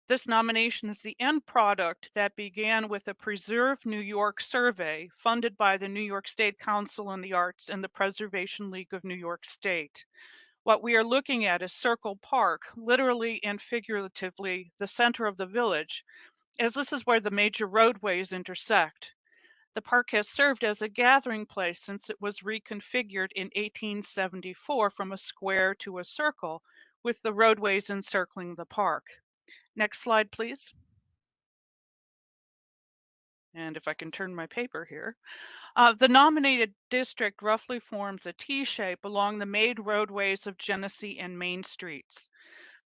This nomination is the end product that began with a Preserve New York survey funded by the New York State Council on the Arts and the Preservation League of New York State. What we are looking at is Circle Park, literally and figuratively the center of the village, as this is where the major roadways intersect. The park has served as a gathering place since it was reconfigured in 1874 from a square to a circle, with the roadways encircling the park. Next slide, please. And if I can turn my paper here. The nominated district roughly forms a T shape along the main roadways of Genesee and Main Streets.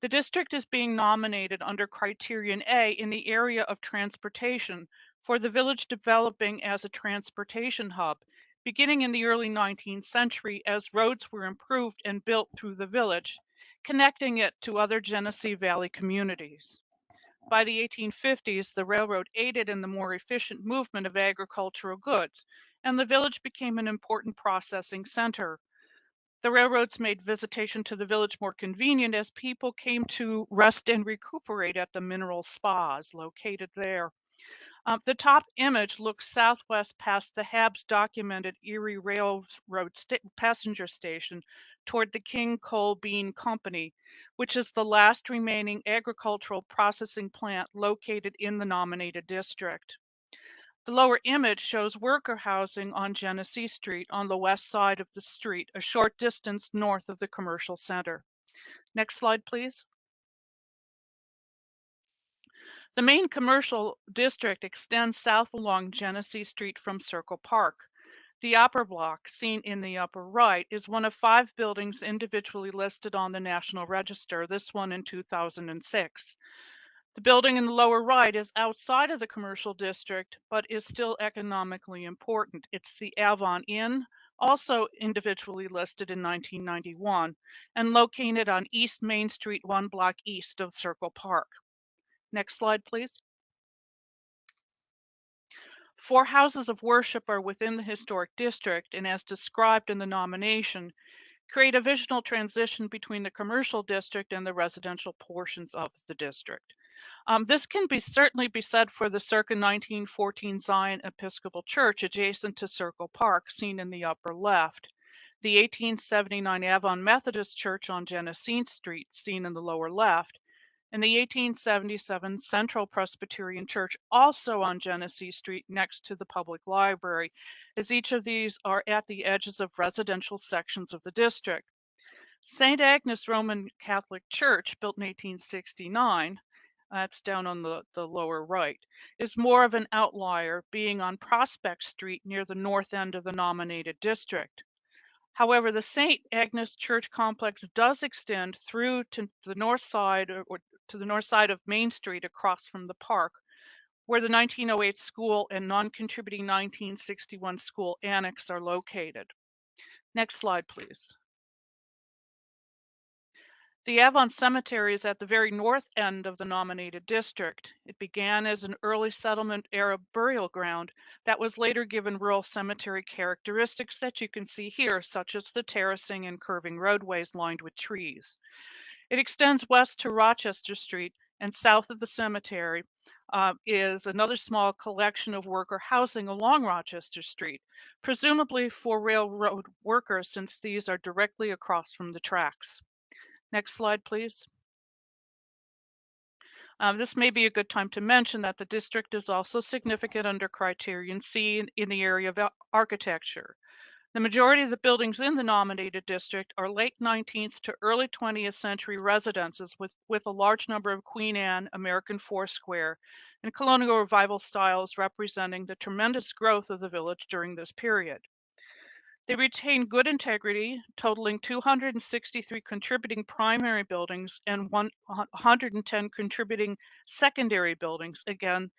The district is being nominated under Criterion A in the area of transportation for the village developing as a transportation hub, beginning in the early 19th century as roads were improved and built through the village, connecting it to other Genesee Valley communities. By the 1850s, the railroad aided in the more efficient movement of agricultural goods, and the village became an important processing center. The railroads made visitation to the village more convenient as people came to rest and recuperate at the mineral spas located there. The top image looks southwest past the Habs documented Erie Railroad passenger station toward the King Coal Bean Company, which is the last remaining agricultural processing plant located in the nominated district. The lower image shows worker housing on Genesee Street on the west side of the street, a short distance north of the commercial center. Next slide, please. The main commercial district extends south along Genesee Street from Circle Park. The upper block, seen in the upper right, is one of 5 buildings individually listed on the National Register, this one in 2006. The building in the lower right is outside of the commercial district, but is still economically important. It's the Avon Inn, also individually listed in 1991, and located on East Main Street, 1 block east of Circle Park. Next slide, please. 4 houses of worship are within the historic district, and as described in the nomination, create a visual transition between the commercial district and the residential portions of the district. This can certainly be said for the circa 1914 Zion Episcopal Church adjacent to Circle Park, seen in the upper left, the 1879 Avon Methodist Church on Genesee Street, seen in the lower left, and the 1877 Central Presbyterian Church, also on Genesee Street next to the public library, as each of these are at the edges of residential sections of the district. St. Agnes Roman Catholic Church, built in 1869, that's down on the lower right, is more of an outlier, being on Prospect Street near the north end of the nominated district. However, the St. Agnes Church complex does extend through to the north side or to the north side of Main Street across from the park, where the 1908 school and non-contributing 1961 school annex are located. Next slide, please. The Avon Cemetery is at the very north end of the nominated district. It began as an early settlement era burial ground that was later given rural cemetery characteristics that you can see here, such as the terracing and curving roadways lined with trees. It extends west to Rochester Street, and south of the cemetery is another small collection of worker housing along Rochester Street, presumably for railroad workers, since these are directly across from the tracks. Next slide, please. This may be a good time to mention that the district is also significant under criterion C in the area of architecture. The majority of the buildings in the nominated district are late 19th to early 20th century residences with a large number of Queen Anne, American Foursquare, and colonial revival styles representing the tremendous growth of the village during this period. They retain good integrity, totaling 263 contributing primary buildings and 110 contributing secondary buildings, again,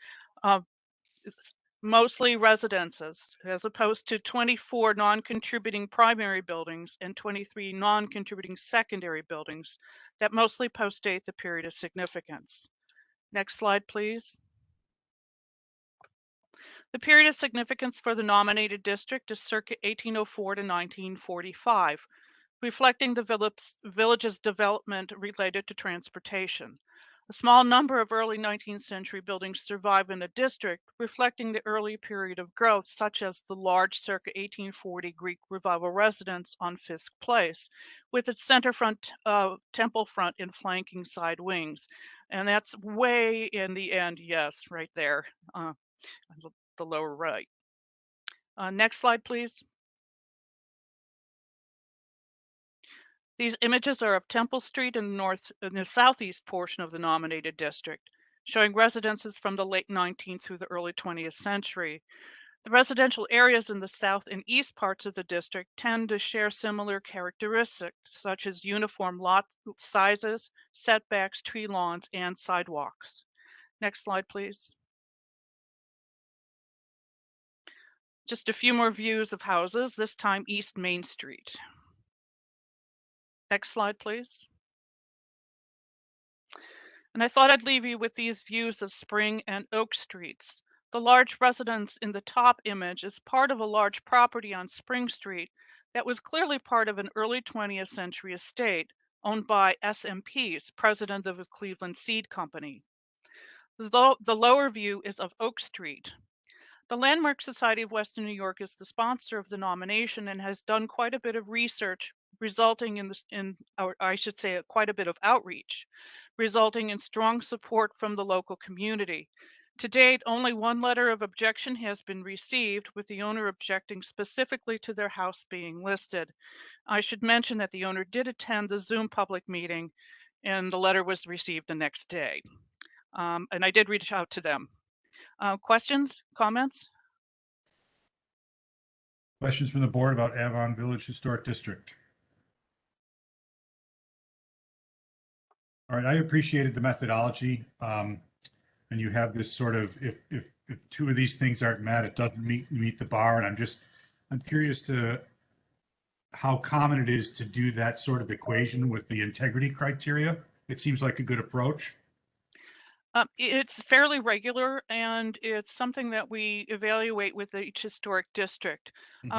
mostly residences, as opposed to 24 non-contributing primary buildings and 23 non-contributing secondary buildings that mostly postdate the period of significance. Next slide, please. The period of significance for the nominated district is circa 1804 to 1945, reflecting the village's development related to transportation. A small number of early 19th century buildings survive in the district, reflecting the early period of growth, such as the large circa 1840 Greek Revival residence on Fisk Place, with its center front, temple front and flanking side wings. And that's way in the end, yes, right there. The lower right. Next slide, please. These images are of Temple Street in the southeast portion of the nominated district, showing residences from the late 19th through the early 20th century. The residential areas in the south and east parts of the district tend to share similar characteristics, such as uniform lot sizes, setbacks, tree lawns, and sidewalks. Next slide, please. Just a few more views of houses, this time East Main Street. Next slide, please. And I thought I'd leave you with these views of Spring and Oak Streets. The large residence in the top image is part of a large property on Spring Street that was clearly part of an early 20th century estate owned by SMPs, president of the Cleveland Seed Company. The lower view is of Oak Street. The Landmark Society of Western New York is the sponsor of the nomination and has done quite a bit of research, resulting or I should say, quite a bit of outreach, resulting in strong support from the local community. To date, only one letter of objection has been received, with the owner objecting specifically to their house being listed. I should mention that the owner did attend the Zoom public meeting, and the letter was received the next day. And I did reach out to them. Questions, comments? Questions from the board about Avon Village Historic District? All right, I appreciated the methodology. And you have this sort of, if two of these things aren't met, it doesn't meet the bar. And I'm curious to how common it is to do that sort of equation with the integrity criteria. It seems like a good approach. It's fairly regular, and it's something that we evaluate with each historic district.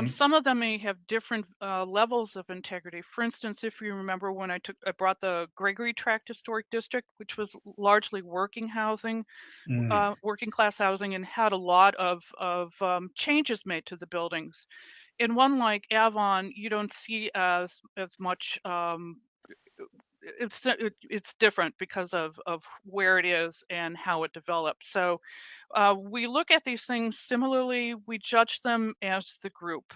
Some of them may have different levels of integrity. For instance, if you remember when I brought the Gregory Tract Historic District, which was largely working housing, working class housing, and had a lot of changes made to the buildings. In one like Avon, you don't see as much. It's different because of where it is and how it developed. So we look at these things similarly. We judge them as the group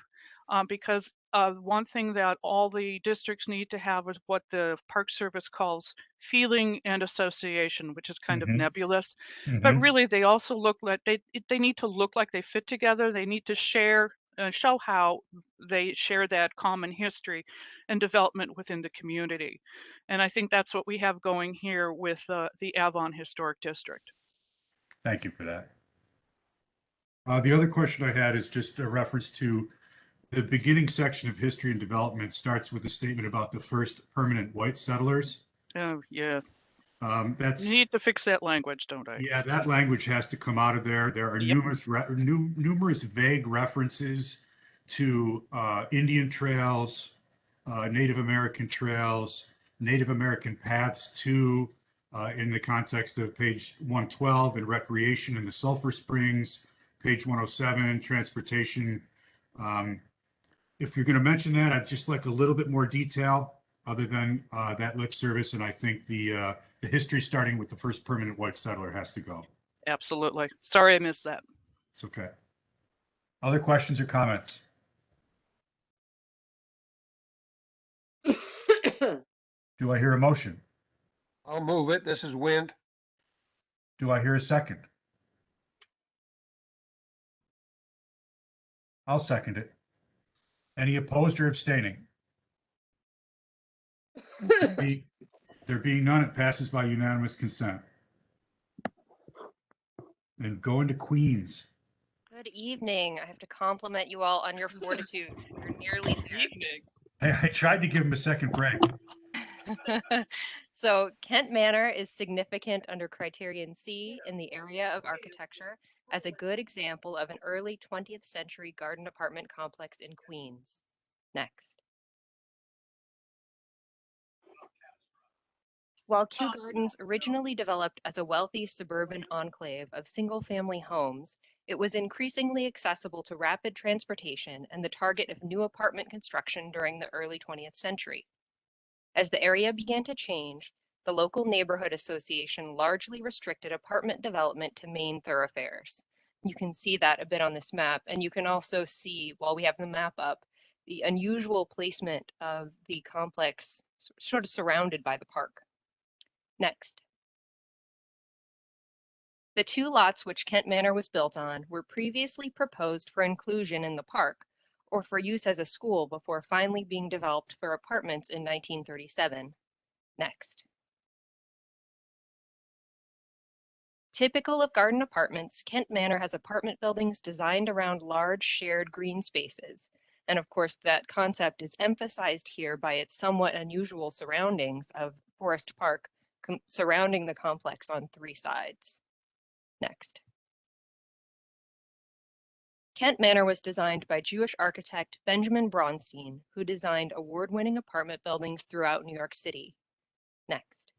because one thing that all the districts need to have is what the Park Service calls feeling and association, which is kind of nebulous. But really, they also look like they need to look like they fit together. They need to share show how they share that common history and development within the community. And I think that's what we have going here with the Avon Historic District. Thank you for that. The other question I had is just a reference to the beginning section of history and development starts with a statement about the first permanent white settlers. Oh, yeah. You That's need to fix that language, don't I? Yeah, that language has to come out of there. There are numerous vague references to Indian trails, Native American trails, Native American paths too, in the context of page 112 and recreation in the Sulphur Springs, page 107, transportation. If you're going to mention that, I'd just like a little bit more detail other than that lip service. And I think the history starting with the first permanent white settler has to go. Absolutely. Sorry I missed that. It's okay. Other questions or comments? Do I hear a motion? I'll move it. This is Wind. Do I hear a second? I'll second it. Any opposed or abstaining? There being none, it passes by unanimous consent. And going to Queens. Good evening. I have to compliment you all on your fortitude. You're nearly there. I tried to give him a second break. So Kent Manor is significant under criterion C in the area of architecture as a good example of an early 20th century garden apartment complex in Queens. Next. While Kew Gardens originally developed as a wealthy suburban enclave of single-family homes, it was increasingly accessible to rapid transportation and the target of new apartment construction during the early 20th century. As the area began to change, the local neighborhood association largely restricted apartment development to main thoroughfares. You can see that a bit on this map, and you can also see, while we have the map up, the unusual placement of the complex sort of surrounded by the park. Next. The two lots which Kent Manor was built on were previously proposed for inclusion in the park or for use as a school before finally being developed for apartments in 1937. Next. Typical of garden apartments, Kent Manor has apartment buildings designed around large shared green spaces. And of course, that concept is emphasized here by its somewhat unusual surroundings of Forest Park, surrounding the complex on 3 sides. Next. Kent Manor was designed by Jewish architect Benjamin Bronstein, who designed award-winning apartment buildings throughout New York City. Next.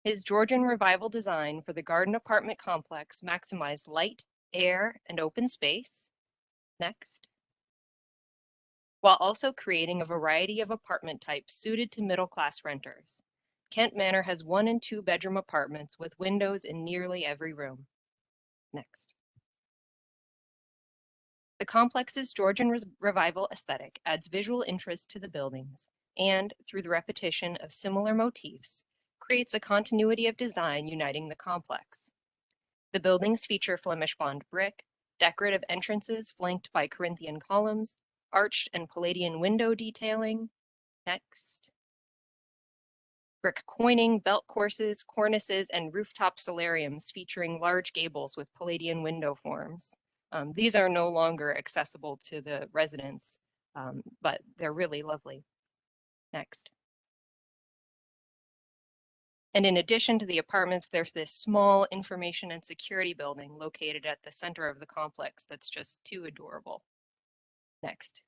His Georgian Revival design for the garden apartment complex maximized light, air, and open space. Next. While also creating a variety of apartment types suited to middle-class renters. Kent Manor has 1- and 2-bedroom apartments with windows in nearly every room. Next. The complex's Georgian Revival aesthetic adds visual interest to the buildings and, through the repetition of similar motifs, creates a continuity of design uniting the complex. The buildings feature Flemish bond brick, decorative entrances flanked by Corinthian columns, arched and Palladian window detailing. Next. Brick coining, belt courses, cornices, and rooftop solariums featuring large gables with Palladian window forms. These are no longer accessible to the residents, but they're really lovely. Next. And in addition to the apartments, there's this small information and security building located at the center of the complex that's just too adorable. Next.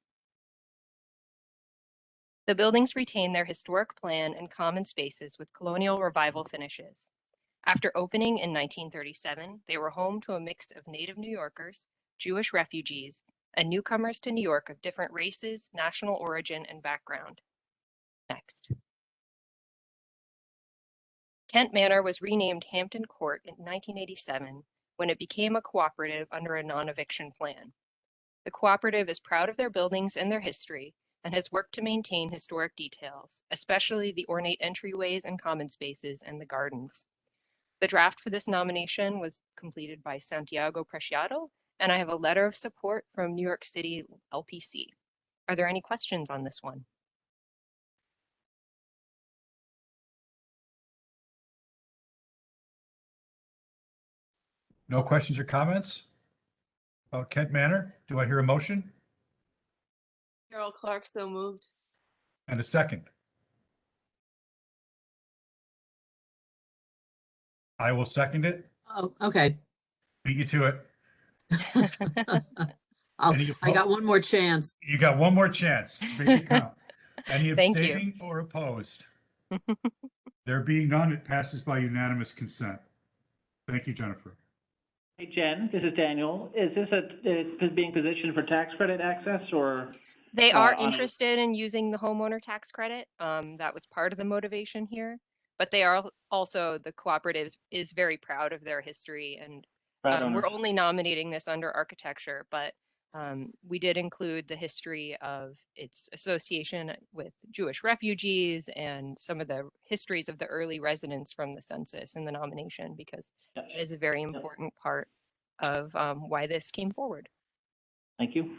The buildings retain their historic plan and common spaces with colonial revival finishes. After opening in 1937, they were home to a mix of native New Yorkers, Jewish refugees, and newcomers to New York of different races, national origin, and background. Next. Kent Manor was renamed Hampton Court in 1987 when it became a cooperative under a non-eviction plan. The cooperative is proud of their buildings and their history and has worked to maintain historic details, especially the ornate entryways and common spaces and the gardens. The draft for this nomination was completed by Santiago Preciado, and I have a letter of support from New York City LPC. Are there any questions on this one? No questions or comments about Kent Manor? Do I hear a motion Carol Clark, so moved. and a second? I will second it. Oh, okay. Beat you to it. I got one more chance. You got one more chance. Make it count. Any Thank you. abstaining or opposed? There being none, it passes by unanimous consent. Thank you, Jennifer. Hey, Jen, this is Daniel. Is this being positioned for tax credit access or? They are on a- interested in using the homeowner tax credit. That was part of the motivation here, but they are also, the cooperative is very proud of their history, and we're only nominating this under architecture, but we did include the history of its association with Jewish refugees and some of the histories of the early residents from the census in the nomination, because it is a very important part of why this came forward. Thank you.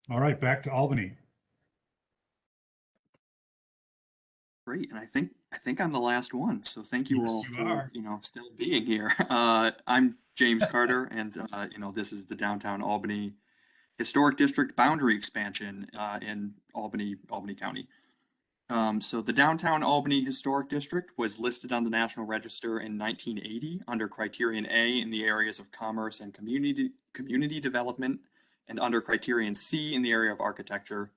All right, back to Albany. Great, and I think I'm the last one. So thank you all for still being here. I'm James Carter, and this is the Downtown Albany Historic District boundary expansion in Albany County. So the Downtown Albany Historic District was listed on the National Register in 1980 under Criterion A in the areas of commerce and community development, and under Criterion C in the area of architecture.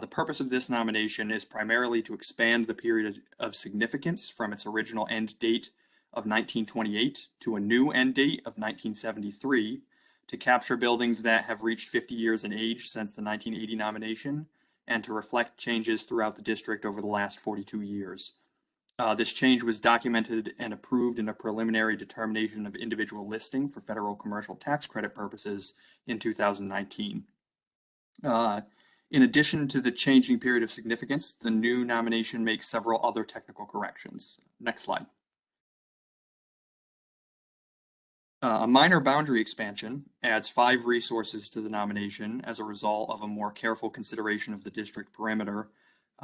The purpose of this nomination is primarily to expand the period of significance from its original end date of 1928 to a new end date of 1973 to capture buildings that have reached 50 years in age since the 1980 nomination, and to reflect changes throughout the district over the last 42 years. This change was documented and approved in a preliminary determination of individual listing for federal commercial tax credit purposes in 2019. In addition to the changing period of significance, the new nomination makes several other technical corrections. Next slide. A minor boundary expansion adds 5 resources to the nomination as a result of a more careful consideration of the district perimeter.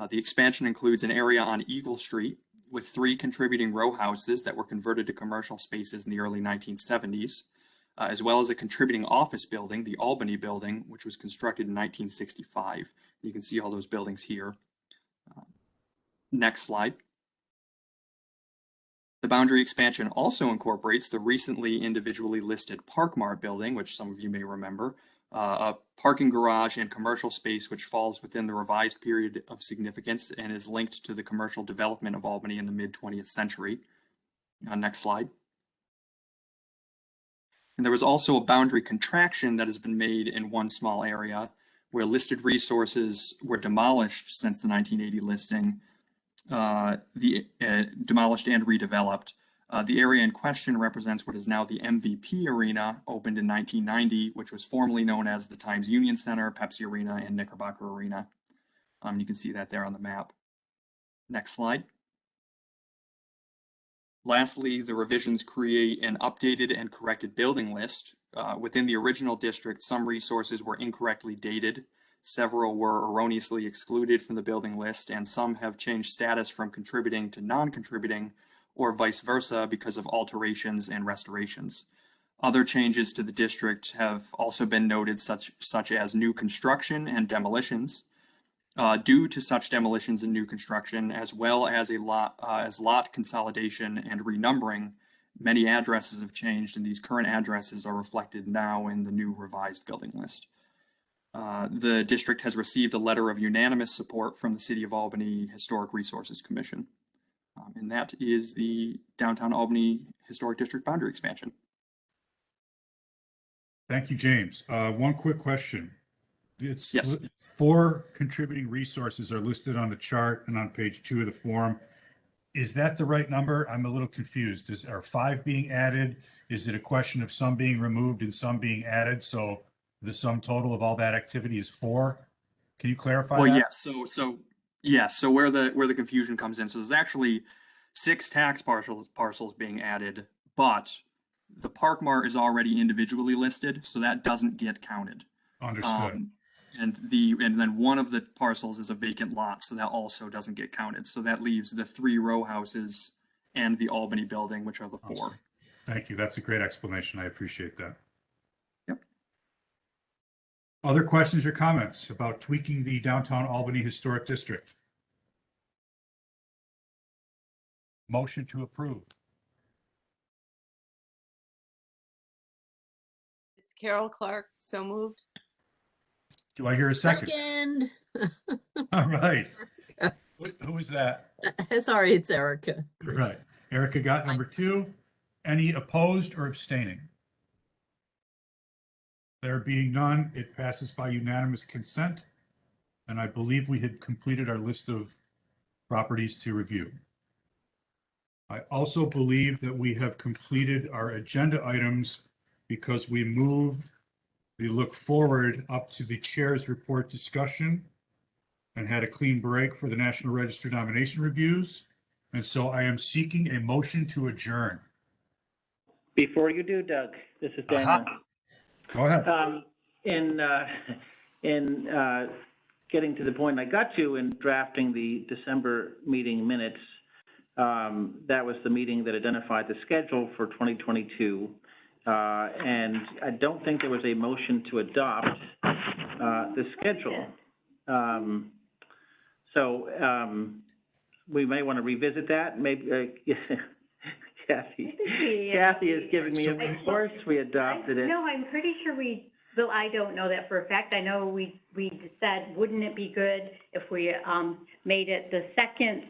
The expansion includes an area on Eagle Street with 3 contributing row houses that were converted to commercial spaces in the early 1970s, as well as a contributing office building, the Albany Building, which was constructed in 1965. You can see all those buildings here. Next slide. The boundary expansion also incorporates the recently individually listed Parkmart building, which some of you may remember, a parking garage and commercial space which falls within the revised period of significance and is linked to the commercial development of Albany in the mid-20th century. Next slide. And there was also a boundary contraction that has been made in one small area where listed resources were demolished since the 1980 listing, demolished and redeveloped. The area in question represents what is now the MVP Arena, opened in 1990, which was formerly known as the Times Union Center, Pepsi Arena, and Knickerbocker Arena. You can see that there on the map. Next slide. Lastly, the revisions create an updated and corrected building list. Within the original district, some resources were incorrectly dated. Several were erroneously excluded from the building list, and some have changed status from contributing to non-contributing, or vice versa, because of alterations and restorations. Other changes to the district have also been noted, such as new construction and demolitions. Due to such demolitions and new construction, as well as lot consolidation and renumbering, many addresses have changed, and these current addresses are reflected now in the new revised building list. The district has received a letter of unanimous support from the City of Albany Historic Resources Commission. And that is the Downtown Albany Historic District boundary expansion. Thank you, James. One quick question. It's yes. 4 contributing resources are listed on the chart and on page 2 of the form. Is that the right number? I'm a little confused. Are 5 being added? Is it a question of some being removed and some being added? So the sum total of all that activity is 4? Can you clarify that? Yes. So where the confusion comes in. So there's actually 6 tax parcels being added, but the Parkmart is already individually listed, so that doesn't get counted. Understood. And then one of the parcels is a vacant lot, so that also doesn't get counted. So that leaves the 3 row houses and the Albany building, which are the 4. Awesome. Thank you. That's a great explanation. I appreciate that. Yep. Other questions or comments about tweaking the Downtown Albany Historic District? Motion to approve. It's Carol Clark, so moved. Do I hear a second? Second. All right. Who is that? Sorry, it's Erica. Right. Erica got number 2. Any opposed or abstaining? There being none, it passes by unanimous consent. And I believe we had completed our list of properties to review. I also believe that we have completed our agenda items because we moved the look forward up to the chair's report discussion and had a clean break for the National Register nomination reviews. And so I am seeking a motion to adjourn. Before you do, Doug, this is Daniel. Go ahead. In getting to the point I got to in drafting the December meeting minutes, that was the meeting that identified the schedule for 2022. And I don't think there was a motion to adopt the schedule. We may want to revisit that. Maybe Kathy is giving me, of course we adopted it. No, I'm pretty sure Bill, I don't know that for a fact. I know we said, wouldn't it be good if we made it the second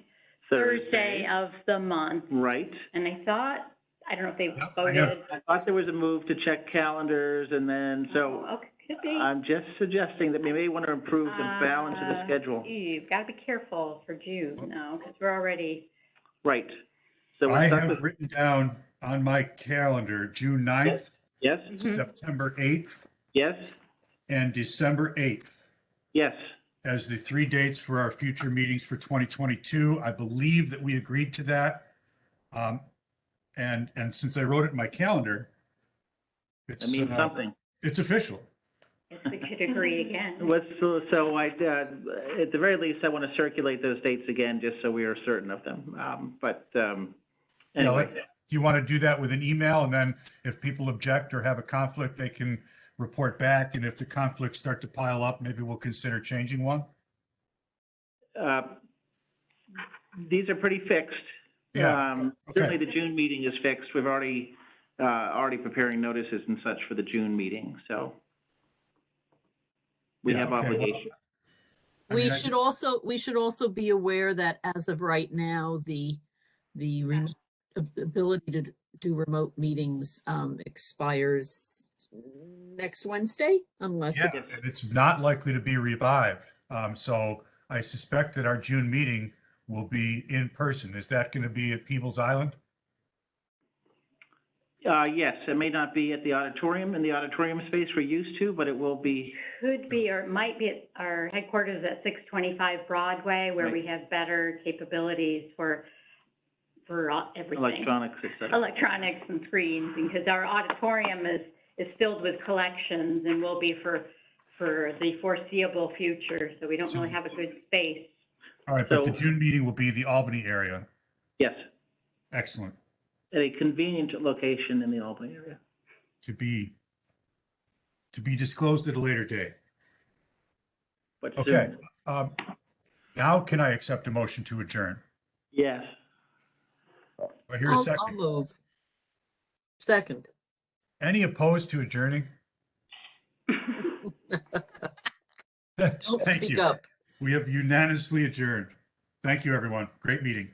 Thursday of the month? Right. And I thought, I don't know if they voted. I thought there was a move to check calendars, and then okay, could be. I'm just suggesting that we may want to improve the balance of the schedule. You've got to be careful for June now, because we're already. Right. So I have written down on my calendar June 9th, yes, September 8th, yes, and December 8th. Yes. As the 3 dates for our future meetings for 2022. I believe that we agreed to that. And since I wrote it in my calendar, it means something. It's official. Yes, we could agree again. So I, at the very least, I want to circulate those dates again, just so we are certain of them. Anyway. Do you want to do that with an email? And then if people object or have a conflict, they can report back. And if the conflicts start to pile up, maybe we'll consider changing one. These are pretty fixed. Yeah, okay. Certainly the June meeting is fixed. We've already preparing notices and such for the June meeting, so we have okay, well, obligation. We should also be aware that as of right now, the ability to do remote meetings expires next Wednesday, unless yeah, and it's not likely to be revived. So I suspect that our June meeting will be in person. Is that going to be at Peebles Island? Yes, it may not be at the auditorium, in the auditorium space we're used to, but it will be. Could be, or it might be at our headquarters at 625 Broadway, where Right. we have better capabilities for everything. Electronics, et cetera. Electronics and screens, because our auditorium is filled with collections and will be for the foreseeable future, so we don't really have a good space. All right, but the June meeting will be the Albany area. Yes, Excellent. at a convenient location in the Albany area. To be disclosed at a later date. But Okay. soon. Now can I accept a motion to adjourn? Yes. I hear a I'll second. move. Second. Any opposed to adjourning? Don't Thank speak you. up. We have unanimously adjourned. Thank you, everyone. Great meeting.